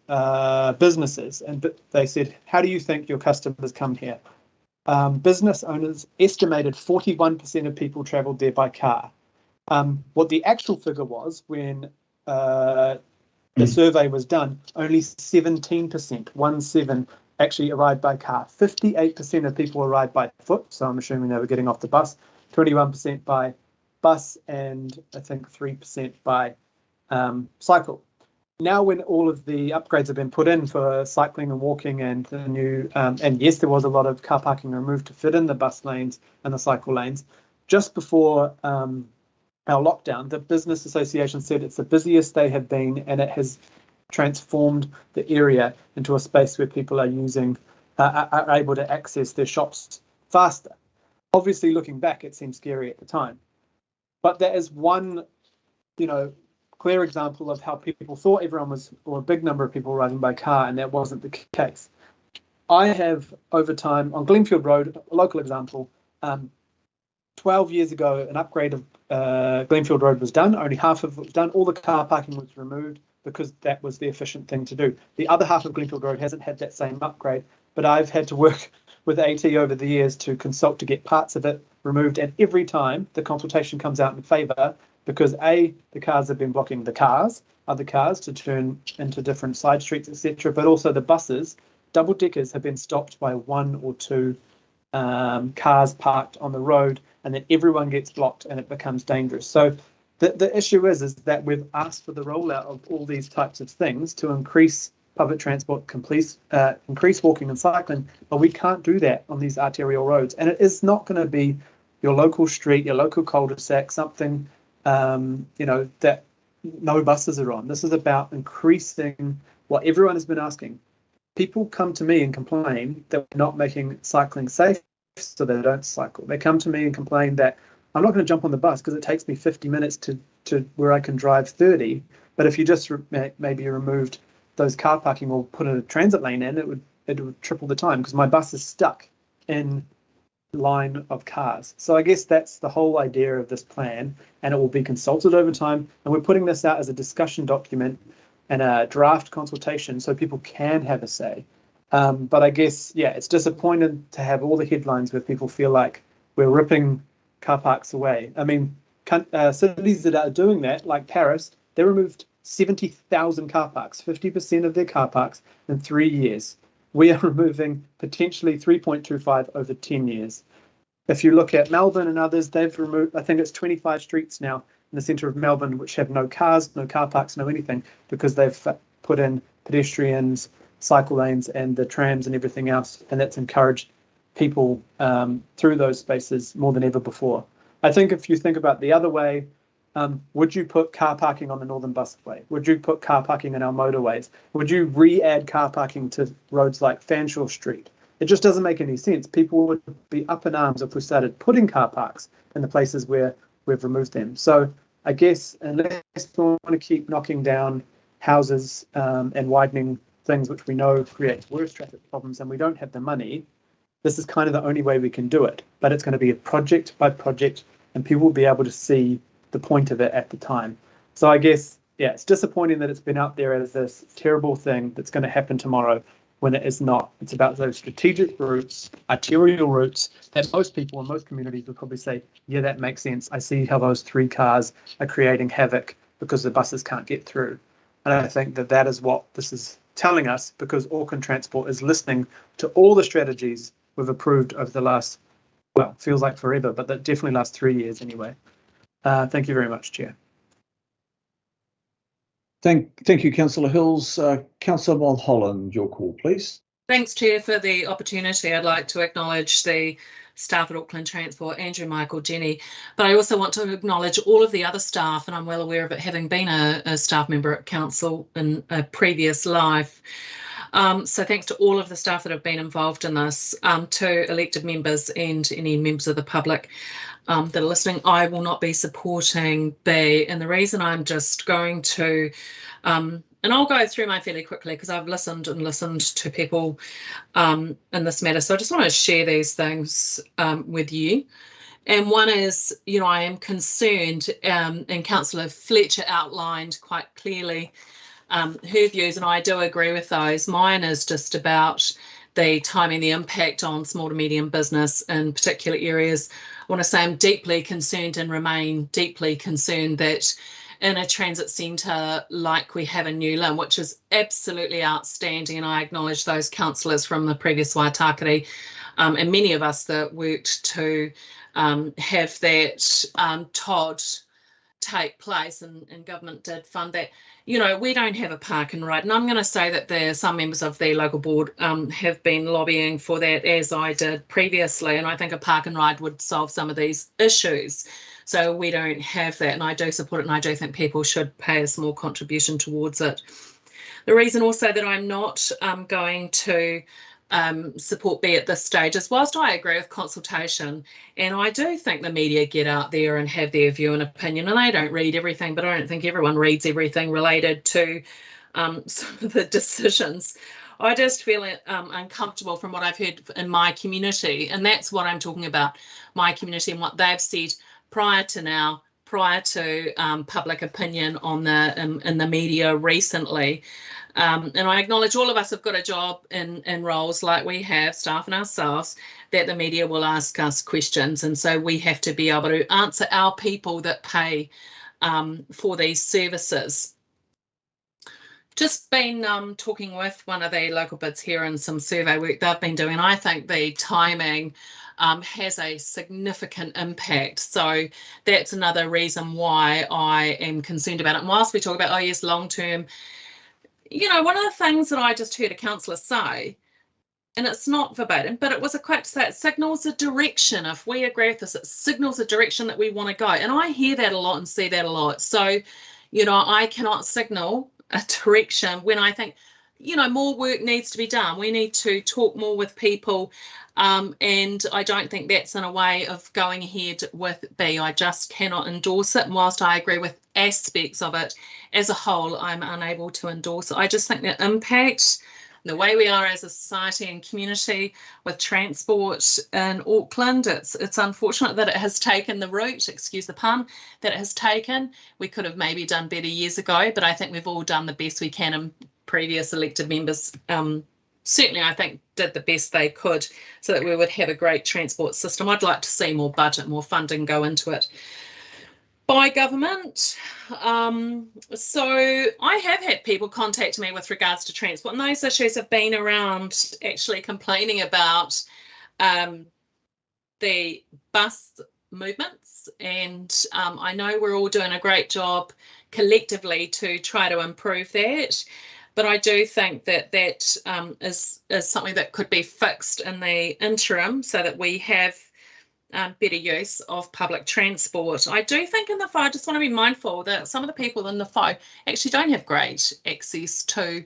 businesses, and they said, how do you think your customers come here? Business owners estimated 41% of people travelled there by car. What the actual figure was when the survey was done, only 17%, actually arrived by car. 58% of people arrived by foot, so I'm assuming they were getting off the bus, 21% by bus, and I think 3% by cycle. Now when all of the upgrades have been put in for cycling and walking and the new, and yes, there was a lot of car parking removed to fit in the bus lanes and the cycle lanes, just before our lockdown, the Business Association said it's the busiest they have been, and it has transformed the area into a space where people are using, are able to access their shops faster. Obviously, looking back, it seemed scary at the time, but that is one, clear example of how people thought everyone was, or a big number of people arriving by car, and that wasn't the case. I have, over time, on Glenfield Road, a local example, 12 years ago, an upgrade of Glenfield Road was done. Only half of it was done. All the car parking was removed because that was the efficient thing to do. The other half of Glenfield Road hasn't had that same upgrade, but I've had to work with AT over the years to consult to get parts of it removed, and every time the consultation comes out in favour because A, the cars have been blocking the other cars to turn into different side streets, etc., but also the buses, double deckers, have been stopped by one or two cars parked on the road, and then everyone gets blocked and it becomes dangerous. So the issue is that we've asked for the rollout of all these types of things to increase public transport, increase walking and cycling, but we can't do that on these arterial roads. And it is not going to be your local street, your local cul-de-sac, something that no buses are on. This is about increasing what everyone has been asking. People come to me and complain that we're not making cycling safe, so they don't cycle. They come to me and complain that I'm not going to jump on the bus because it takes me 50 minutes to where I can drive 30. But if you just maybe removed those car parking or put a transit lane in, it would triple the time because my bus is stuck in line of cars. So I guess that's the whole idea of this plan, and it will be consulted over time. And we're putting this out as a discussion document and a draft consultation so people can have a say. But I guess, yeah, it's disappointing to have all the headlines where people feel like we're ripping car parks away. I mean, cities that are doing that, like Paris, they removed 70,000 car parks, 50% of their car parks in 3 years. We are removing potentially 3.25 over 10 years. If you look at Melbourne and others, they've removed, I think it's 25 streets now in the centre of Melbourne which have no cars, no car parks, no anything, because they've put in pedestrians, cycle lanes and the trams and everything else, and that's encouraged people through those spaces more than ever before. I think if you think about the other way, would you put car parking on the Northern Busway? Would you put car parking in our motorways? Would you re-add car parking to roads like Fanshawe Street? It just doesn't make any sense. People would be up in arms if we started putting car parks in the places where we've removed them. So I guess unless we want to keep knocking down houses and widening things which we know creates worse traffic problems and we don't have the money, this is kind of the only way we can do it. But it's going to be a project by project and people will be able to see the point of it at the time. So I guess, yeah, it's disappointing that it's been out there as this terrible thing that's going to happen tomorrow when it is not. It's about those strategic routes, arterial routes that most people in most communities would probably say, yeah, that makes sense. I see how those 3 cars are creating havoc because the buses can't get through. And I think that that is what this is telling us, because Auckland Transport is listening to all the strategies we've approved over the last, well, feels like forever, but that definitely last 3 years anyway. Thank you very much, Chair. Thank you, Councillor Hills. Councillor Mulholland, your call, please. Thanks, Chair, for the opportunity. I'd like to acknowledge the staff at Auckland Transport, Andrew, Michael, Jenny, but I also want to acknowledge all of the other staff, and I'm well aware of it having been a staff member at council in a previous life. So thanks to all of the staff that have been involved in this, to elected members and any members of the public that are listening. I will not be supporting B, and the reason I'm just going to, and I'll go through mine fairly quickly because I've listened to people in this matter. So I just want to share these things with you. And one is, you know, I am concerned, and Councillor Fletcher outlined quite clearly her views, and I do agree with those. Mine is just about the timing, the impact on small to medium business in particular areas. I want to say I'm deeply concerned and remain deeply concerned that in a transit centre like we have in Newland, which is absolutely outstanding, and I acknowledge those councillors from the previous Waitakere and many of us that worked to have that TOD take place, and government did fund that. You know, we don't have a park and ride, and I'm going to say that there some members of the local board have been lobbying for that, as I did previously, and I think a park and ride would solve some of these issues. So we don't have that, and I do support it, and I do think people should pay a small contribution towards it. The reason also that I'm not going to support B at this stage is, whilst I agree with consultation, and I do think the media get out there and have their view and opinion, and they don't read everything, but I don't think everyone reads everything related to some of the decisions. I just feel uncomfortable from what I've heard in my community, and that's what I'm talking about, my community and what they've said prior to now, prior to public opinion on in the media recently. And I acknowledge all of us have got a job in roles like we have, staff and ourselves, that the media will ask us questions. And so we have to be able to answer our people that pay for these services. Just been talking with one of the local bids here and some survey work they've been doing. I think the timing has a significant impact. So that's another reason why I am concerned about it. And whilst we talk about, oh yes, long term, you know, one of the things that I just heard a councillor say, and it's not verbatim, but it was a quote to say, it signals a direction. If we agree with this, it signals a direction that we want to go. And I hear that a lot and see that a lot. So, you know, I cannot signal a direction when I think, you know, more work needs to be done. We need to talk more with people. And I don't think that's in a way of going ahead with B. I just cannot endorse it. And whilst I agree with aspects of it, as a whole, I'm unable to endorse it. I just think the impact, the way we are as a society and community with transport in Auckland, it's unfortunate that it has taken the route, excuse the pun, that it has taken. We could have maybe done better years ago, but I think we've all done the best we can, and previous elected members certainly, I think, did the best they could so that we would have a great transport system. I'd like to see more budget, more funding go into it by government. So I have had people contact me with regards to transport, and those issues have been around actually complaining about the bus movements. And I know we're all doing a great job collectively to try to improve that. But I do think that that is something that could be fixed in the interim so that we have better use of public transport. I do think in the FO, I just want to be mindful that some of the people in the FO actually don't have great access to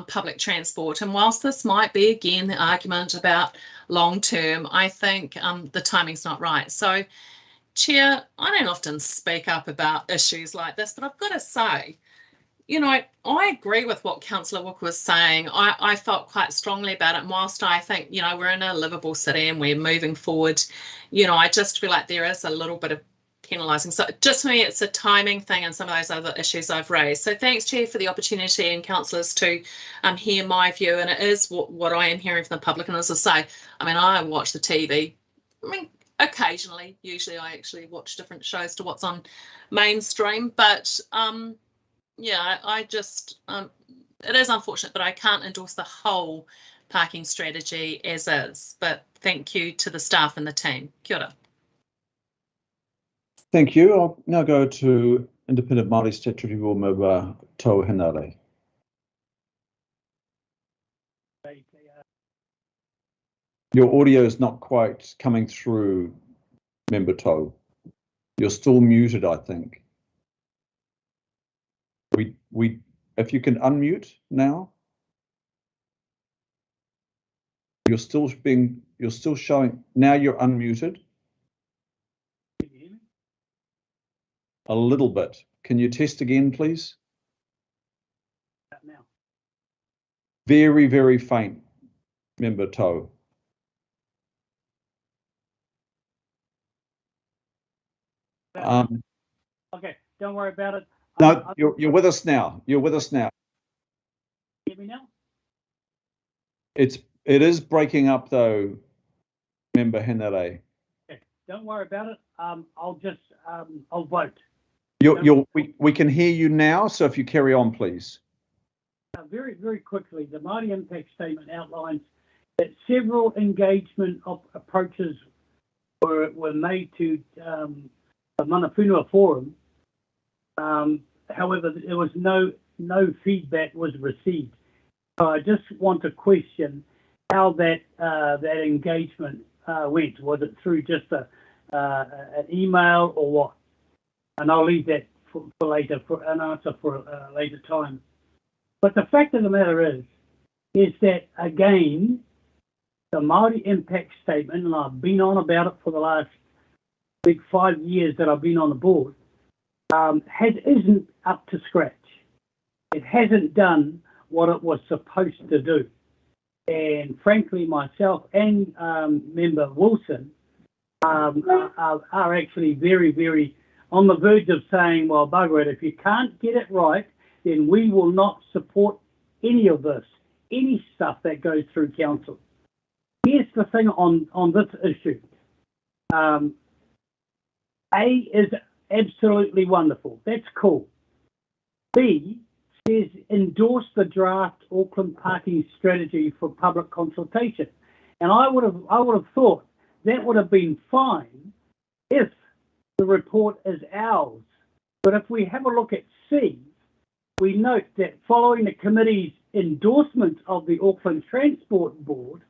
public transport. And whilst this might be, again, the argument about long term, I think the timing's not right. So, Chair, I don't often speak up about issues like this, but I've got to say, you know, I agree with what Councillor Walker was saying. I felt quite strongly about it. And whilst I think, you know, we're in a livable city and we're moving forward, you know, I just feel like there is a little bit of penalising. So just for me, it's a timing thing and some of those other issues I've raised. So thanks, Chair, for the opportunity and councillors to hear my view. And it is what I am hearing from the public. And as I say, I mean, I watch the TV. I mean, occasionally, usually I actually watch different shows to what's on mainstream. But yeah, I just, it is unfortunate, but I can't endorse the whole parking strategy as is. But thank you to the staff and the team. Kia ora. Thank you. I'll now go to Independent Māori Statutory Board Member Tau Henare. Your audio is not quite coming through, Member Toe. You're still muted, I think. If you can unmute now. You're still showing, now you're unmuted. A little bit. Can you test again, please? Now. Very, very faint, Member Toe. Okay, don't worry about it. No, you're with us now. You're with us now. Hear me now? It is breaking up though, Member Henare. Okay, don't worry about it. I'll just I'll vote. We can hear you now, so if you carry on, please. Very, very quickly, the Māori Impact Statement outlines that several engagement approaches were made to the Mana Whenua Forum. However, there was no feedback was received. So I just want to question how that engagement went. Was it through just an email or what? And I'll leave that for later, for an answer for a later time. But the fact of the matter is that, again, the Māori Impact Statement, and I've been on about it for the last big 5 years that I've been on the board, isn't up to scratch. It hasn't done what it was supposed to do. And frankly, myself and Member Wilson are actually very, very on the verge of saying, well, bugger it, if you can't get it right, then we will not support any of this, any stuff that goes through council. Here's the thing on this issue. A is absolutely wonderful. That's cool. B says endorse the draft Auckland parking strategy for public consultation. And I would have thought that would have been fine if the report is ours. But if we have a look at C, we note that following the committee's endorsement of the Auckland Transport Board,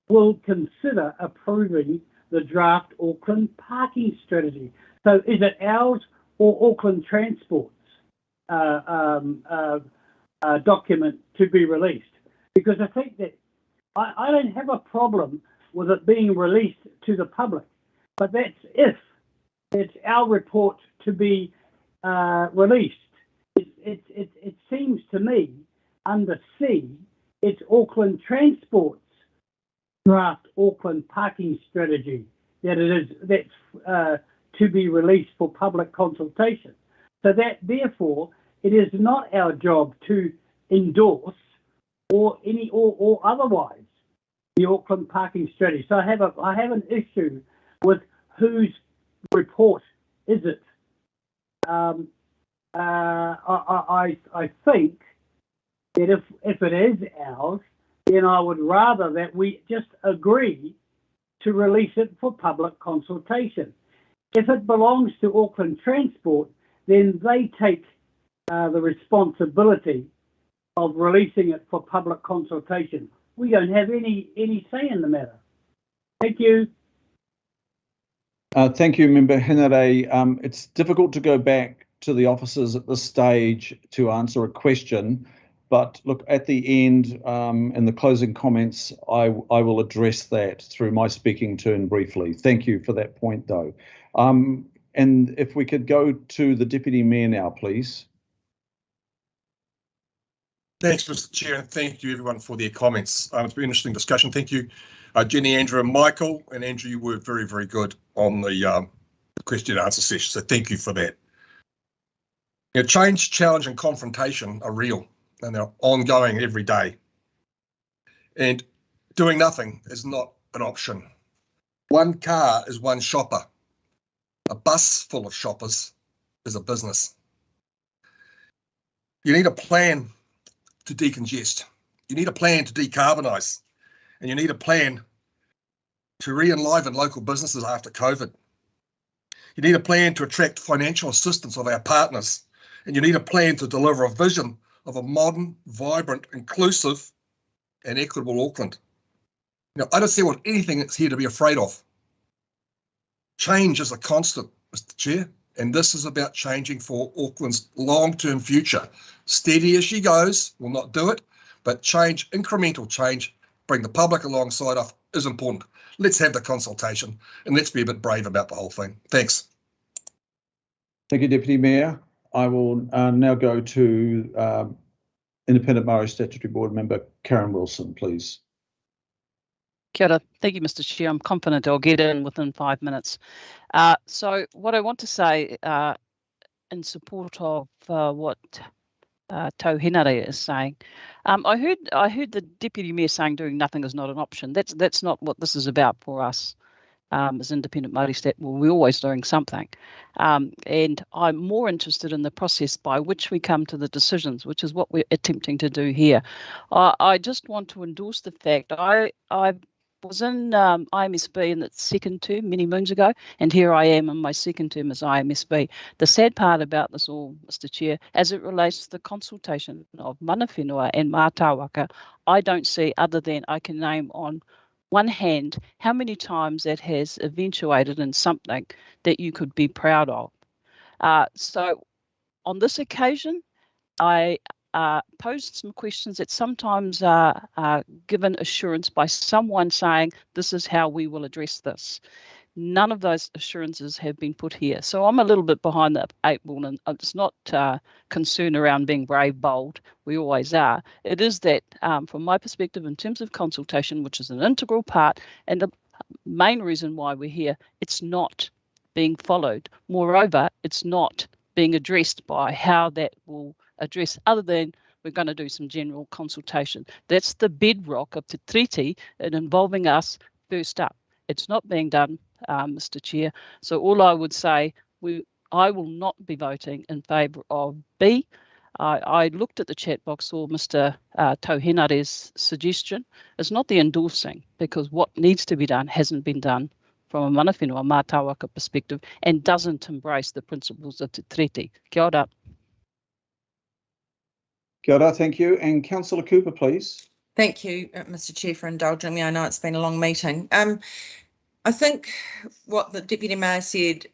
will consider approving the draft Auckland parking strategy. So is it ours or Auckland Transport's document to be released? Because I think that I don't have a problem with it being released to the public, but that's if it's our report to be released. It seems to me under C, it's Auckland Transport's draft Auckland parking strategy that's to be released for public consultation. So that therefore it is not our job to endorse or otherwise the Auckland parking strategy. So I have an issue with whose report is it. I think that if it is ours, then I would rather that we just agree to release it for public consultation. If it belongs to Auckland Transport, then they take the responsibility of releasing it for public consultation. We don't have any say in the matter. Thank you. Thank you, Member Henare. It's difficult to go back to the officers at this stage to answer a question, but look, at the end, in the closing comments, I will address that through my speaking turn briefly. Thank you for that point, though. And if we could go to the Deputy Mayor now, please. Thanks, Mr. Chair, and thank you everyone for their comments. It's been an interesting discussion. Thank you, Jenny, Andrew, and Michael. And Andrew, you were very, very good on the question and answer session, so thank you for that. You know, change, challenge, and confrontation are real, and they're ongoing every day. And doing nothing is not an option. One car is one shopper. A bus full of shoppers is a business. You need a plan to decongest. You need a plan to decarbonise, and you need a plan to re-enliven local businesses after COVID. You need a plan to attract financial assistance of our partners, and you need a plan to deliver a vision of a modern, vibrant, inclusive and equitable Auckland. I don't see what anything that's here to be afraid of. Change is a constant, Mr. Chair, and this is about changing for Auckland's long-term future. Steady as she goes, we'll not do it, but change, incremental change, bring the public alongside us is important. Let's have the consultation and let's be a bit brave about the whole thing. Thanks. Thank you, Deputy Mayor. I will now go to Independent Maori Statutory Board Member Karen Wilson, please. Kia ora. Thank you, Mr. Chair. I'm confident I'll get in within 5 minutes. So what I want to say in support of what Tau Henare is saying, I heard the Deputy Mayor saying doing nothing is not an option. That's not what this is about for us as Independent Māori Stat. Well, we're always doing something. And I'm more interested in the process by which we come to the decisions, which is what we're attempting to do here. I just want to endorse the fact I was in IMSB in its second term many moons ago, and here I am in my second term as IMSB. The sad part about this all, Mr. Chair, as it relates to the consultation of mana whenua and mātāwaka, I don't see, other than I can name on one hand how many times that has eventuated in something that you could be proud of. So on this occasion, I posed some questions that sometimes are given assurance by someone saying, this is how we will address this. None of those assurances have been put here. So I'm a little bit behind the 8 ball, and it's not concern around being brave, bold. We always are. It is that from my perspective, in terms of consultation, which is an integral part and the main reason why we're here, it's not being followed. Moreover, it's not being addressed by how that will address, other than we're going to do some general consultation. That's the bedrock of the treaty in involving us first up. It's not being done, Mr. Chair. So all I would say, I will not be voting in favour of B. I looked at the chat box, saw Mr. Tau Henare's suggestion. It's not the endorsing, because what needs to be done hasn't been done from a mana whenua mātāwaka perspective and doesn't embrace the principles of the treaty. Kia ora. Kia ora, thank you. And Councillor Cooper, please. Thank you, Mr. Chair, for indulging me. I know it's been a long meeting. I think what the Deputy Mayor said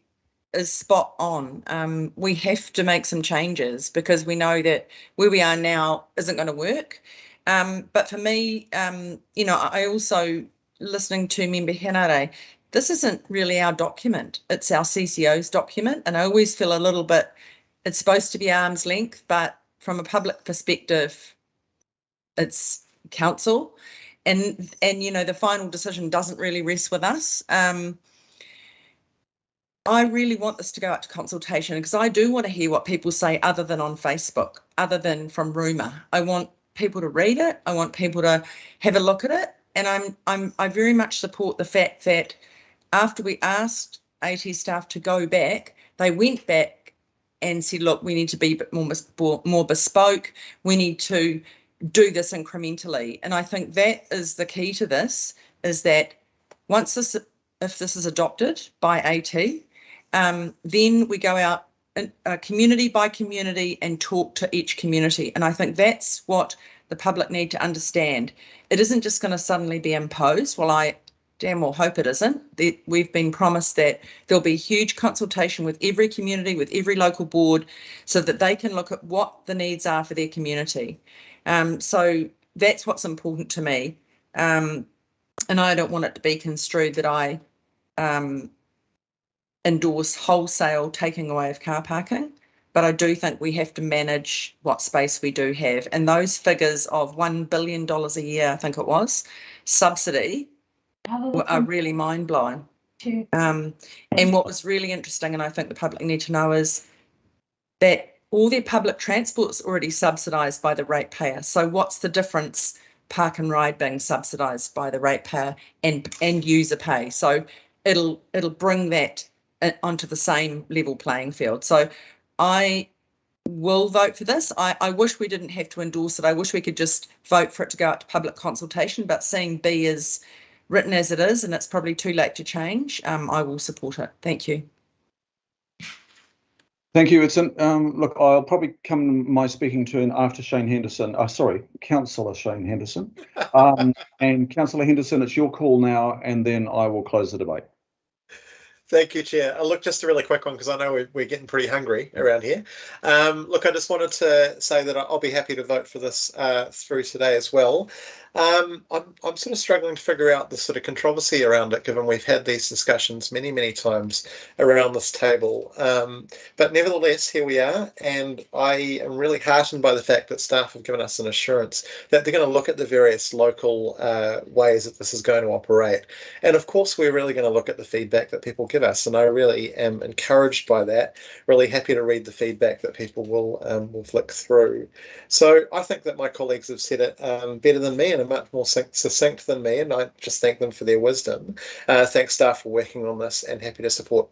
is spot on. We have to make some changes because we know that where we are now isn't going to work. But for me, I also, listening to Member Henare, this isn't really our document. It's our CCO's document. And I always feel a little bit, it's supposed to be arm's length, but from a public perspective, it's council. And the final decision doesn't really rest with us. I really want this to go out to consultation because I do want to hear what people say other than on Facebook, other than from rumour. I want people to read it. I want people to have a look at it. And I very much support the fact that after we asked AT staff to go back, they went back and said, look, we need to be a bit more bespoke. We need to do this incrementally. And I think that is the key to this, is that if this is adopted by AT, then we go out community by community and talk to each community. And I think that's what the public need to understand. It isn't just going to suddenly be imposed. Well, I damn well hope it isn't. We've been promised that there'll be huge consultation with every community, with every local board, so that they can look at what the needs are for their community. So that's what's important to me. And I don't want it to be construed that I endorse wholesale taking away of car parking, but I do think we have to manage what space we do have. And those figures of $1 billion a year, I think it was, subsidy, are really mind-blowing. And what was really interesting, and I think the public need to know, is that all their public transport's already subsidised by the ratepayer. So what's the difference, park and ride being subsidised by the ratepayer and user pay? So it'll bring that onto the same level playing field. So I will vote for this. I wish we didn't have to endorse it. I wish we could just vote for it to go out to public consultation, but seeing B is written as it is, and it's probably too late to change, I will support it. Thank you. Thank you. It's look, I'll probably come to my speaking turn after Shane Henderson. Sorry, Councillor Shane Henderson. And Councillor Henderson, it's your call now, and then I will close the debate. Thank you, Chair. Look, just a really quick one, because I know we're getting pretty hungry around here. Look, I just wanted to say that I'll be happy to vote for this through today as well. I'm sort of struggling to figure out the sort of controversy around it, given we've had these discussions many times around this table. But nevertheless, here we are, and I am really heartened by the fact that staff have given us an assurance that they're going to look at the various local ways that this is going to operate. And of course, we're really going to look at the feedback that people give us, and I really am encouraged by that. Really happy to read the feedback that people will flick through. So I think that my colleagues have said it better than me and are much more succinct than me, and I just thank them for their wisdom. Thanks staff for working on this, and happy to support.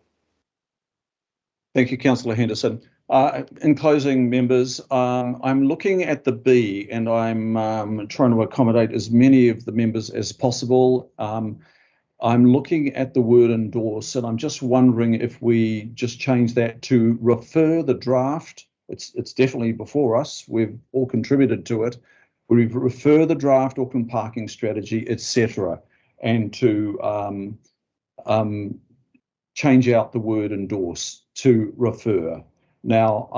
Thank you, Councillor Henderson. In closing, members, I'm looking at the B, and I'm trying to accommodate as many of the members as possible. I'm looking at the word endorse, and I'm just wondering if we just change that to refer the draft. It's definitely before us. We've all contributed to it. We refer the draft Auckland parking strategy, etc., and to change out the word endorse to refer. Now,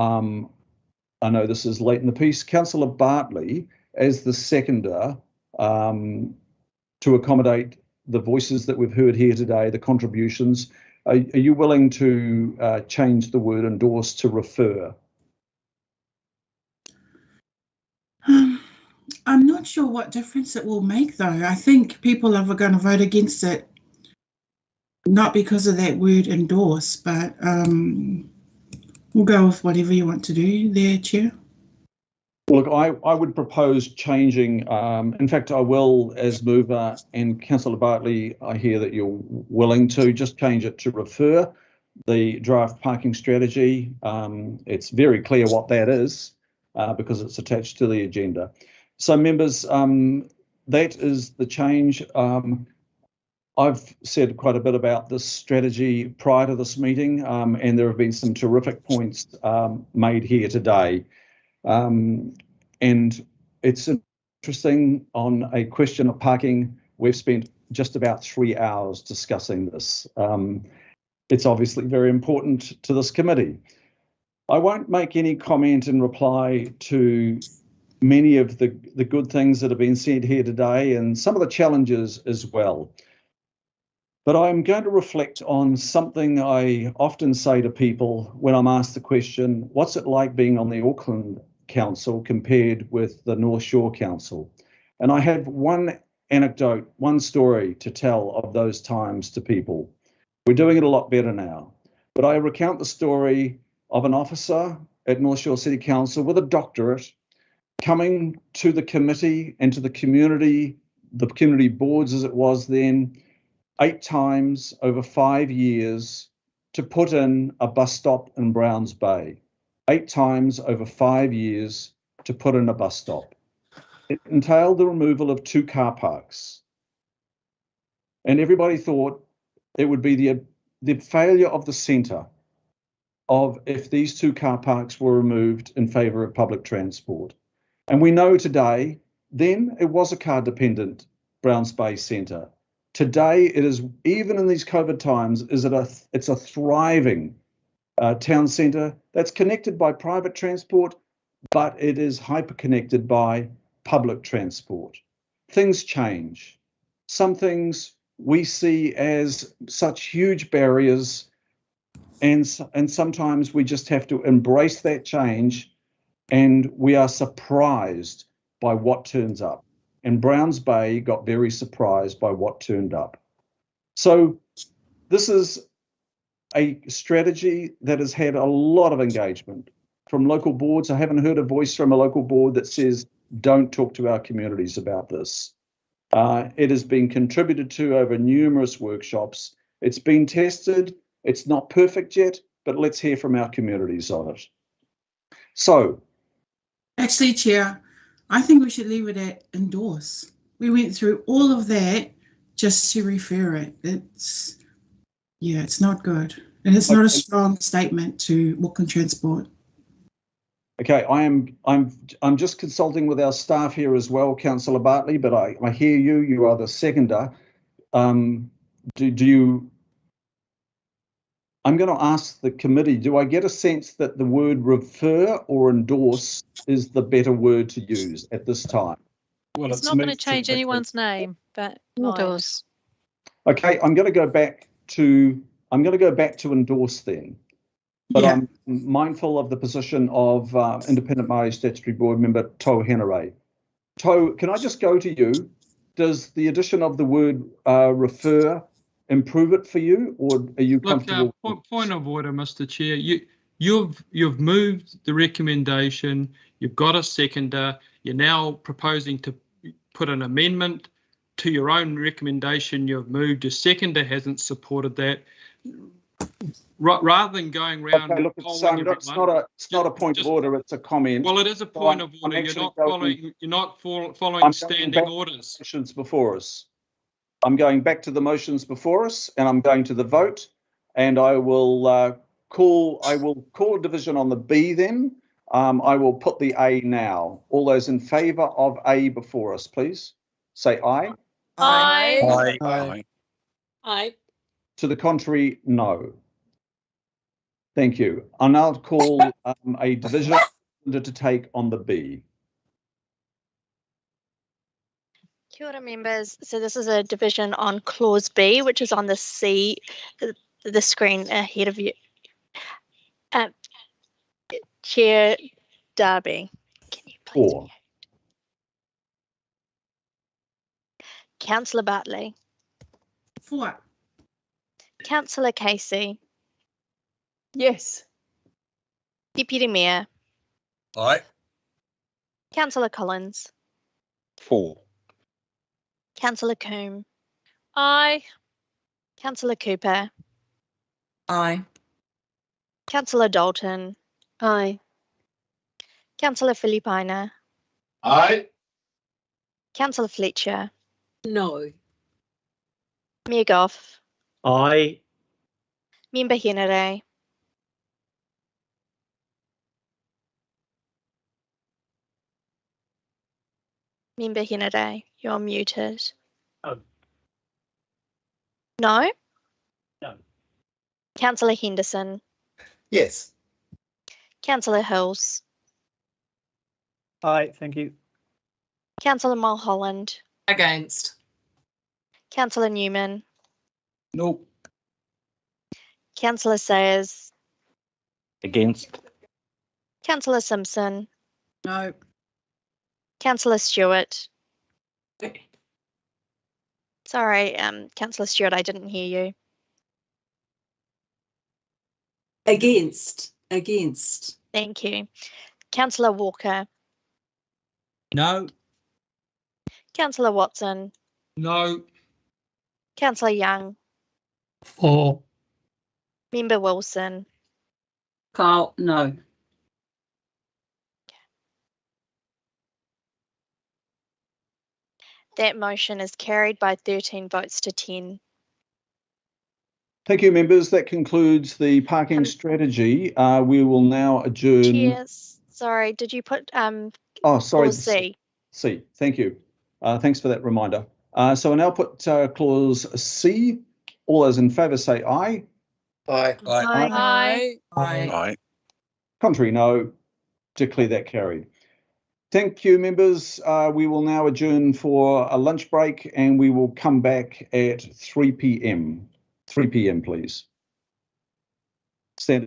I know this is late in the piece. Councillor Bartley, as the seconder, to accommodate the voices that we've heard here today, the contributions, are you willing to change the word endorse to refer? I'm not sure what difference it will make, though. I think people are going to vote against it, not because of that word endorse, but we'll go with whatever you want to do there, Chair. Look, I would propose changing, in fact, I will as mover, and Councillor Bartley, I hear that you're willing to just change it to refer the draft parking strategy. It's very clear what that is because it's attached to the agenda. So members, that is the change. I've said quite a bit about this strategy prior to this meeting, and there have been some terrific points made here today. And it's interesting, on a question of parking, we've spent just about 3 hours discussing this. It's obviously very important to this committee. I won't make any comment in reply to many of the good things that have been said here today, and some of the challenges as well. But I'm going to reflect on something I often say to people when I'm asked the question, what's it like being on the Auckland Council compared with the North Shore Council? And I have one anecdote, one story to tell of those times to people. We're doing it a lot better now. But I recount the story of an officer at North Shore City Council with a doctorate coming to the committee and to the community boards as it was then, 8 times over 5 years to put in a bus stop in Browns Bay. 8 times over 5 years to put in a bus stop. It entailed the removal of 2 car parks. And everybody thought it would be the failure of the centre of if these 2 car parks were removed in favour of public transport. And we know today, then it was a car-dependent Browns Bay centre. Today, it is, even in these COVID times, it's a thriving town centre that's connected by private transport, but it is hyper-connected by public transport. Things change. Some things we see as such huge barriers, and sometimes we just have to embrace that change, and we are surprised by what turns up. And Browns Bay got very surprised by what turned up. So this is a strategy that has had a lot of engagement from local boards. I haven't heard a voice from a local board that says, don't talk to our communities about this. It has been contributed to over numerous workshops. It's been tested. It's not perfect yet, but let's hear from our communities on it. So. Actually, Chair, I think we should leave it at endorse. We went through all of that just to refer it. It's not good. And it's not a Okay. strong statement to Auckland Transport. Okay, I'm just consulting with our staff here as well, Councillor Bartley, but I hear you. You are the seconder. Do you? I'm going to ask the committee. Do I get a sense that the word refer or endorse is the better word to use at this time? Well, It's not going to change anyone's name, but mine. Okay, I'm going to go back to endorse then. But Yeah. I'm mindful of the position of Independent Māori Statutory Board Member Tau Henare. Tau, can I just go to you? Does the addition of the word refer improve it for you, or are you comfortable? Point of order, Mr. Chair. You've moved the recommendation. You've got a seconder. You're now proposing to put an amendment to your own recommendation. You've moved. Your seconder hasn't supported that. Rather than going round, okay, look, it's not a point of order. It's a comment. Well, it is a point of order. You're not following standing orders. Motions before us. I'm going back to the motions before us, and I'm going to the vote, and I will call a division on the B. Then I will put the A now. All those in favour of A before us, please say aye. Aye. Aye. Aye. Aye. To the contrary, no. Thank you. I'll now call a division to take on the B. Kia ora, members. So this is a division on clause B, which is on the C, the screen ahead of you. Chair Darby, can you please? 4. Councillor Bartley. 4. Councillor Casey. Yes. Deputy Mayor. Aye. Councillor Collins. 4. Councillor Coombe. Aye. Councillor Cooper. Aye. Councillor Dalton. Aye. Councillor Filipina. Aye. Councillor Fletcher. No. Mayor Goff. Aye. Member Henare. Member Henare, you're muted. No. No? No. Councillor Henderson. Yes. Councillor Hills. Aye, thank you. Councillor Mulholland. Against. Councillor Newman. Nope. Councillor Sayers. Against. Councillor Simpson. No. Councillor Stewart. Sorry, Councillor Stewart, I didn't hear you. Against. Against. Thank you. Councillor Walker. No. Councillor Watson. No. Councillor Young. 4. Member Wilson. Carl, no. That motion is carried by 13 votes to 10. Thank you, members. That concludes the parking strategy. We will now adjourn. Cheers. Sorry, did you put Oh, sorry. clause C? C. Thank you. Thanks for that reminder. So I now put clause C. All those in favour say aye. Aye. Aye. Aye. Contrary, no. Declare that carried. Thank you, members. We will now adjourn for a lunch break, and we will come back at 3 p.m. 3 p.m, please. Stand.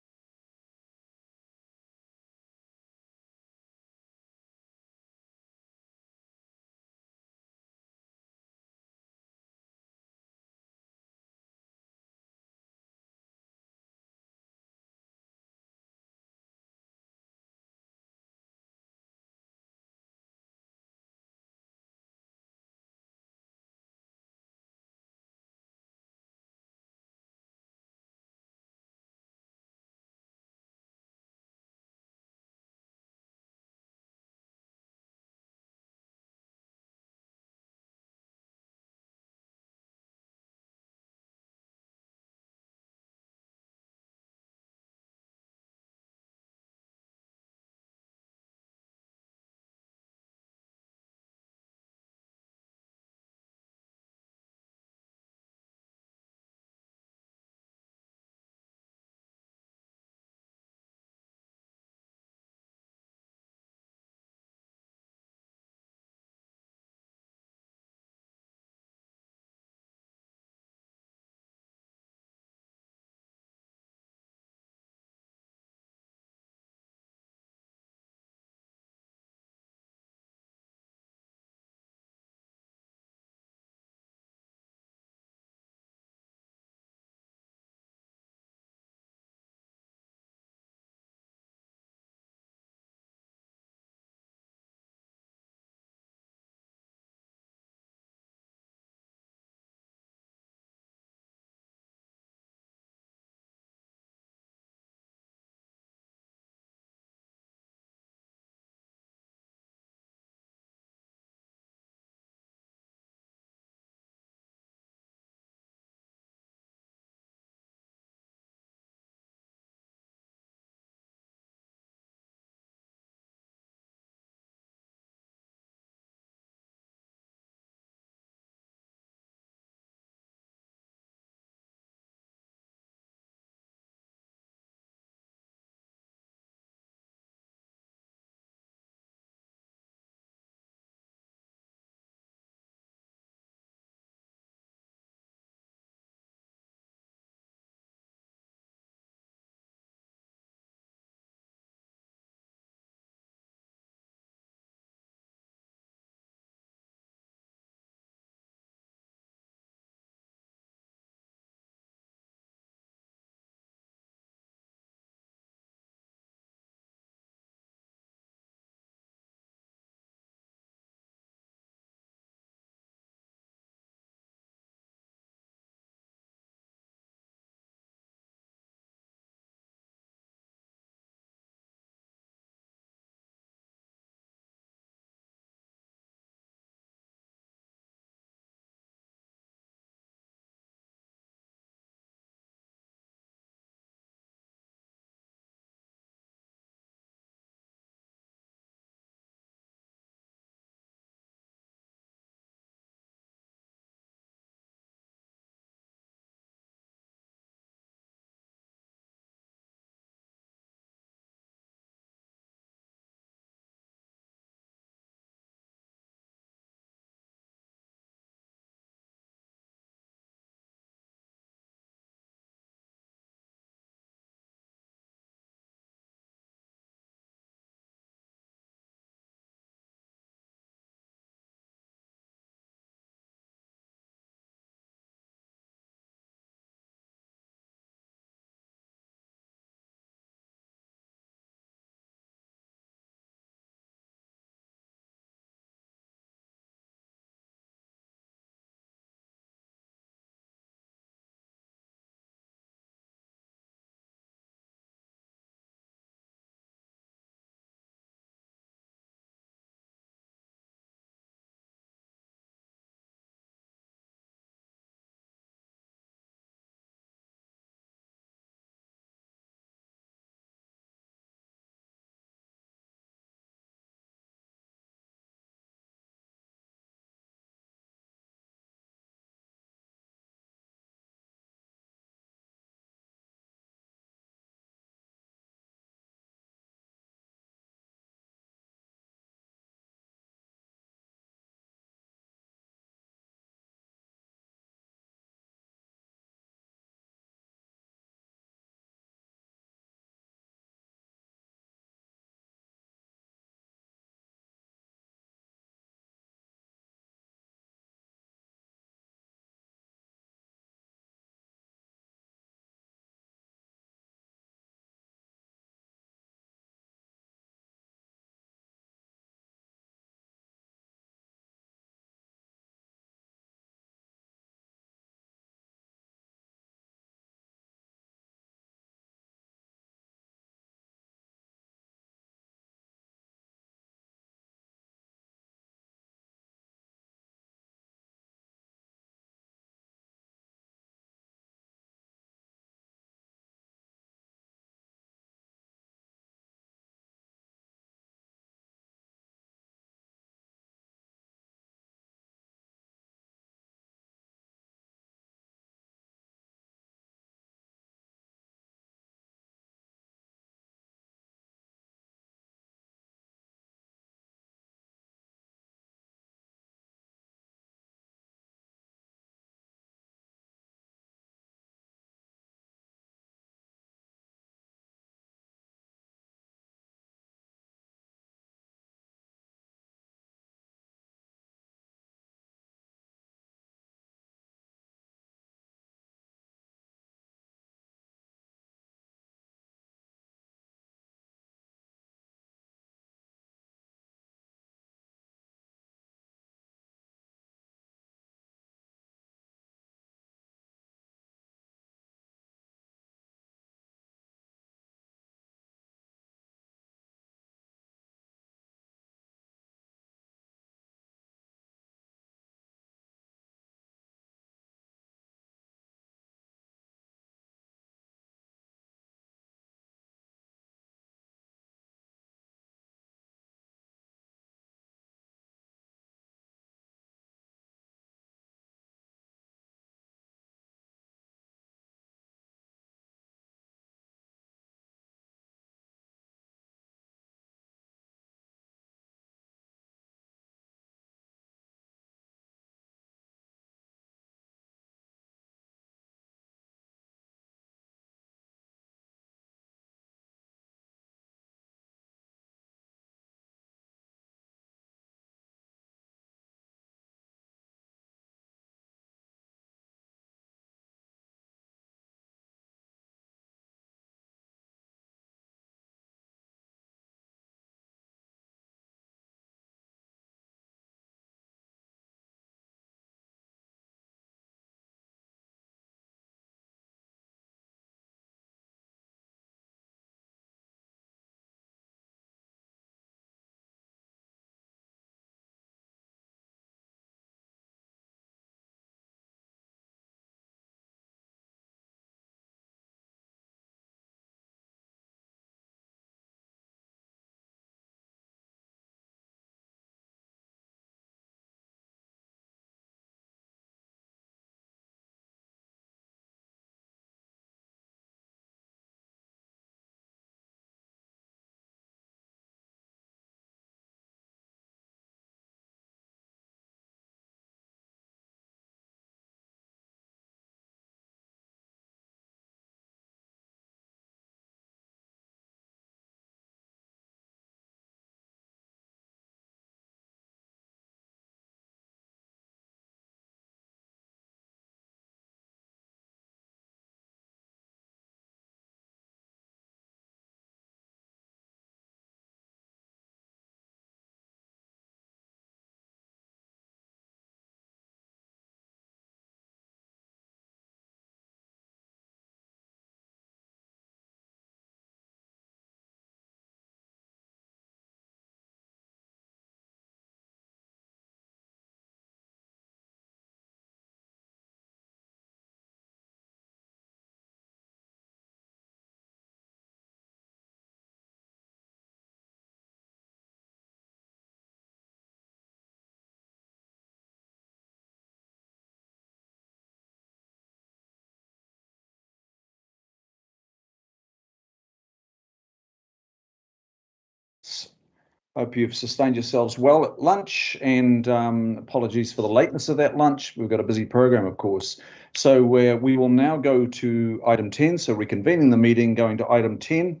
Hope you've sustained yourselves well at lunch, and apologies for the lateness of that lunch. We've got a busy program, of course. So we will now go to item 10. So reconvening the meeting, going to item 10.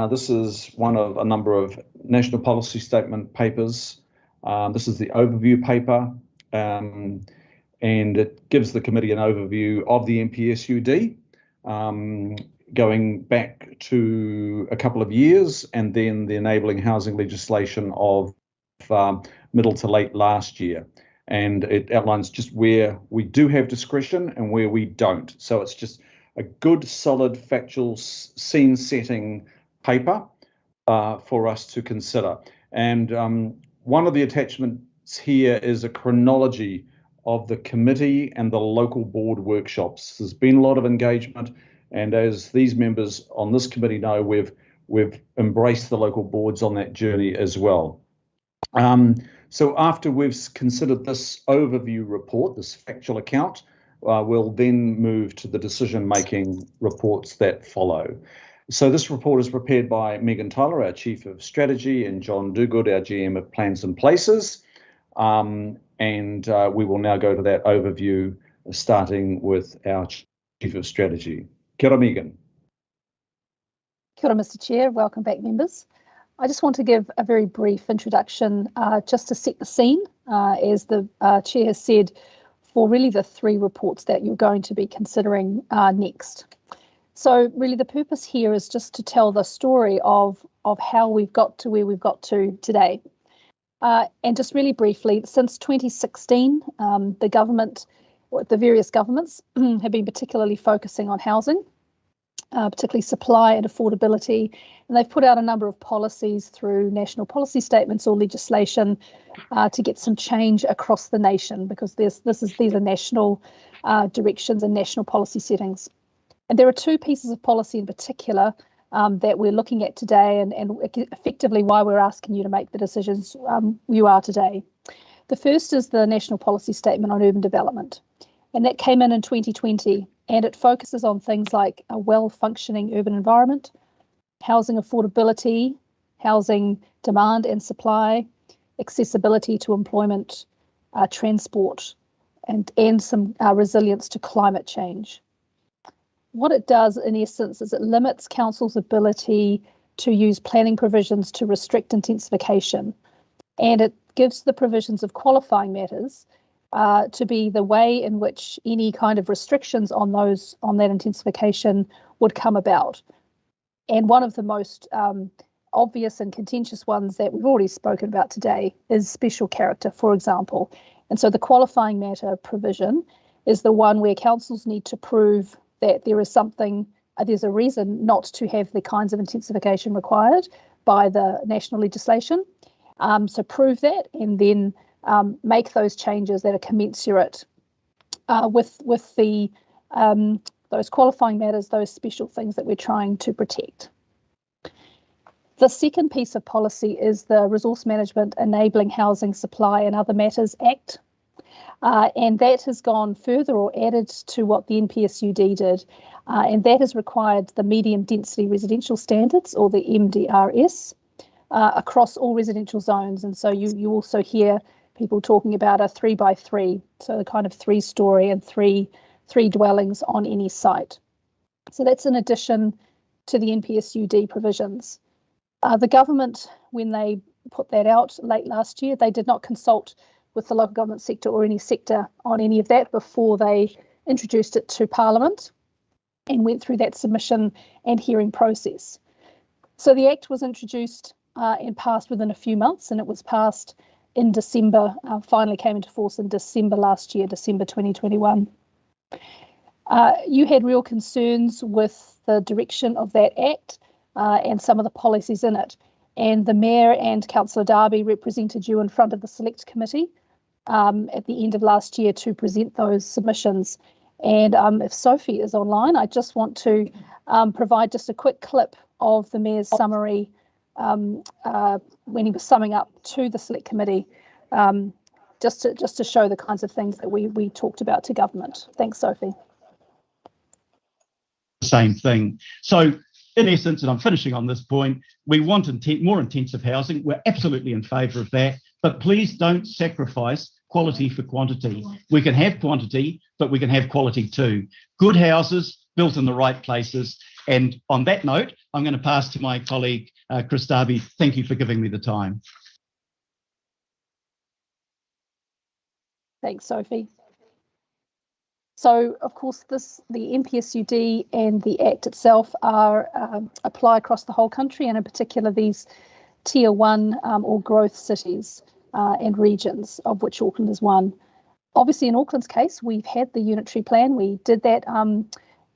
This is one of a number of national policy statement papers. This is the overview paper, and it gives the committee an overview of the NPSUD, going back to a couple of years, and then the enabling housing legislation of middle to late last year. And it outlines just where we do have discretion and where we don't. So it's just a good, solid, factual, scene-setting paper for us to consider. And one of the attachments here is a chronology of the committee and the local board workshops. There's been a lot of engagement, and as these members on this committee know, we've embraced the local boards on that journey as well. So after we've considered this overview report, this factual account, we'll then move to the decision-making reports that follow. So this report is prepared by Megan Tyler, our Chief of Strategy, and John Dugood, our GM of Plans and Places. And we will now go to that overview, starting with our Chief of Strategy. Kia ora, Megan. Kia ora, Mr. Chair. Welcome back, members. I just want to give a very brief introduction just to set the scene, as the Chair has said, for really the three reports that you're going to be considering next. So really the purpose here is just to tell the story of how we've got to where we've got to today. And just really briefly, since 2016, the government, or the various governments, have been particularly focusing on housing, particularly supply and affordability. And they've put out a number of policies through national policy statements or legislation to get some change across the nation, because these are national directions and national policy settings. And there are two pieces of policy in particular that we're looking at today, and effectively why we're asking you to make the decisions you are today. The first is the National Policy Statement on Urban Development, and that came in 2020, and it focuses on things like a well-functioning urban environment, housing affordability, housing demand and supply, accessibility to employment, transport, and some resilience to climate change. What it does, in essence, is it limits council's ability to use planning provisions to restrict intensification, and it gives the provisions of qualifying matters to be the way in which any kind of restrictions on that intensification would come about. And one of the most obvious and contentious ones that we've already spoken about today is special character, for example. And so the qualifying matter provision is the one where councils need to prove that there is there's a reason not to have the kinds of intensification required by the national legislation. So prove that, and then make those changes that are commensurate with those qualifying matters, those special things that we're trying to protect. The second piece of policy is the Resource Management Enabling Housing Supply and Other Matters Act. And that has gone further or added to what the NPSUD did, and that has required the medium density residential standards, or the MDRS, across all residential zones. And so you also hear people talking about a 3x3, so the kind of 3-story and three dwellings on any site. So that's in addition to the NPSUD provisions. The government, when they put that out late last year, they did not consult with the local government sector or any sector on any of that before they introduced it to Parliament and went through that submission and hearing process. So the Act was introduced and passed within a few months, and it was passed in December, finally came into force in December last year, December 2021. You had real concerns with the direction of that Act and some of the policies in it. And the Mayor and Councillor Darby represented you in front of the Select Committee at the end of last year to present those submissions. And if Sophie is online, I just want to provide just a quick clip of the Mayor's summary when he was summing up to the Select Committee, just to show the kinds of things that we talked about to government. Thanks, Sophie. Same thing. So in essence, and I'm finishing on this point, we want more intensive housing. We're absolutely in favour of that, but please don't sacrifice quality for quantity. We can have quantity, but we can have quality too. Good houses built in the right places. And on that note, I'm going to pass to my colleague, Chris Darby. Thank you for giving me the time. Thanks, Sophie. So, of course, the NPSUD and the Act itself are apply across the whole country, and in particular these Tier 1 or growth cities and regions, of which Auckland is one. Obviously, in Auckland's case, we've had the unitary plan. We did that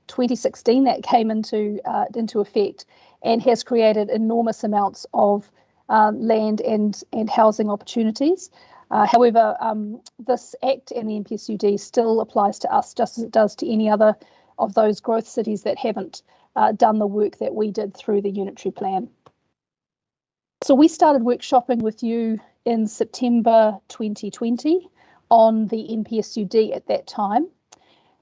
2016. That came into effect and has created enormous amounts of land and housing opportunities. However, this Act and the NPSUD still applies to us just as it does to any other of those growth cities that haven't done the work that we did through the unitary plan. So we started workshopping with you in September 2020 on the NPSUD at that time.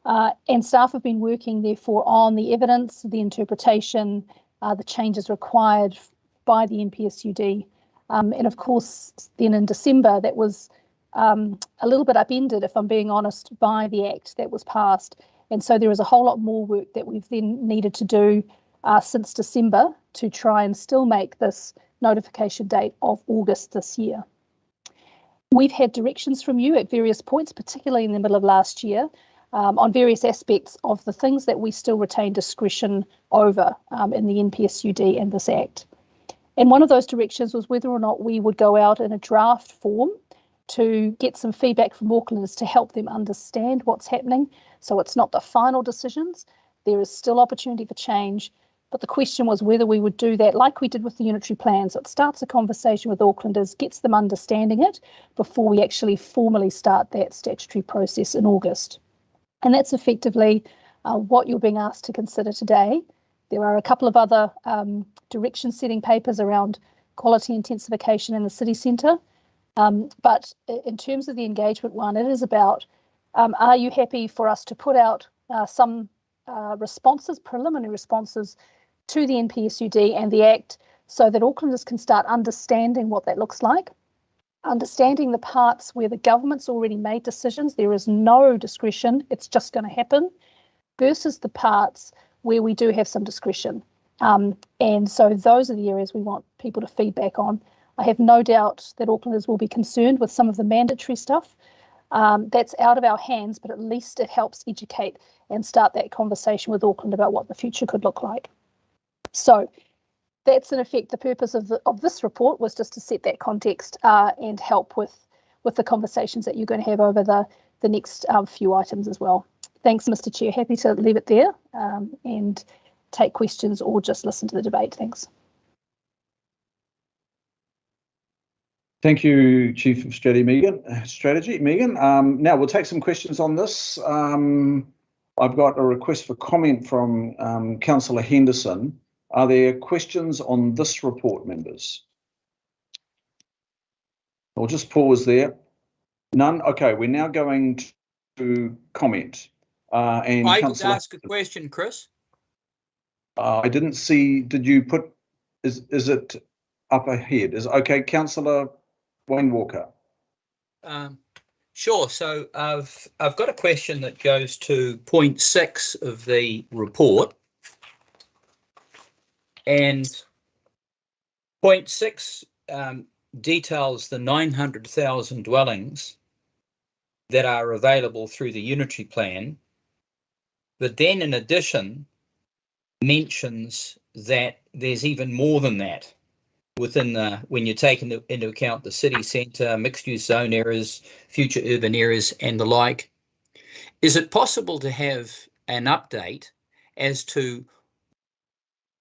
And staff have been working, therefore, on the evidence, the interpretation, the changes required by the NPSUD. And of course, then in December, that was a little bit upended, if I'm being honest, by the Act that was passed. And so there is a whole lot more work that we've then needed to do since December to try and still make this notification date of August this year. We've had directions from you at various points, particularly in the middle of last year, on various aspects of the things that we still retain discretion over in the NPSUD and this Act. And one of those directions was whether or not we would go out in a draft form to get some feedback from Aucklanders to help them understand what's happening. So it's not the final decisions. There is still opportunity for change. But the question was whether we would do that like we did with the unitary plan. So it starts a conversation with Aucklanders, gets them understanding it before we actually formally start that statutory process in August. And that's effectively what you're being asked to consider today. There are a couple of other direction setting papers around quality intensification in the city centre. But in terms of the engagement one, it is about, are you happy for us to put out some responses, preliminary responses to the NPSUD and the Act so that Aucklanders can start understanding what that looks like, understanding the parts where the government's already made decisions, there is no discretion, it's just going to happen, versus the parts where we do have some discretion. And so those are the areas we want people to feedback on. I have no doubt that Aucklanders will be concerned with some of the mandatory stuff. That's out of our hands, but at least it helps educate and start that conversation with Auckland about what the future could look like. So that's in effect the purpose of this report, was just to set that context and help with the conversations that you're going to have over the next few items as well. Thanks, Mr. Chair. Happy to leave it there and take questions or just listen to the debate. Thanks. Thank you, Chief of Strategy, Megan. Now we'll take some questions on this. I've got a request for comment from Councillor Henderson. Are there questions on this report, members? I'll just pause there. None? Okay, we're now going to comment. And I could ask a question, Chris. I didn't see, did you put, is it up ahead? Okay, Councillor Wayne Walker. Sure. So I've got a question that goes to point 6 of the report, and point 6 details the 900,000 dwellings that are available through the unitary plan, but then in addition mentions that there's even more than that within when you take into account the city centre, mixed-use zone areas, future urban areas and the like. Is it possible to have an update as to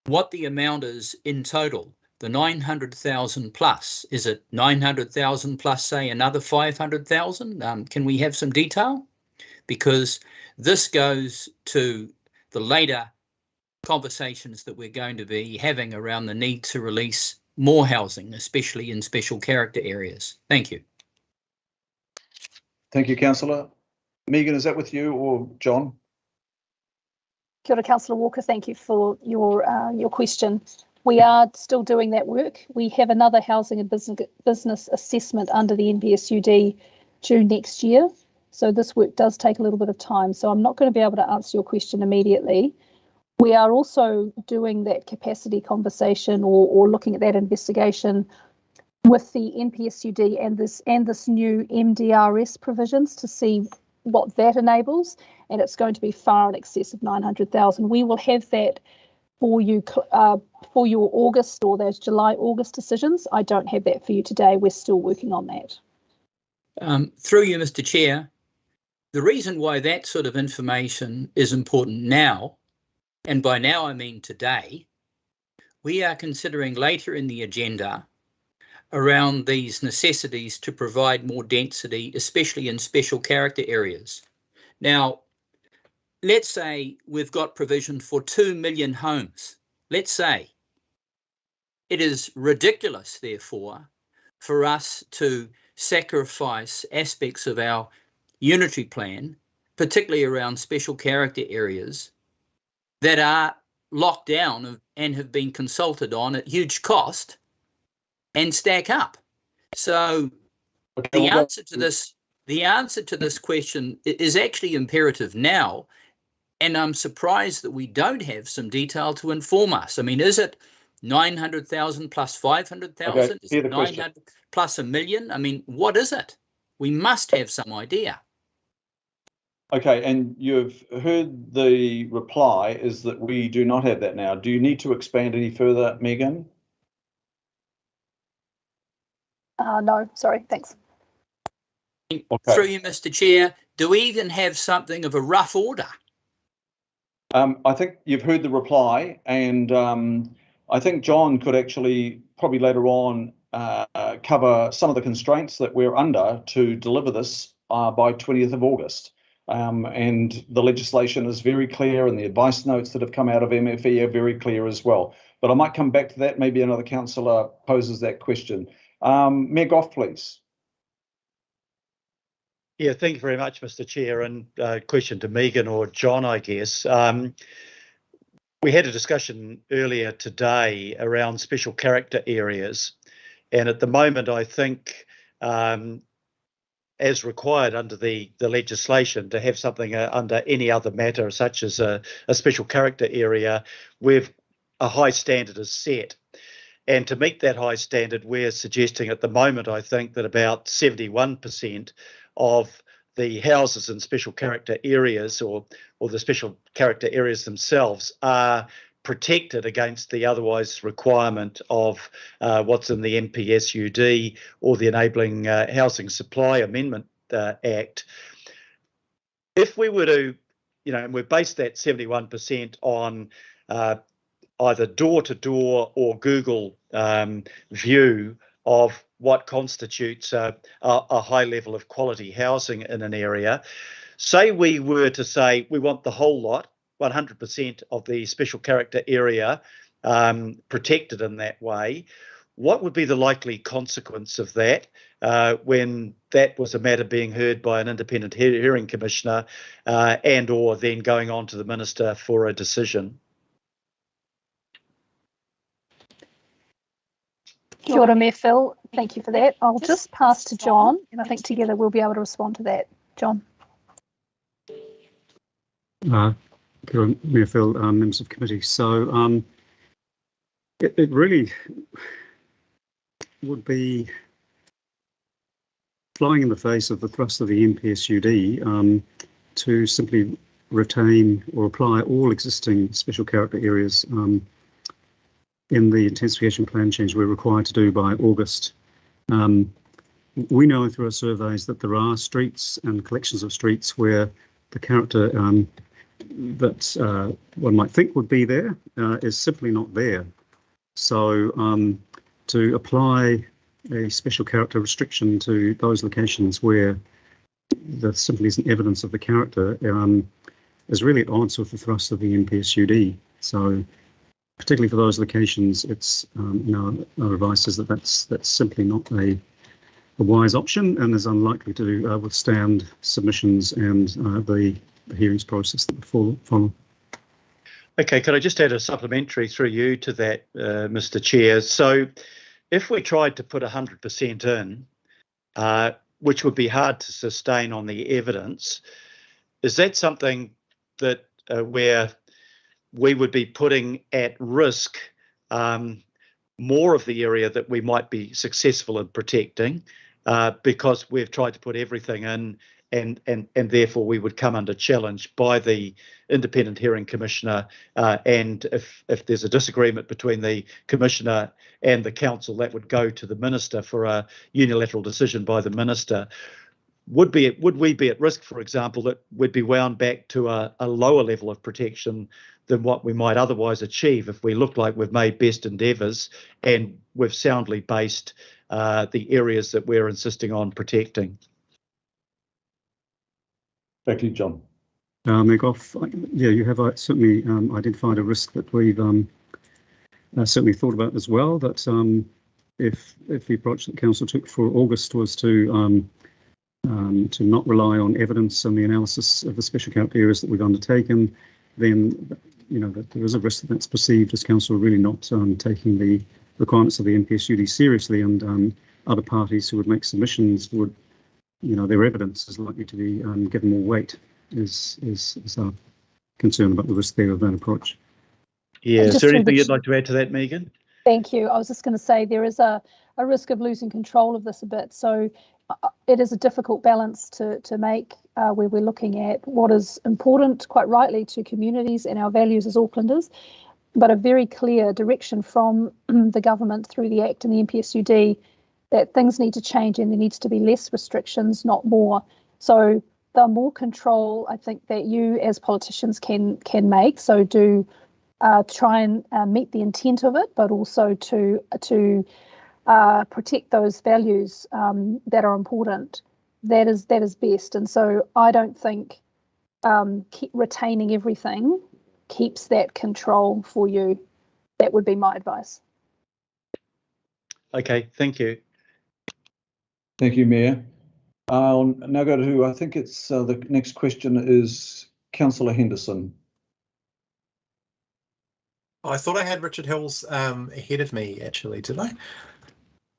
what the amount is in total? The 900,000 plus, is it 900,000 plus, say, another 500,000? Can we have some detail? Because this goes to the later conversations that we're going to be having around the need to release more housing, especially in special character areas. Thank you. Thank you, Councillor. Megan, is that with you or John? Kia ora, Councillor Walker. Thank you for your question. We are still doing that work. We have another housing and business assessment under the NPSUD due next year. So this work does take a little bit of time. So I'm not going to be able to answer your question immediately. We are also doing that capacity conversation or looking at that investigation with the NPSUD and this new MDRS provisions to see what that enables, and it's going to be far in excess of 900,000. We will have that for you for your August or those July-August decisions. I don't have that for you today. We're still working on that. Through you, Mr. Chair, the reason why that sort of information is important now, and by now I mean today, we are considering later in the agenda around these necessities to provide more density, especially in special character areas. Now, let's say we've got provision for 2 million homes. Let's say. It is ridiculous, therefore, for us to sacrifice aspects of our unitary plan, particularly around special character areas, that are locked down and have been consulted on at huge cost and stack up. So the answer to this question is actually imperative now, and I'm surprised that we don't have some detail to inform us. I mean, is it 900,000 plus 500,000? Okay, is it 900 plus $1 million? I mean, what is it? We must have some idea. Okay, and you've heard the reply is that we do not have that now. Do you need to expand any further, Megan? No, sorry, thanks. Okay. Through you, Mr. Chair, do we even have something of a rough order? I think you've heard the reply, and I think John could actually probably later on cover some of the constraints that we're under to deliver this by 20th of August. And the legislation is very clear, and the advice notes that have come out of MFE are very clear as well. But I might come back to that. Maybe another councillor poses that question. Mayor Goff, please. Yeah, thank you very much, Mr. Chair. And question to Megan or John, I guess. We had a discussion earlier today around special character areas. And at the moment, I think, as required under the legislation, to have something under any other matter, such as a special character area, where a high standard is set. And to meet that high standard, we're suggesting at the moment, I think, that about 71% of the houses in special character areas or the special character areas themselves are protected against the otherwise requirement of what's in the NPSUD or the Enabling Housing Supply Amendment Act. If we were to, and we've based that 71% on either door-to-door or Google view of what constitutes a high level of quality housing in an area. Say we were to say we want the whole lot, 100% of the special character area protected in that way. What would be the likely consequence of that when that was a matter being heard by an independent hearing commissioner and or then going on to the minister for a decision? Kia ora, Mayor Phil. Thank you for that. I'll just pass to John, and I think together we'll be able to respond to that. John. Kia ora, Mayor Phil, members of committee. So it really would be flying in the face of the thrust of the NPSUD to simply retain or apply all existing special character areas in the intensification plan change we're required to do by August. We know through our surveys that there are streets and collections of streets where the character that one might think would be there is simply not there. So to apply a special character restriction to those locations where there simply isn't evidence of the character is really at odds with the thrust of the NPSUD. So particularly for those locations, it's our advice is that that's simply not a wise option and is unlikely to withstand submissions and the hearings process that would follow. Okay, could I just add a supplementary through you to that, Mr. Chair? So if we tried to put 100% in, which would be hard to sustain on the evidence, is that something that where we would be putting at risk more of the area that we might be successful in protecting because we've tried to put everything in, and therefore we would come under challenge by the Independent Hearing Commissioner, and if there's a disagreement between the Commissioner and the Council, that would go to the Minister for a unilateral decision by the Minister. Would we be at risk, for example, that we'd be wound back to a lower level of protection than what we might otherwise achieve if we look like we've made best endeavours and we've soundly based the areas that we're insisting on protecting? Thank you, John. Mayor Goff, yeah, you have certainly identified a risk that we've certainly thought about as well, that if the approach that Council took for August was to not rely on evidence and the analysis of the special character areas that we've undertaken, then that there is a risk that that's perceived as Council really not taking the requirements of the NPSUD seriously, and other parties who would make submissions would, their evidence is likely to be given more weight. Is our concern about the risk there of that approach. Yeah, is there anything you'd like to add to that, Megan? Thank you. I was just going to say there is a risk of losing control of this a bit. So it is a difficult balance to make where we're looking at what is important, quite rightly, to communities and our values as Aucklanders, but a very clear direction from the government through the Act and the NPSUD that things need to change and there needs to be less restrictions, not more. So the more control I think that you as politicians can make, so do try and meet the intent of it, but also to protect those values that are important. That is best. And so I don't think retaining everything keeps that control for you. That would be my advice. Okay, thank you. Thank you, Mayor. I'll now go to, I think it's the next question is Councillor Henderson. I thought I had Richard Hills ahead of me, actually, did I?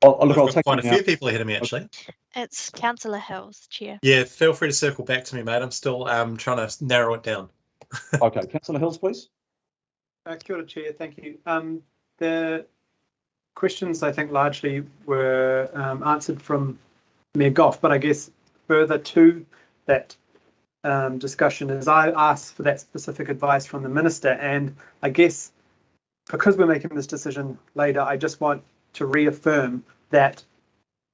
I'll take quite a few people ahead of me, actually. It's Councillor Hills, Chair. Yeah, feel free to circle back to me, mate. I'm still trying to narrow it down. Okay, Councillor Hills, please. Kia ora, Chair, thank you. The questions, I think, largely were answered from Mayor Goff, but I guess further to that discussion is I asked for that specific advice from the Minister, and I guess because we're making this decision later, I just want to reaffirm that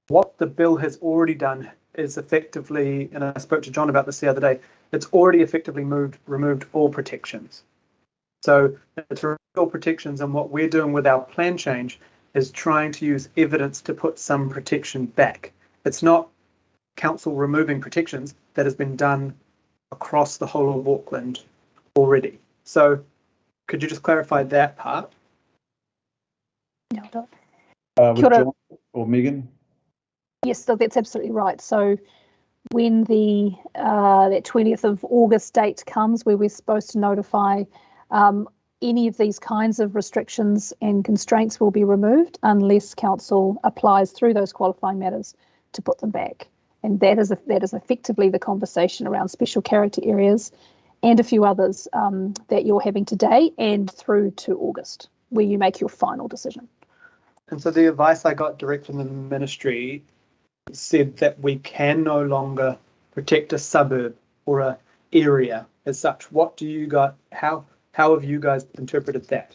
what the bill has already done is effectively, and I spoke to John about this the other day, it's already effectively removed all protections. So it's removed all protections, and what we're doing with our plan change is trying to use evidence to put some protection back. It's not Council removing protections that has been done across the whole of Auckland already. So could you just clarify that part? With John or Megan? Yes, so that's absolutely right. So when the that 20th of August date comes, where we're supposed to notify any of these kinds of restrictions and constraints will be removed unless Council applies through those qualifying matters to put them back. And that is effectively the conversation around special character areas and a few others that you're having today and through to August, where you make your final decision. And so the advice I got direct from the Ministry said that we can no longer protect a suburb or a area as such. What do you got? How have you guys interpreted that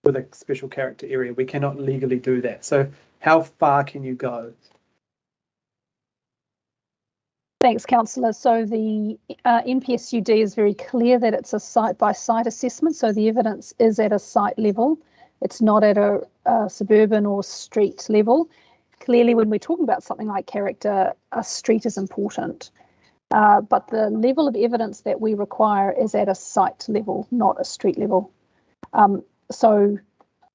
with a special character area? We cannot legally do that. So how far can you go? Thanks, Councillor. So the NPSUD is very clear that it's a site-by-site assessment. So the evidence is at a site level. It's not at a suburban or street level. Clearly, when we're talking about something like character, a street is important. But the level of evidence that we require is at a site level, not a street level. So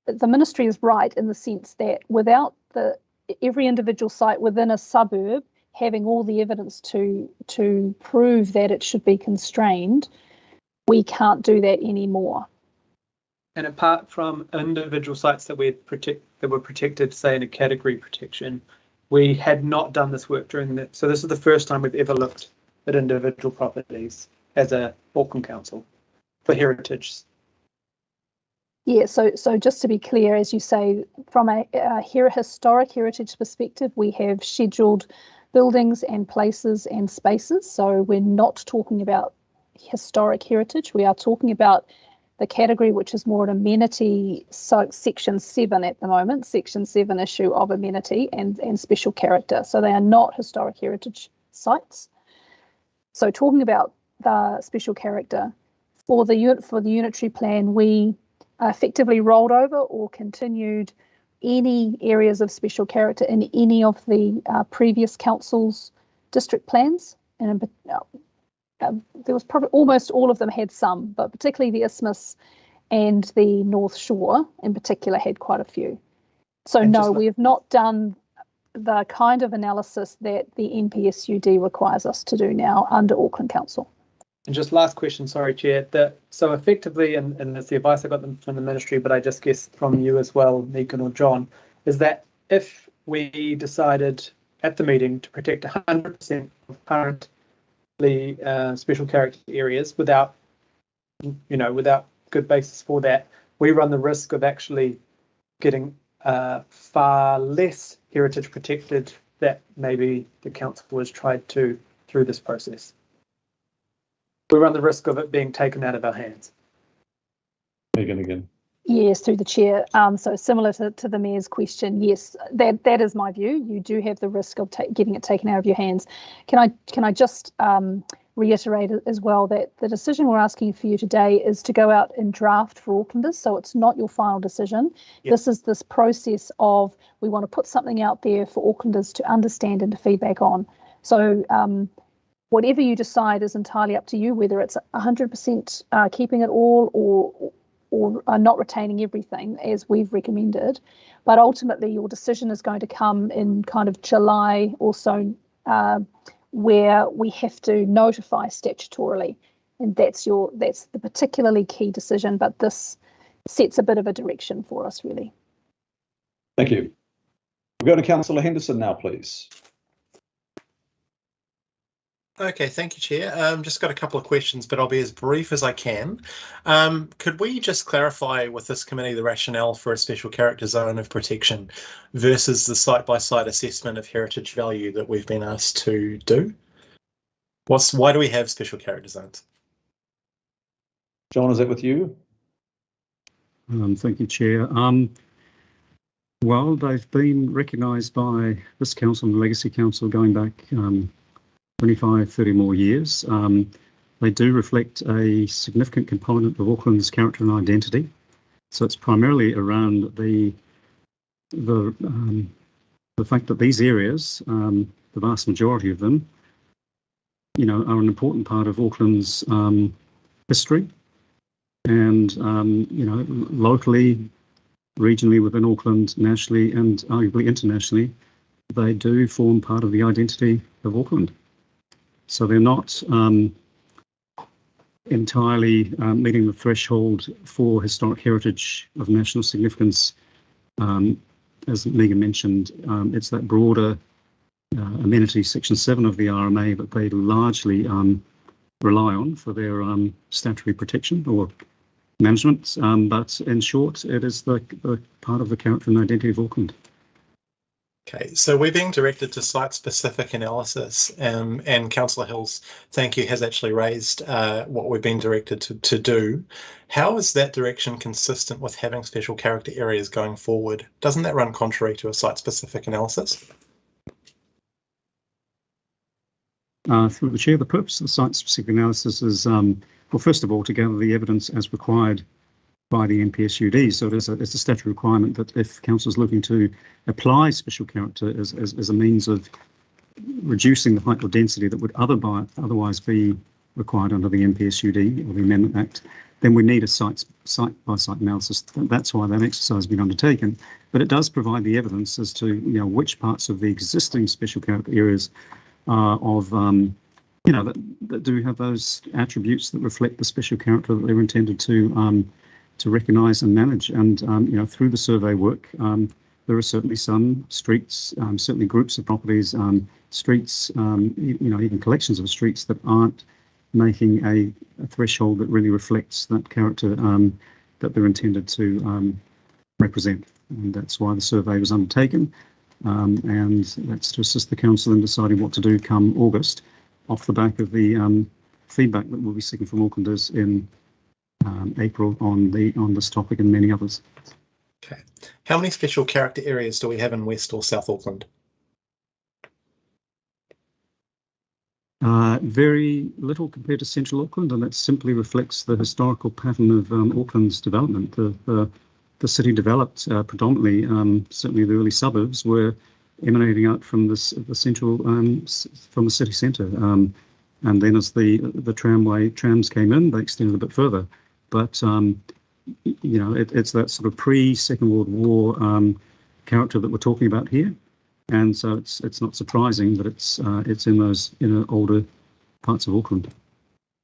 the Ministry is right in the sense that without every individual site within a suburb having all the evidence to prove that it should be constrained, we can't do that anymore. And apart from individual sites that were protected, say in a category protection, we had not done this work during that. So this is the first time we've ever looked at individual properties as a Auckland Council for heritage. Yeah, so just to be clear, as you say, from a historic heritage perspective, we have scheduled buildings and places and spaces. So we're not talking about historic heritage. We are talking about the category which is more an amenity, so section 7 at the moment, section 7 issue of amenity and special character. So they are not historic heritage sites. So talking about the special character, for the unitary plan, we effectively rolled over or continued any areas of special character in any of the previous council's district plans. And there was probably almost all of them had some, but particularly the Isthmus and the North Shore in particular had quite a few. So no, we have not done the kind of analysis that the NPSUD requires us to do now under Auckland Council. And just last question, sorry, Chair. So effectively, and it's the advice I got from the ministry, but I just guess from you as well, Megan or John, is that if we decided at the meeting to protect 100% of currently special character areas without good basis for that, we run the risk of actually getting far less heritage protected that maybe the council has tried to through this process. We run the risk of it being taken out of our hands. Megan again. Yes, through the chair. So similar to the mayor's question, yes, that is my view. You do have the risk of getting it taken out of your hands. Can I just reiterate as well that the decision we're asking for you today is to go out and draft for Aucklanders, so it's not your final decision. Yep. This is this process of we want to put something out there for Aucklanders to understand and to feedback on. So whatever you decide is entirely up to you, whether it's 100% keeping it all or not retaining everything as we've recommended. But ultimately your decision is going to come in kind of July or so, where we have to notify statutorily, and that's the particularly key decision, but this sets a bit of a direction for us, really. Thank you. We'll go to Councillor Henderson now, please. Okay, thank you, Chair. Just got a couple of questions, but I'll be as brief as I can. Could we just clarify with this committee the rationale for a special character zone of protection versus the site-by-site assessment of heritage value that we've been asked to do? Why do we have special character zones? John, is that with you? Thank you, Chair. Well, they've been recognised by this council and the Legacy Council going back 25, 30 more years. They do reflect a significant component of Auckland's character and identity. So it's primarily around the fact that these areas, the vast majority of them, are an important part of Auckland's history, and locally, regionally within Auckland, nationally, and arguably internationally, they do form part of the identity of Auckland. So they're not entirely meeting the threshold for historic heritage of national significance. As Megan mentioned, it's that broader amenity section 7 of the RMA that they largely rely on for their statutory protection or management. But in short, it is the part of the character and identity of Auckland. Okay, so we're being directed to site-specific analysis, and Councillor Hills, thank you, has actually raised what we've been directed to do. How is that direction consistent with having special character areas going forward? Doesn't that run contrary to a site-specific analysis? Through the Chair, the purpose of the site-specific analysis is, well, first of all, to gather the evidence as required by the NPSUD. So it's a statutory requirement that if council is looking to apply special character as a means of reducing the height or density that would otherwise be required under the NPSUD or the Amendment Act, then we need a site-by-site analysis. That's why that exercise has been undertaken. But it does provide the evidence as to which parts of the existing special character areas are of that do have those attributes that reflect the special character that they were intended to recognise and manage. And through the survey work, there are certainly some streets, certainly groups of properties, streets, even collections of streets that aren't making a threshold that really reflects that character that they're intended to represent. And that's why the survey was undertaken. And that's to assist the council in deciding what to do come August, off the back of the feedback that we'll be seeking from Aucklanders in April on this topic and many others. Okay. How many special character areas do we have in West or South Auckland? Very little compared to Central Auckland, and that simply reflects the historical pattern of Auckland's development. The city developed predominantly, certainly the early suburbs were emanating out from the central, from the city centre. And then as the trams came in, they extended a bit further. But, it's that sort of pre-Second World War character that we're talking about here. And so it's not surprising that it's in those older parts of Auckland.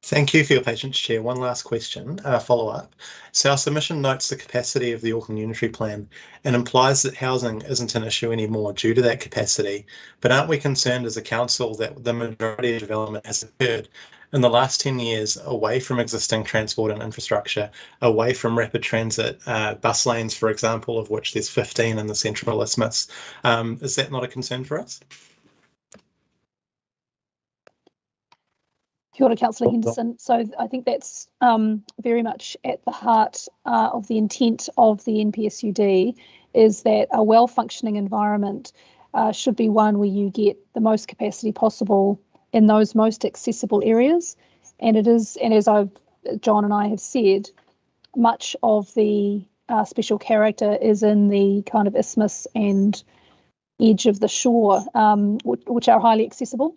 Thank you for your patience, Chair. One last question, follow-up. So our submission notes the capacity of the Auckland Unitary Plan and implies that housing isn't an issue anymore due to that capacity. But aren't we concerned as a council that the majority of development has occurred in the last 10 years away from existing transport and infrastructure, away from rapid transit, bus lanes, for example, of which there's 15 in the Central Isthmus? Is that not a concern for us? Kia ora, Councillor Henderson. So I think that's very much at the heart of the intent of the NPSUD, is that a well-functioning environment should be one where you get the most capacity possible in those most accessible areas. And it is, and as John and I have said, much of the special character is in the kind of isthmus and edge of the shore, which are highly accessible.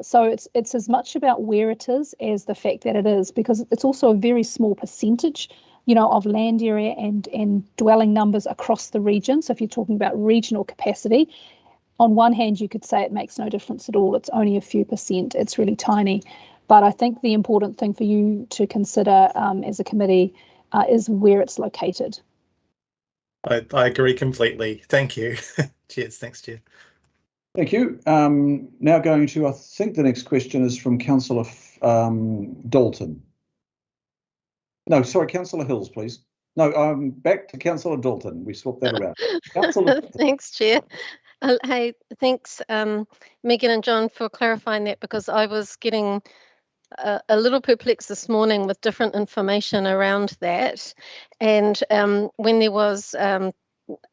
So it's as much about where it is as the fact that it is, because it's also a very small percentage, of land area and dwelling numbers across the region. So if you're talking about regional capacity, on one hand, you could say it makes no difference at all. It's only a few percent. It's really tiny. But I think the important thing for you to consider as a committee is where it's located. I agree completely. Thank you. Cheers. Thanks, Chair. Thank you. Now going to, I think the next question is from Councillor Dalton. No, sorry, Councillor Hills, please. No, back to Councillor Dalton. We swapped that around. Councillor Thanks, Chair. Hey, thanks, Megan and John, for clarifying that, because I was getting a little perplexed this morning with different information around that. And when there was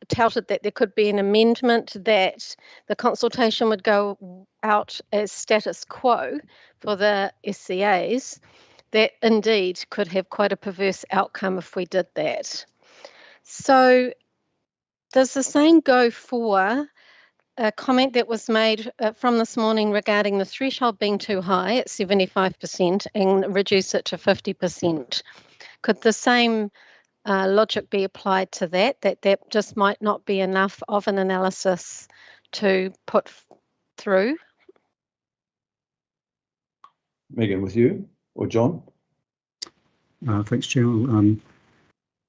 touted that there could be an amendment that the consultation would go out as status quo for the SCAs, that indeed could have quite a perverse outcome if we did that. So does the same go for a comment that was made from this morning regarding the threshold being too high at 75% and reduce it to 50%? Could the same logic be applied to that just might not be enough of an analysis to put through? Megan, with you or John? Thanks, Chair. I'll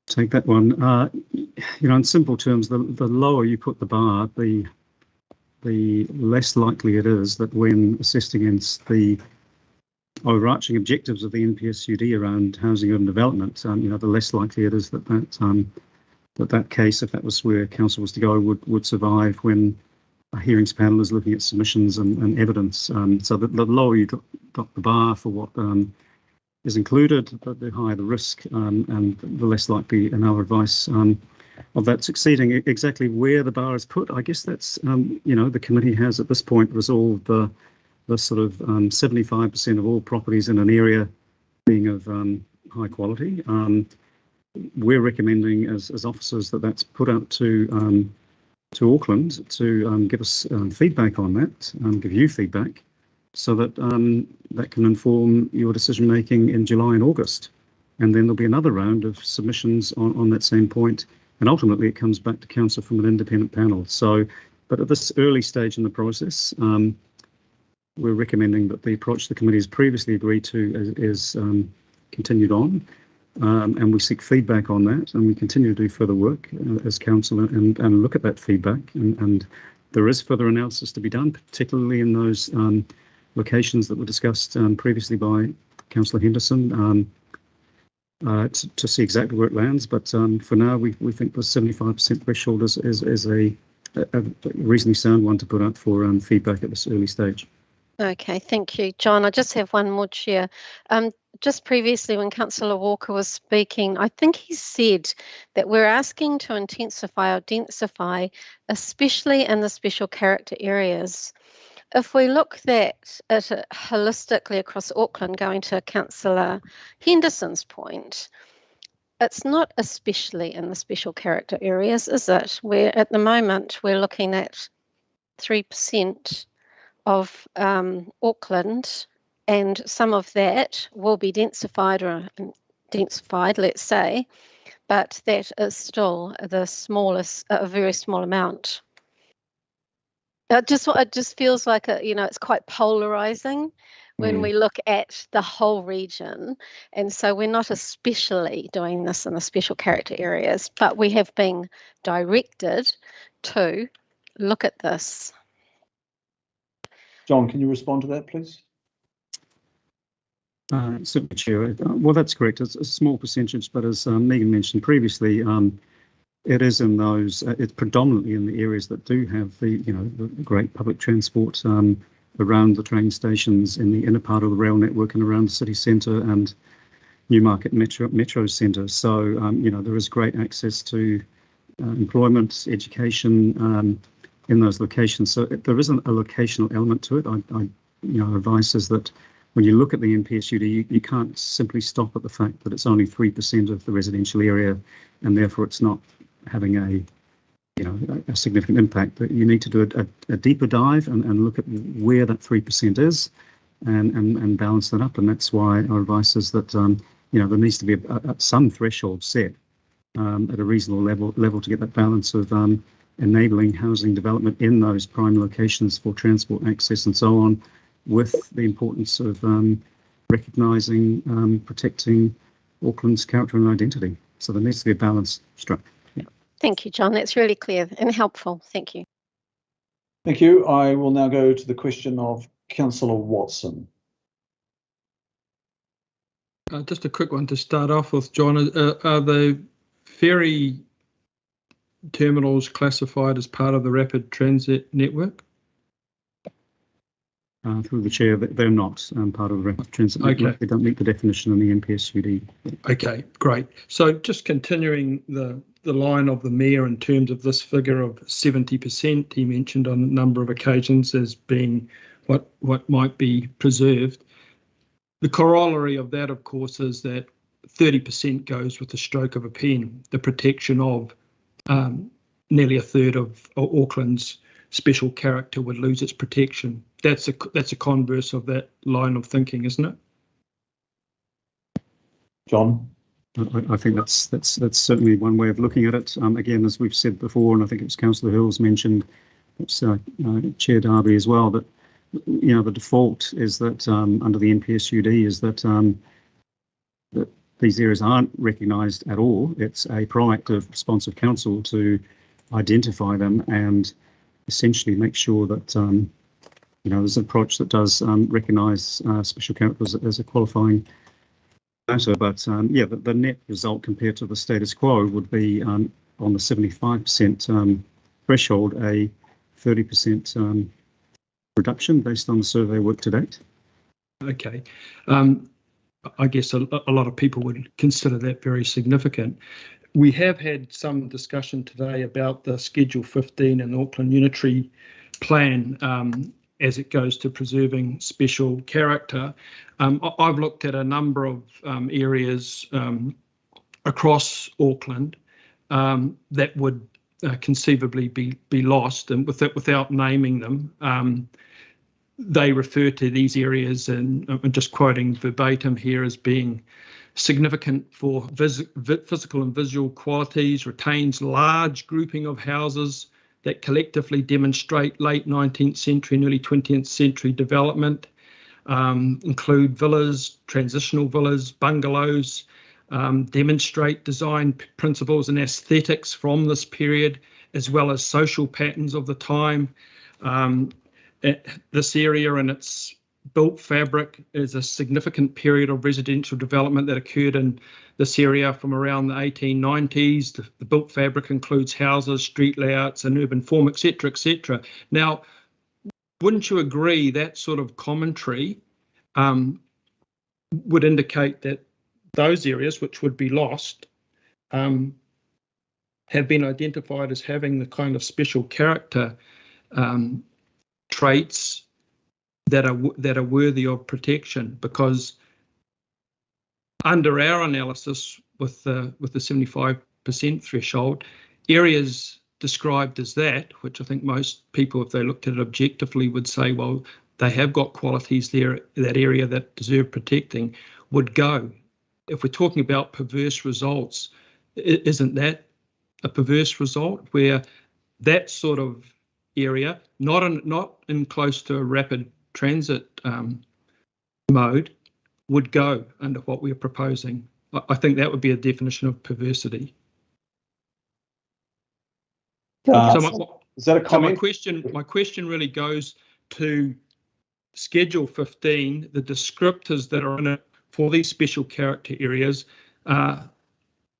take that one. In simple terms, the lower you put the bar, the less likely it is that when assessed against the overarching objectives of the NPSUD around housing and development, the less likely it is that case, if that was where council was to go, would survive when a hearings panel is looking at submissions and evidence. So the lower you drop the bar for what is included, the higher the risk, and the less likely, in our advice, of that succeeding. Exactly where the bar is put, I guess that's, the committee has at this point resolved the sort of 75% of all properties in an area being of high quality. We're recommending as officers that that's put out to Auckland to give us feedback on that, give you feedback, so that that can inform your decision making in July and August. And then there'll be another round of submissions on that same point. And ultimately it comes back to council from an independent panel. So, but at this early stage in the process, we're recommending that the approach the committee has previously agreed to is continued on. and we seek feedback on that, and we continue to do further work as council and look at that feedback, and there is further analysis to be done, particularly in those locations that were discussed previously by Councillor Henderson, to see exactly where it lands. But for now, we think the 75% threshold is a reasonably sound one to put out for feedback at this early stage. Okay, thank you, John. I just have one more, Chair. Just previously when Councillor Walker was speaking, I think he said that we're asking to intensify or densify, especially in the special character areas. If we look at it holistically across Auckland, going to Councillor Henderson's point, it's not especially in the special character areas, is it? Where at the moment we're looking at 3% of Auckland, and some of that will be densified, let's say, but that is still the smallest, a very small amount. It just feels like it's quite polarizing when we look at the whole region, and so we're not especially doing this in the special character areas, but we have been directed to look at this. John, can you respond to that, please? Certainly, Chair. Well, that's correct. It's a small percentage, but as Megan mentioned previously, it is in those. It's predominantly in the areas that do have the great public transport around the train stations, in the inner part of the rail network, and around the city centre and Newmarket Metro Centre. So there is great access to employment, education in those locations. So there isn't a locational element to it. Advice is that when you look at the NPSUD, you can't simply stop at the fact that it's only 3% of the residential area, and therefore it's not having a significant impact. But you need to do a deeper dive and look at where that 3% is, and balance that up. And that's why our advice is that there needs to be some threshold set at a reasonable level to get that balance of enabling housing development in those prime locations for transport access and so on, with the importance of recognising, protecting Auckland's character and identity. So there needs to be a balance struck. Yeah. Thank you, John. That's really clear and helpful. Thank you. Thank you. I will now go to the question of Councillor Watson. Just a quick one to start off with, John. Are the ferry terminals classified as part of the rapid transit network? Through the Chair, they're not part of the rapid transit network. They don't meet the definition in the NPSUD. Okay, great. So just continuing the line of the Mayor in terms of this figure of 70%, he mentioned on a number of occasions as being what might be preserved. The corollary of that, of course, is that 30% goes with the stroke of a pen, the protection of nearly a third of Auckland's special character would lose its protection. That's a converse of that line of thinking, isn't it? John? I think that's certainly one way of looking at it. Again, as we've said before, and I think it was Councillor Hills mentioned, it's Chair Darby as well, that the default is that under the NPSUD is that these areas aren't recognised at all. It's a proactive responsive council to identify them and essentially make sure that there's an approach that does recognise special characters as a qualifying matter. But the net result compared to the status quo would be on the 75% threshold, a 30% reduction based on the survey work to date. Okay. I guess a lot of people would consider that very significant. We have had some discussion today about the Schedule 15 and the Auckland Unitary Plan as it goes to preserving special character. I've looked at a number of areas across Auckland that would conceivably be lost, and without naming them, they refer to these areas, and I'm just quoting verbatim here, as being significant for physical and visual qualities, retains large grouping of houses that collectively demonstrate late 19th century and early 20th century development, include villas, transitional villas, bungalows, demonstrate design principles and aesthetics from this period, as well as social patterns of the time. This area and its built fabric is a significant period of residential development that occurred in this area from around the 1890s. The built fabric includes houses, street layouts, and urban form, etc., etc. Now, wouldn't you agree that sort of commentary would indicate that those areas which would be lost have been identified as having the kind of special character traits that are worthy of protection? Because under our analysis with the 75% threshold, areas described as that, which I think most people, if they looked at it objectively, would say, well, they have got qualities there, that area that deserve protecting, would go. If we're talking about perverse results, isn't that a perverse result where that sort of area, not in close to a rapid transit mode, would go under what we're proposing? I think that would be a definition of perversity. Is that a comment? So my question really goes to Schedule 15, the descriptors that are in it for these special character areas, a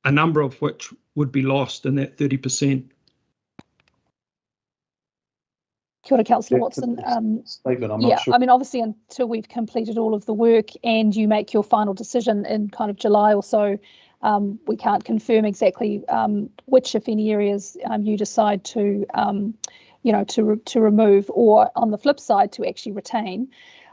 number of which would be lost in that 30%. Kia ora, Councillor Watson. I mean, obviously, until we've completed all of the work and you make your final decision in kind of July or so, we can't confirm exactly which, if any, areas you decide to, to remove, or on the flip side, to actually retain.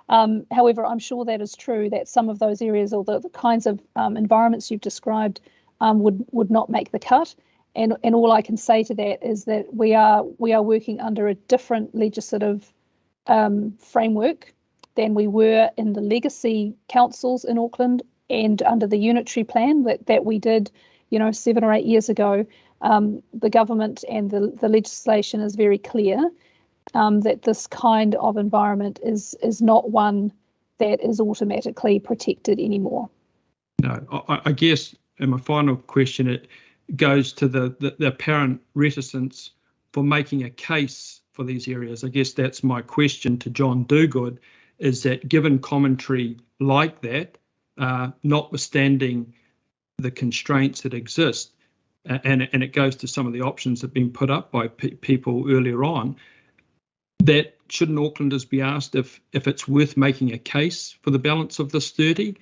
However, I'm sure that is true, that some of those areas, or the kinds of environments you've described, would not make the cut. And all I can say to that is that we are working under a different legislative framework than we were in the legacy councils in Auckland and under the unitary plan that we did, 7 or 8 years ago. The government and the legislation is very clear that this kind of environment is not one that is automatically protected anymore. No, I guess, and my final question, it goes to the apparent reticence for making a case for these areas. I guess that's my question to John Dogood, is that given commentary like that, notwithstanding the constraints that exist, and it goes to some of the options that have been put up by people earlier on, that shouldn't Aucklanders be asked if it's worth making a case for the balance of this 30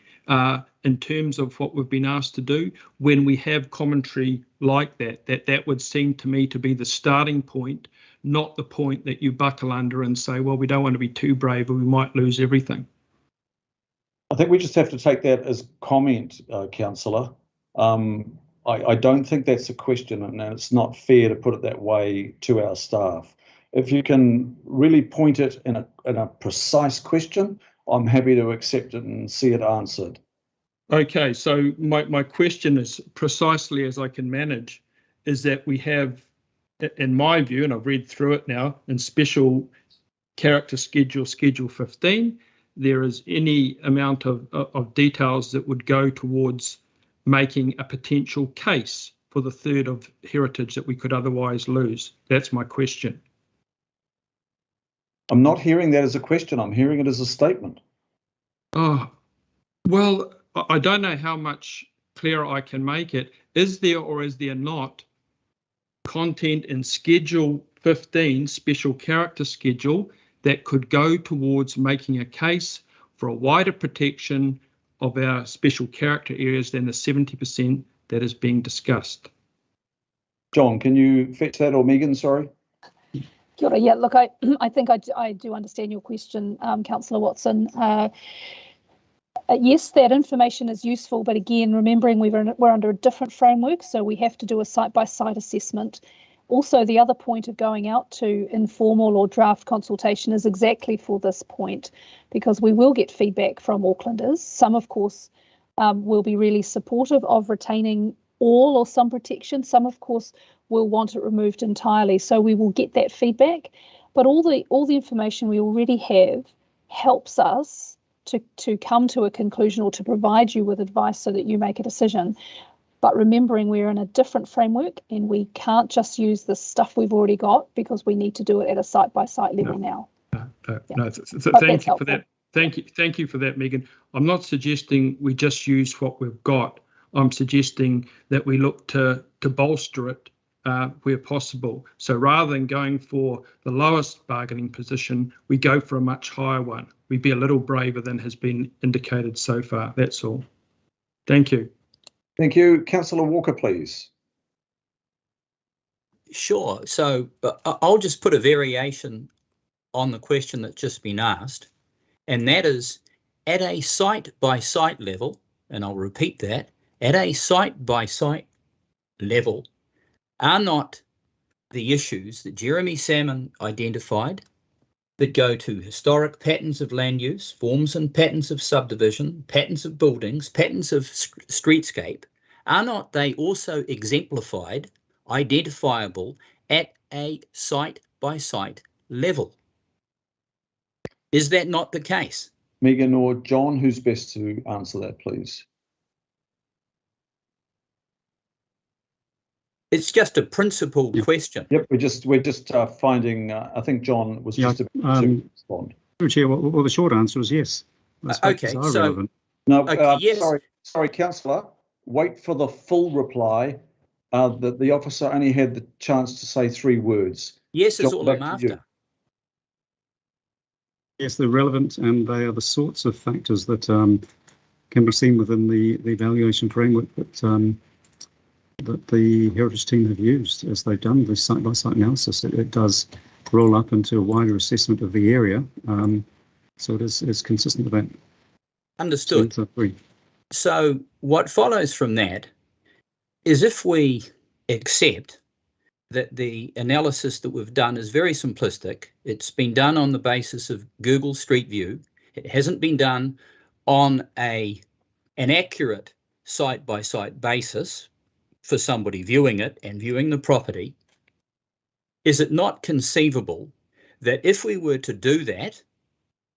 in terms of what we've been asked to do, when we have commentary like that would seem to me to be the starting point, not the point that you buckle under and say, well, we don't want to be too brave or we might lose everything. I think we just have to take that as comment, Councillor. I don't think that's a question, and it's not fair to put it that way to our staff. If you can really point it in a precise question, I'm happy to accept it and see it answered. Okay, so my question is, precisely as I can manage, is that we have, in my view, and I've read through it now, in special character schedule 15, there is any amount of details that would go towards making a potential case for the third of heritage that we could otherwise lose. That's my question. I'm not hearing that as a question. I'm hearing it as a statement. Oh, well, I don't know how much clearer I can make it. Is there or is there not content in Schedule 15, Special Character Schedule, that could go towards making a case for a wider protection of our special character areas than the 70% that is being discussed? John, can you fetch that, or Megan, sorry? Kia ora. Yeah, look, I think I do understand your question, Councillor Watson. Yes, that information is useful, but again, remembering we're under a different framework, so we have to do a site-by-site assessment. Also, the other point of going out to informal or draft consultation is exactly for this point, because we will get feedback from Aucklanders. Some, of course, will be really supportive of retaining all or some protection. Some, of course, will want it removed entirely. So we will get that feedback, but all the information we already have helps us to come to a conclusion or to provide you with advice so that you make a decision. But remembering we're in a different framework and we can't just use the stuff we've already got, because we need to do it at a site-by-site level now. Thank you for that. Thank you for that, Megan. I'm not suggesting we just use what we've got. I'm suggesting that we look to bolster it where possible. So rather than going for the lowest bargaining position, we go for a much higher one. We be a little braver than has been indicated so far. That's all. Thank you. Thank you. Councillor Walker, please. Sure. So I'll just put a variation on the question that's just been asked, and that is at a site-by-site level, and I'll repeat that, at a site-by-site level, are not the issues that Jeremy Salmon identified that go to historic patterns of land use, forms and patterns of subdivision, patterns of buildings, patterns of streetscape, are not they also exemplified, identifiable at a site-by-site level? Is that not the case? Megan or John, who's best to answer that, please? It's just a principal question. Yep, we're just finding. I think John was just about to respond. Chair, well, the short answer is yes. Okay, so relevant. No, yes. sorry, Councillor. Wait for the full reply. That the officer only had the chance to say 3 words. Yes, is John, all I'm after. Yes, they're relevant, and they are the sorts of factors that can be seen within the evaluation framework that the Heritage team have used as they've done the site-by-site analysis. It does roll up into a wider assessment of the area, so it is consistent with that. Understood. So what follows from that is, if we accept that the analysis that we've done is very simplistic, it's been done on the basis of Google Street View, it hasn't been done on an accurate site-by-site basis for somebody viewing it and viewing the property, is it not conceivable that if we were to do that,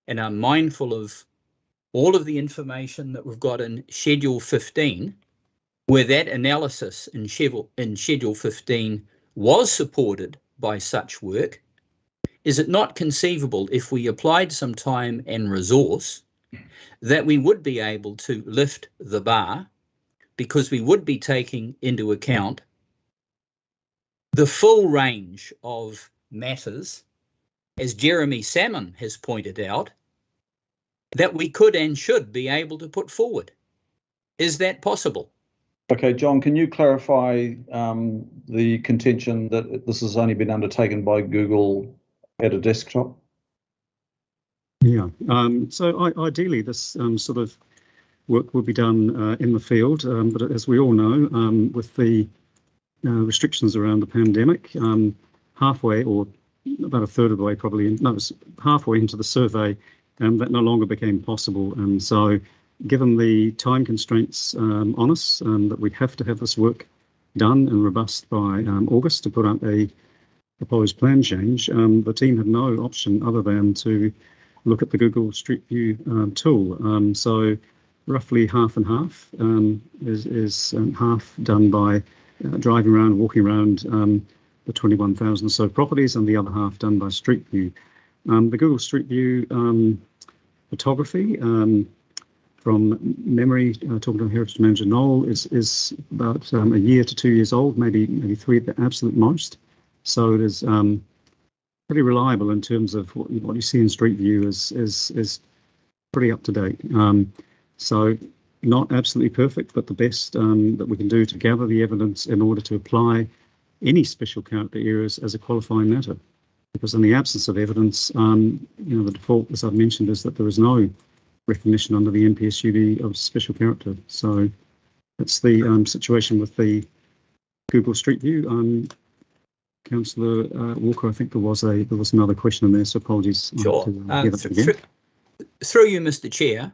and are mindful of all of the information that we've got in Schedule 15, where that analysis in Schedule 15 was supported by such work, is it not conceivable, if we applied some time and resource, that we would be able to lift the bar, because we would be taking into account the full range of matters, as Jeremy Salmon has pointed out, that we could and should be able to put forward? Is that possible? Okay, John, can you clarify the contention that this has only been undertaken by Google at a desktop? Yeah, so ideally this sort of work will be done in the field, but as we all know, with the restrictions around the pandemic, halfway, or about a third of the way probably, no, it was halfway into the survey, that no longer became possible. And so given the time constraints on us, that we have to have this work done and robust by August to put up a proposed plan change, the team had no option other than to look at the Google Street View tool. So roughly half and half is half done by driving around, walking around the 21,000 or so properties, and the other half done by Street View. The Google Street View photography, from memory, talking to Heritage Manager Noel, is about a year to 2 years old, maybe 3 at the absolute most. So it is pretty reliable in terms of what you see in Street View is pretty up to date. So not absolutely perfect, but the best that we can do to gather the evidence in order to apply any special character areas as a qualifying matter. Because in the absence of evidence, the default, as I've mentioned, is that there is no recognition under the NPSUD of special character. So that's the situation with the Google Street View. Councillor Walker, I think there was another question in there, so apologies. Sure. Through you, Mr. Chair,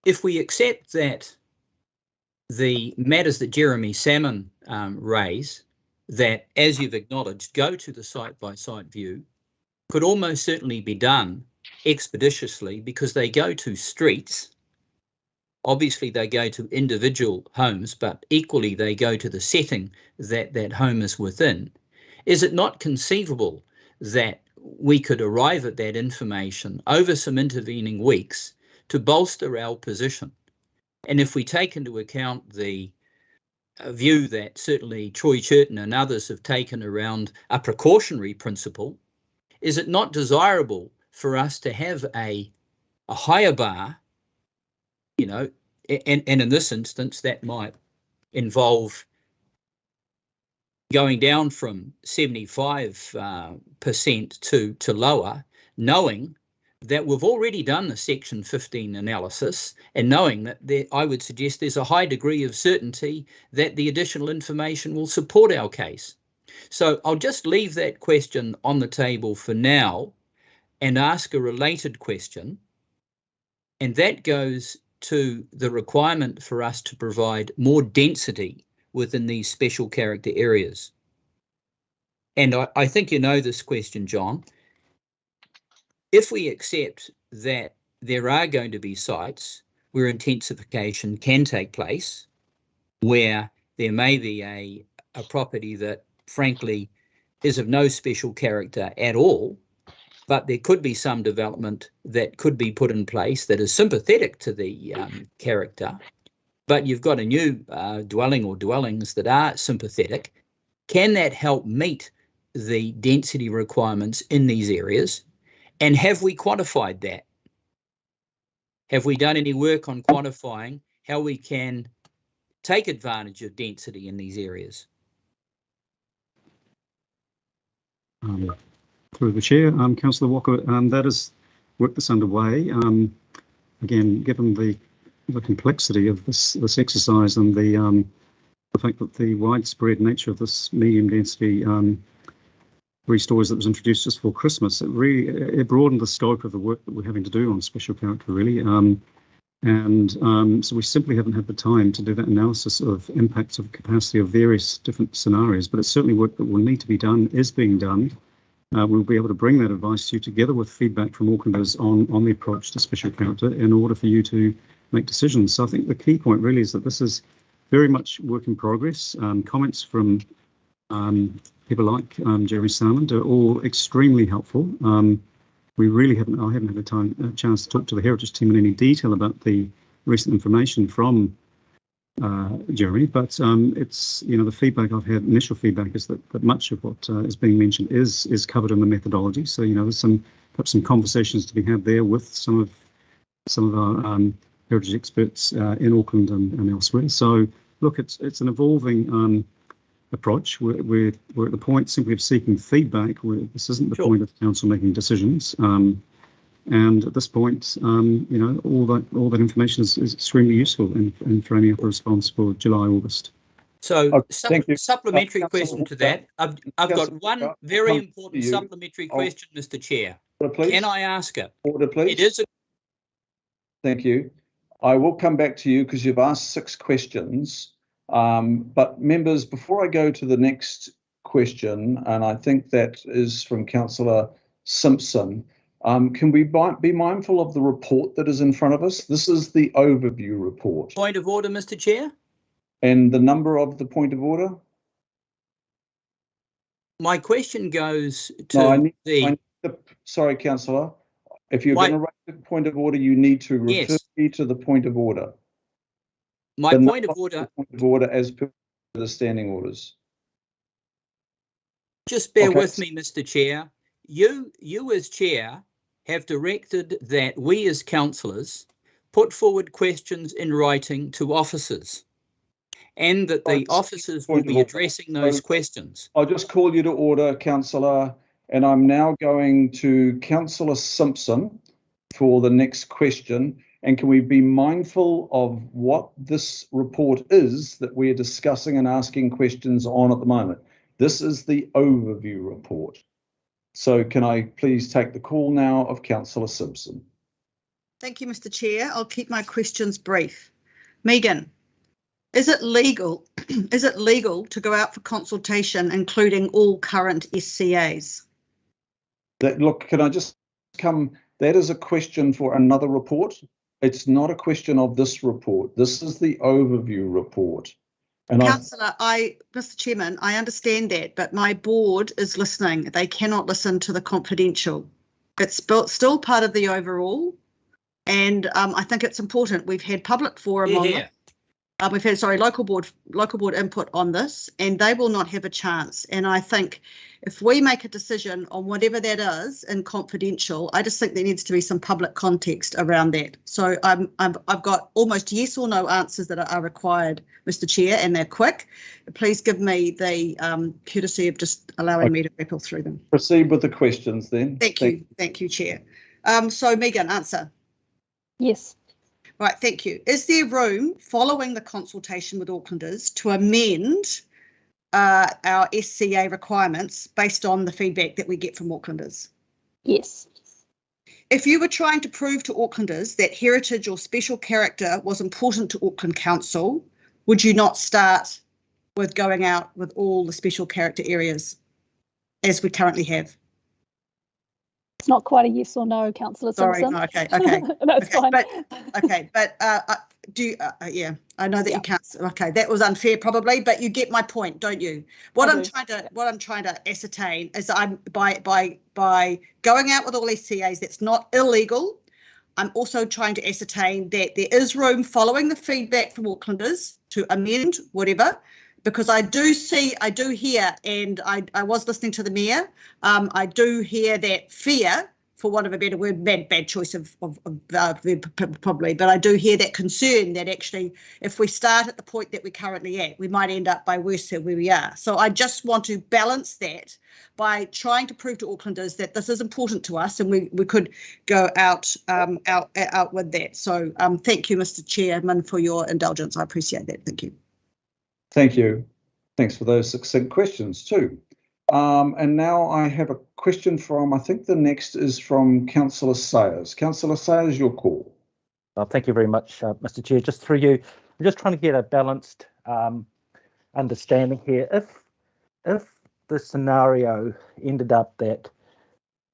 if we accept that the matters that Jeremy Salmon raised, that, as you've acknowledged, go to the site-by-site view, could almost certainly be done expeditiously because they go to streets. Obviously, they go to individual homes, but equally they go to the setting that that home is within. Is it not conceivable that we could arrive at that information over some intervening weeks to bolster our position? And if we take into account the view that certainly Troy Churton and others have taken around a precautionary principle, is it not desirable for us to have a higher bar, you know, and in this instance, that might involve going down from 75% to lower, knowing that we've already done the Section 15 analysis and knowing that I would suggest there's a high degree of certainty that the additional information will support our case. So I'll just leave that question on the table for now and ask a related question, and that goes to the requirement for us to provide more density within these special character areas. And I think you know this question, John. If we accept that there are going to be sites where intensification can take place, where there may be a property that frankly is of no special character at all, but there could be some development that could be put in place that is sympathetic to the character, but you've got a new dwelling or dwellings that are sympathetic. Can that help meet the density requirements in these areas? And have we quantified that? Have we done any work on quantifying how we can take advantage of density in these areas? Through the chair, Councillor Walker, that is work that's underway. Again, given the complexity of this exercise and the fact that the widespread nature of this medium density restores that was introduced just before Christmas, it broadened the scope of the work that we're having to do on special character, really. So we simply haven't had the time to do that analysis of impacts of capacity of various different scenarios, but it's certainly work that will need to be done, is being done. We'll be able to bring that advice to you together with feedback from Aucklanders on the approach to special character in order for you to make decisions. So I think the key point really is that this is very much work in progress. Comments from people like Jeremy Salmond are all extremely helpful. We really haven't had a chance to talk to the Heritage team in any detail about the recent information from Jeremy, but it's, you know, the feedback I've had, initial feedback, is that much of what is being mentioned is covered in the methodology. So, you know, there's perhaps some conversations to be had there with some of our heritage experts in Auckland and elsewhere. So, look, it's an evolving approach. We're at the point simply of seeking feedback. This isn't the point of council making decisions. And at this point, you know, all that information is extremely useful in framing up a response for July, August. So, supplementary question to that. I've got one very important supplementary question, Mr. Chair. Can I ask it? Order, please. It is. Thank you. I will come back to you because you've asked 6 questions. But members, before I go to the next question, and I think that is from Councillor Simpson, can we be mindful of the report that is in front of us? This is the overview report. Point of order, Mr. Chair. And the number of the point of order? My question goes to sorry, Councillor. If you're going to raise a point of order, you need to refer me to the point of order. My point of order as per the standing orders. Just bear with me, Mr. Chair. You as chair have directed that we as councillors put forward questions in writing to officers, and that the officers will be addressing those questions. I'll just call you to order, Councillor, and I'm now going to Councillor Simpson for the next question. And can we be mindful of what this report is that we're discussing and asking questions on at the moment? This is the overview report. So can I please take the call now of Councillor Simpson? Thank you, Mr. Chair. I'll keep my questions brief. Megan, is it legal to go out for consultation, including all current SCAs? Look, can I just come That is a question for another report. It's not a question of this report. This is the overview report. And Councillor, Mr. Chairman, I understand that, but my board is listening. They cannot listen to the confidential. It's still part of the overall, and I think it's important. We've had public forum on this. We've had, local board input on this, and they will not have a chance. And I think if we make a decision on whatever that is in confidential, I just think there needs to be some public context around that. So I've got almost yes or no answers that are required, Mr. Chair, and they're quick. Please give me the courtesy of just allowing me to rattle through them. Proceed with the questions then. Thank you, Chair. So Megan, answer. Yes. Right, thank you. Is there room, following the consultation with Aucklanders, to amend our SCA requirements based on the feedback that we get from Aucklanders? Yes. If you were trying to prove to Aucklanders that heritage or special character was important to Auckland Council, would you not start with going out with all the special character areas as we currently have? It's not quite a yes or no, Councillor Simpson. Sorry, okay. That's fine. Yeah, I know that you can't. Okay, that was unfair, probably, but you get my point, don't you? What I'm trying to ascertain is by going out with all SCAs, that's not illegal. I'm also trying to ascertain that there is room, following the feedback from Aucklanders, to amend whatever. Because I do hear, and I was listening to the Mayor, I do hear that fear, for want of a better word, bad choice of probably, but I do hear that concern that actually if we start at the point that we're currently at, we might end up by worse than where we are. So I just want to balance that by trying to prove to Aucklanders that this is important to us, and we could go out with that. So thank you, Mr. Chairman, for your indulgence. I appreciate that. Thank you. Thank you. Thanks for those succinct questions too. And now I have a question from, I think the next is from Councillor Sayers. Councillor Sayers, your call. Thank you very much, Mr. Chair. Just through you, I'm just trying to get a balanced understanding here. If the scenario ended up that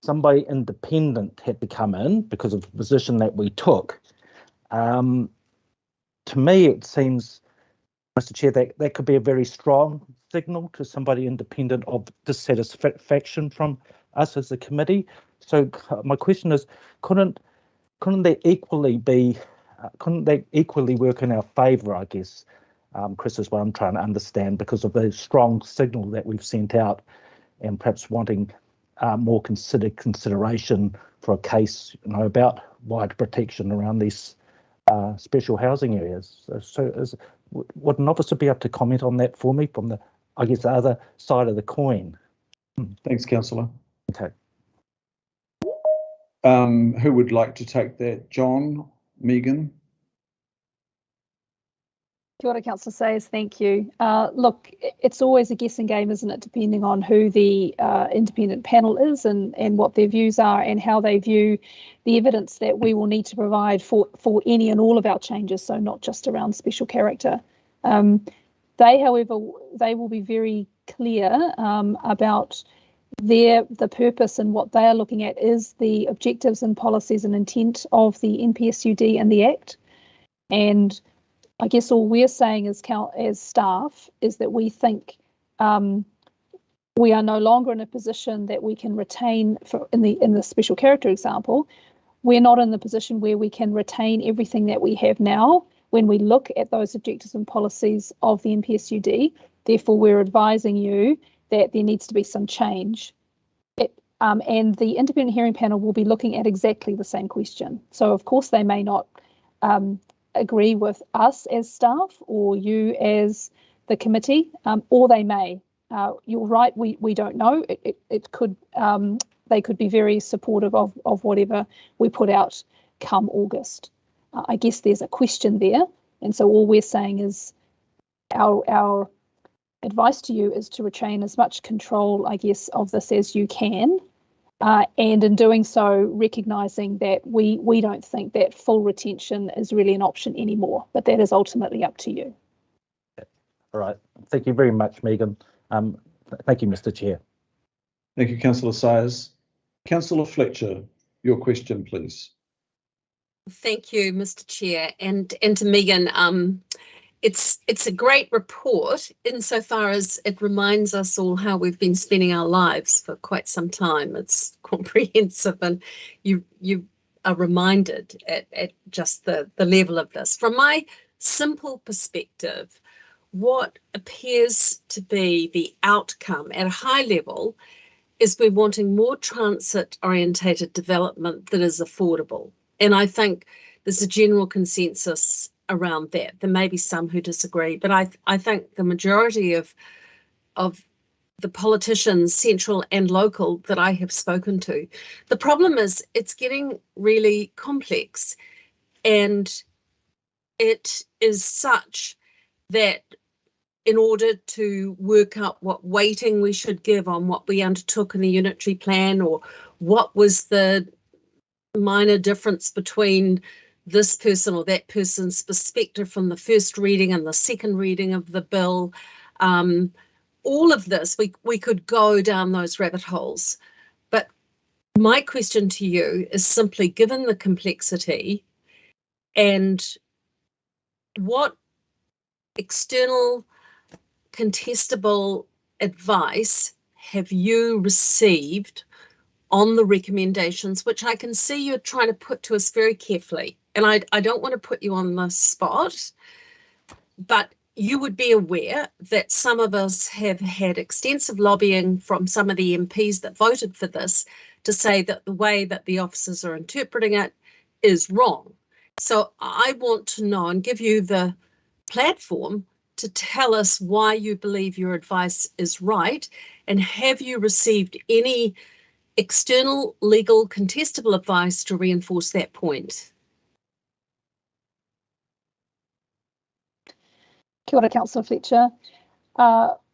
somebody independent had to come in because of the position that we took, to me it seems, Mr. Chair, that could be a very strong signal to somebody independent of dissatisfaction from us as a committee. So my question is, couldn't that equally work in our favour, I guess, Chris, is what I'm trying to understand, because of the strong signal that we've sent out and perhaps wanting more consideration for a case, about wider protection around these special housing areas. Would an officer be able to comment on that for me from the, I guess, the other side of the coin? Thanks, Councillor. Okay. Who would like to take that? John, Megan? Kia ora, Councillor Sayers, thank you. Look, it's always a guessing game, isn't it, depending on who the independent panel is and what their views are and how they view the evidence that we will need to provide for any and all of our changes, so not just around special character. However, they will be very clear about the purpose, and what they are looking at is the objectives and policies and intent of the NPSUD and the Act. And I guess all we're saying as staff is that we think we are no longer in a position that we can retain, in the special character example, we're not in the position where we can retain everything that we have now when we look at those objectives and policies of the NPSUD. Therefore, we're advising you that there needs to be some change. And the independent hearing panel will be looking at exactly the same question. So, of course, they may not agree with us as staff or you as the committee, or they may. You're right, we don't know. It could, they could be very supportive of whatever we put out come August. I guess there's a question there, and so all we're saying is our advice to you is to retain as much control, I guess, of this as you can, and in doing so, recognising that we don't think that full retention is really an option anymore, but that is ultimately up to you. All right, thank you very much, Megan. Thank you, Mr. Chair. Thank you, Councillor Sayers. Councillor Fletcher. your question, please. Thank you, Mr. Chair, and to Megan. It's a great report insofar as it reminds us all how we've been spending our lives for quite some time. It's comprehensive, and you are reminded at just the level of this. From my simple perspective, what appears to be the outcome at a high level is we're wanting more transit-orientated development that is affordable. And I think there's a general consensus around that. There may be some who disagree, but I think the majority of the politicians, central and local, that I have spoken to, the problem is it's getting really complex, and it is such that in order to work out what weighting we should give on what we undertook in the unitary plan, or what was the minor difference between this person or that person's perspective from the first reading and the second reading of the bill, all of this, we could go down those rabbit holes. But my question to you is simply, given the complexity, and what external contestable advice have you received on the recommendations, which I can see you're trying to put to us very carefully? And I don't want to put you on the spot, but you would be aware that some of us have had extensive lobbying from some of the MPs that voted for this to say that the way that the officers are interpreting it is wrong. So I want to know and give you the platform to tell us why you believe your advice is right, and have you received any external legal contestable advice to reinforce that point? Kia ora, Councillor Fletcher.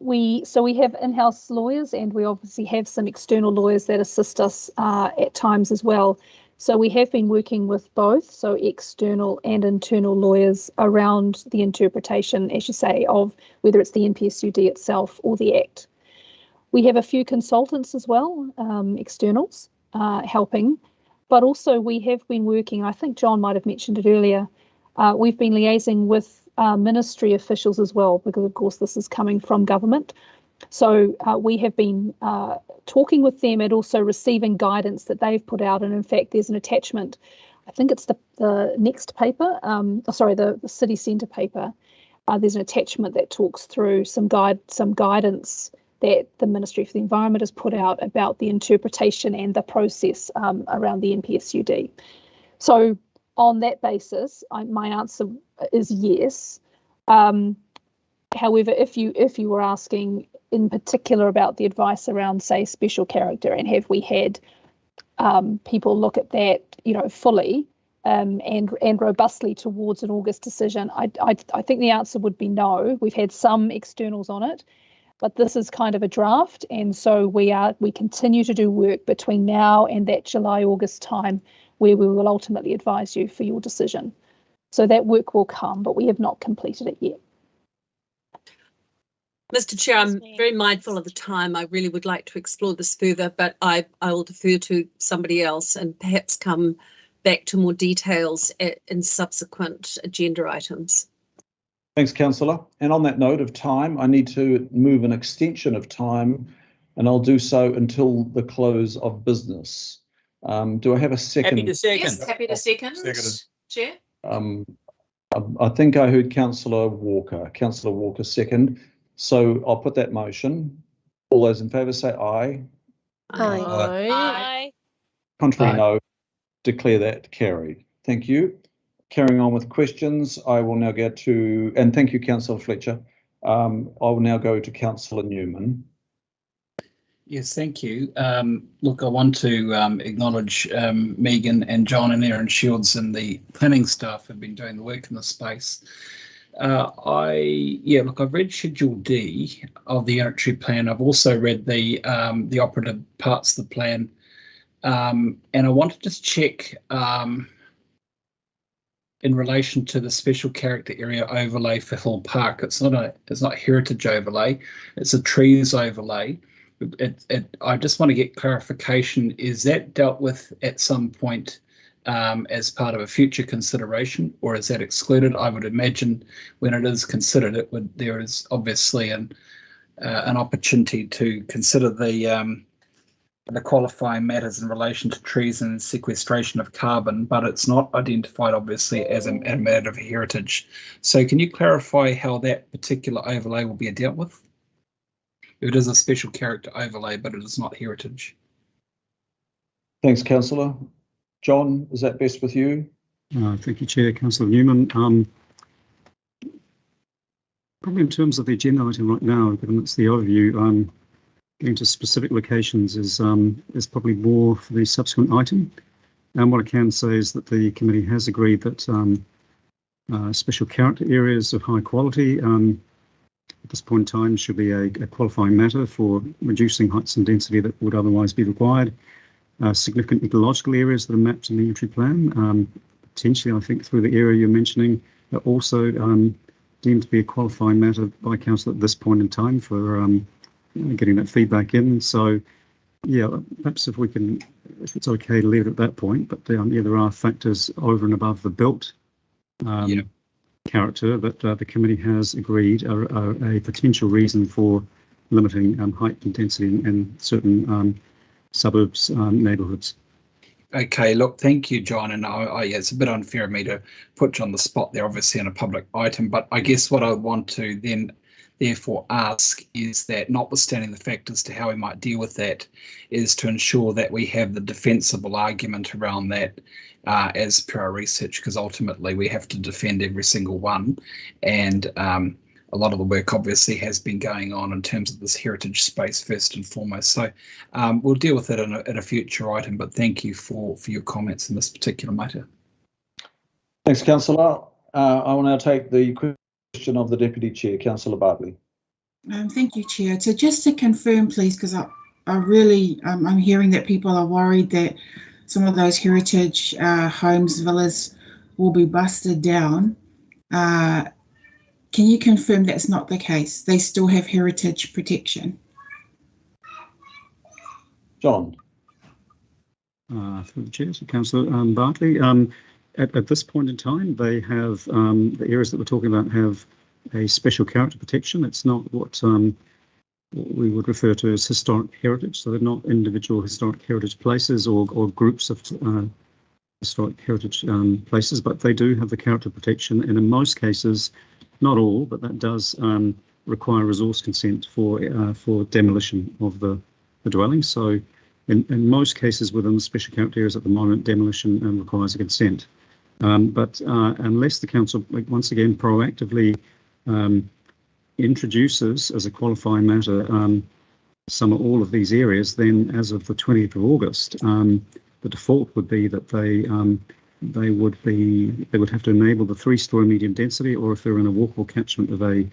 We have in-house lawyers, and we obviously have some external lawyers that assist us at times as well. So we have been working with both, so external and internal lawyers, around the interpretation, as you say, of whether it's the NPSUD itself or the Act. We have a few consultants as well, externals, helping, but also we have been working, I think John might have mentioned it earlier, we've been liaising with ministry officials as well, because of course this is coming from government. So we have been talking with them and also receiving guidance that they've put out. And in fact, there's an attachment, I think it's the next paper, the city centre paper. There's an attachment that talks through some guidance that the Ministry for the Environment has put out about the interpretation and the process around the NPSUD. So on that basis, my answer is yes. However, if you were asking in particular about the advice around, say, special character, and have we had people look at that, fully and robustly towards an August decision, I think the answer would be no. We've had some externals on it, but this is kind of a draft, and so we continue to do work between now and that July-August time, where we will ultimately advise you for your decision. So that work will come, but we have not completed it yet. Mr. Chair, I'm very mindful of the time. I really would like to explore this further, but I will defer to somebody else and perhaps come back to more details in subsequent agenda items. Thanks, Councillor. And on that note of time, I need to move an extension of time, and I'll do so until the close of business. Do I have a second? Happy to second. Yes, happy to second. Chair. I think I heard Councillor Walker second. So I'll put that motion. All those in favour say aye. Aye. Aye. Contrary, no. Declare that carried. Thank you. Carrying on with questions, I will now get to, and thank you, Councillor Fletcher. I will now go to Councillor Newman. Yes, thank you. Look, I want to acknowledge Megan and John and Aaron Shields and the planning staff have been doing the work in the space. I've read Schedule D of the unitary plan. I've also read the operative parts of the plan, and I want to just check in relation to the special character area overlay for Hill Park. It's not heritage overlay; it's a trees overlay. I just want to get clarification. Is that dealt with at some point as part of a future consideration, or is that excluded? I would imagine when it is considered, there is obviously an opportunity to consider the qualifying matters in relation to trees and sequestration of carbon, but it's not identified obviously as a matter of heritage. So can you clarify how that particular overlay will be dealt with? It is a special character overlay, but it is not heritage. Thanks, Councillor. John, is that best with you? Thank you, Chair. Councillor Newman. Probably in terms of the agenda item right now, given it's the overview, getting to specific locations is probably more for the subsequent item. And what I can say is that the committee has agreed that special character areas of high quality at this point in time should be a qualifying matter for reducing heights and density that would otherwise be required. Significant ecological areas that are mapped in the entry plan, potentially I think through the area you're mentioning, are also deemed to be a qualifying matter by council at this point in time for getting that feedback in. So yeah, perhaps if it's okay to leave it at that point, but yeah, there are factors over and above the built character that the committee has agreed are a potential reason for limiting height and density in certain suburbs, neighbourhoods. Okay, look, thank you, John. And it's a bit unfair of me to put you on the spot there, obviously, in a public item, but I guess what I want to then therefore ask is that, notwithstanding the fact as to how we might deal with that, is to ensure that we have the defensible argument around that as per our research, because ultimately we have to defend every single one. And a lot of the work obviously has been going on in terms of this heritage space first and foremost. So we'll deal with it in a future item, but thank you for your comments in this particular matter. Thanks, Councillor. I will now take the question of the Deputy Chair, Councillor Bartley. Thank you, Chair. So just to confirm, please, because I really, I'm hearing that people are worried that some of those heritage homes, villas will be busted down. Can you confirm that's not the case? They still have heritage protection? John. Through the Chair, so Councillor Bartley. At this point in time, they have the areas that we're talking about have a special character protection. It's not what we would refer to as historic heritage. So they're not individual historic heritage places or groups of historic heritage places, but they do have the character protection. And in most cases, not all, but that does require resource consent for demolition of the dwelling. So in most cases within the special character areas at the moment, demolition requires a consent. But unless the council, once again, proactively introduces as a qualifying matter some or all of these areas, then as of the 20th of August, the default would be that they would have to enable the 3-storey medium density, or if they're in a walkable catchment of a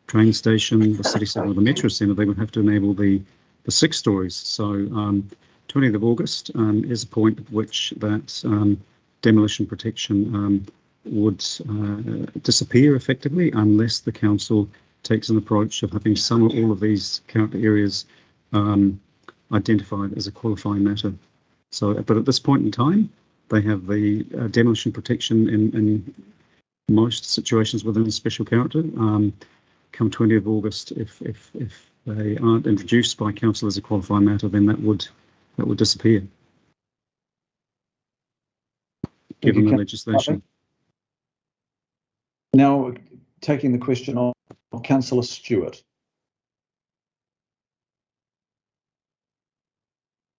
train station, the city centre or the metro centre, they would have to enable the 6 stories. So 20th of August is a point at which that demolition protection would disappear effectively, unless the council takes an approach of having some or all of these character areas identified as a qualifying matter. So, but at this point in time, they have the demolition protection in most situations within the special character. Come 20th of August, if they aren't introduced by council as a qualifying matter, then that would disappear, given the legislation. Now, taking the question of Councillor Stewart.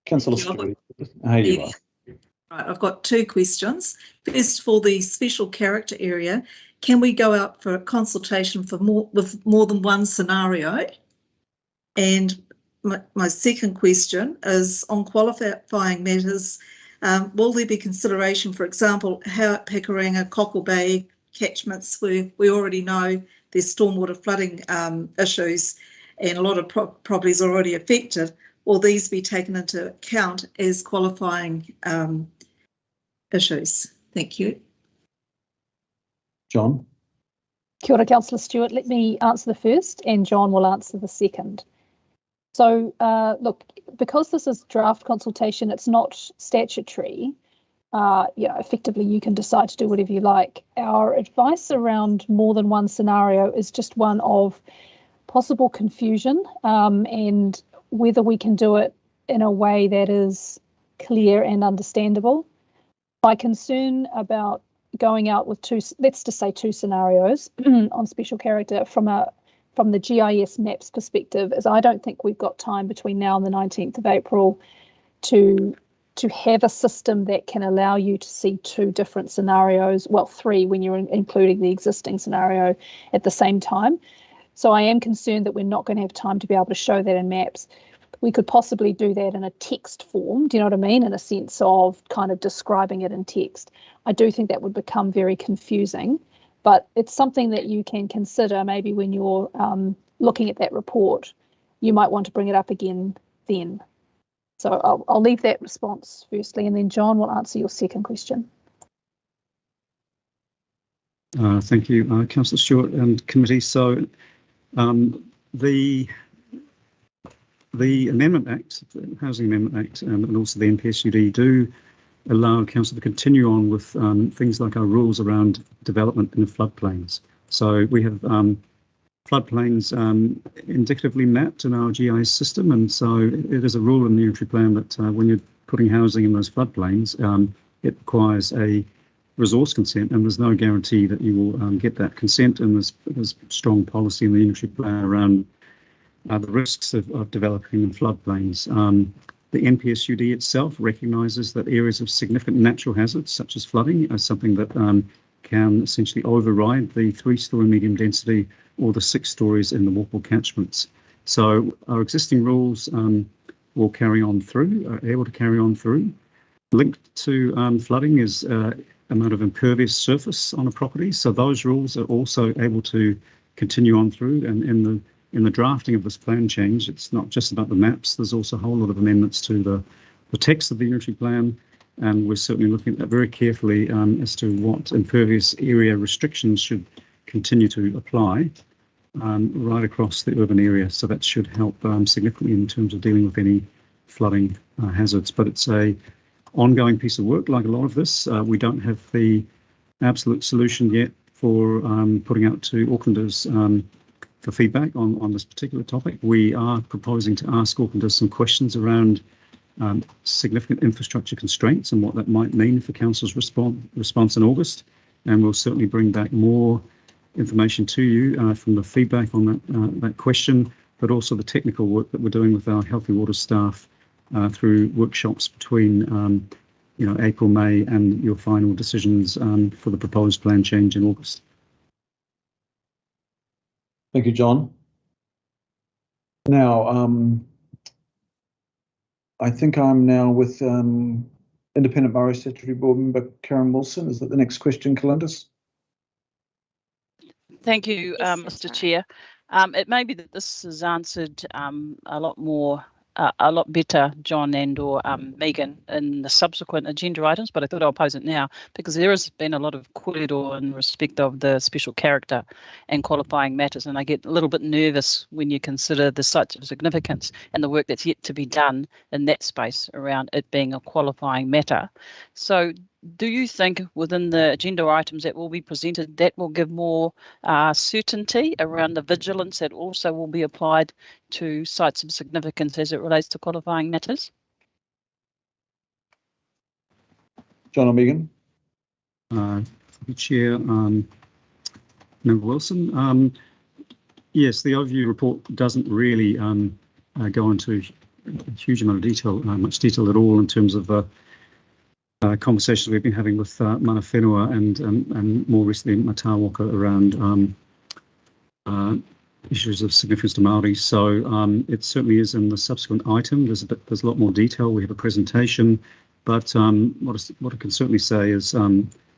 Councillor Stewart, here you are. Right, I've got 2 questions. First, for the special character area, can we go out for a consultation with more than one scenario? And my second question is on qualifying matters. Will there be consideration, for example, how at Pikaringa, Cockle Bay catchments where we already know there's stormwater flooding issues and a lot of properties are already affected? Will these be taken into account as qualifying issues? Thank you. John. Kia ora, Councillor Stewart. Let me answer the first and John will answer the second. So look, because this is draft consultation, it's not statutory. Effectively you can decide to do whatever you like. Our advice around more than one scenario is just one of possible confusion and whether we can do it in a way that is clear and understandable. My concern about going out with let's just say two scenarios on special character from the GIS maps perspective is I don't think we've got time between now and the 19th of April to have a system that can allow you to see two different scenarios, well, three when you're including the existing scenario at the same time. So I am concerned that we're not going to have time to be able to show that in maps. We could possibly do that in a text form, do you know what I mean, in a sense of kind of describing it in text. I do think that would become very confusing, but it's something that you can consider maybe when you're looking at that report. You might want to bring it up again then. So I'll leave that response firstly, and then John will answer your second question. Thank you, Councillor Stewart and committee. So the Amendment Act, the Housing Amendment Act, and also the NPSUD do allow council to continue on with things like our rules around development in the floodplains. So we have floodplains indicatively mapped in our GIS system, and so it is a rule in the unitary plan that when you're putting housing in those floodplains, it requires a resource consent, and there's no guarantee that you will get that consent, and there's strong policy in the unitary plan around the risks of developing in floodplains. The NPSUD itself recognises that areas of significant natural hazards, such as flooding, are something that can essentially override the 3-storey medium density or the 6 stories in the walkable catchments. So our existing rules will carry on through, are able to carry on through. Linked to flooding is amount of impervious surface on a property. So those rules are also able to continue on through. And in the drafting of this plan change, it's not just about the maps. There's also a whole lot of amendments to the text of the unitary plan. And we're certainly looking at that very carefully as to what impervious area restrictions should continue to apply right across the urban area. So that should help significantly in terms of dealing with any flooding hazards. But it's a ongoing piece of work, like a lot of this. We don't have the absolute solution yet for putting out to Aucklanders for feedback on this particular topic. We are proposing to ask Aucklanders some questions around significant infrastructure constraints and what that might mean for Council's response in August. And we'll certainly bring back more information to you from the feedback on that question, but also the technical work that we're doing with our Healthy Water staff through workshops between April, May, and your final decisions for the proposed plan change in August. Thank you, John. Now, I think I'm now with Independent Borough Statutory Board Member Karen Wilson. Is that the next question, Calindus? Thank you, Mr. Chair. It may be that this is answered a lot better, John and or Megan, in the subsequent agenda items, but I thought I'll pose it now because there has been a lot of kōrero in respect of the special character and qualifying matters, and I get a little bit nervous when you consider the sites of significance and the work that's yet to be done in that space around it being a qualifying matter. So do you think within the agenda items that will be presented that will give more certainty around the vigilance that also will be applied to sites of significance as it relates to qualifying matters? John or Megan? Chair, Member Wilson. Yes, the overview report doesn't really go into a huge amount of detail, much detail at all in terms of conversations we've been having with mana whenua and more recently Matawaka around issues of significance to Māori. So it certainly is in the subsequent item. There's a lot more detail. We have a presentation, but what I can certainly say is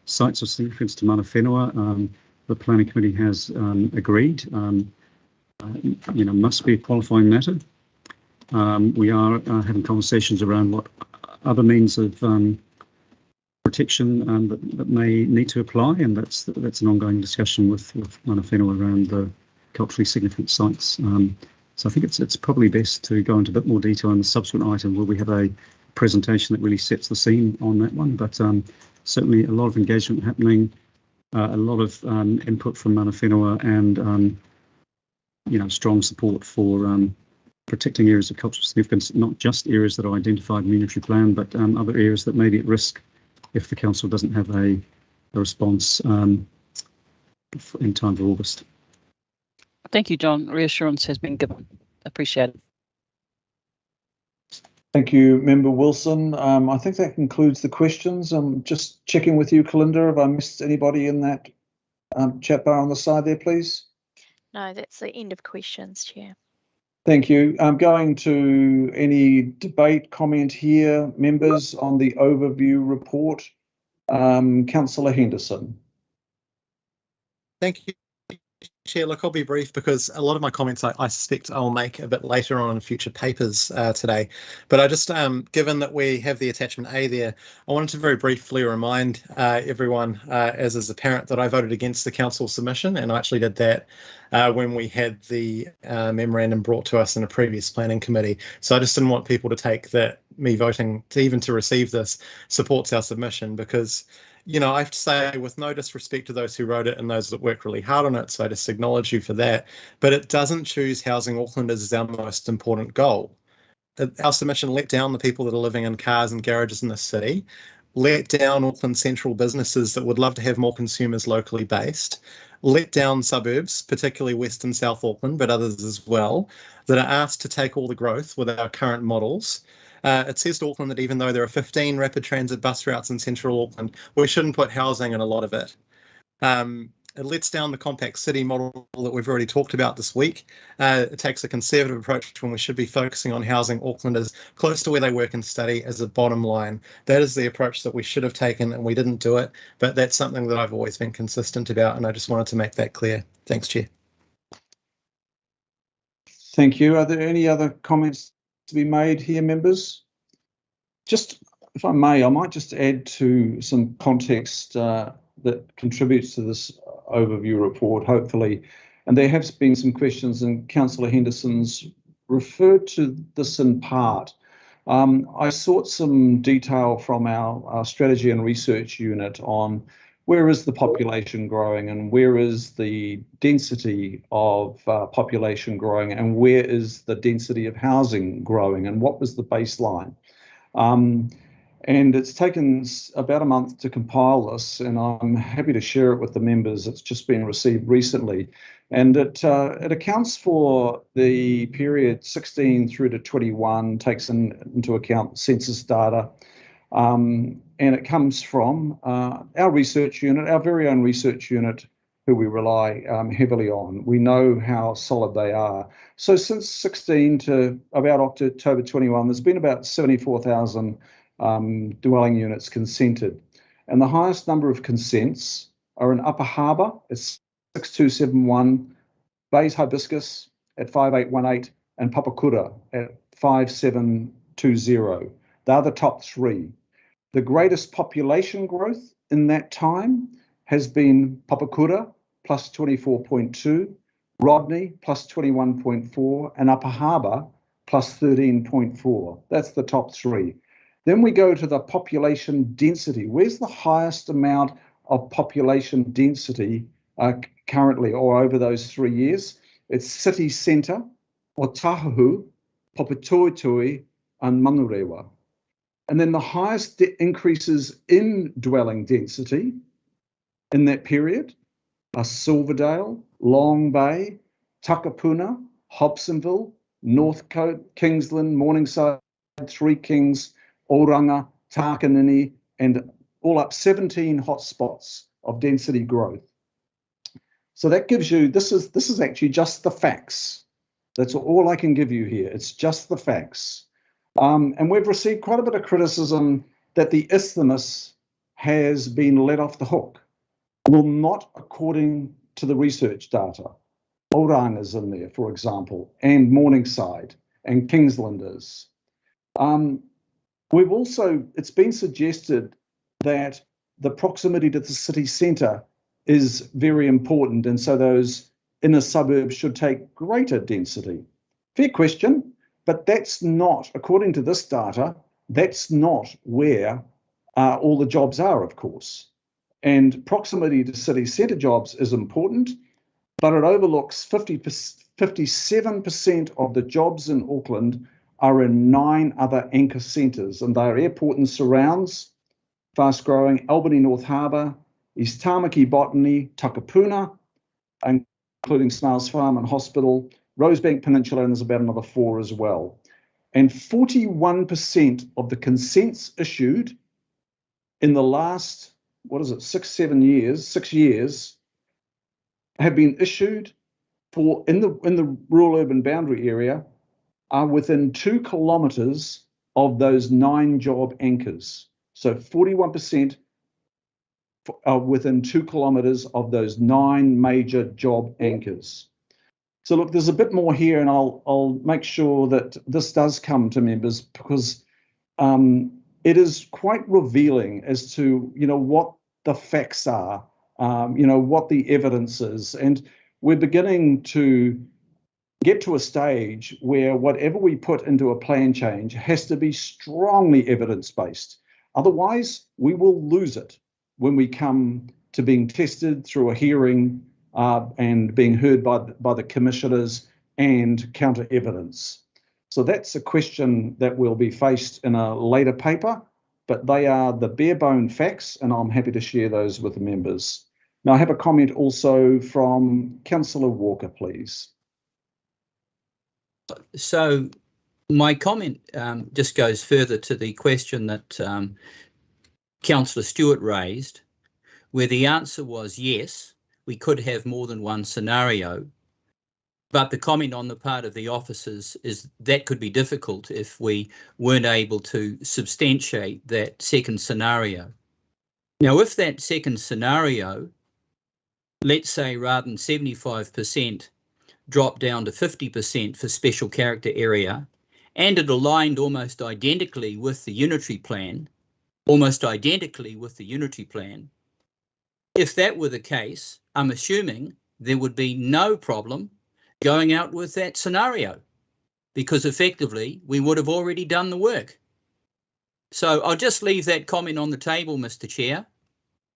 sites of significance to mana whenua, the planning committee has agreed, must be a qualifying matter. We are having conversations around what other means of protection that may need to apply, and that's an ongoing discussion with mana whenua around the culturally significant sites. So I think it's probably best to go into a bit more detail in the subsequent item where we have a presentation that really sets the scene on that one. But certainly a lot of engagement happening, a lot of input from mana whenua, and strong support for protecting areas of cultural significance, not just areas that are identified in the unitary plan, but other areas that may be at risk if the council doesn't have a response in time for August. Thank you, John. Reassurance has been given. Appreciate it. Thank you, Member Wilson. I think that concludes the questions. I'm just checking with you, Kalinda, have I missed anybody in that chat bar on the side there, please? No, that's the end of questions, Chair. Thank you. I'm going to any debate, comment here, members, on the overview report. Councillor Henderson. Thank you, Chair. Look, I'll be brief because a lot of my comments I suspect I'll make a bit later on in future papers today. But I just, given that we have the attachment A there, I wanted to very briefly remind everyone, as is apparent, that I voted against the council submission, and I actually did that when we had the memorandum brought to us in a previous planning committee. So I just didn't want people to take that me voting to receive this supports our submission, because I have to say, with no disrespect to those who wrote it and those that worked really hard on it, so I just acknowledge you for that, but it doesn't choose housing Aucklanders as our most important goal. Our submission let down the people that are living in cars and garages in the city, let down Auckland central businesses that would love to have more consumers locally based, let down suburbs, particularly West and South Auckland, but others as well, that are asked to take all the growth with our current models. It says to Auckland that even though there are 15 rapid transit bus routes in central Auckland, we shouldn't put housing in a lot of it. It lets down the compact city model that we've already talked about this week. It takes a conservative approach when we should be focusing on housing Aucklanders close to where they work and study as a bottom line. That is the approach that we should have taken, and we didn't do it, but that's something that I've always been consistent about, and I just wanted to make that clear. Thanks, Chair. Thank you. Are there any other comments to be made here, members? Just, if I may, I might just add to some context that contributes to this overview report, hopefully. And there have been some questions, and Councillor Henderson's referred to this in part. I sought some detail from our strategy and research unit on where is the population growing and where is the density of population growing and where is the density of housing growing and what was the baseline. And it's taken about a month to compile this, and I'm happy to share it with the members. It's just been received recently, and it accounts for the period 16 through to 21, takes into account census data, and it comes from our research unit, our very own research unit, who we rely heavily on. We know how solid they are. So since 16 to about October 21, there's been about 74,000 dwelling units consented. And the highest number of consents are in Upper Harbour at 6271, Bays Hibiscus at 5818, and Papakura at 5720. They're the top three. The greatest population growth in that time has been Papakura, plus 24.2, Rodney, plus 21.4, and Upper Harbour, plus 13.4. That's the top three. Then we go to the population density. Where's the highest amount of population density currently or over those 3 years? It's city centre, Otahuhu, Papatoetoe, and Manurewa. And then the highest increases in dwelling density in that period are Silverdale, Long Bay, Takapuna, Hobsonville, Northcote, Kingsland, Morningside, Three Kings, Oranga, Takanini, and all up 17 hotspots of density growth. So that gives you, this is actually just the facts. That's all I can give you here. It's just the facts. And we've received quite a bit of criticism that the isthmus has been let off the hook. Well, not according to the research data. Oranga's in there, for example, and Morningside and Kingslanders. We've also, it's been suggested that the proximity to the city centre is very important, and so those inner suburbs should take greater density. Fair question, but that's not, according to this data, that's not where all the jobs are, of course. And proximity to city centre jobs is important, but it overlooks 57% of the jobs in Auckland are in 9 other anchor centres, and they are airport and surrounds, fast-growing Albany North Harbour, East Tamaki Botany, Takapuna, including Snails Farm and Hospital, Rosebank Peninsula, and there's about another 4 as well. And 41% of the consents issued in the last, 6 years, have been issued for in the rural urban boundary area are within 2 kilometres of those 9 job anchors. So 41% are within 2 kilometres of those 9 major job anchors. So look, there's a bit more here, and I'll make sure that this does come to members, because it is quite revealing as to, what the facts are, what the evidence is. And we're beginning to get to a stage where whatever we put into a plan change has to be strongly evidence-based. Otherwise, we will lose it when we come to being tested through a hearing and being heard by the commissioners and counter evidence. So that's a question that will be faced in a later paper, but they are the bare bone facts, and I'm happy to share those with the members. Now, I have a comment also from Councillor Walker, please. So my comment just goes further to the question that Councillor Stewart raised, where the answer was yes, we could have more than one scenario, but the comment on the part of the officers is that could be difficult if we weren't able to substantiate that second scenario. Now, if that second scenario, let's say rather than 75%, dropped down to 50% for special character area, and it aligned almost identically with the unitary plan, if that were the case, I'm assuming there would be no problem going out with that scenario, because effectively we would have already done the work. So I'll just leave that comment on the table, Mr. Chair,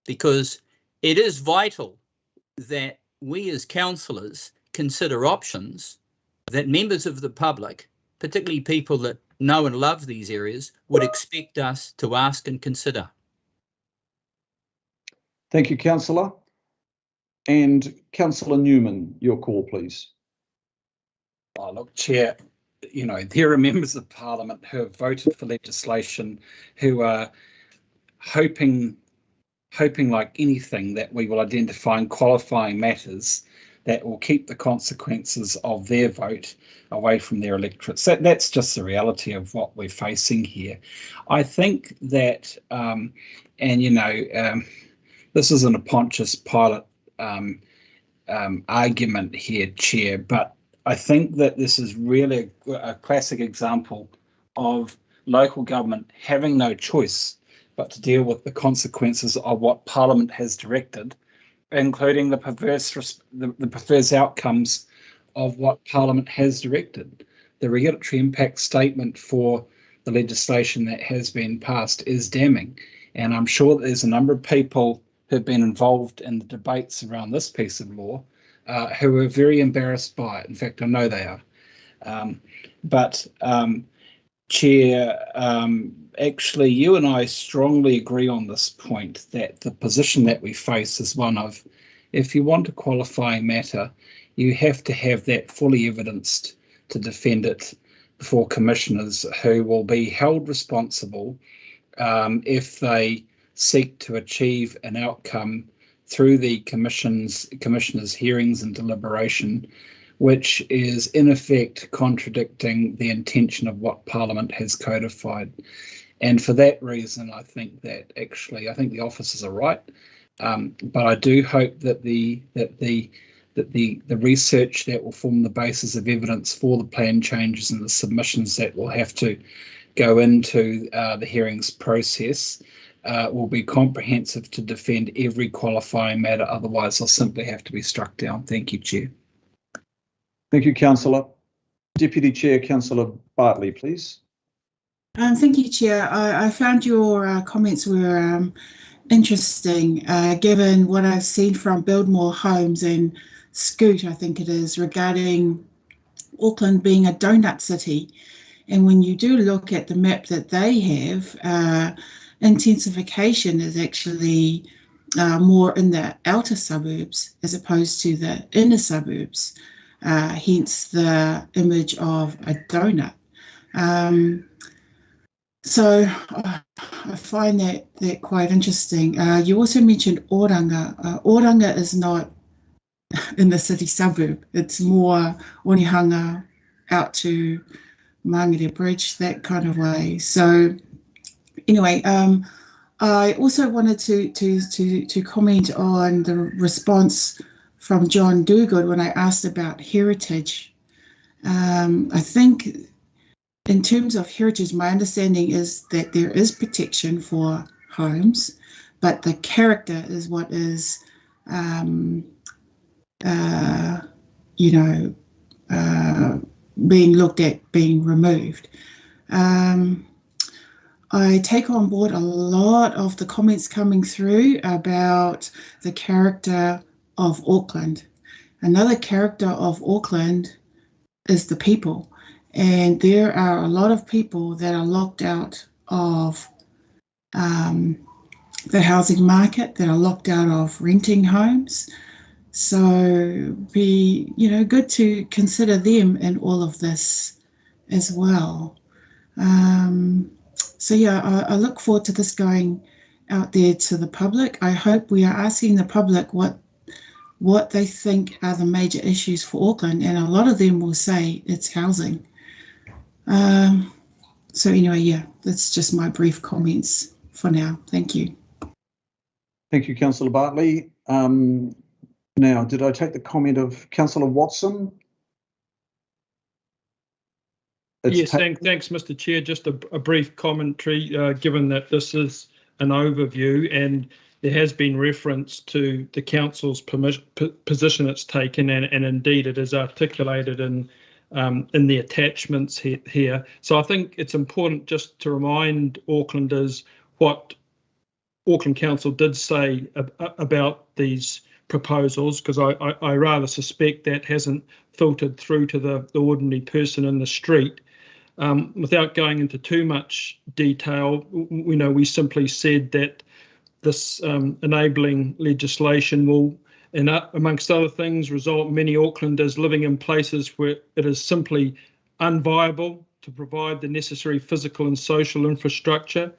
because it is vital that we as councillors consider options that members of the public, particularly people that know and love these areas, would expect us to ask and consider. Thank you, Councillor. And Councillor Newman, your call, please. Oh, look, Chair, there are members of Parliament who have voted for legislation who are hoping like anything that we will identify qualifying matters that will keep the consequences of their vote away from their electorates. That's just the reality of what we're facing here. I think that, this isn't a Pontius Pilate argument here, Chair, but I think that this is really a classic example of local government having no choice but to deal with the consequences of what Parliament has directed, including the perverse outcomes of what Parliament has directed. The regulatory impact statement for the legislation that has been passed is damning, and I'm sure that there's a number of people who've been involved in the debates around this piece of law who are very embarrassed by it. In fact, I know they are. Chair, actually, you and I strongly agree on this point, that the position that we face is one of, if you want a qualifying matter, you have to have that fully evidenced to defend it before commissioners, who will be held responsible if they seek to achieve an outcome through the commissioners' hearings and deliberation, which is in effect contradicting the intention of what Parliament has codified. And for that reason, I think the officers are right. But I do hope that the research that will form the basis of evidence for the plan changes and the submissions that will have to go into the hearings process will be comprehensive to defend every qualifying matter. Otherwise, they'll simply have to be struck down. Thank you, Chair. Thank you, Councillor. Deputy Chair, Councillor Bartley, please. Thank you, Chair. I found your comments were interesting, given what I've seen from Build More Homes and Scoot, I think it is, regarding Auckland being a donut city. And when you do look at the map that they have, intensification is actually more in the outer suburbs as opposed to the inner suburbs, hence the image of a donut. So I find that quite interesting. You also mentioned Oranga. Oranga is not in the city suburb. It's more Onehunga out to Mangere Bridge, that kind of way. So anyway, I also wanted to comment on the response from John Dugood when I asked about heritage. I think in terms of heritage, my understanding is that there is protection for homes, but the character is what is, being looked at, being removed. I take on board a lot of the comments coming through about the character of Auckland. Another character of Auckland is the people. And there are a lot of people that are locked out of the housing market, that are locked out of renting homes. So be, good to consider them in all of this as well. So yeah, I look forward to this going out there to the public. I hope we are asking the public what they think are the major issues for Auckland, and a lot of them will say it's housing. So anyway, yeah, that's just my brief comments for now. Thank you. Thank you, Councillor Bartley. Now, did I take the comment of Councillor Watson? Yes, thanks, Mr. Chair. Just a brief commentary, given that this is an overview and there has been reference to the council's position it's taken, and indeed it is articulated in the attachments here. So I think it's important just to remind Aucklanders what Auckland Council did say about these proposals, because I rather suspect that hasn't filtered through to the ordinary person in the street. Without going into too much detail, we simply said that this enabling legislation will, and amongst other things, result in many Aucklanders living in places where it is simply unviable to provide the necessary physical and social infrastructure.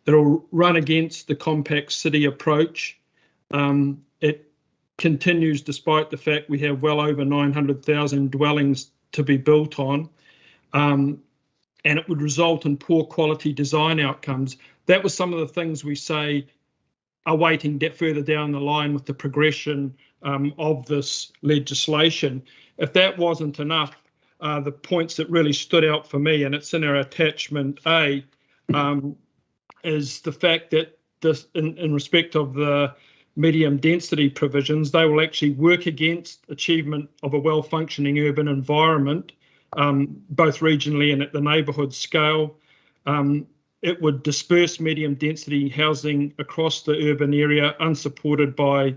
It'll run against the compact city approach. It continues despite the fact we have well over 900,000 dwellings to be built on, and it would result in poor quality design outcomes. That was some of the things we say are waiting further down the line with the progression of this legislation. If that wasn't enough, the points that really stood out for me, and it's in our attachment A, is the fact that this, in respect of the medium density provisions, they will actually work against achievement of a well-functioning urban environment, both regionally and at the neighbourhood scale. It would disperse medium density housing across the urban area unsupported by,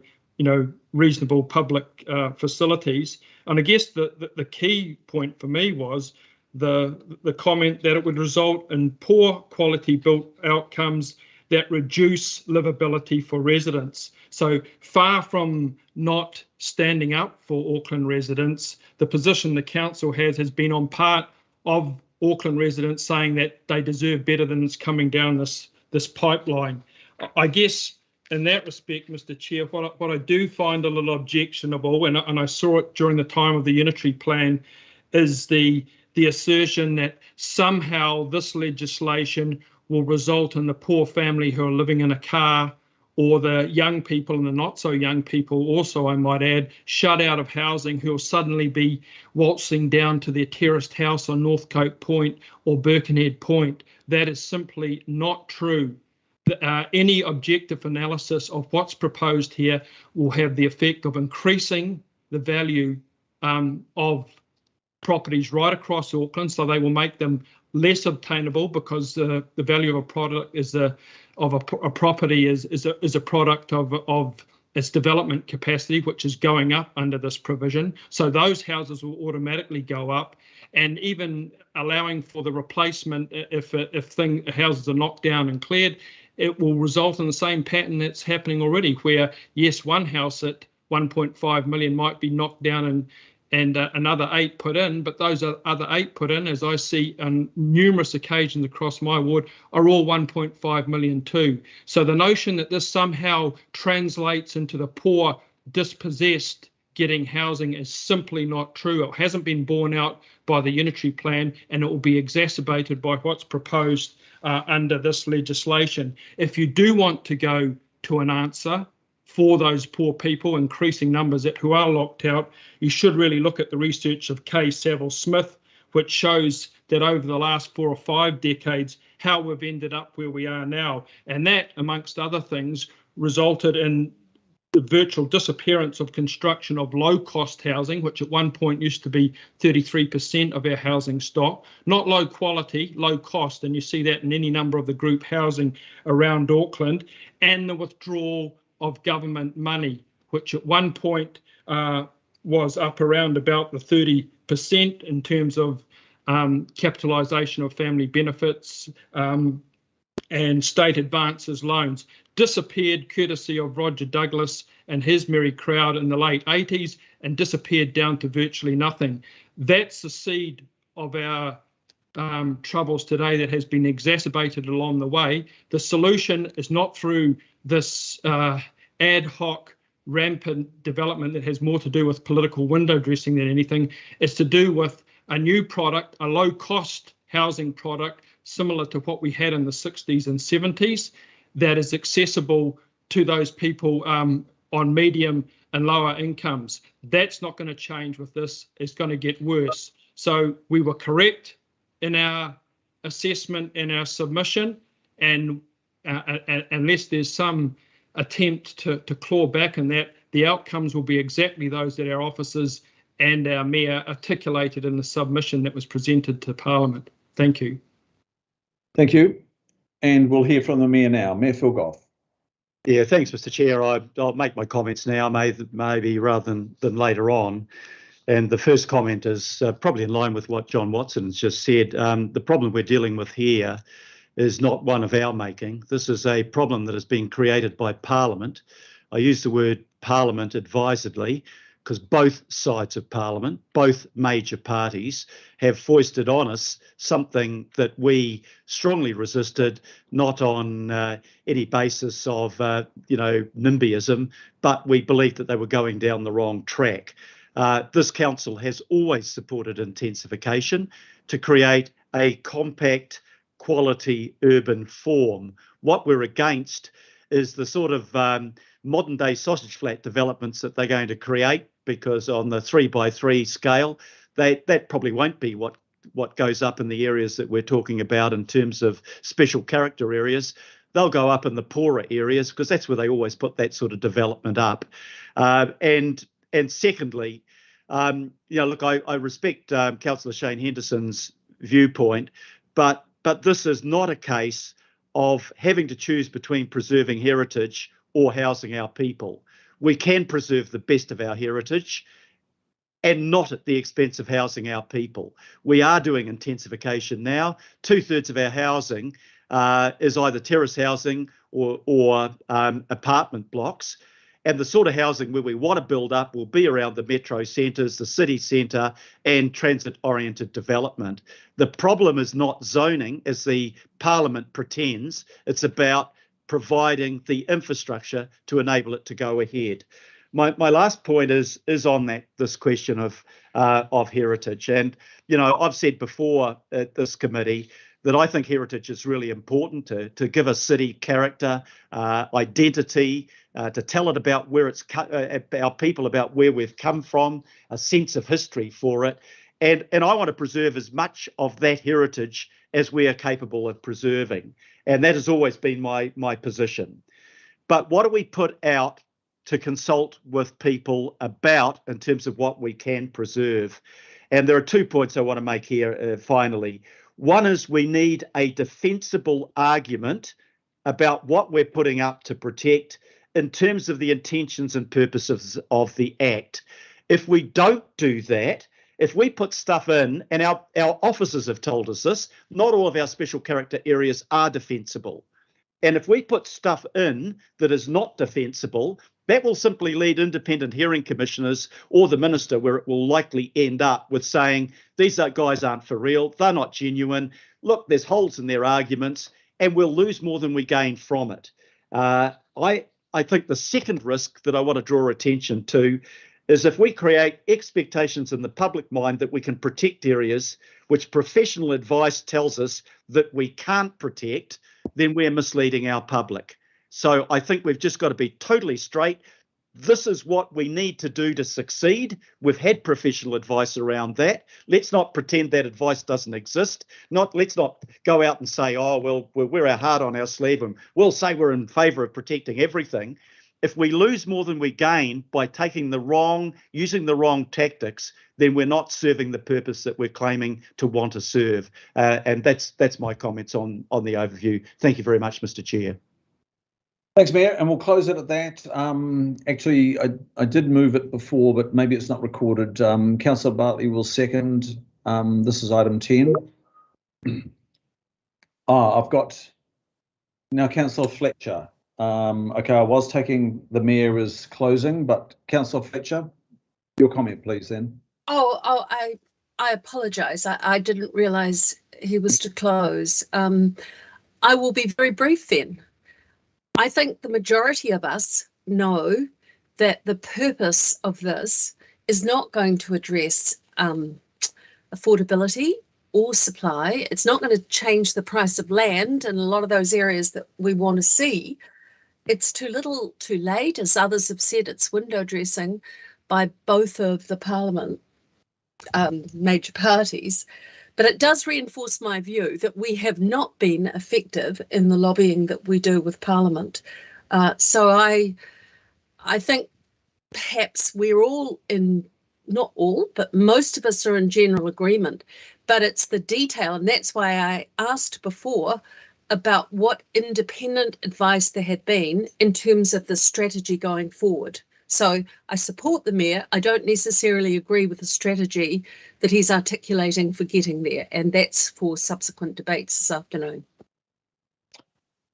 reasonable public facilities. And I guess the key point for me was the comment that it would result in poor quality built outcomes that reduce livability for residents. So far from not standing up for Auckland residents, the position the council has been on part of Auckland residents saying that they deserve better than is coming down this pipeline. I guess in that respect, Mr. Chair, what I do find a little objectionable, and I saw it during the time of the unitary plan, is the assertion that somehow this legislation will result in the poor family who are living in a car, or the young people and the not so young people also, I might add, shut out of housing, who will suddenly be waltzing down to their terraced house on Northcote Point or Birkenhead Point. That is simply not true. Any objective analysis of what's proposed here will have the effect of increasing the value of properties right across Auckland, so they will make them less obtainable because the value of a product is a property is a product of its development capacity, which is going up under this provision. So those houses will automatically go up, and even allowing for the replacement if houses are knocked down and cleared, it will result in the same pattern that's happening already, where yes, one house at 1.5 million might be knocked down and another 8 put in, but those other 8 put in, as I see on numerous occasions across my ward, are all 1.5 million too. So the notion that this somehow translates into the poor, dispossessed getting housing is simply not true. It hasn't been borne out by the unitary plan, and it will be exacerbated by what's proposed under this legislation. If you do want to go to an answer for those poor people, increasing numbers who are locked out, you should really look at the research of Kay Saville-Smith, which shows that over the last 4 or 5 decades, how we've ended up where we are now. And that, amongst other things, resulted in the virtual disappearance of construction of low-cost housing, which at one point used to be 33% of our housing stock, not low quality, low cost, and you see that in any number of the group housing around Auckland, and the withdrawal of government money, which at one point was up around about the 30% in terms of capitalisation of family benefits and state advances loans, disappeared courtesy of Roger Douglas and his merry crowd in the late 80s, and disappeared down to virtually nothing. That's the seed of our troubles today that has been exacerbated along the way. The solution is not through this ad hoc rampant development that has more to do with political window dressing than anything. It's to do with a new product, a low cost housing product similar to what we had in the 60s and 70s that is accessible to those people on medium and lower incomes. That's not going to change with this. It's going to get worse. So we were correct in our assessment and our submission, and unless there's some attempt to claw back in that, the outcomes will be exactly those that our officers and our mayor articulated in the submission that was presented to Parliament. Thank you. Thank you. And we'll hear from the mayor now. Mayor Phil Goff. Yeah, thanks, Mr. Chair. I'll make my comments now, maybe rather than later on. And the first comment is probably in line with what John Watson has just said. The problem we're dealing with here is not one of our making. This is a problem that has been created by Parliament. I use the word Parliament advisedly because both sides of Parliament, both major parties, have foisted on us something that we strongly resisted, not on any basis of, NIMBYism, but we believed that they were going down the wrong track. This council has always supported intensification to create a compact, quality urban form. What we're against is the sort of modern day sausage flat developments that they're going to create, because on the 3x3 scale, that probably won't be what goes up in the areas that we're talking about in terms of special character areas. They'll go up in the poorer areas because that's where they always put that sort of development up. And secondly, look, I respect Councillor Shane Henderson's viewpoint, but this is not a case of having to choose between preserving heritage or housing our people. We can preserve the best of our heritage and not at the expense of housing our people. We are doing intensification now. 2/3 of our housing is either terrace housing or apartment blocks. And the sort of housing where we want to build up will be around the metro centres, the city centre, and transit-oriented development. The problem is not zoning, as the Parliament pretends. It's about providing the infrastructure to enable it to go ahead. My last point is on this question of heritage. And, I've said before at this committee that I think heritage is really important to give a city character, identity, to tell it about where our people, about where we've come from, a sense of history for it. And I want to preserve as much of that heritage as we are capable of preserving. And that has always been my position. But what do we put out to consult with people about in terms of what we can preserve? And there are 2 points I want to make here finally. One is we need a defensible argument about what we're putting up to protect in terms of the intentions and purposes of the Act. If we don't do that, if we put stuff in, and our officers have told us this, not all of our special character areas are defensible. And if we put stuff in that is not defensible, that will simply lead independent hearing commissioners or the minister, where it will likely end up with saying, these guys aren't for real, they're not genuine, look, there's holes in their arguments, and we'll lose more than we gain from it. I think the second risk that I want to draw attention to is if we create expectations in the public mind that we can protect areas which professional advice tells us that we can't protect, then we're misleading our public. So I think we've just got to be totally straight. This is what we need to do to succeed. We've had professional advice around that. Let's not pretend that advice doesn't exist. Let's not go out and say, oh, well, we'll wear our heart on our sleeve and we'll say we're in favour of protecting everything. If we lose more than we gain by using the wrong tactics, then we're not serving the purpose that we're claiming to want to serve. And that's my comments on the overview. Thank you very much, Mr. Chair. Thanks, Mayor, and we'll close it at that. Actually, I did move it before, but maybe it's not recorded. Councillor Bartley will second. This is item 10. I've got now Councillor Fletcher. Okay, I was taking the Mayor as closing, but Councillor Fletcher, your comment, please, then. I apologise. I didn't realise he was to close. I will be very brief then. I think the majority of us know that the purpose of this is not going to address affordability or supply. It's not going to change the price of land in a lot of those areas that we want to see. It's too little too late, as others have said. It's window dressing by both of the Parliament major parties. But it does reinforce my view that we have not been effective in the lobbying that we do with Parliament. So I think perhaps we're all in, not all, but most of us are in general agreement, but it's the detail. And that's why I asked before about what independent advice there had been in terms of the strategy going forward. So I support the Mayor. I don't necessarily agree with the strategy that he's articulating for getting there, and that's for subsequent debates this afternoon.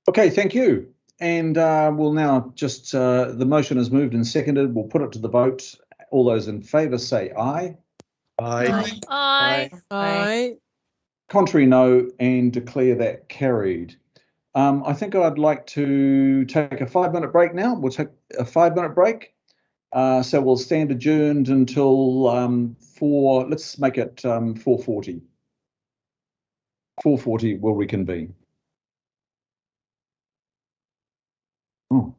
Okay, thank you. And we'll now just, the motion is moved and seconded. We'll put it to the vote. All those in favour say aye. Aye. Aye. Aye. Contrary, no, and declare that carried. I think I'd like to take a 5-minute break now. We'll take a 5-minute break. So we'll stand adjourned until let's make it 4:40. 4:40 we'll reconvene. Oh.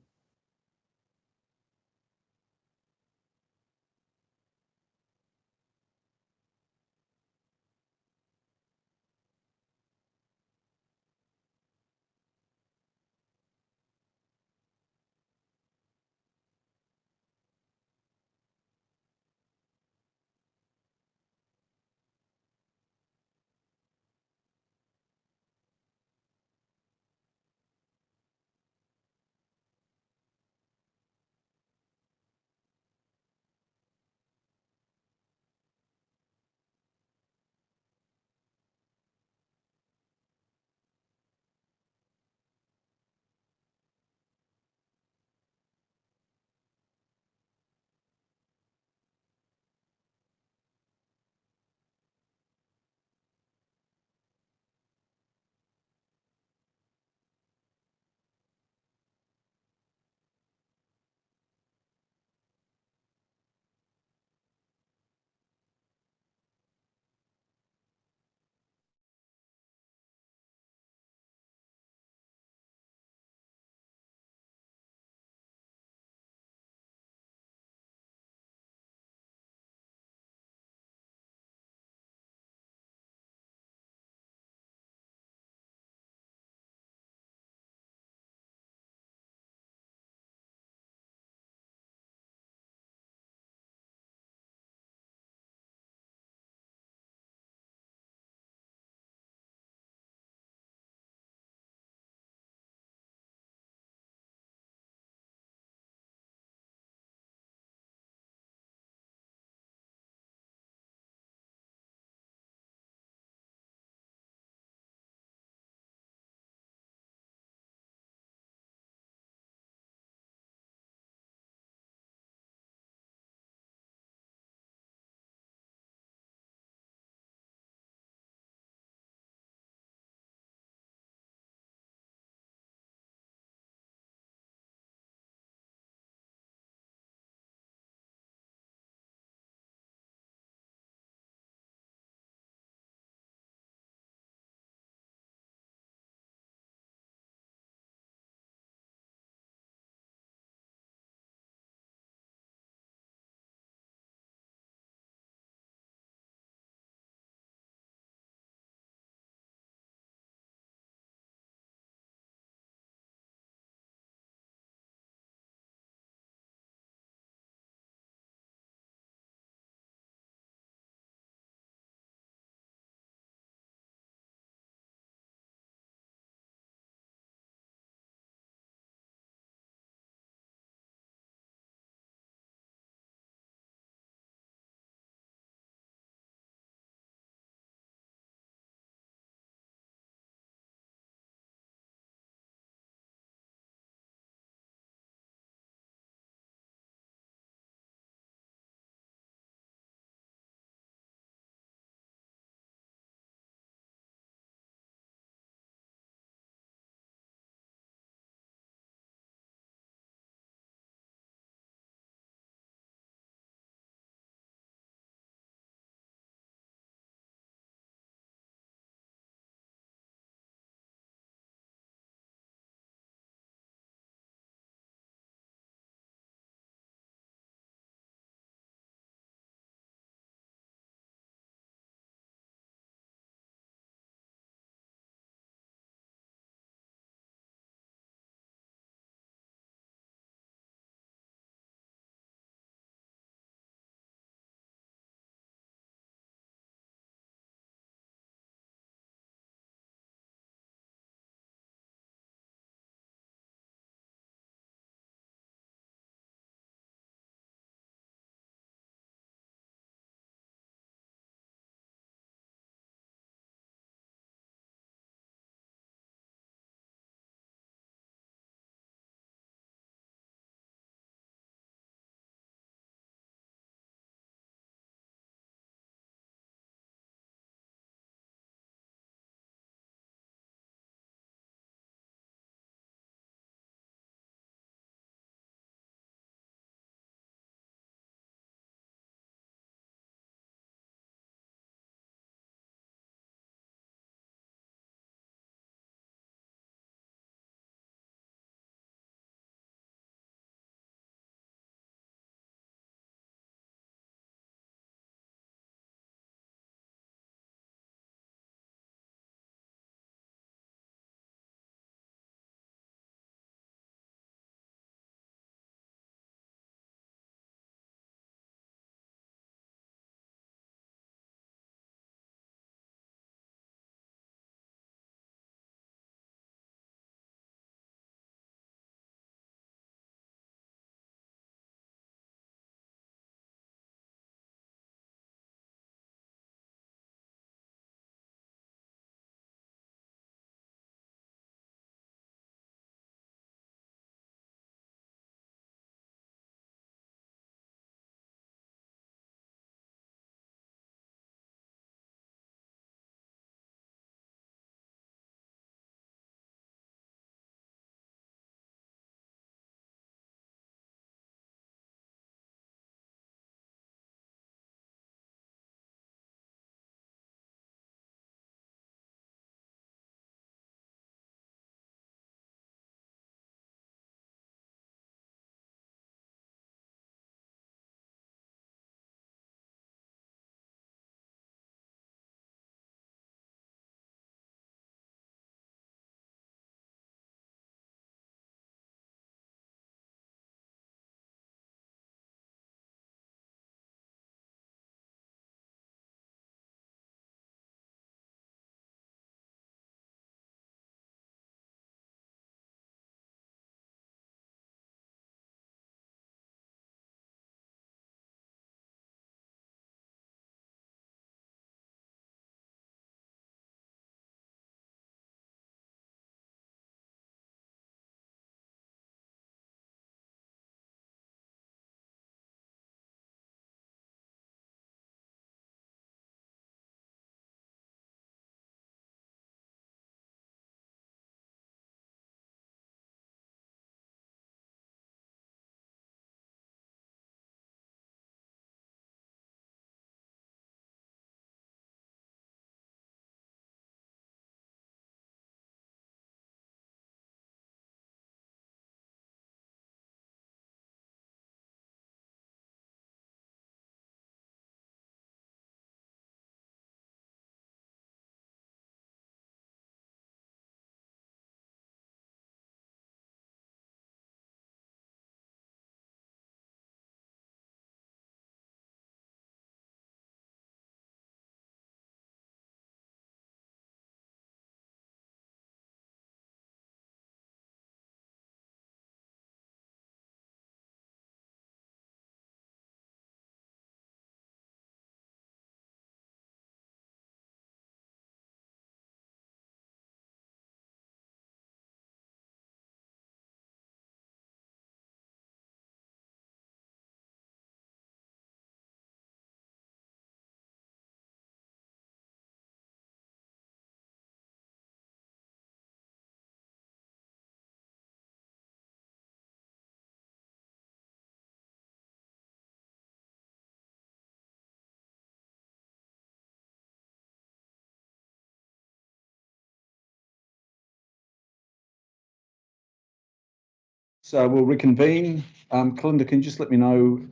So we'll reconvene. Kalinda, can you just let me know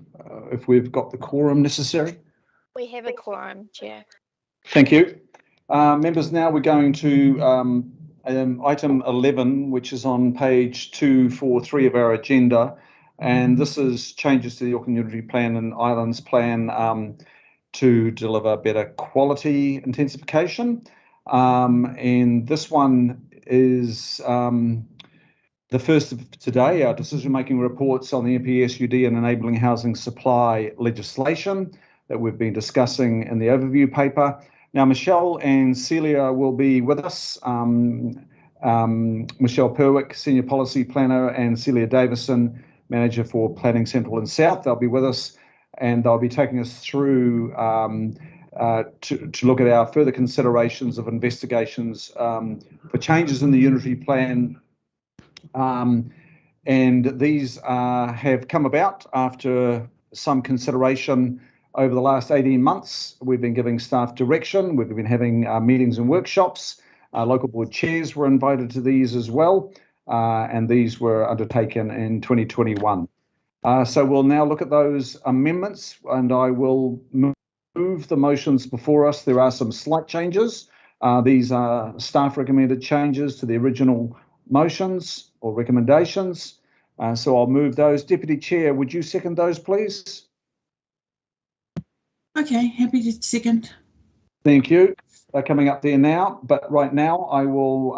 if we've got the quorum necessary? We have a quorum, Chair. Thank you. Members, now we're going to item 11, which is on page 243 of our agenda. And this is changes to the Auckland Unity Plan and Islands Plan to deliver better quality intensification. And this one is the first of today, our decision-making reports on the NPSUD and enabling housing supply legislation that we've been discussing in the overview paper. Now, Michelle and Celia will be with us. Michelle Perwick, Senior Policy Planner, and Celia Davison, Manager for Planning Central and South. They'll be with us and they'll be taking us through to look at our further considerations of investigations for changes in the Unity Plan. And these have come about after some consideration over the last 18 months. We've been giving staff direction. We've been having meetings and workshops. Local board chairs were invited to these as well, and these were undertaken in 2021. So we'll now look at those amendments, and I will move the motions before us. There are some slight changes. These are staff recommended changes to the original motions or recommendations. So I'll move those. Deputy Chair, would you second those, please? Okay, happy to second. Thank you. They're coming up there now, but right now I will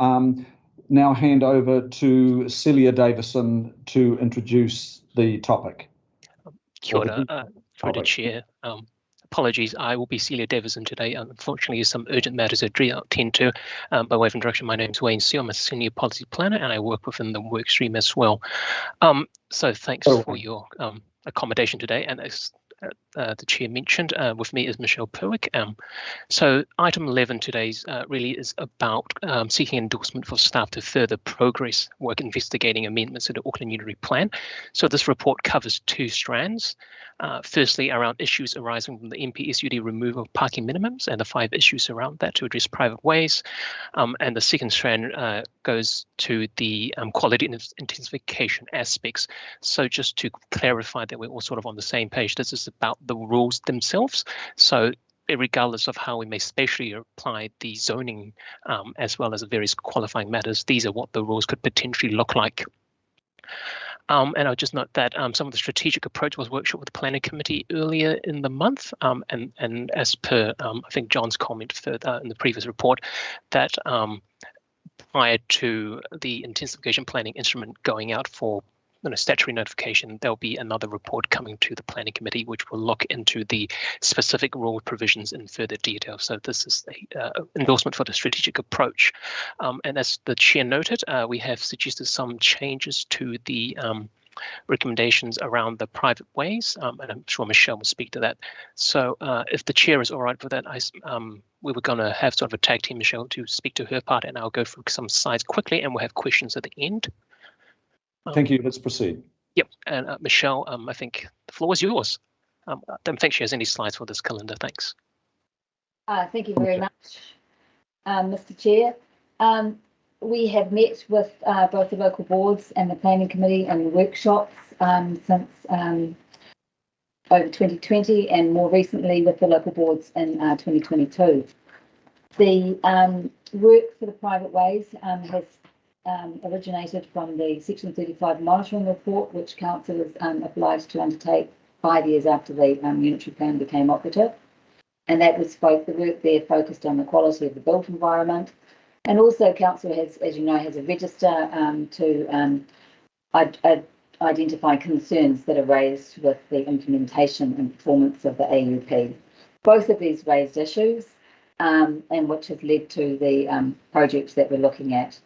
now hand over to Celia Davison to introduce the topic. Kia ora, through the chair. Apologies, I will be Celia Davison today. Unfortunately, some urgent matters to attend to. By way of introduction, my name is Wayne Seal. I'm a Senior Policy Planner and I work within the work stream as well. So thanks for your accommodation today. And as the chair mentioned, with me is Michelle Perwick. So item 11 today's really is about seeking endorsement for staff to further progress work investigating amendments to the Auckland Unity Plan. So this report covers two strands. Firstly, around issues arising from the NPSUD removal of parking minimums and the 5 issues around that to address private ways. And the second strand goes to the quality and intensification aspects. So just to clarify that we're all sort of on the same page, this is about the rules themselves. So regardless of how we may spatially apply the zoning as well as the various qualifying matters, these are what the rules could potentially look like. And I'll just note that some of the strategic approach was workshop with the planning committee earlier in the month. And as per, I think John's comment further in the previous report, that prior to the intensification planning instrument going out for statutory notification, there'll be another report coming to the planning committee which will look into the specific rule provisions in further detail. So this is the endorsement for the strategic approach. And as the chair noted, we have suggested some changes to the recommendations around the private ways, and I'm sure Michelle will speak to that. So if the chair is all right with that, we were going to have sort of a tag team, Michelle, to speak to her part, and I'll go through some slides quickly and we'll have questions at the end. Thank you. Let's proceed. Yep. And Michelle, I think the floor is yours. I don't think she has any slides for this calendar. Thanks. Thank you very much, Mr. Chair. We have met with both the local boards and the planning committee and workshops since over 2020 and more recently with the local boards in 2022. The work for the private ways has originated from the Section 35 monitoring report, which council is obliged to undertake 5 years after the unitary plan became operative. And that was the work there focused on the quality of the built environment. And also council has, as you know, has a register to identify concerns that are raised with the implementation and performance of the AUP. Both of these raised issues and which have led to the projects that we're looking at,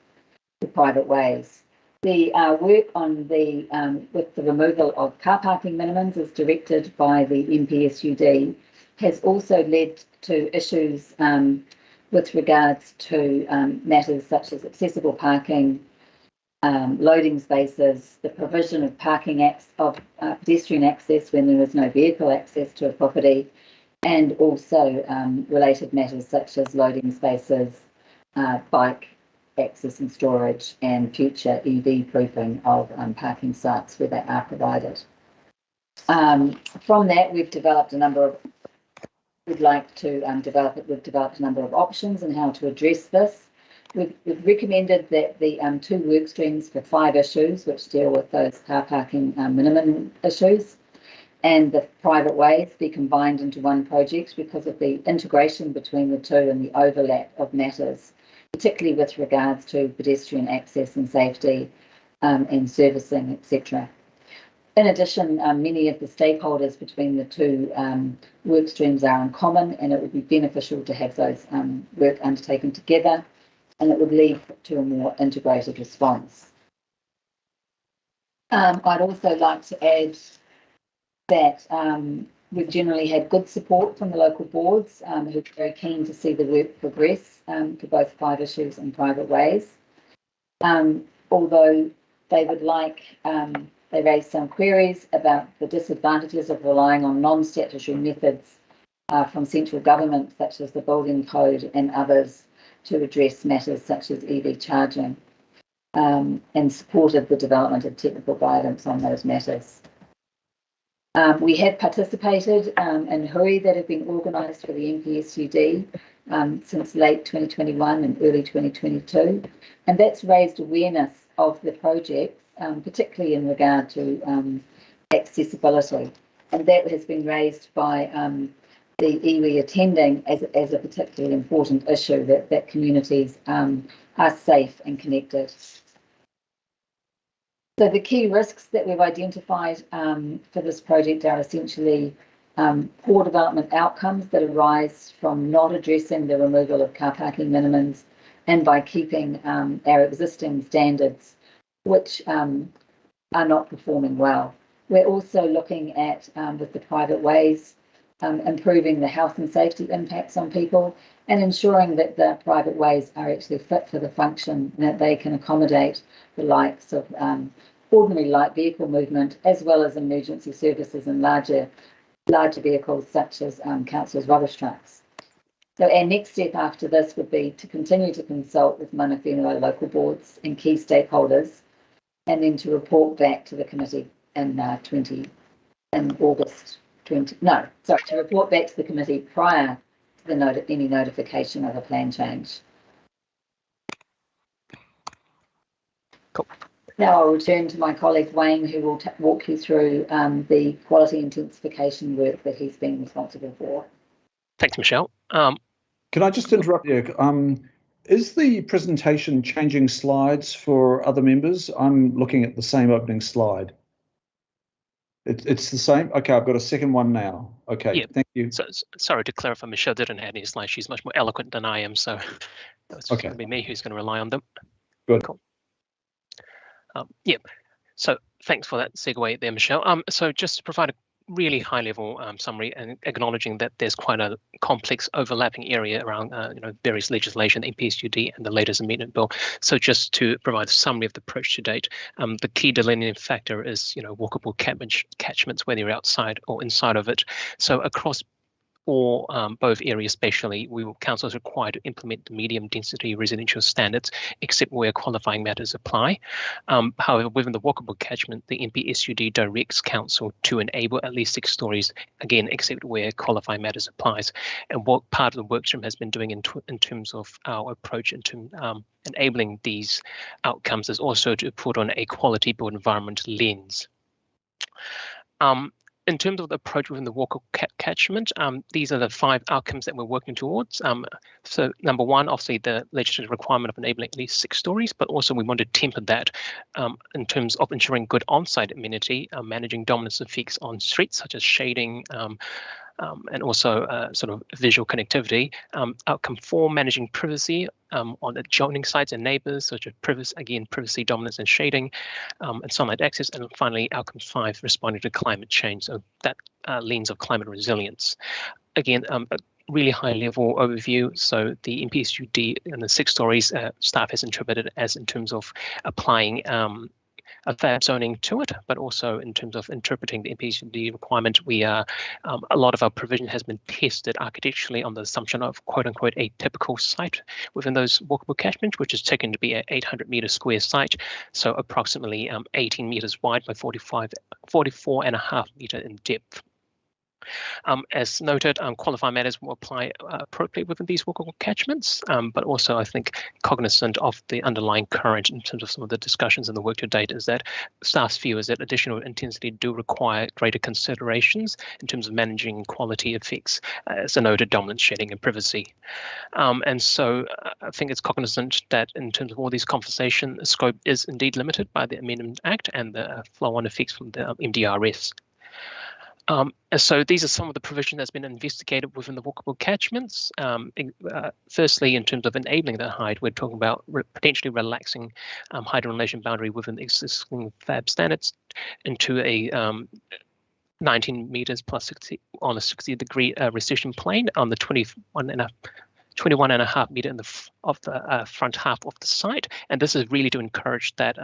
the private ways. The work on the with the removal of car parking minimums as directed by the NPSUD has also led to issues with regards to matters such as accessible parking, loading spaces, the provision of parking pedestrian access when there is no vehicle access to a property, and also related matters such as loading spaces, bike access and storage and future EV proofing of parking sites where they are provided. From that, we've developed a number of, we've developed a number of options on how to address this. We've recommended that the 2 work streams for 5 issues, which deal with those car parking minimum issues, and the private ways be combined into one project because of the integration between the two and the overlap of matters, particularly with regards to pedestrian access and safety and servicing, etc. In addition, many of the stakeholders between the 2 work streams are in common, and it would be beneficial to have those work undertaken together, and it would lead to a more integrated response. I'd also like to add that we've generally had good support from the local boards who are very keen to see the work progress for both 5 issues and private ways. Although they would like, they raised some queries about the disadvantages of relying on non-statutory methods from central government, such as the building code and others, to address matters such as EV charging, and supported the development of technical guidance on those matters. We have participated in hui that have been organised for the NPSUD since late 2021 and early 2022, and that's raised awareness of the projects, particularly in regard to accessibility, and that has been raised by the iwi attending as a particularly important issue, that communities are safe and connected. So the key risks that we've identified for this project are essentially poor development outcomes that arise from not addressing the removal of car parking minimums and by keeping our existing standards, which are not performing well. We're also looking at, with the private ways, improving the health and safety impacts on people and ensuring that the private ways are actually fit for the function and that they can accommodate the likes of ordinary light vehicle movement as well as emergency services and larger vehicles such as council's rubbish trucks. So our next step after this would be to continue to consult with mana whenua local boards and key stakeholders, and then to report back to the committee in August 20. No, sorry, to report back to the committee prior to any notification of a plan change. Cool. Now I'll return to my colleague Wayne, who will walk you through the quality intensification work that he's been responsible for. Thanks, Michelle. Can I just interrupt you? Is the presentation changing slides for other members? I'm looking at the same opening slide. It's the same? Okay, I've got a second one now. Okay, yeah. Thank you. So, sorry to clarify, Michelle didn't have any slides. She's much more eloquent than I am, so it's going to be me who's going to rely on them. Good. Cool. Yeah, so thanks for that segue there, Michelle. So just to provide a really high-level summary and acknowledging that there's quite a complex overlapping area around various legislation, the NPSUD and the latest amendment bill. So just to provide a summary of the approach to date, the key delineating factor is walkable catchments, whether you're outside or inside of it. So across or both areas spatially, council is required to implement the medium density residential standards, except where qualifying matters apply. However, within the walkable catchment, the NPSUD directs council to enable at least 6 stories, again, except where qualifying matters applies. And what part of the workstream has been doing in terms of our approach into enabling these outcomes is also to put on a quality built environment lens. In terms of the approach within the walkable catchment, these are the 5 outcomes that we're working towards. So number 1, obviously the legislative requirement of enabling at least 6 stories, but also we want to temper that in terms of ensuring good on-site amenity, managing dominance effects on streets such as shading, and also sort of visual connectivity. Outcome 4, managing privacy on adjoining sites and neighbours, such as privacy, dominance and shading, and sunlight access. And finally, outcome 5, responding to climate change, so that lens of climate resilience. Again, a really high level overview. So the NPSUD and the 6 stories staff has interpreted as in terms of applying a fab zoning to it, but also in terms of interpreting the MPSUD requirement, we are a lot of our provision has been tested architecturally on the assumption of quote unquote a typical site within those walkable catchments, which is taken to be an 800-metre square site, so approximately 18 metres wide by 44.5 metre in depth. As noted, qualified matters will apply appropriately within these walkable catchments, but also I think cognizant of the underlying current in terms of some of the discussions and the work to date is that staff's view is that additional intensity do require greater considerations in terms of managing quality effects, as a noted dominant shedding and privacy. And so I think it's cognizant that in terms of all these conversation, the scope is indeed limited by the Amendment Act and the flow-on effects from the MDRS. So these are some of the provision that's been investigated within the walkable catchments. Firstly, in terms of enabling that height, we're talking about potentially relaxing height in relation boundary within the existing FAB standards into a 19 meters plus 60 on a 60-degree recession plane on the 21.5 meter in the front half of the site, and this is really to encourage that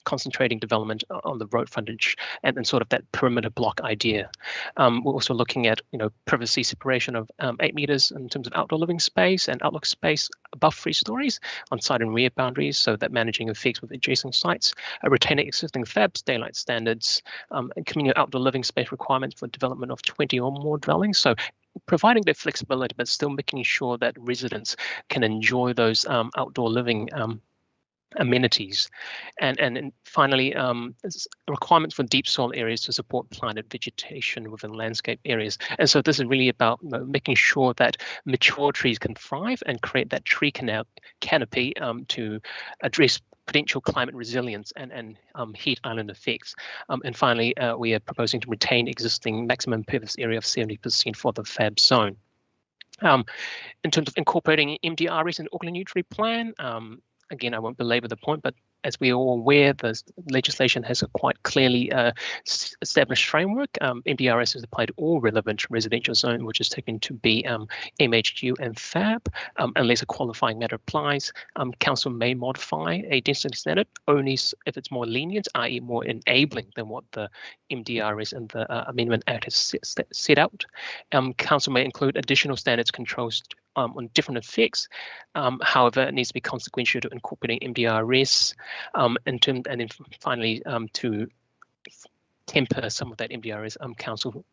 concentrating development on the road frontage and sort of that perimeter block idea. We're also looking at privacy separation of 8 meters in terms of outdoor living space and outlook space above 3 stories on side and rear boundaries, so that managing effects with adjacent sites, retaining existing FAB's daylight standards, and communal outdoor living space requirements for development of 20 or more dwellings. So providing that flexibility, but still making sure that residents can enjoy those outdoor living amenities. And finally, requirements for deep soil areas to support planted vegetation within landscape areas. And so this is really about making sure that mature trees can thrive and create that tree canopy to address potential climate resilience and heat island effects. And finally, we are proposing to retain existing maximum impervious area of 70% for the FAB zone. In terms of incorporating MDRS in the Auckland Unitary Plan, again, I won't belabor the point, but as we are all aware, the legislation has a quite clearly established framework. MDRS is applied to all relevant residential zone, which is taken to be MHQ and FAB, unless a qualifying matter applies. Council may modify a density standard only if it's more lenient, i.e. more enabling than what the MDRS and the Amendment Act has set out. Council may include additional standards controls on different effects. However, it needs to be consequential to incorporating MDRS and then finally to temper some of that MDRS. Council,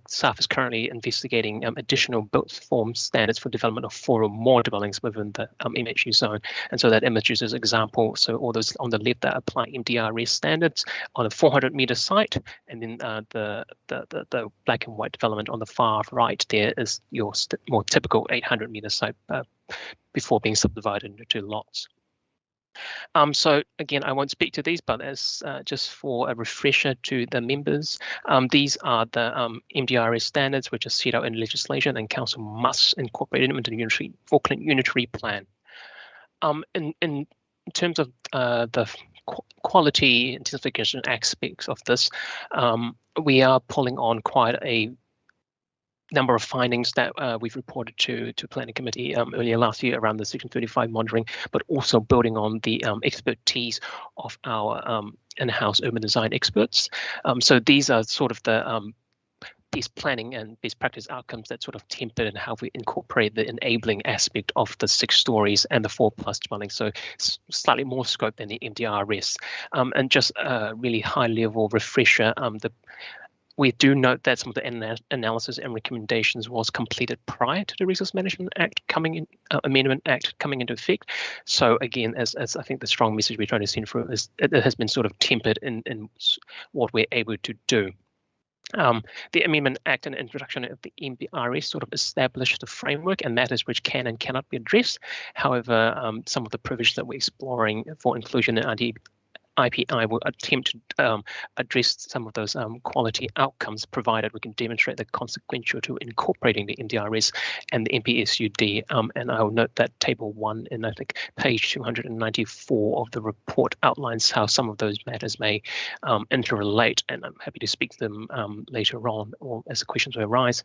staff is currently investigating additional built form standards for development of 4 or more dwellings within the MHU zone. And so that image is an example. So all those on the left that apply MDRS standards on a 400-meter site, and then the black and white development on the far right there is your more typical 800-meter site before being subdivided into 2 lots. So again, I won't speak to these, but as just for a refresher to the members, these are the MDRS standards which are set out in legislation, and council must incorporate them into the Auckland Unitary Plan. In terms of the quality intensification aspects of this, we are pulling on quite a number of findings that we've reported to Planning Committee earlier last year around the Section 35 monitoring, but also building on the expertise of our in-house urban design experts. So these are sort of the best planning and best practice outcomes that sort of tempered and how we incorporate the enabling aspect of the 6 stories and the 4+ dwellings. So slightly more scope than the MDRS. And just a really high level refresher, we do note that some of the analysis and recommendations was completed prior to the Resource Management Act Amendment Act coming into effect. So again, as I think the strong message we're trying to send through is it has been sort of tempered in what we're able to do. The Amendment Act and introduction of the MDRS sort of established the framework and matters which can and cannot be addressed. However, some of the provisions that we're exploring for inclusion in IPI will attempt to address some of those quality outcomes, provided we can demonstrate the consequential to incorporating the MDRS and the MPSUD. And I'll note that table 1 in I think page 294 of the report outlines how some of those matters may interrelate, and I'm happy to speak to them later on or as the questions arise.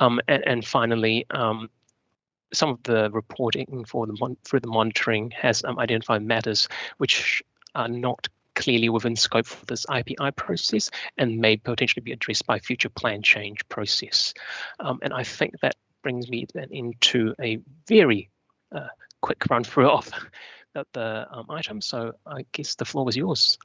And finally, some of the reporting for through the monitoring has identified matters which are not clearly within scope for this IPI process and may potentially be addressed by future plan change process. And I think that brings me then into a very quick run through of the item. So I guess the floor was yours.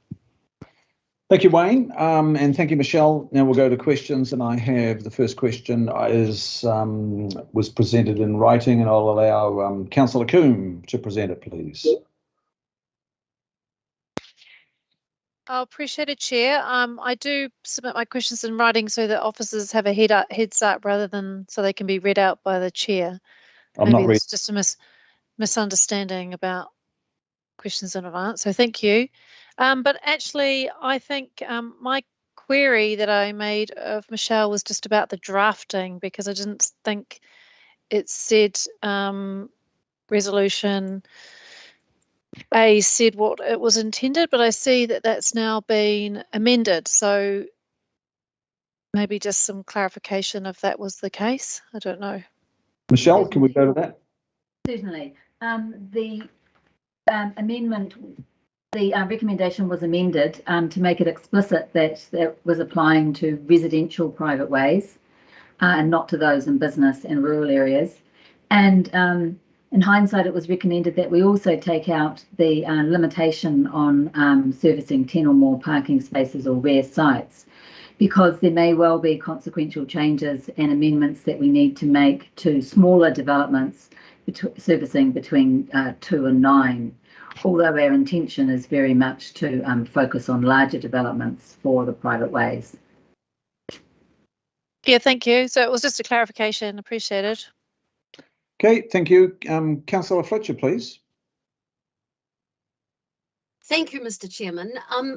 Thank you, Wayne, and thank you, Michelle. Now we'll go to questions, and I have the first question was presented in writing, and I'll allow Councillor Coombe to present it, please. I appreciate it, Chair. I do submit my questions in writing so that officers have a heads up rather than so they can be read out by the Chair. Maybe it's just a misunderstanding about questions in advance, so thank you. But actually, I think my query that I made of Michelle was just about the drafting, because I didn't think it said resolution A said what it was intended, but I see that that's now been amended. So maybe just some clarification if that was the case. I don't know. Michelle, can we go to that? Certainly. The amendment, the recommendation was amended to make it explicit that that was applying to residential private ways and not to those in business and rural areas. And in hindsight, it was recommended that we also take out the limitation on servicing 10 or more parking spaces or rare sites, because there may well be consequential changes and amendments that we need to make to smaller developments servicing between 2 and 9, although our intention is very much to focus on larger developments for the private ways. Yeah, thank you. So it was just a clarification. Appreciated. Okay, thank you. Councillor Fletcher, please. Thank you, Mr. Chairman.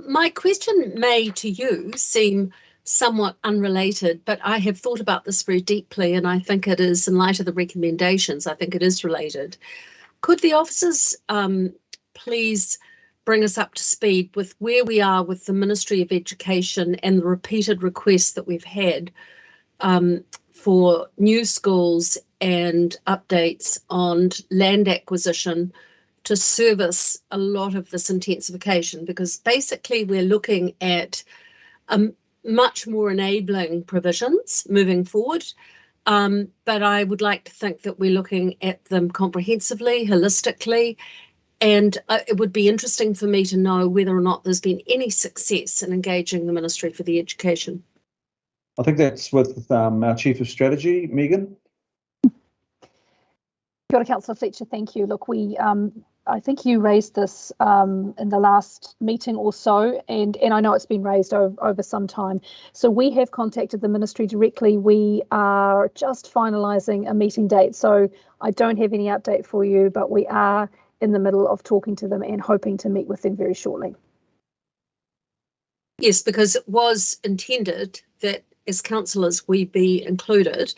My question may to you seem somewhat unrelated, but I have thought about this very deeply, and I think it is, in light of the recommendations, I think it is related. Could the officers please bring us up to speed with where we are with the Ministry of Education and the repeated requests that we've had for new schools and updates on land acquisition to service a lot of this intensification? Because basically we're looking at much more enabling provisions moving forward, but I would like to think that we're looking at them comprehensively, holistically, and it would be interesting for me to know whether or not there's been any success in engaging the Ministry for the Education. I think that's with our Chief of Strategy, Megan. Kia ora, Councillor Fletcher, thank you. Look, I think you raised this in the last meeting or so, and I know it's been raised over some time. So we have contacted the Ministry directly. We are just finalising a meeting date, so I don't have any update for you, but we are in the middle of talking to them and hoping to meet with them very shortly. Yes, because it was intended that as councillors we be included,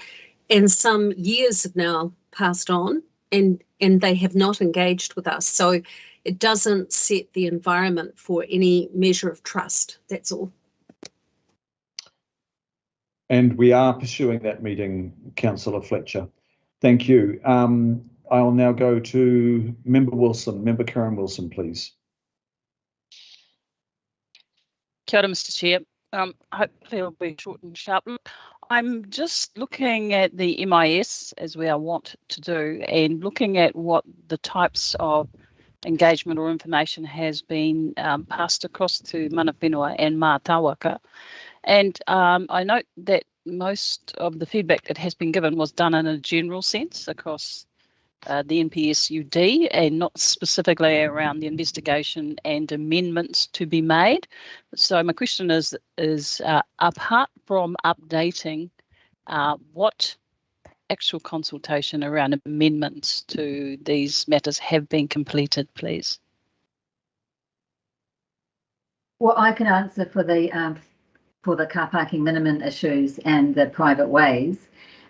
and some years have now passed on and they have not engaged with us. So it doesn't set the environment for any measure of trust, that's all. And we are pursuing that meeting, Councillor Fletcher. Thank you. I'll now go to Member Wilson, Member Karen Wilson, please. Kia ora, Mr. Chair. Hopefully it'll be short and sharp. I'm just looking at the MIS, as we are wont to do, and looking at what the types of engagement or information has been passed across to mana whenua and mātāwaka. And I note that most of the feedback that has been given was done in a general sense across the NPSUD and not specifically around the investigation and amendments to be made. So my question is apart from updating, what actual consultation around amendments to these matters have been completed, please? Well, I can answer for the car parking minimum issues and the private ways,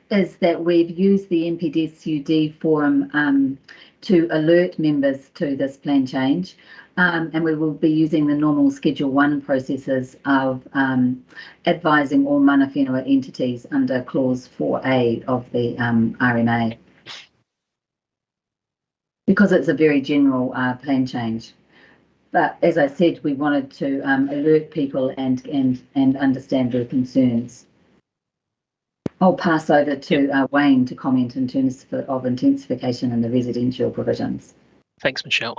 is that we've used the NPSUD forum to alert members to this plan change, and we will be using the normal Schedule 1 processes of advising all mana whenua entities under Clause 4A of the RMA, because it's a very general plan change. But as I said, we wanted to alert people and understand their concerns. I'll pass over to Wayne to comment in terms of intensification in the residential provisions. Thanks, Michelle.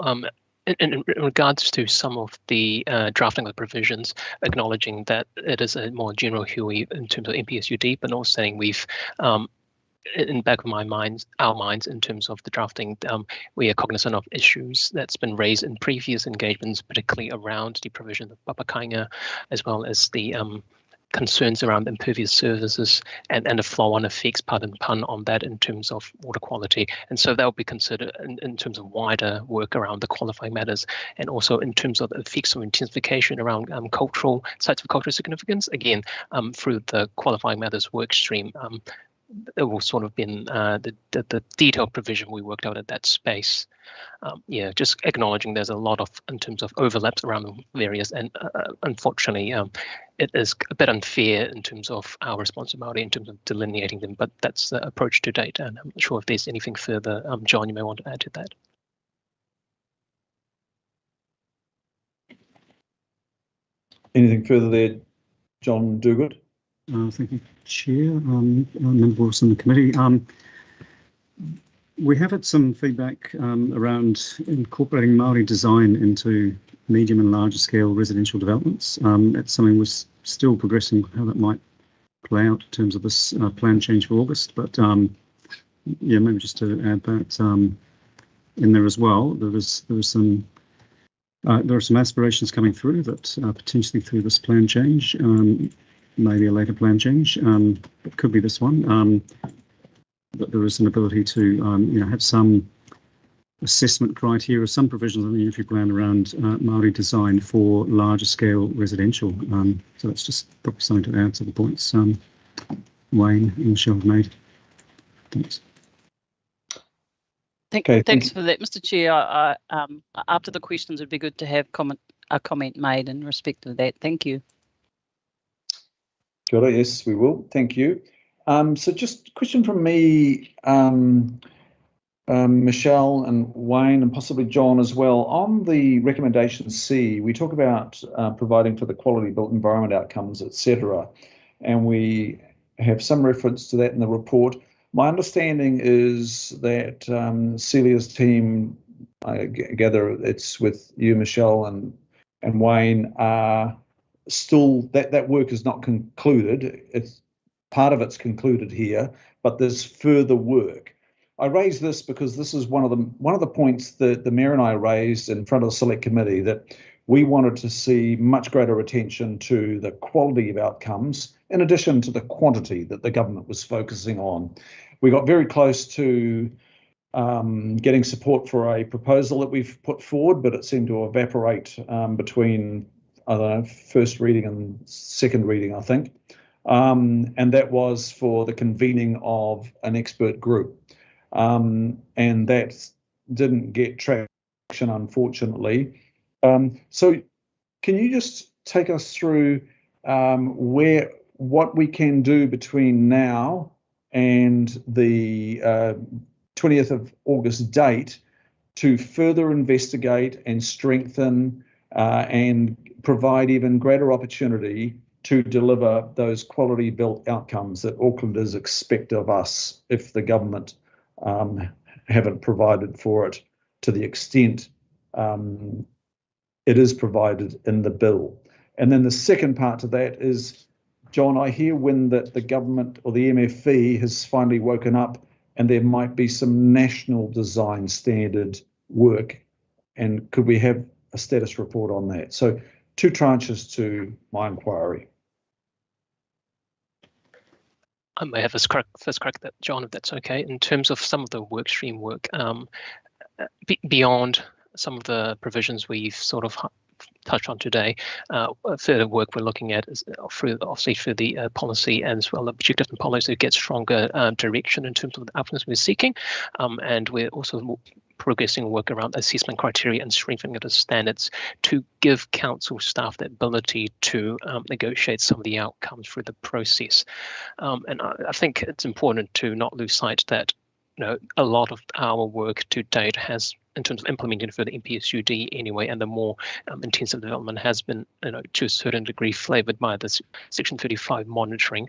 In regards to some of the drafting of the provisions, acknowledging that it is a more general HUI in terms of MPSUD, but also saying we've, in the back of our minds, in terms of the drafting, we are cognizant of issues that's been raised in previous engagements, particularly around the provision of papakainga, as well as the concerns around impervious surfaces and the flow-on effects, pardon pun, on that in terms of water quality. And so that will be considered in terms of wider work around the qualifying matters, and also in terms of the effects of intensification around cultural sites of cultural significance, again, through the qualifying matters work stream. It will sort of been the detailed provision we worked out at that space. Yeah, just acknowledging there's a lot of, in terms of overlaps around the various, and unfortunately, it is a bit unfair in terms of our responsibility in terms of delineating them, but that's the approach to date, and I'm not sure if there's anything further, John, you may want to add to that. Anything further there, John Duguid? Thank you, Chair, members in the committee. We have had some feedback around incorporating Māori design into medium and larger scale residential developments. That's something we're still progressing how that might play out in terms of this plan change for August. But yeah, maybe just to add that in there as well, there are some aspirations coming through that potentially through this plan change. Maybe a later plan change, it could be this one, but there is an ability to have some assessment criteria, some provisions in the unitary plan around Māori design for larger scale residential. So that's just probably something to add to the points Wayne and Michelle have made. Thanks. Thanks for that, Mr. Chair. After the questions, it'd be good to have a comment made in respect of that. Thank you. Got it. Yes, we will. Thank you. So just a question from me, Michelle and Wayne, and possibly John as well. On the recommendation C, we talk about providing for the quality built environment outcomes, etc. And we have some reference to that in the report. My understanding is that Celia's team, I gather it's with you, Michelle, and Wayne, are still, that work is not concluded. It's part of it's concluded here, but there's further work. I raise this because this is one of the points that the Mayor and I raised in front of the Select Committee, that we wanted to see much greater attention to the quality of outcomes in addition to the quantity that the government was focusing on. We got very close to getting support for a proposal that we've put forward, but it seemed to evaporate between, I don't know, first reading and second reading, I think. And that was for the convening of an expert group. And that didn't get traction, unfortunately. So can you just take us through what we can do between now and the 20th of August date to further investigate and strengthen and provide even greater opportunity to deliver those quality built outcomes that Aucklanders expect of us if the government haven't provided for it to the extent it is provided in the bill. And then the second part to that is, John, I hear when that the government or the MFE has finally woken up and there might be some national design standard work, and could we have a status report on that? So 2 tranches to my inquiry. I may have first crack that, John, if that's okay. In terms of some of the workstream work, beyond some of the provisions we've sort of touched on today, further work we're looking at is obviously through the policy and as well objective and policy to get stronger direction in terms of the outcomes we're seeking, and we're also progressing work around assessment criteria and strengthening of the standards to give council staff the ability to negotiate some of the outcomes through the process. And I think it's important to not lose sight that a lot of our work to date has in terms of implementing for the MPSUD anyway, and the more intensive development has been, to a certain degree flavoured by this Section 35 monitoring.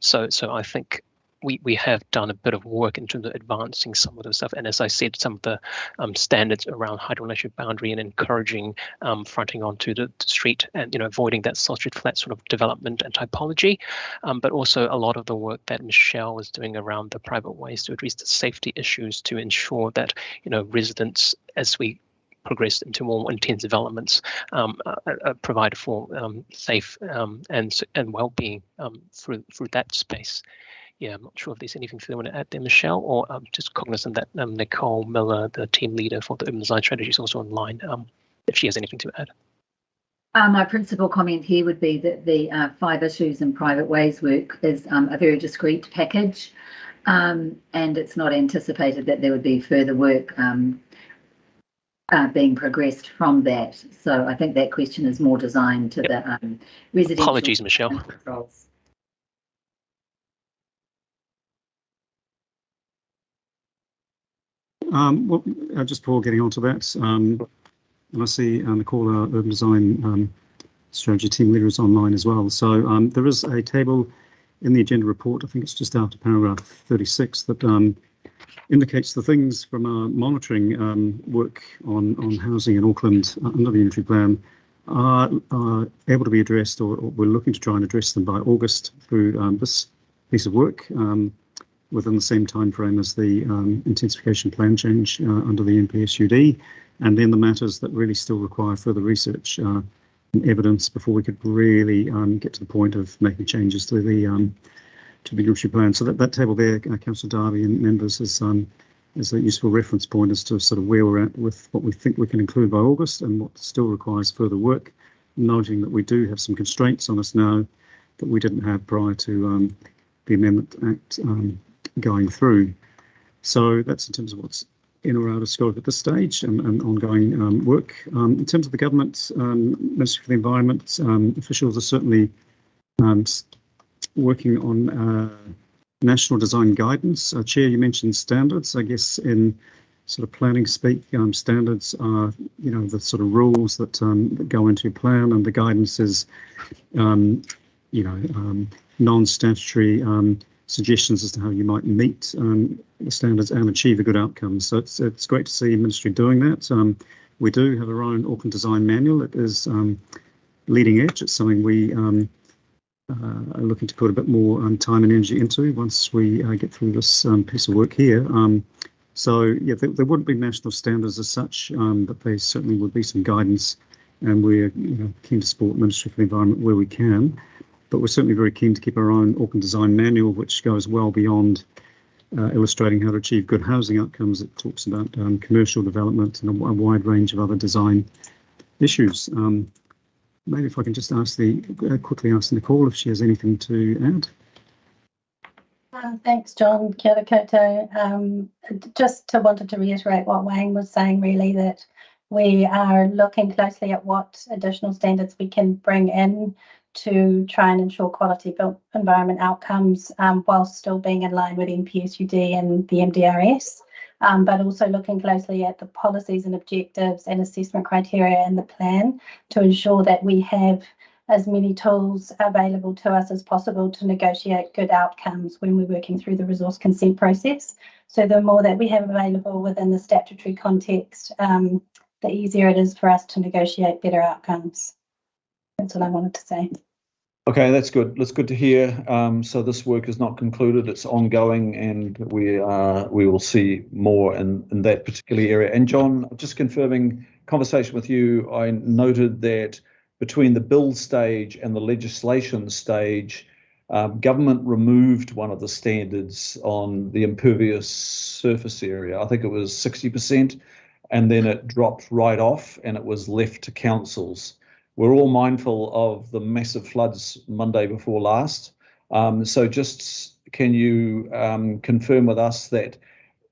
So I think we have done a bit of work in terms of advancing some of the stuff, and as I said, some of the standards around hydroelectric boundary and encouraging fronting onto the street, and avoiding that sausage flat sort of development and typology, but also a lot of the work that Michelle was doing around the private ways to address the safety issues, to ensure that residents, as we progress into more intense developments, provide for safe and well-being through that space. Yeah, I'm not sure if there's anything further you want to add there, Michelle, or just cognizant that Nicole Miller, the team leader for the urban design strategy, is also online, if she has anything to add. My principal comment here would be that the 5 issues in private ways work is a very discrete package, and it's not anticipated that there would be further work being progressed from that. So I think that question is more designed to the residential. Apologies, Michelle. Controls. Well, just before getting on to that, and I see Nicole, our urban design strategy team leader, is online as well. So there is a table in the agenda report, I think it's just after paragraph 36, that indicates the things from our monitoring work on housing in Auckland under the Unitary Plan are able to be addressed, or we're looking to try and address them by August through this piece of work, within the same time frame as the intensification plan change under the NPSUD, and then the matters that really still require further research and evidence before we could really get to the point of making changes to the Unitary Plan. So that table there, Councillor Darby and members, is a useful reference point as to sort of where we're at with what we think we can include by August and what still requires further work, noting that we do have some constraints on us now that we didn't have prior to the Amendment Act going through. So that's in terms of what's in or out of scope at this stage and ongoing work. In terms of the government, Ministry for the Environment, officials are certainly working on national design guidance. Chair, you mentioned standards. I guess in sort of planning speak, standards are, the sort of rules that go into your plan, and the guidance is, non-statutory suggestions as to how you might meet the standards and achieve a good outcome. So it's great to see Ministry doing that. We do have our own Auckland Design Manual. It is leading edge. It's something we are looking to put a bit more time and energy into once we get through this piece of work here. So yeah, there wouldn't be national standards as such, but there certainly would be some guidance, and we're keen to support Ministry for the Environment where we can. But we're certainly very keen to keep our own Auckland Design Manual, which goes well beyond illustrating how to achieve good housing outcomes. It talks about commercial development and a wide range of other design issues. Maybe if I can just quickly ask Nicole if she has anything to add. Thanks, John. Kia ora koutou. Just wanted to reiterate what Wayne was saying, really, that we are looking closely at what additional standards we can bring in to try and ensure quality built environment outcomes whilst still being in line with NPSUD and the MDRS, but also looking closely at the policies and objectives and assessment criteria in the plan to ensure that we have as many tools available to us as possible to negotiate good outcomes when we're working through the resource consent process. So the more that we have available within the statutory context, the easier it is for us to negotiate better outcomes. That's what I wanted to say. Okay, that's good. That's good to hear. So this work is not concluded; it's ongoing, and we will see more in that particular area. And John, just confirming conversation with you, I noted that between the build stage and the legislation stage, government removed one of the standards on the impervious surface area. I think it was 60%, and then it dropped right off, and it was left to councils. We're all mindful of the massive floods Monday before last. So just can you confirm with us that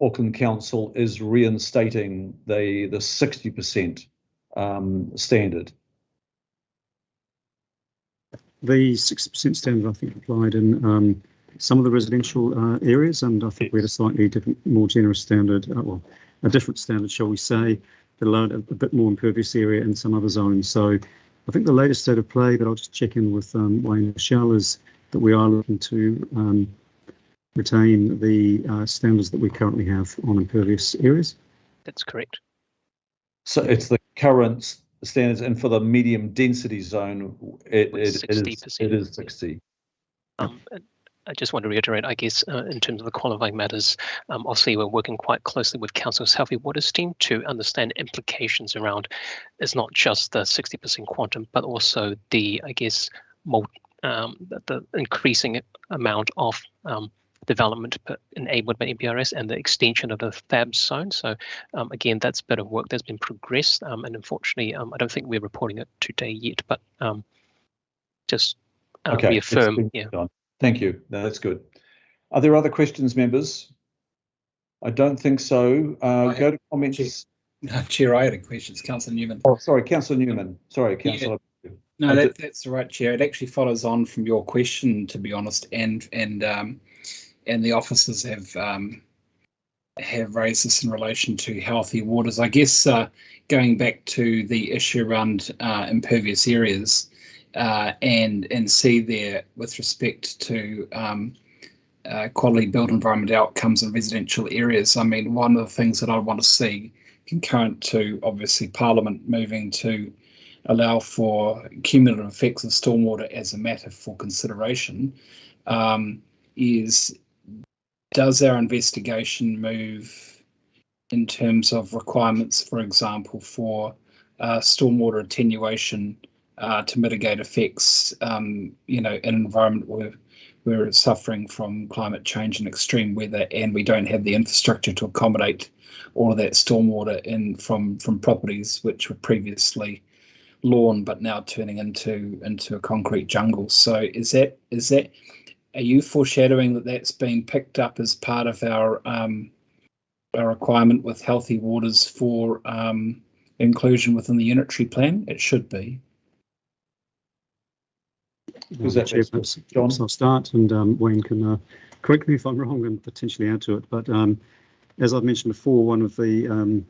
Auckland Council is reinstating the 60% standard? The 60% standard, I think, applied in some of the residential areas, and I think we had a slightly different, more generous standard, well, a different standard, shall we say, that allowed a bit more impervious area in some other zones. So I think the latest state of play, but I'll just check in with Wayne and Michelle, is that we are looking to retain the standards that we currently have on impervious areas. That's correct. So it's the current standards, and for the medium density zone, it is 60. I just want to reiterate, I guess, in terms of the qualifying matters, obviously we're working quite closely with Council's Healthy Waters team to understand implications around, it's not just the 60% quantum, but also the, I guess, the increasing amount of development enabled by MPRS and the extension of the FAB zone. So again, that's a bit of work that's been progressed, and unfortunately, I don't think we're reporting it today yet, but just reaffirm. Yeah. Thank you. No, that's good. Are there other questions, members? I don't think so. Go to comments. Chair, I had a question. It's Councillor Newman. Oh, sorry, Councillor Newman. Sorry, Councillor. Yeah. No, that's the right, Chair. It actually follows on from your question, to be honest, and the officers have raised this in relation to healthy waters. I guess going back to the issue around impervious areas. And see there with respect to quality built environment outcomes in residential areas. I mean, one of the things that I want to see concurrent to obviously Parliament moving to allow for cumulative effects of stormwater as a matter for consideration is, does our investigation move in terms of requirements, for example, for stormwater attenuation to mitigate effects, in an environment where we're suffering from climate change and extreme weather, and we don't have the infrastructure to accommodate all of that stormwater in from properties which were previously lawn but now turning into a concrete jungle. So is that are you foreshadowing that that's been picked up as part of our requirement with healthy waters for inclusion within the unitary plan? It should be. John, I'll start, and Wayne can correct me if I'm wrong and potentially add to it. But as I've mentioned before, one of the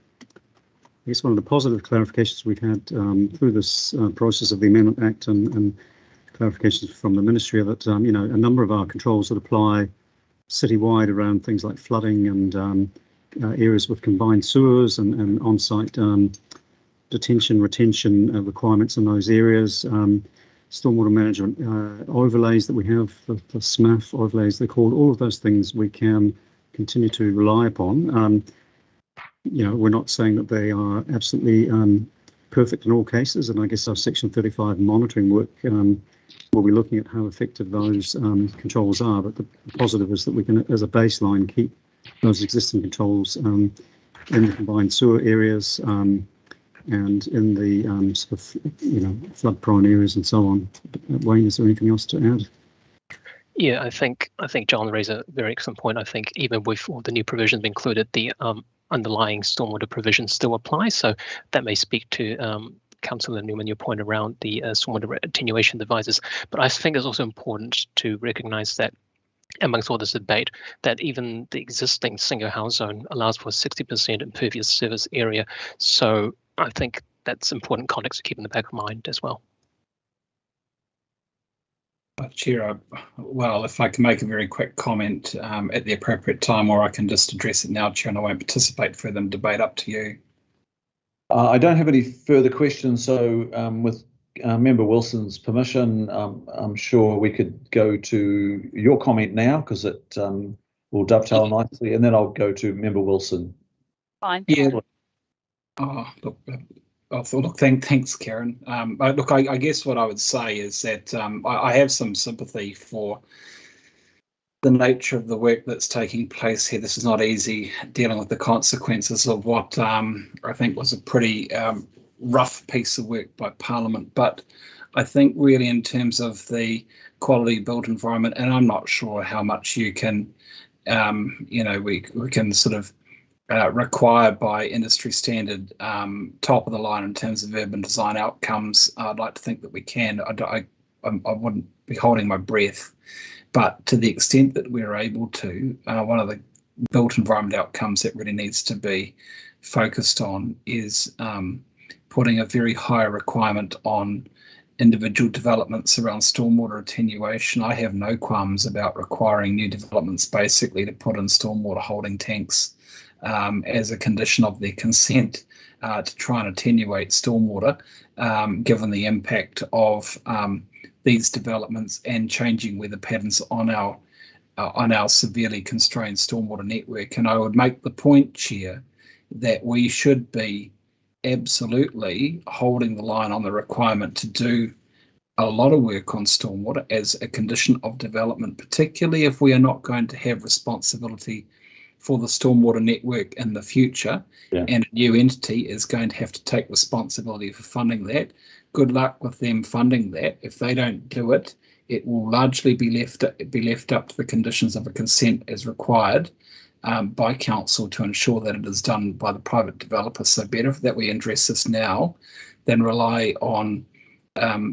positive clarifications we've had through this process of the Amendment Act and clarifications from the Ministry of it, a number of our controls that apply citywide around things like flooding and areas with combined sewers and on-site detention, retention requirements in those areas. Stormwater management overlays that we have, the SMAF overlays they're called, all of those things we can continue to rely upon. We're not saying that they are absolutely perfect in all cases, and I guess our Section 35 monitoring work will be looking at how effective those controls are, but the positive is that we can, as a baseline, keep those existing controls in the combined sewer areas and in the flood-prone areas and so on. Wayne, is there anything else to add? Yeah, I think John raised a very excellent point. I think even with all the new provisions included, the underlying stormwater provisions still apply. So that may speak to Councillor Newman, your point around the stormwater attenuation devices. But I think it's also important to recognise that amongst all this debate, that even the existing single house zone allows for 60% impervious surface area. So I think that's important context to keep in the back of mind as well. Chair, well, if I can make a very quick comment at the appropriate time, or I can just address it now, Chair, and I won't participate further in debate, up to you. I don't have any further questions, so with Member Wilson's permission, I'm sure we could go to your comment now, because it will dovetail nicely, and then I'll go to Member Wilson. Fine. Yeah. Oh, look, thanks, Karen. Look, I guess what I would say is that I have some sympathy for the nature of the work that's taking place here. This is not easy, dealing with the consequences of what I think was a pretty rough piece of work by Parliament. But I think really in terms of the quality built environment, and I'm not sure how much you can, we can sort of required by industry standard top of the line in terms of urban design outcomes. I'd like to think that we can. I wouldn't be holding my breath, But to the extent that we're able to, one of the built environment outcomes that really needs to be focused on is putting a very high requirement on individual developments around stormwater attenuation. I have no qualms about requiring new developments basically to put in stormwater holding tanks as a condition of their consent to try and attenuate stormwater, given the impact of these developments and changing weather patterns on our severely constrained stormwater network. And I would make the point, Chair, that we should be absolutely holding the line on the requirement to do a lot of work on stormwater as a condition of development, particularly if we are not going to have responsibility for the stormwater network in the future, and a new entity is going to have to take responsibility for funding that. Good luck with them funding that. If they don't do it, it will largely be left up to the conditions of a consent as required by council to ensure that it is done by the private developer. So better that we address this now than rely on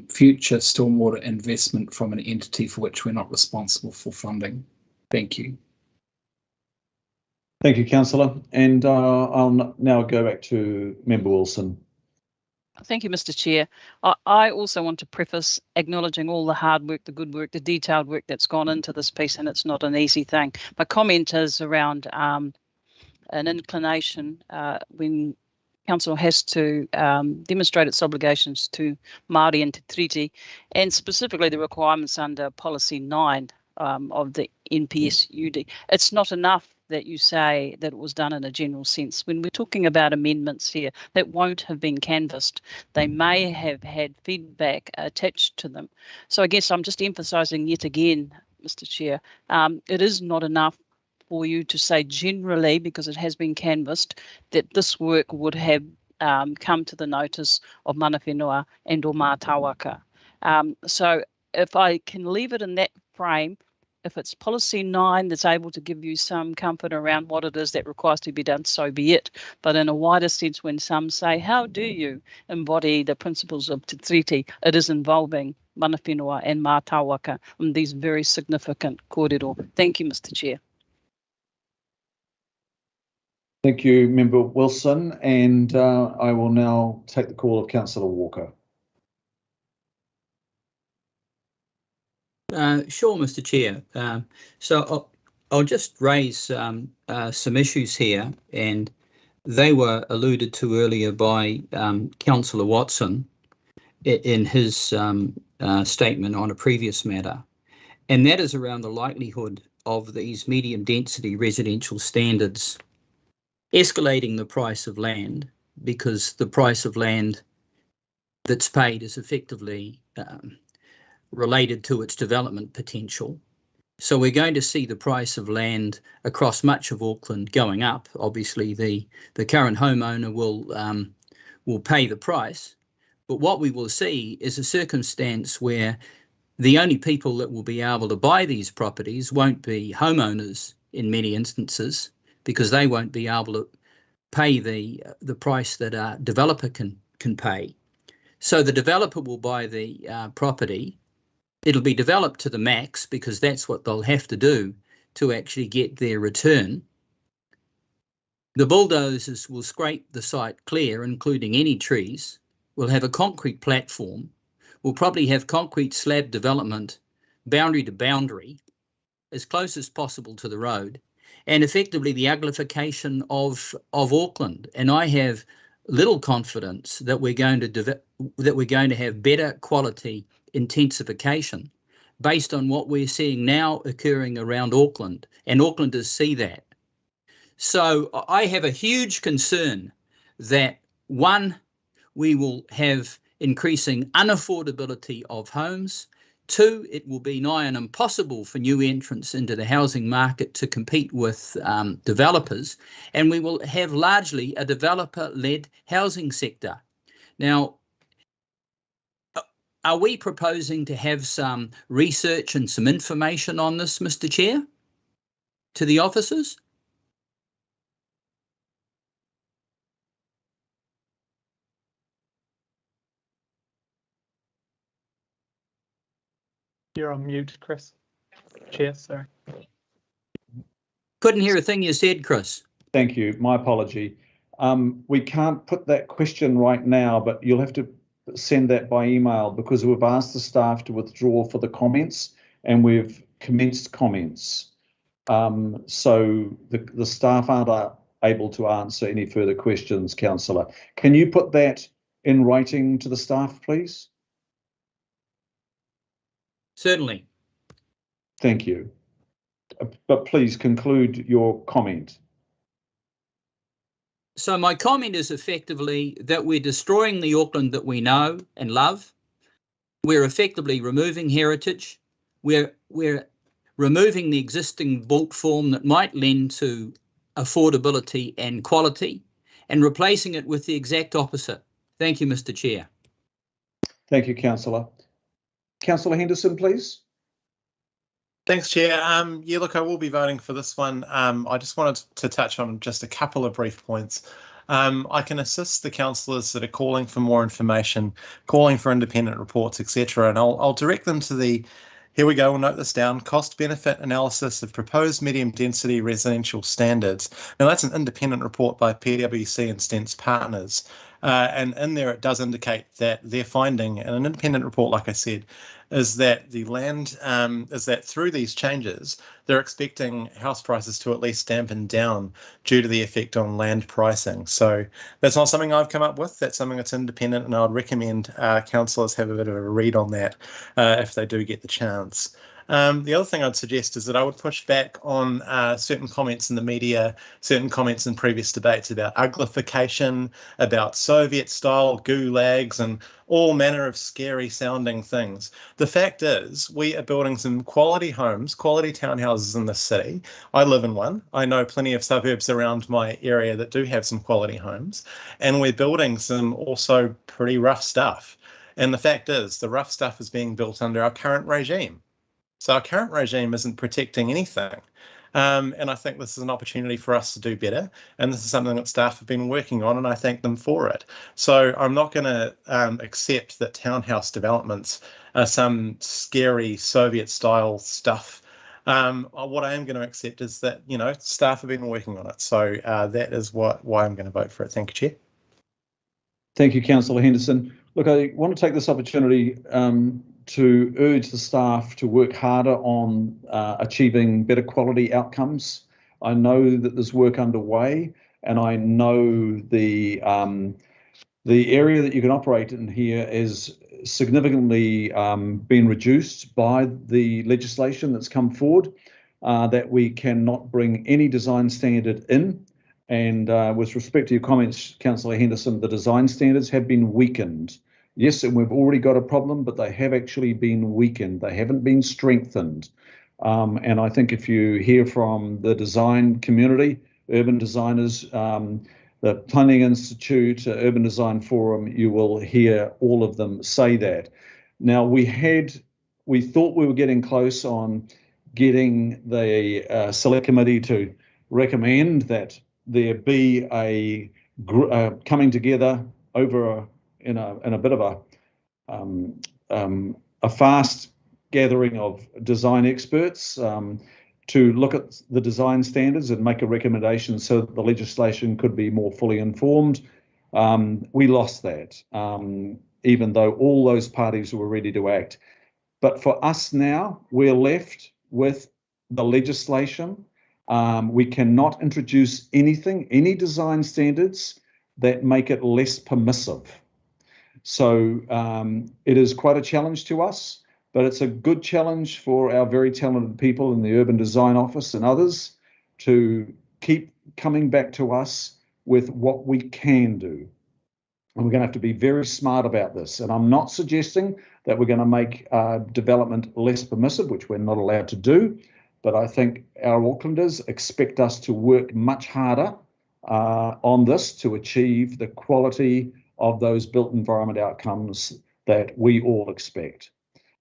future stormwater investment from an entity for which we're not responsible for funding. Thank you. Thank you, Councillor. And I'll now go back to Member Wilson. Thank you, Mr. Chair. I also want to preface acknowledging all the hard work, the good work, the detailed work that's gone into this piece, and it's not an easy thing. My comment is around an inclination when Council has to demonstrate its obligations to Māori and Te Tiriti, and specifically the requirements under Policy 9 of the NPSUD. It's not enough that you say that it was done in a general sense. When we're talking about amendments here that won't have been canvassed, they may have had feedback attached to them. So I guess I'm just emphasising yet again, Mr. Chair, it is not enough for you to say generally, because it has been canvassed, that this work would have come to the notice of mana whenua and or mātāwaka. So if I can leave it in that frame, if it's Policy 9 that's able to give you some comfort around what it is that requires to be done, so be it. But in a wider sense, when some say, how do you embody the principles of Te Tiriti, it is involving mana whenua and mātāwaka in these very significant kōrero. Thank you, Mr. Chair. Thank you, Member Wilson. And I will now take the call of Councillor Walker. Sure, Mr. Chair. So I'll just raise some issues here, and they were alluded to earlier by Councillor Watson in his statement on a previous matter, and that is around the likelihood of these medium density residential standards escalating the price of land, because the price of land that's paid is effectively related to its development potential. So we're going to see the price of land across much of Auckland going up. Obviously, the current homeowner will pay the price, but what we will see is a circumstance where the only people that will be able to buy these properties won't be homeowners in many instances, because they won't be able to pay the price that a developer can pay. So the developer will buy the property. It'll be developed to the max, because that's what they'll have to do to actually get their return. The bulldozers will scrape the site clear, including any trees. We'll have a concrete platform. We'll probably have concrete slab development, boundary to boundary, as close as possible to the road, and effectively the uglification of Auckland. And I have little confidence that we're going to have better quality intensification based on what we're seeing now occurring around Auckland, and Aucklanders see that. So I have a huge concern that, one, we will have increasing unaffordability of homes. Two, it will be nigh and impossible for new entrants into the housing market to compete with developers, and we will have largely a developer-led housing sector. Now, are we proposing to have some research and some information on this, Mr. Chair, to the officers? You're on mute, Chris. Chair, sorry. Couldn't hear a thing you said, Chris. Thank you. My apology. We can't put that question right now, but you'll have to send that by email because we've asked the staff to withdraw for the comments and we've commenced comments. So the staff aren't able to answer any further questions, Councillor. Can you put that in writing to the staff, please? Certainly. Thank you. But please conclude your comment. So my comment is effectively that we're destroying the Auckland that we know and love. We're effectively removing heritage. We're removing the existing built form that might lend to affordability and quality and replacing it with the exact opposite. Thank you, Mr. Chair. Thank you, Councillor. Councillor Henderson, please. Thanks, Chair. Yeah, look, I will be voting for this one. I just wanted to touch on just a couple of brief points. I can assist the councillors that are calling for more information, calling for independent reports, etc. And I'll direct them to the, here we go, we'll note this down, cost-benefit analysis of proposed medium-density residential standards. Now, that's an independent report by PwC and Stents Partners. And in there, it does indicate that they're finding, and an independent report, like I said, is that the land, is that through these changes, they're expecting house prices to at least dampen down due to the effect on land pricing. So that's not something I've come up with. That's something that's independent, and I would recommend councillors have a bit of a read on that if they do get the chance. The other thing I'd suggest is that I would push back on certain comments in the media, certain comments in previous debates about uglification, about Soviet-style gulags, and all manner of scary sounding things. The fact is, we are building some quality homes, quality townhouses in this city. I live in one. I know plenty of suburbs around my area that do have some quality homes, and we're building some also pretty rough stuff. And the fact is, the rough stuff is being built under our current regime. So our current regime isn't protecting anything. And I think this is an opportunity for us to do better. And this is something that staff have been working on, and I thank them for it. So I'm not going to accept that townhouse developments are some scary Soviet-style stuff. What I am going to accept is that, you know, staff have been working on it. So that is why I'm going to vote for it. Thank you, Chair. Thank you, Councillor Henderson. Look, I want to take this opportunity to urge the staff to work harder on achieving better quality outcomes. I know that there's work underway, and I know the area that you can operate in here is significantly been reduced by the legislation that's come forward, that we cannot bring any design standard in. And with respect to your comments, Councillor Henderson, the design standards have been weakened. Yes, and we've already got a problem, but they have actually been weakened. They haven't been strengthened. And I think if you hear from the design community, urban designers, the Planning Institute, Urban Design Forum, you will hear all of them say that. Now, we thought we were getting close on getting the select committee to recommend that there be a coming together over in a bit of a fast gathering of design experts to look at the design standards and make a recommendation so that the legislation could be more fully informed. We lost that, even though all those parties were ready to act. But for us now, we're left with the legislation. We cannot introduce any design standards that make it less permissive. So it is quite a challenge to us, but it's a good challenge for our very talented people in the Urban Design Office and others to keep coming back to us with what we can do. And we're going to have to be very smart about this. And I'm not suggesting that we're going to make development less permissive, which we're not allowed to do. But I think our Aucklanders expect us to work much harder on this to achieve the quality of those built environment outcomes that we all expect.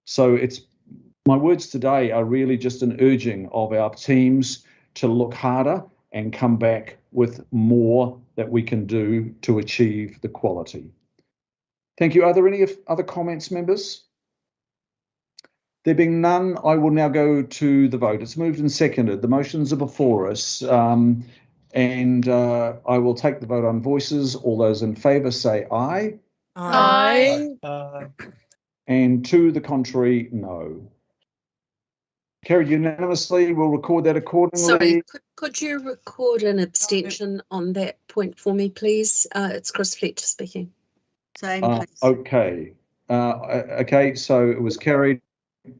So my words today are really just an urging of our teams to look harder and come back with more that we can do to achieve the quality. Thank you. Are there any other comments, members? There being none, I will now go to the vote. It's moved and seconded. The motions are before us, and I will take the vote on voices. All those in favour say aye. Aye. And to the contrary, no. Carried unanimously. We'll record that accordingly. Sorry, could you record an abstention on that point for me, please? It's Chris Fletcher speaking. Same, please. Okay. Okay, so it was carried,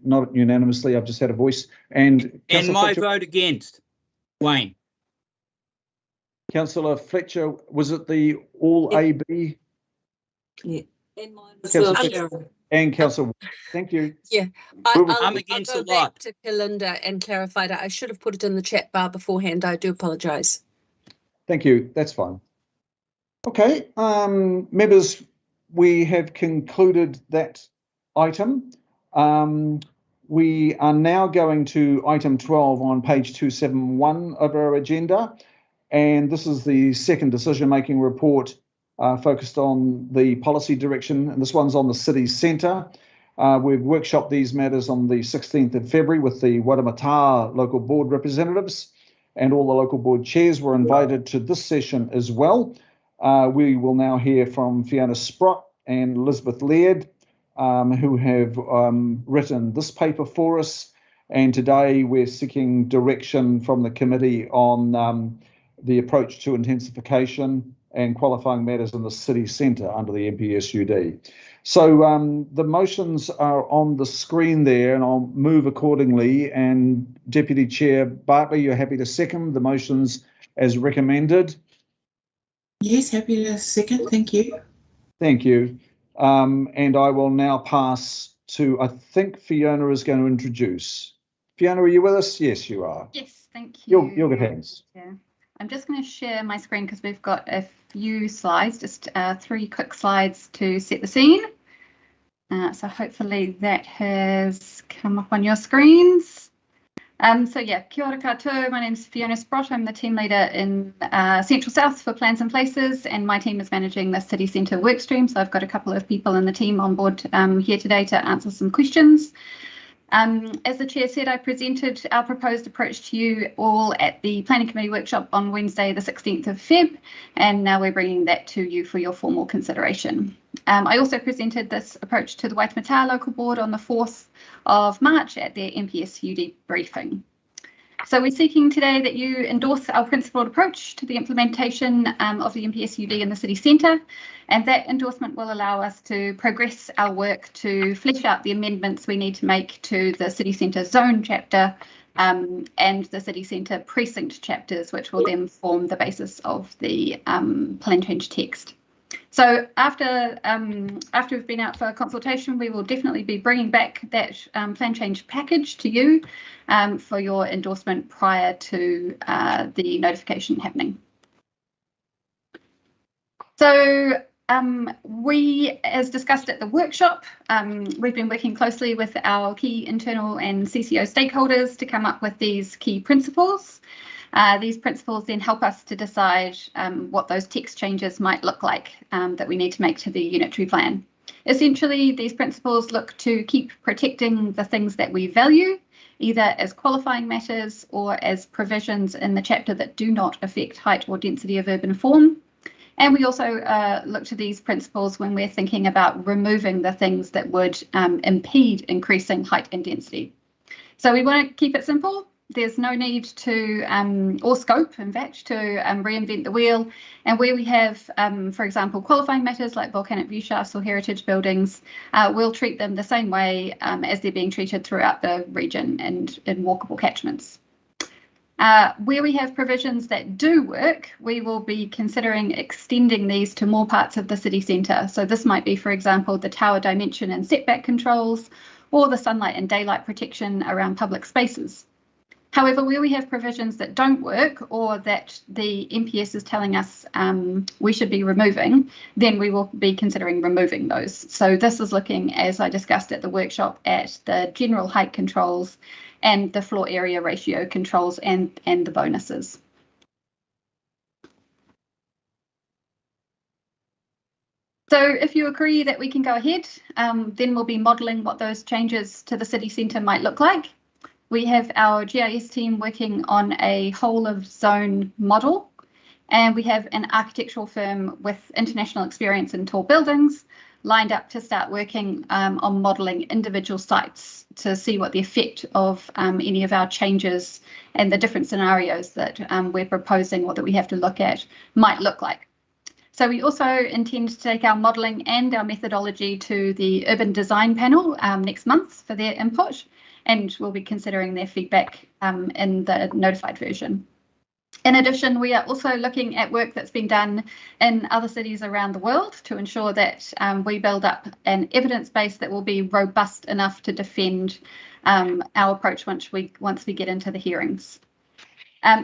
not unanimously. I've just had a voice. And my vote against. Wayne. Councillor Fletcher, was it the all AB? Yeah. And mine as Councillor well. Fletcher and Councillor. Thank you. Yeah, I'm against I'll a go lot. back to Kalinda and clarify that. I should have put it in the chat bar beforehand. I do apologise. Thank you. That's fine. Okay, members, we have concluded that item. We are now going to item 12 on page 271 of our agenda. And this is the second decision-making report focused on the policy direction. And this one's on the city centre. We've workshopped these matters on the 16th of February with the Wairarapa local board representatives, and all the local board chairs were invited to this session as well. We will now hear from Fiona Sprott and Elizabeth Laird, who have written this paper for us. And today we're seeking direction from the committee on the approach to intensification and qualifying matters in the city centre under the MPSUD. So the motions are on the screen there, and I'll move accordingly. And Deputy Chair Bartley, you're happy to second the motions as recommended? Yes, happy to second. Thank you. Thank you. And I will now pass to, I think Fiona is going to introduce. Fiona, are you with us? Yes, you are. Yes, thank you. You're good hands. Yeah. I'm just going to share my screen because we've got a few slides, just 3 quick slides to set the scene. So hopefully that has come up on your screens. So yeah, kia ora koutou. My name is Fiona Sprott. I'm the team leader in Central South for Plans and Places, and my team is managing the City Centre workstream. So I've got a couple of people in the team on board here today to answer some questions. As the chair said, I presented our proposed approach to you all at the Planning Committee workshop on Wednesday, the 16th of Feb, and now we're bringing that to you for your formal consideration. I also presented this approach to the Waitemata Local Board on the 4th of March at their MPSUD briefing. So we're seeking today that you endorse our principled approach to the implementation of the MPSUD in the city centre, and that endorsement will allow us to progress our work to flesh out the amendments we need to make to the city centre zone chapter and the city centre precinct chapters, which will then form the basis of the plan change text. So after we've been out for a consultation, we will definitely be bringing back that plan change package to you for your endorsement prior to the notification happening. So we, as discussed at the workshop, we've been working closely with our key internal and CCO stakeholders to come up with these key principles. These principles then help us to decide what those text changes might look like that we need to make to the unitary plan. Essentially, these principles look to keep protecting the things that we value, either as qualifying matters or as provisions in the chapter that do not affect height or density of urban form. And we also look to these principles when we're thinking about removing the things that would impede increasing height and density. So we want to keep it simple. There's no need to, or scope, in fact, to reinvent the wheel. And where we have, for example, qualifying matters like volcanic view shafts or heritage buildings, we'll treat them the same way as they're being treated throughout the region and in walkable catchments. Where we have provisions that do work, we will be considering extending these to more parts of the city centre. So this might be, for example, the tower dimension and setback controls, or the sunlight and daylight protection around public spaces. However, where we have provisions that don't work or that the MPS is telling us we should be removing, then we will be considering removing those. So this is looking, as I discussed at the workshop, at the general height controls and the floor area ratio controls and the bonuses. So if you agree that we can go ahead, then we'll be modelling what those changes to the city centre might look like. We have our GIS team working on a whole of zone model, and we have an architectural firm with international experience in tall buildings lined up to start working on modelling individual sites to see what the effect of any of our changes and the different scenarios that we're proposing or that we have to look at might look like. So we also intend to take our modelling and our methodology to the Urban Design Panel next month for their input, and we'll be considering their feedback in the notified version. In addition, we are also looking at work that's been done in other cities around the world to ensure that we build up an evidence base that will be robust enough to defend our approach once we get into the hearings.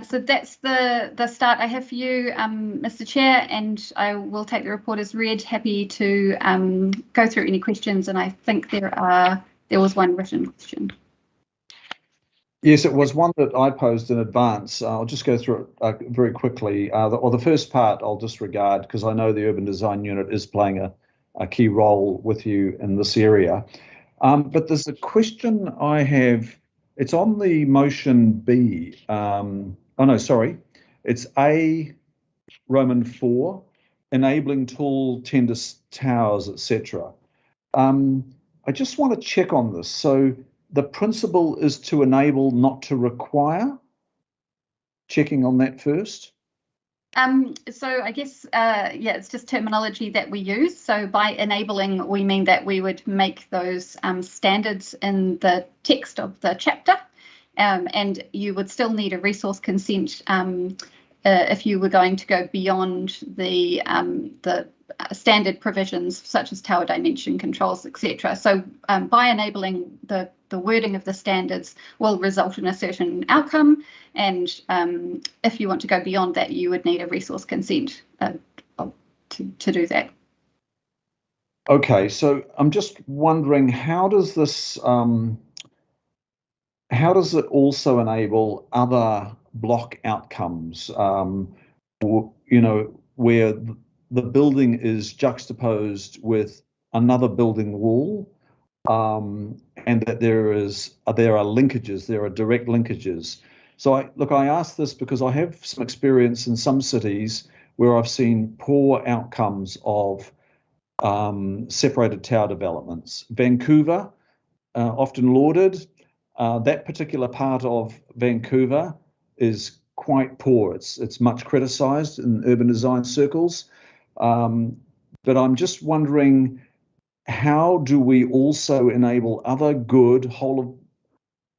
So that's the start I have for you, Mr. Chair, and I will take the report as read. Happy to go through any questions, and I think there was one written question. Yes, it was one that I posed in advance. I'll just go through it very quickly. The first part I'll disregard because I know the Urban Design Unit is playing a key role with you in this area. But there's a question I have. It's on the motion B. Oh, no, sorry. It's A, Roman 4, enabling tall tender towers, etc. I just want to check on this. So the principle is to enable, not to require. Checking on that first. So I guess, yeah, it's just terminology that we use. So by enabling, we mean that we would make those standards in the text of the chapter, and you would still need a resource consent if you were going to go beyond the standard provisions such as tower dimension controls, etc. So by enabling, the wording of the standards will result in a certain outcome, and if you want to go beyond that, you would need a resource consent to do that. Okay, so I'm just wondering, how does this, how does it also enable other block outcomes, you know, where the building is juxtaposed with another building wall, and that there are linkages, there are direct linkages. So I ask this because I have some experience in some cities where I've seen poor outcomes of separated tower developments. Vancouver, often lauded, that particular part of Vancouver is quite poor. It's much criticised in urban design circles, but I'm just wondering, how do we also enable other good whole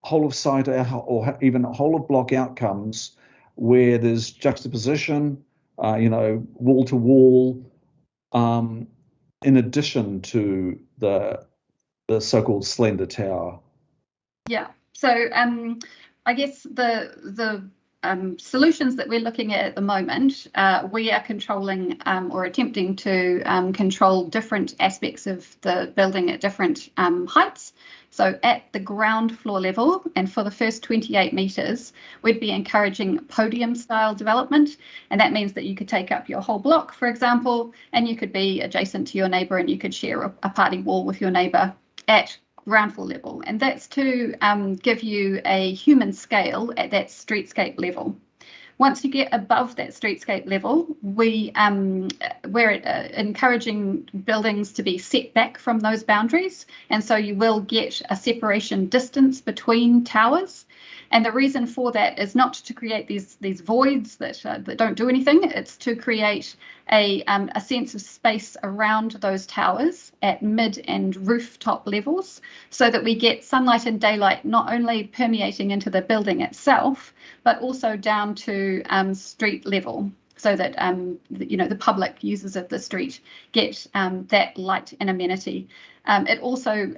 of site or even whole of block outcomes where there's juxtaposition, you know, wall to wall, in addition to the so-called slender tower? Yeah, so I guess the solutions that we're looking at the moment, we are controlling or attempting to control different aspects of the building at different heights. So at the ground floor level, and for the first 28 metres, we'd be encouraging podium style development. And that means that you could take up your whole block, for example, and you could be adjacent to your neighbour and you could share a party wall with your neighbour at ground floor level. And that's to give you a human scale at that streetscape level. Once you get above that streetscape level, we're encouraging buildings to be set back from those boundaries, and so you will get a separation distance between towers. And the reason for that is not to create these voids that don't do anything. It's to create a sense of space around those towers at mid and rooftop levels, so that we get sunlight and daylight not only permeating into the building itself, but also down to street level, so that you know, the public users of the street get that light and amenity. It also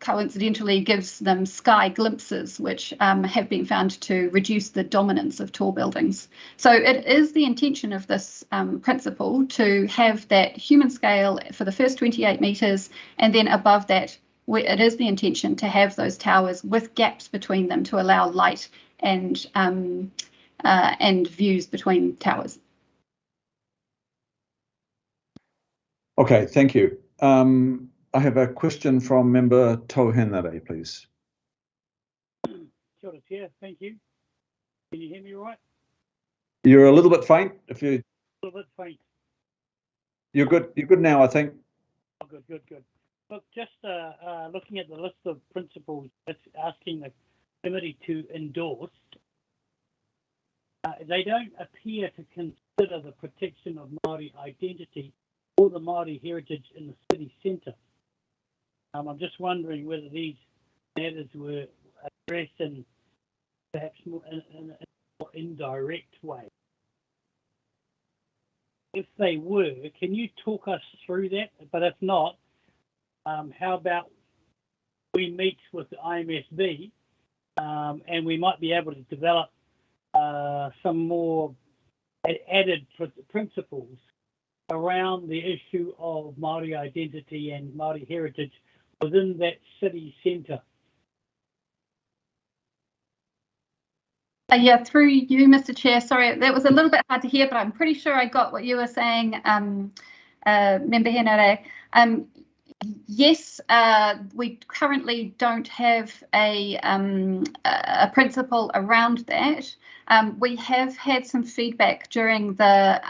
coincidentally gives them sky glimpses, which have been found to reduce the dominance of tall buildings. So it is the intention of this principle to have that human scale for the first 28 metres, and then above that, it is the intention to have those towers with gaps between them to allow light and views between towers. Okay, thank you. I have a question from member Tohenare, please. Kia ora, Chair. Thank you. Can you hear me all right? You're a little bit faint. If you, A little bit faint. you're good. You're good now, I think. Oh, good, good, good. Look, just looking at the list of principles, it's asking the committee to endorse. They don't appear to consider the protection of Māori identity or the Māori heritage in the city centre. I'm just wondering whether these matters were addressed in perhaps more in a more indirect way. If they were, can you talk us through that? But if not, how about we meet with the IMSB and we might be able to develop some more added principles around the issue of Māori identity and Māori heritage within that city centre. Yeah, through you, Mr. Chair. Sorry, that was a little bit hard to hear, but I'm pretty sure I got what you were saying, Member Henare. Yes, we currently don't have a principle around that. We have had some feedback during the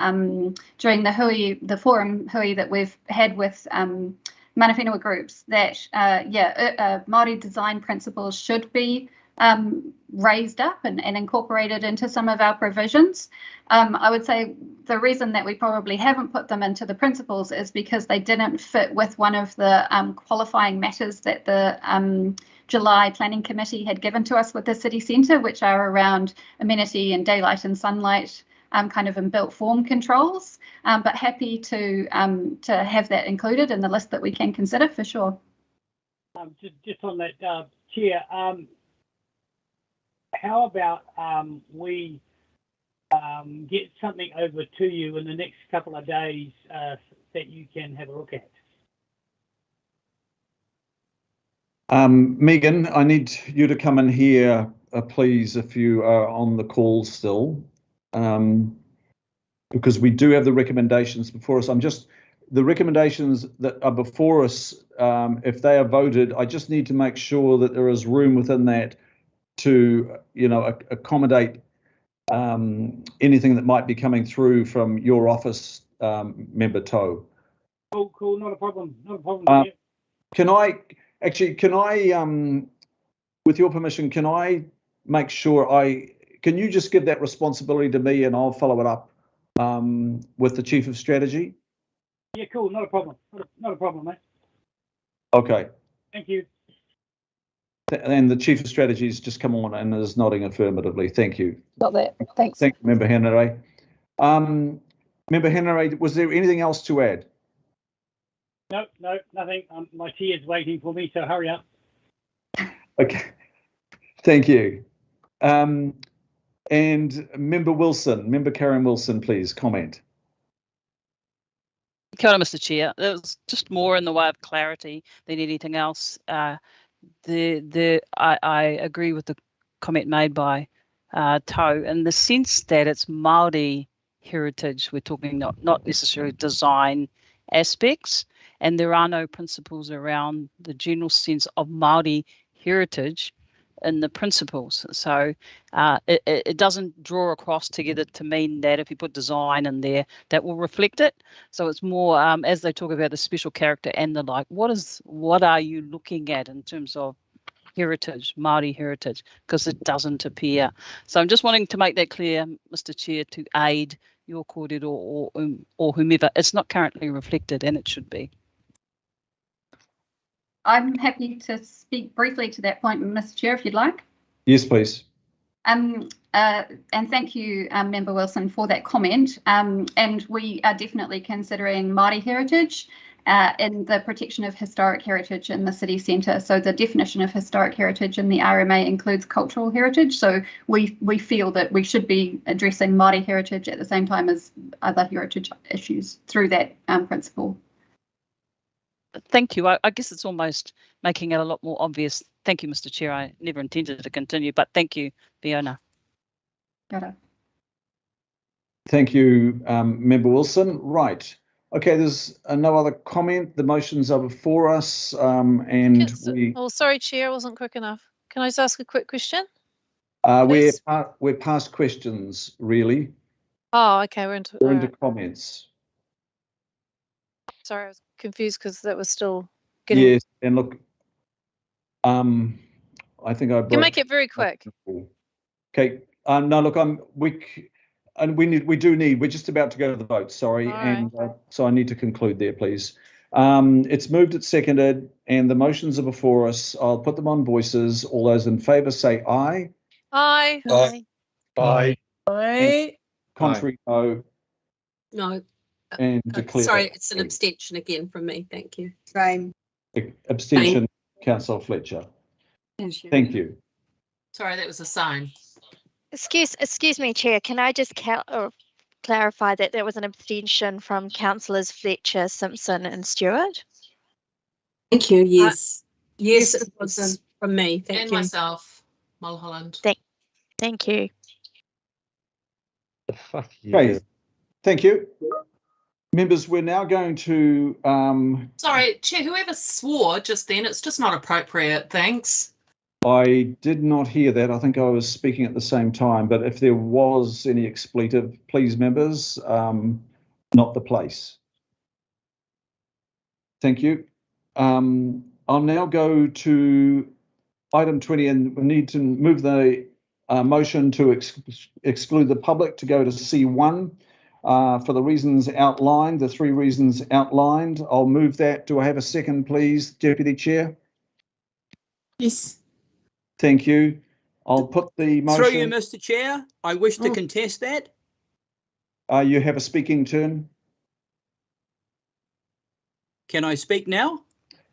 hui, the forum hui that we've had with mana whenua groups that Māori design principles should be raised up and incorporated into some of our provisions. I would say the reason that we probably haven't put them into the principles is because they didn't fit with one of the qualifying matters that the July Planning Committee had given to us with the city centre, which are around amenity and daylight and sunlight kind of inbuilt form controls. But happy to have that included in the list that we can consider for sure. Just on that, Chair, how about we get something over to you in the next couple of days that you can have a look at? Megan, I need you to come in here, please, if you are on the call still, because we do have the recommendations before us. The recommendations that are before us, if they are voted, I just need to make sure that there is room within that to, accommodate anything that might be coming through from your office, Member Toe. Cool, not a problem, yeah. Can I, with your permission, can I make sure can you just give that responsibility to me and I'll follow it up with the Chief of Strategy? Yeah, cool, not a problem, not a problem, mate. Okay. Thank you. And the Chief of Strategy has just come on and is nodding affirmatively. Thank you. Got that. Thanks. Thank you, Member Henare. Member Henare, was there anything else to add? No, nothing. My chair's waiting for me, so hurry up. Okay. Thank you. And Member Wilson, Member Karen Wilson, please comment. Kia ora, Mr. Chair. It was just more in the way of clarity than anything else. I agree with the comment made by Toe in the sense that it's Māori heritage. We're talking not necessarily design aspects, and there are no principles around the general sense of Māori heritage in the principles. So it doesn't draw across together to mean that if you put design in there, that will reflect it. So it's more as they talk about the special character and the like, what are you looking at in terms of heritage, Māori heritage, because it doesn't appear. So I'm just wanting to make that clear, Mr. Chair, to aid your kōrero or whomever. It's not currently reflected and it should be. I'm happy to speak briefly to that point, Mr. Chair, if you'd like. Yes, please. And thank you, Member Wilson, for that comment. And we are definitely considering Māori heritage in the protection of historic heritage in the city centre. So the definition of historic heritage in the RMA includes cultural heritage. So we feel that we should be addressing Māori heritage at the same time as other heritage issues through that principle. Thank you. I guess it's almost making it a lot more obvious. Thank you, Mr. Chair. I never intended to continue, but thank you, Fiona. Got it. Thank you, Member Wilson. Right. Okay, there's no other comment. The motions are before us, and Oh, sorry, Chair, I wasn't quick enough. Can I just ask a quick question? we're past questions, really. Oh, okay, we're into comments. Sorry, I was confused because that was still getting. Yes, and look, I think I You can make it very quick. Okay. No, look, we're just about to go to the vote. Sorry, so I need to conclude there, please. It's moved, it's seconded, and the motions are before us. I'll put them on voices. All those in favour say aye. Aye. Aye. Aye. Aye. Contrary, no. No. And declare. Sorry, it's an abstention again from me. Thank you. Same. Abstention, Councillor Fletcher. Thank you. Sorry, that was a sign. Excuse me, Chair. Can I just clarify that there was an abstention from Councillors Fletcher, Simpson, and Stewart? Thank you. Yes. Yes, it was from me. Thank and you. myself, Mulholland. Thank you. Fuck you. Okay. Thank you. Members, we're now going to... Sorry, Chair, whoever swore just then, it's just not appropriate. Thanks. I did not hear that. I think I was speaking at the same time, but if there was any expletive, please, members, not the place. Thank you. I'll now go to item 20, and we need to move the motion to exclude the public to go to C1 for the reasons outlined, the 3 reasons outlined. I'll move that. Do I have a second, please, Deputy Chair? Yes. Thank you. I'll put the motion. Through you, Mr. Chair, I wish to contest that. You have a speaking turn. Can I speak now?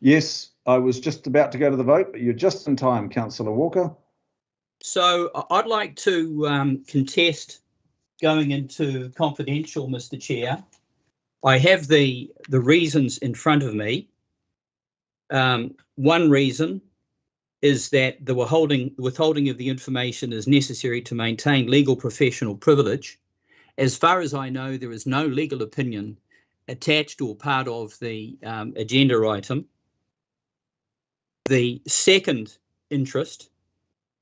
Yes, I was just about to go to the vote, but you're just in time, Councillor Walker. So I'd like to contest going into confidential, Mr. Chair. I have the reasons in front of me. One reason is that the withholding of the information is necessary to maintain legal professional privilege. As far as I know, there is no legal opinion attached or part of the agenda item. The second interest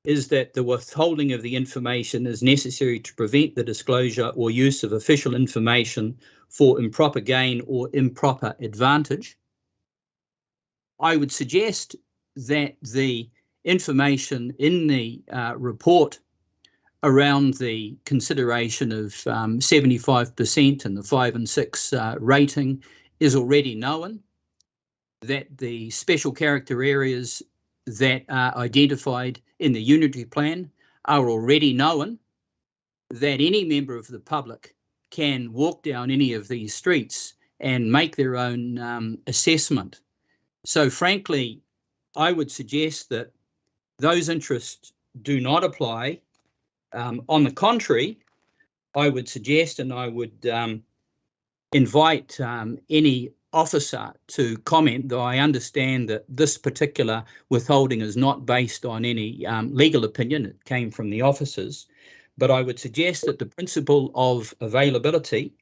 is that the withholding of the information is necessary to prevent the disclosure or use of official information for improper gain or improper advantage. I would suggest that the information in the report around the consideration of 75% and the 5 and 6 rating is already known, that the special character areas that are identified in the unitary plan are already known, that any member of the public can walk down any of these streets and make their own assessment. So frankly, I would suggest that those interests do not apply. On the contrary, I would suggest, and I would invite any officer to comment, though I understand that this particular withholding is not based on any legal opinion, it came from the officers, but I would suggest that the principle of availability,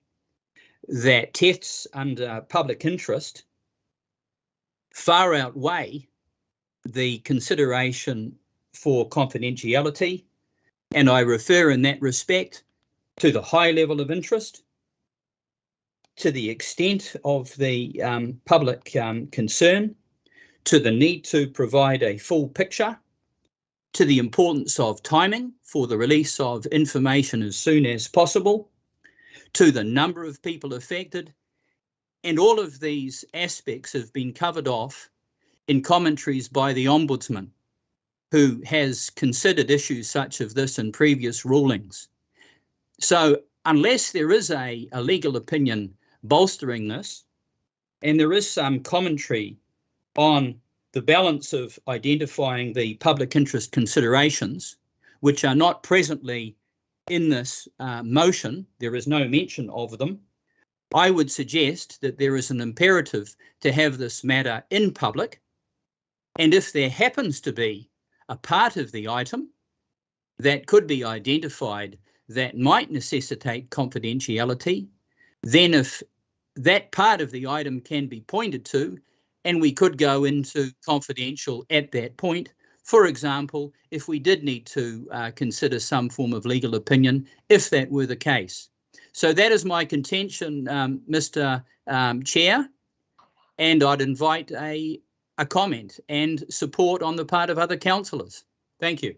that tests under public interest far outweigh the consideration for confidentiality, and I refer in that respect to the high level of interest, to the extent of the public concern, to the need to provide a full picture, to the importance of timing for the release of information as soon as possible, to the number of people affected, and all of these aspects have been covered off in commentaries by the Ombudsman, who has considered issues such as this in previous rulings. So unless there is a legal opinion bolstering this, and there is some commentary on the balance of identifying the public interest considerations, which are not presently in this motion, there is no mention of them, I would suggest that there is an imperative to have this matter in public, and if there happens to be a part of the item that could be identified that might necessitate confidentiality, then if that part of the item can be pointed to, and we could go into confidential at that point. For example, if we did need to consider some form of legal opinion, if that were the case. So that is my contention, Mr. Chair, and I'd invite a comment and support on the part of other councillors. Thank you.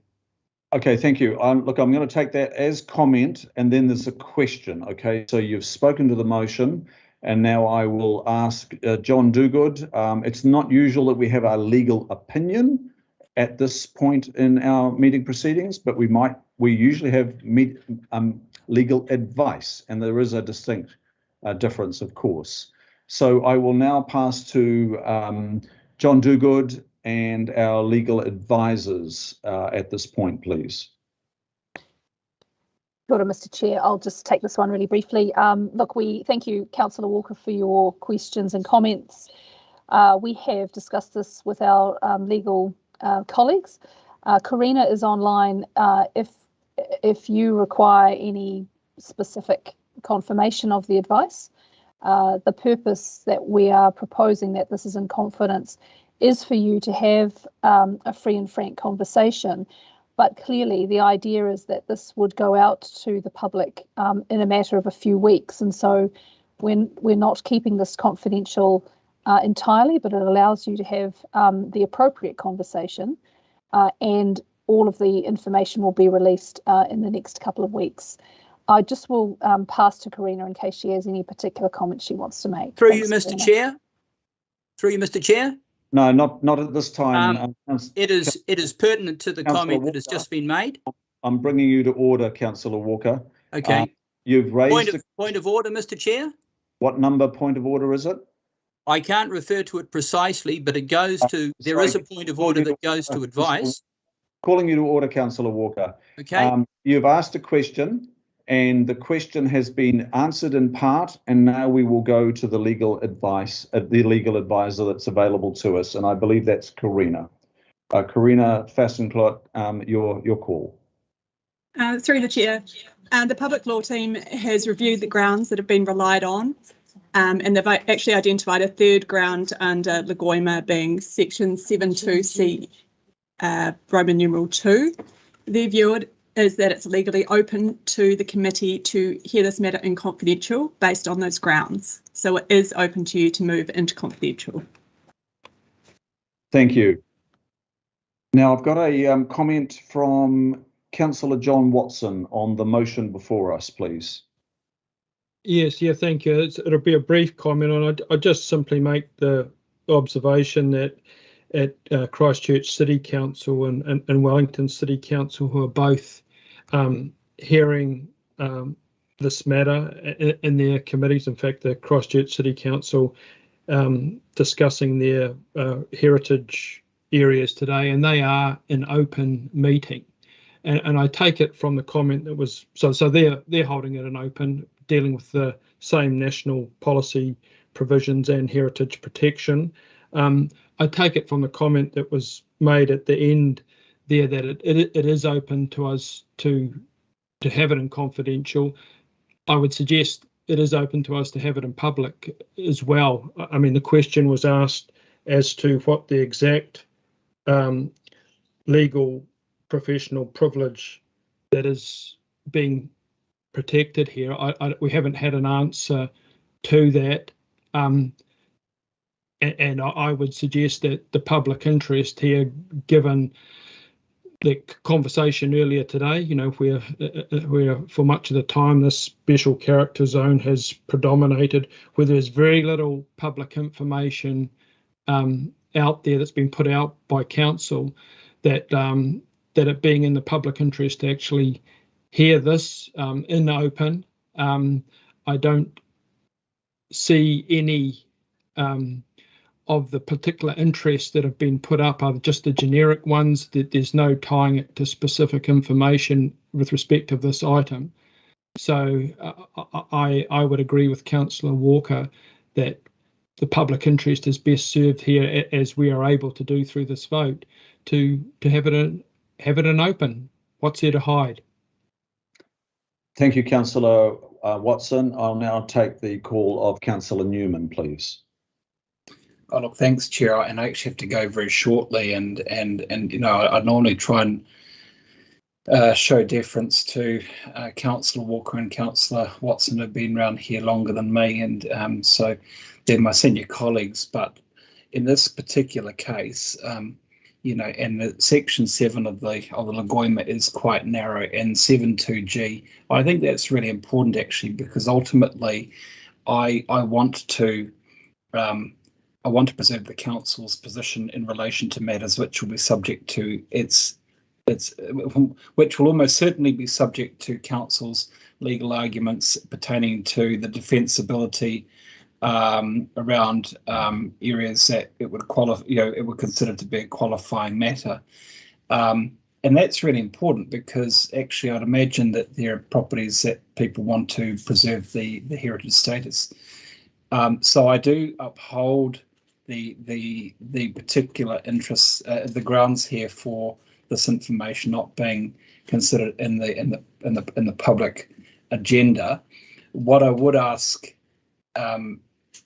Okay, thank you. Look, I'm going to take that as comment, and then there's a question. Okay, so you've spoken to the motion, and now I will ask John Dogood. It's not usual that we have a legal opinion at this point in our meeting proceedings, but we usually have legal advice, and there is a distinct difference, of course. So I will now pass to John Dogood and our legal advisors at this point, please. Kia ora, Mr. Chair. I'll just take this one really briefly. Look, we thank you, Councillor Walker, for your questions and comments. We have discussed this with our legal colleagues. Karina is online if you require any specific confirmation of the advice. The purpose that we are proposing that this is in confidence is for you to have a free and frank conversation. But clearly the idea is that this would go out to the public in a matter of a few weeks. And so we're not keeping this confidential entirely, but it allows you to have the appropriate conversation, and all of the information will be released in the next couple of weeks. I just will pass to Karina in case she has any particular comments she wants to make. Through you, Mr. Chair. Through you, Mr. Chair. No, not at this time. It is pertinent to the comment that has just been made. I'm bringing you to order, Councillor Walker. Okay. You've raised point of order, Mr. Chair. What number point of order is it? I can't refer to it precisely, but it goes to. There is a point of order that goes to advice. Calling you to order, Councillor Walker. Okay. You've asked a question, and the question has been answered in part, and now we will go to the legal advice, the legal advisor that's available to us, and I believe that's Karina. Karina Fassenklot, your call. Through the Chair, the Public Law team has reviewed the grounds that have been relied on, and they've actually identified a third ground under Lagoima being Section 72C, Roman numeral 2. Their view is that it's legally open to the committee to hear this matter in confidential based on those grounds. So it is open to you to move into confidential. Thank you. Now I've got a comment from Councillor John Watson on the motion before us, please. Yes, yeah, thank you. It'll be a brief comment, and I just simply make the observation that at Christchurch City Council and Wellington City Council, who are both hearing this matter in their committees. In fact, the Christchurch City Council discussing their heritage areas today, and they are in open meeting. And I take it from the comment that was so they're holding it in open, dealing with the same national policy provisions and heritage protection. I take it from the comment that was made at the end there that it is open to us to have it in confidential. I would suggest it is open to us to have it in public as well. I mean, the question was asked as to what the exact legal professional privilege that is being protected here. We haven't had an answer to that. And I would suggest that the public interest here, given the conversation earlier today, you know, where for much of the time this special character zone has predominated, where there's very little public information out there that's been put out by council, that it being in the public interest to actually hear this in the open. I don't see any of the particular interests that have been put up are just the generic ones, that there's no tying it to specific information with respect to this item. So I would agree with Councillor Walker that the public interest is best served here, as we are able to do through this vote, to have it in open. What's there to hide? Thank you, Councillor Watson. I'll now take the call of Councillor Newman, please. Oh, look, thanks, Chair. And I actually have to go very shortly. And you know, I normally try and show deference to Councillor Walker and Councillor Watson, who've been around here longer than me, and so they're my senior colleagues. But in this particular case, you know, and the section 7 of the Lagoima is quite narrow, and 7.2G. I think that's really important actually, because ultimately, I want to preserve the council's position in relation to matters which will be subject to which will almost certainly be subject to council's legal arguments pertaining to the defensibility around areas that it would qualify, you know, it would consider to be a qualifying matter. And that's really important because actually I'd imagine that there are properties that people want to preserve the heritage status. So I do uphold the particular interests, the grounds here for this information not being considered in the public agenda. What I would ask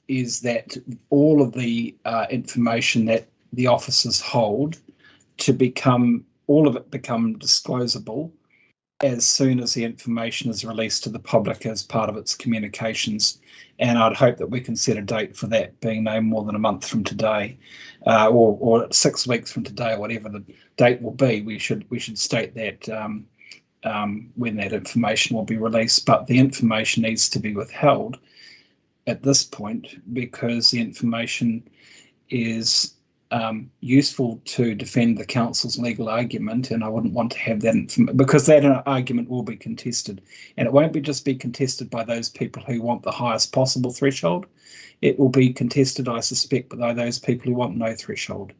is that all of the information that the officers hold all of it become disclosable as soon as the information is released to the public as part of its communications. And I'd hope that we can set a date for that being no more than a month from today, or 6 weeks from today, or whatever the date will be. We should state that when that information will be released. But the information needs to be withheld at this point because the information is useful to defend the council's legal argument, and I wouldn't want to have that because that argument will be contested, and it won't just be contested by those people who want the highest possible threshold. It will be contested, I suspect, by those people who want no threshold,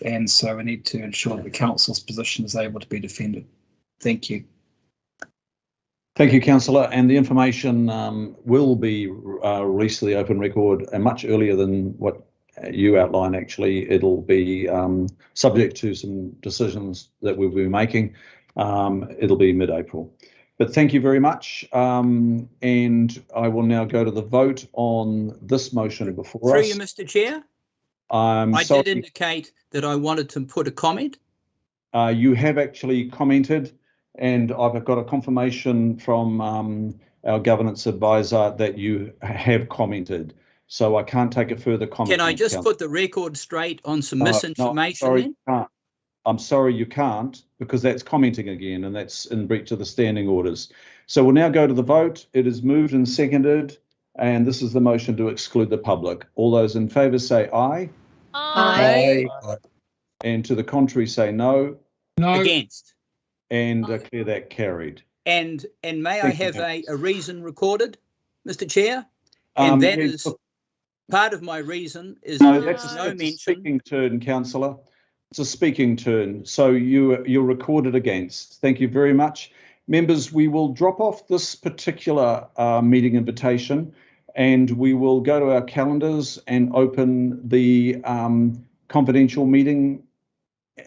and so we need to ensure that the council's position is able to be defended. Thank you. Thank you, Councillor. And the information will be released to the open record much earlier than what you outline. Actually, it'll be subject to some decisions that we'll be making. It'll be mid-April. But thank you very much. And I will now go to the vote on this motion before us. Through you, Mr. Chair. I did indicate that I wanted to put a comment. You have actually commented, and I've got a confirmation from our governance advisor that you have commented. So I can't take a further comment. Can I just put the record straight on some misinformation then? Can't. I'm sorry, you can't, because that's commenting again, and that's in breach of the standing orders. So we'll now go to the vote. It is moved and seconded, and this is the motion to exclude the public. All those in favour say aye. Aye. Aye. And to the contrary say no. No. Against. And declare that carried. And may I have a reason recorded, Mr. Chair? And that is part of my reason is no, that's a speaking turn, Councillor. It's a speaking turn, so you're recorded against. Thank you very much. Members, we will drop off this particular meeting invitation, and we will go to our calendars and open the confidential meeting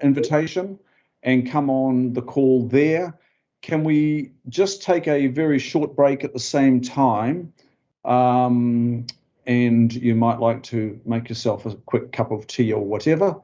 invitation and come on the call there. Can we just take a very short break at the same time? And you might like to make yourself a quick cup of tea or whatever.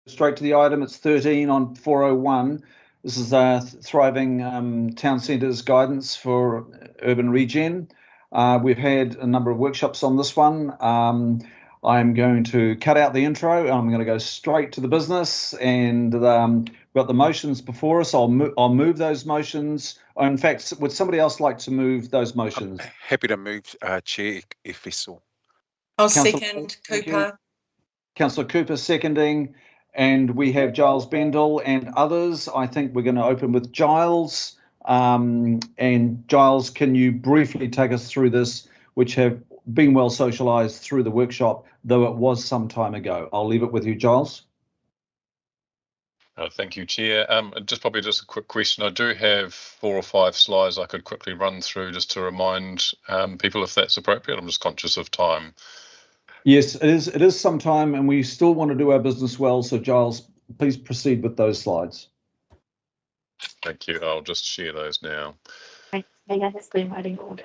straight to the item. It's 13 on 401. This is Thriving Town Centres Guidance for Urban Regen. We've had a number of workshops on this one. I'm going to cut out the intro. I'm going to go straight to the business, and we've got the motions before us. I'll move those motions. In fact, would somebody else like to move those motions? I'm happy to move, Chair, if Vessel. I'll Councillor, second thank you. Cooper. Councillor Cooper seconding, and we have Giles Bendel and others. I think we're going to open with Giles. And Giles, can you briefly take us through this, which have been well socialised through the workshop, though it was some time ago? I'll leave it with you, Giles. Thank you, Chair. Just a quick question. I do have 4 or 5 slides I could quickly run through just to remind people if that's appropriate. I'm just conscious of time. Yes, it is some time, and we still want to do our business well. So, Giles, please proceed with those slides. Thank you. I'll just share those now. May I have screenwriting order?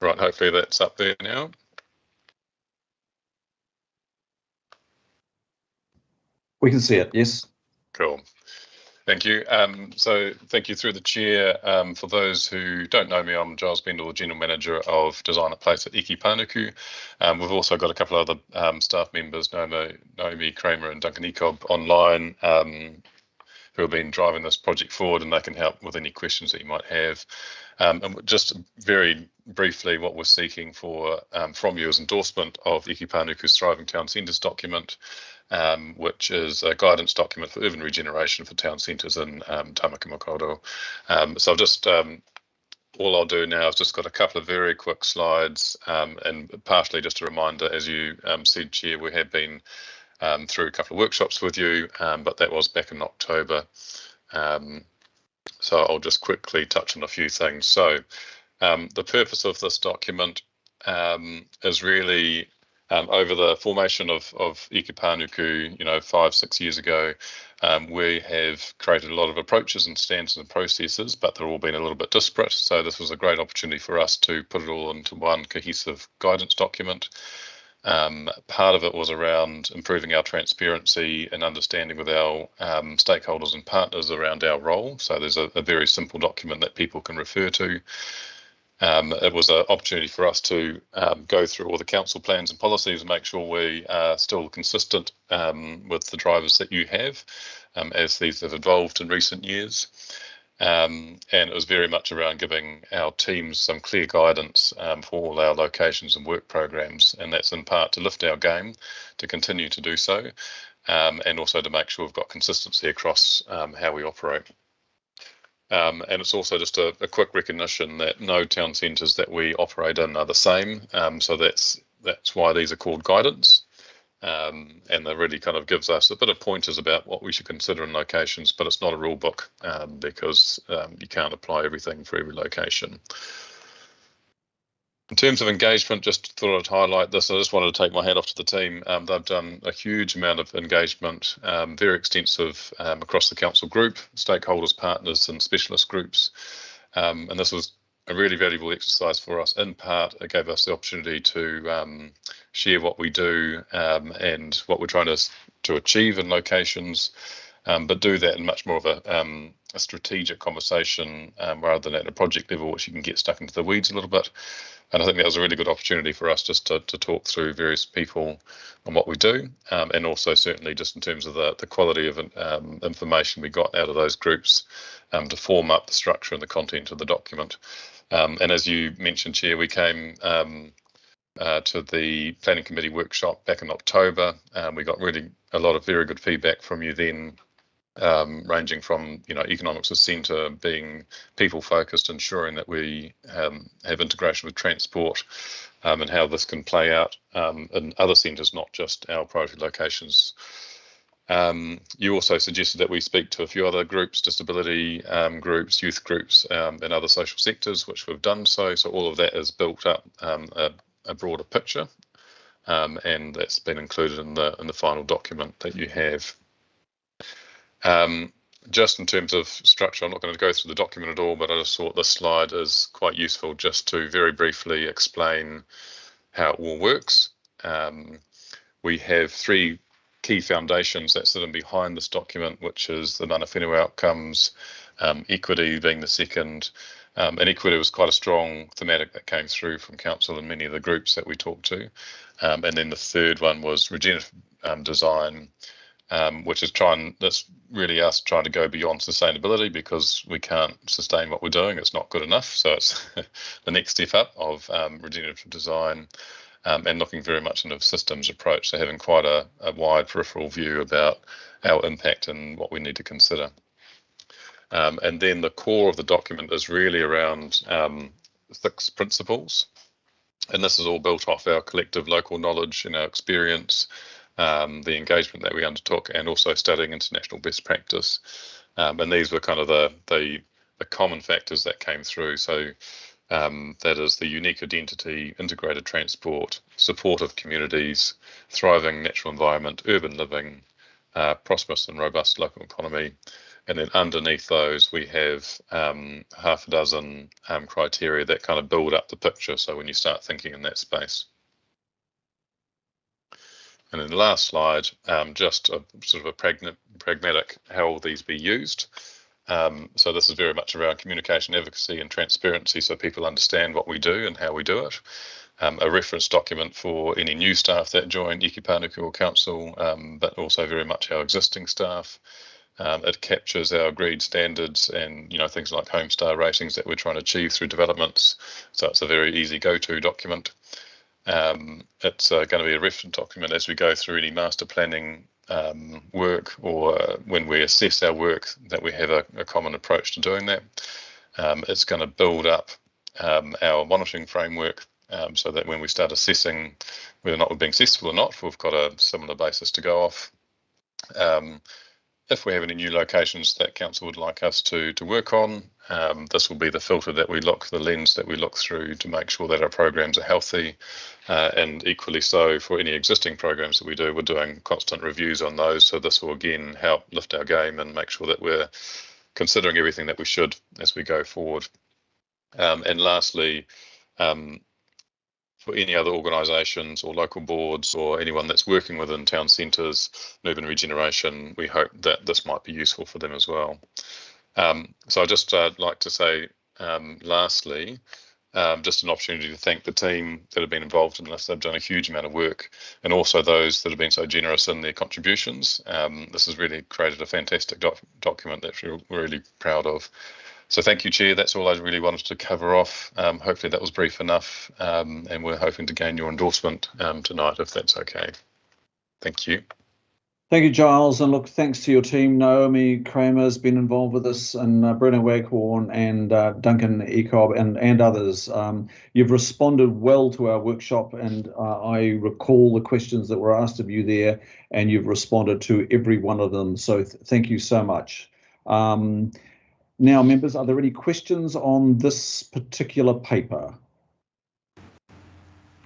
Right, hopefully that's up there now. We can see it, yes. Cool. Thank you. So thank you through the chair. For those who don't know me, I'm Giles Bendel, the General Manager of Design at Place at Iki Panuku. We've also got a couple of other staff members, Naomi Kramer and Duncan Ecob, online, who have been driving this project forward, and they can help with any questions that you might have. And just very briefly, what we're seeking for from you is endorsement of Iki Panuku's Thriving Town Centres document, which is a guidance document for urban regeneration for town centres in Tamaki Makaurau. So I'll just all I'll do now is just got a couple of very quick slides, and partially just a reminder, as you said, Chair, we have been through a couple of workshops with you, but that was back in October. So I'll just quickly touch on a few things. So the purpose of this document is really over the formation of Iki Panuku, 5-6 years ago, we have created a lot of approaches and standards and processes, but they're all been a little bit disparate. So this was a great opportunity for us to put it all into one cohesive guidance document. Part of it was around improving our transparency and understanding with our stakeholders and partners around our role. So there's a very simple document that people can refer to. It was an opportunity for us to go through all the council plans and policies and make sure we are still consistent with the drivers that you have as these have evolved in recent years. And it was very much around giving our teams some clear guidance for all our locations and work programs, and that's in part to lift our game, to continue to do so, and also to make sure we've got consistency across how we operate. And it's also just a quick recognition that no town centres that we operate in are the same, so that's why these are called guidance. And that really kind of gives us a bit of pointers about what we should consider in locations, but it's not a rule book because you can't apply everything for every location. In terms of engagement, just thought I'd highlight this. I just wanted to take my hat off to the team. They've done a huge amount of engagement, very extensive across the council group, stakeholders, partners and specialist groups. And this was a really valuable exercise for us. In part, it gave us the opportunity to share what we do and what we're trying to achieve in locations, but do that in much more of a strategic conversation rather than at a project level, which you can get stuck into the weeds a little bit. And I think that was a really good opportunity for us just to talk through various people and what we do, and also certainly just in terms of the quality of information we got out of those groups to form up the structure and the content of the document. And as you mentioned, Chair, we came to the Planning Committee workshop back in October. We got really a lot of very good feedback from you then, ranging from economics of centre, being people focused, ensuring that we have integration with transport, and how this can play out in other centres, not just our priority locations. You also suggested that we speak to a few other groups, disability groups, youth groups, and other social sectors, which we've done so. So all of that has built up a broader picture, and that's been included in the final document that you have. Just in terms of structure, I'm not going to go through the document at all, but I just thought this slide is quite useful just to very briefly explain how it all works. We have 3 key foundations that sit in behind this document, which is the mana whenua outcomes, equity being the second, and equity was quite a strong thematic that came through from council and many of the groups that we talked to. And then the third one was regenerative design, which is that's really us trying to go beyond sustainability, because we can't sustain what we're doing. It's not good enough. So it's the next step up of regenerative design, and looking very much into a systems approach. So having quite a wide peripheral view about our impact and what we need to consider. And then the core of the document is really around 6 principles. And this is all built off our collective local knowledge and our experience, the engagement that we undertook, and also studying international best practice. And these were kind of the common factors that came through. So that is the unique identity, integrated transport, supportive communities, thriving natural environment, urban living, prosperous and robust local economy. And then underneath those, we have half a dozen criteria that kind of build up the picture. So when you start thinking in that space. And then the last slide, just a sort of a pragmatic, how will these be used? So this is very much around communication, advocacy and transparency, so people understand what we do and how we do it. A reference document for any new staff that join Iki Pānuku or Council, but also very much our existing staff. It captures our agreed standards and things like Homestar ratings that we're trying to achieve through developments. So it's a very easy go-to document. It's going to be a reference document as we go through any master planning work, or when we assess our work, that we have a common approach to doing that. It's going to build up our monitoring framework, so that when we start assessing whether or not we're being successful or not, we've got a similar basis to go off. If we have any new locations that council would like us to work on, this will be the filter that we look, the lens that we look through to make sure that our programs are healthy, and equally so for any existing programs that we do, we're doing constant reviews on those. So this will again help lift our game and make sure that we're considering everything that we should as we go forward. And lastly, for any other organisations or local boards or anyone that's working within town centres, urban regeneration, we hope that this might be useful for them as well. So I'd just like to say, lastly, just an opportunity to thank the team that have been involved in this. They've done a huge amount of work, and also those that have been so generous in their contributions. This has really created a fantastic document that we're really proud of. So thank you, Chair. That's all I really wanted to cover off. Hopefully that was brief enough, and we're hoping to gain your endorsement tonight, if that's okay. Thank you. Thank you, Giles. And look, thanks to your team. Naomi Kramer's been involved with this, and Brenna Waghorn and Duncan Ecob and others. You've responded well to our workshop, and I recall the questions that were asked of you there, and you've responded to every one of them. So thank you so much. Now, members, are there any questions on this particular paper?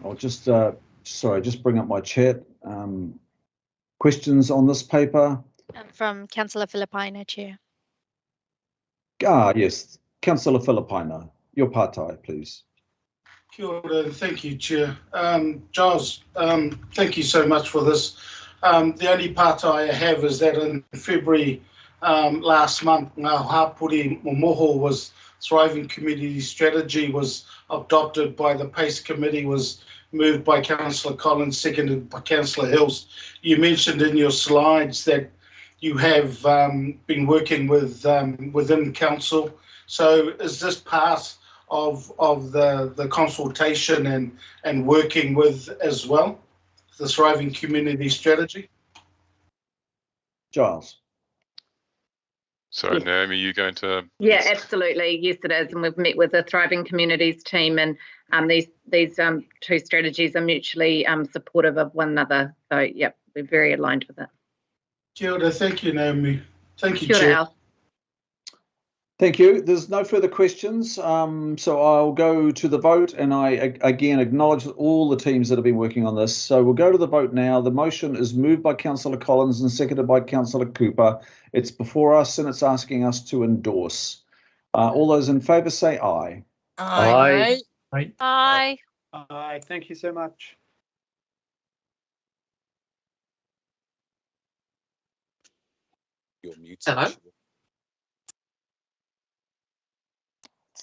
I'll just, sorry, just bring up my chat. Questions on this paper? From Councillor Filipaina, Chair. Yes, Councillor Filipaina, your partai, please. Kia ora, thank you, Chair. Giles, thank you so much for this. The only partai I have is that in February last month, Ngā Hapuri Momoho was Thriving Community Strategy was adopted by the PACE Committee, was moved by Councillor Collins, seconded by Councillor Hills. You mentioned in your slides that you have been working with within council. So is this part of the consultation and working with as well, the Thriving Community Strategy? Giles. Sorry, Naomi, are you going to? Yeah, absolutely. Yes, it is. And we've met with the Thriving Communities team, and these two strategies are mutually supportive of one another. So, yep, we're very aligned with it. Kia ora, thank you, Naomi. Thank you, Kia ora, Chair. Al. Thank you. There's no further questions, so I'll go to the vote, and I again acknowledge all the teams that have been working on this. So we'll go to the vote now. The motion is moved by Councillor Collins and seconded by Councillor Cooper. It's before us and it's asking us to endorse. All those in favour say aye. Aye. Aye. Aye. Aye. Thank you so much. You're muted. Hello.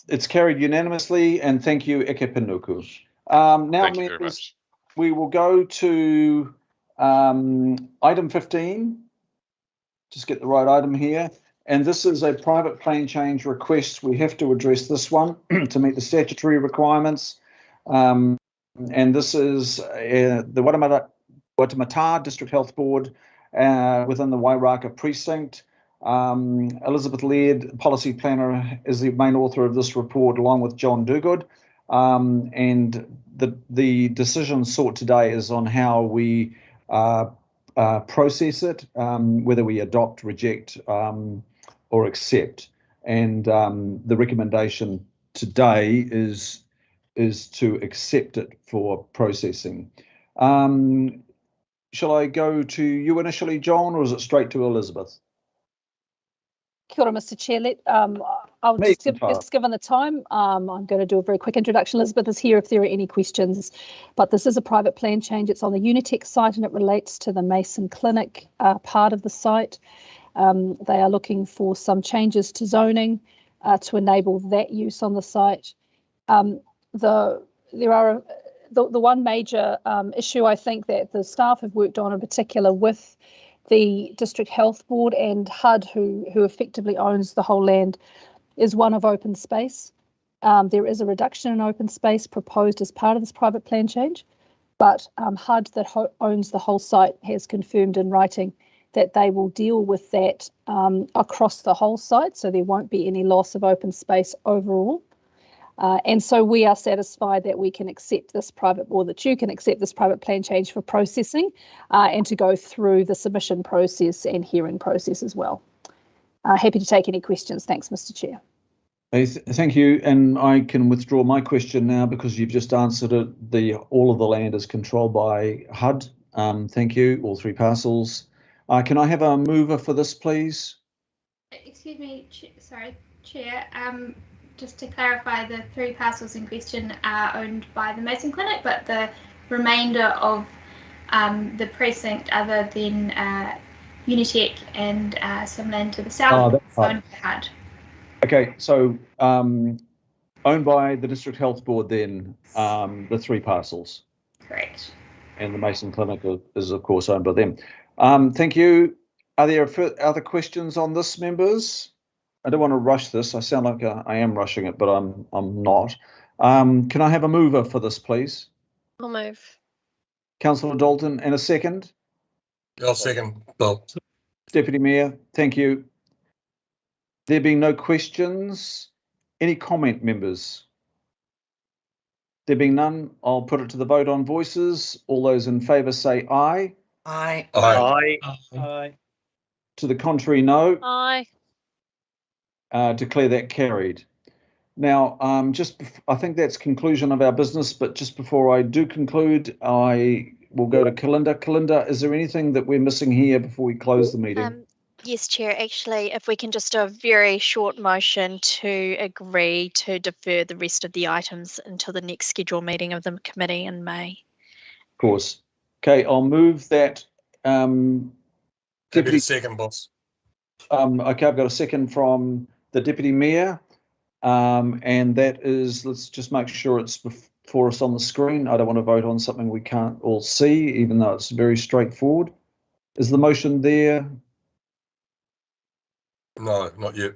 It's carried unanimously, and thank you, Eke Panuku. Now, Thank you very members, much. we will go to item 15. Just get the right item here. And this is a private plan change request. We have to address this one to meet the statutory requirements. And this is the Waitemata District Health Board within the Wairaka precinct. Elizabeth Laird, policy planner, is the main author of this report, along with John Dogood. And the decision sought today is on how we process it, whether we adopt, reject, or accept. And the recommendation today is to accept it for processing. Shall I go to you initially, John, or is it straight to Elizabeth? Kia ora, Mr. Chair. I'll just given the time, I'm going to do a very quick introduction. Elizabeth is here if there are any questions, but this is a private plan change. It's on the Unitec site and it relates to the Mason Clinic part of the site. They are looking for some changes to zoning to enable that use on the site. The one major issue I think that the staff have worked on in particular with the District Health Board and HUD, who effectively owns the whole land, is one of open space. There is a reduction in open space proposed as part of this private plan change, but HUD that owns the whole site has confirmed in writing that they will deal with that across the whole site, so there won't be any loss of open space overall. And so we are satisfied that we can accept this that you can accept this private plan change for processing and to go through the submission process and hearing process as well. Happy to take any questions. Thanks, Mr. Chair. Thank you. And I can withdraw my question now because you've just answered it. All of the land is controlled by HUD. Thank you, all three parcels. Can I have a mover for this, please? Excuse me, sorry, Chair. Just to clarify, the three parcels in question are owned by the Mason Clinic, but the remainder of the precinct, other than Unitec and some land to the south, is owned by HUD. Okay, so owned by the District Health Board then, the three parcels. Correct. And the Mason Clinic is of course owned by them. Thank you. Are there other questions on this, members? I don't want to rush this. I sound like I am rushing it, but I'm not. Can I have a mover for this, please? I'll move. Councillor Dalton, and a second? I'll second, Bill. Deputy Mayor, thank you. There being no questions, any comment, members? There being none, I'll put it to the vote on voices. All those in favour say aye. Aye. Aye. Aye. To the contrary, no. Aye. Declare that carried. Now, I think that's conclusion of our business, but just before I do conclude, I will go to Kalinda. Kalinda, is there anything that we're missing here before we close the meeting? Yes, Chair. Actually, if we can just do a very short motion to agree to defer the rest of the items until the next scheduled meeting of the committee in May. Of course. Okay, I'll move that. Deputy second, boss. Okay, I've got a second from the Deputy Mayor, and that is, let's just make sure it's before us on the screen. I don't want to vote on something we can't all see, even though it's very straightforward. Is the motion there? No, not yet.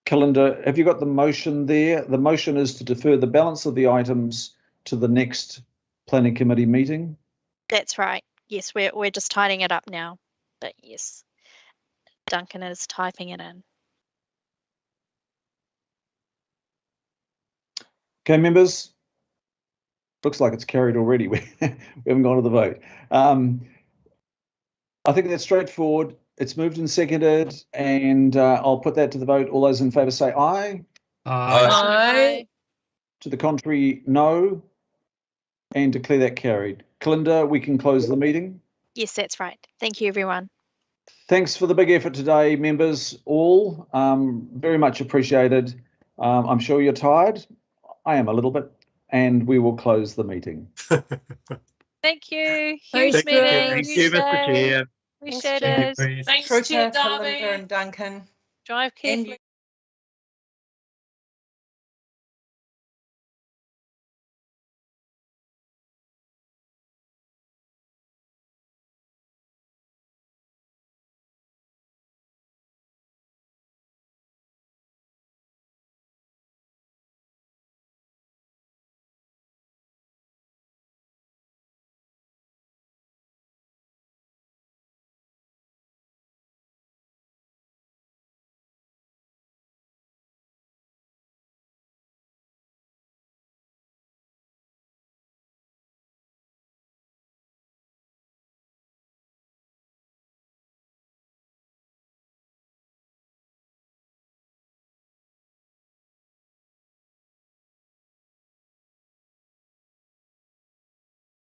Kalinda, have you got the motion there? The motion is to defer the balance of the items to the next planning committee meeting. That's right. Yes, we're just tidying it up now, but yes, Duncan is typing it in. Okay, members. Looks like it's carried already. We haven't gone to the vote. I think that's straightforward. It's moved and seconded, and I'll put that to the vote. All those in favour say aye. Aye. To the contrary, no. And declare that carried. Kalinda, we can close the meeting. Yes, that's right. Thank you, everyone. Thanks for the big effort today, members, all. Very much appreciated. I'm sure you're tired. I am a little bit. And we will close the meeting. Thank you. Thank Huge you. meeting. Thank huge you, Mr. day. Chair. Appreciate it. Thanks, Fruta, Chair Kalinda Darby. and Duncan. Drive carefully.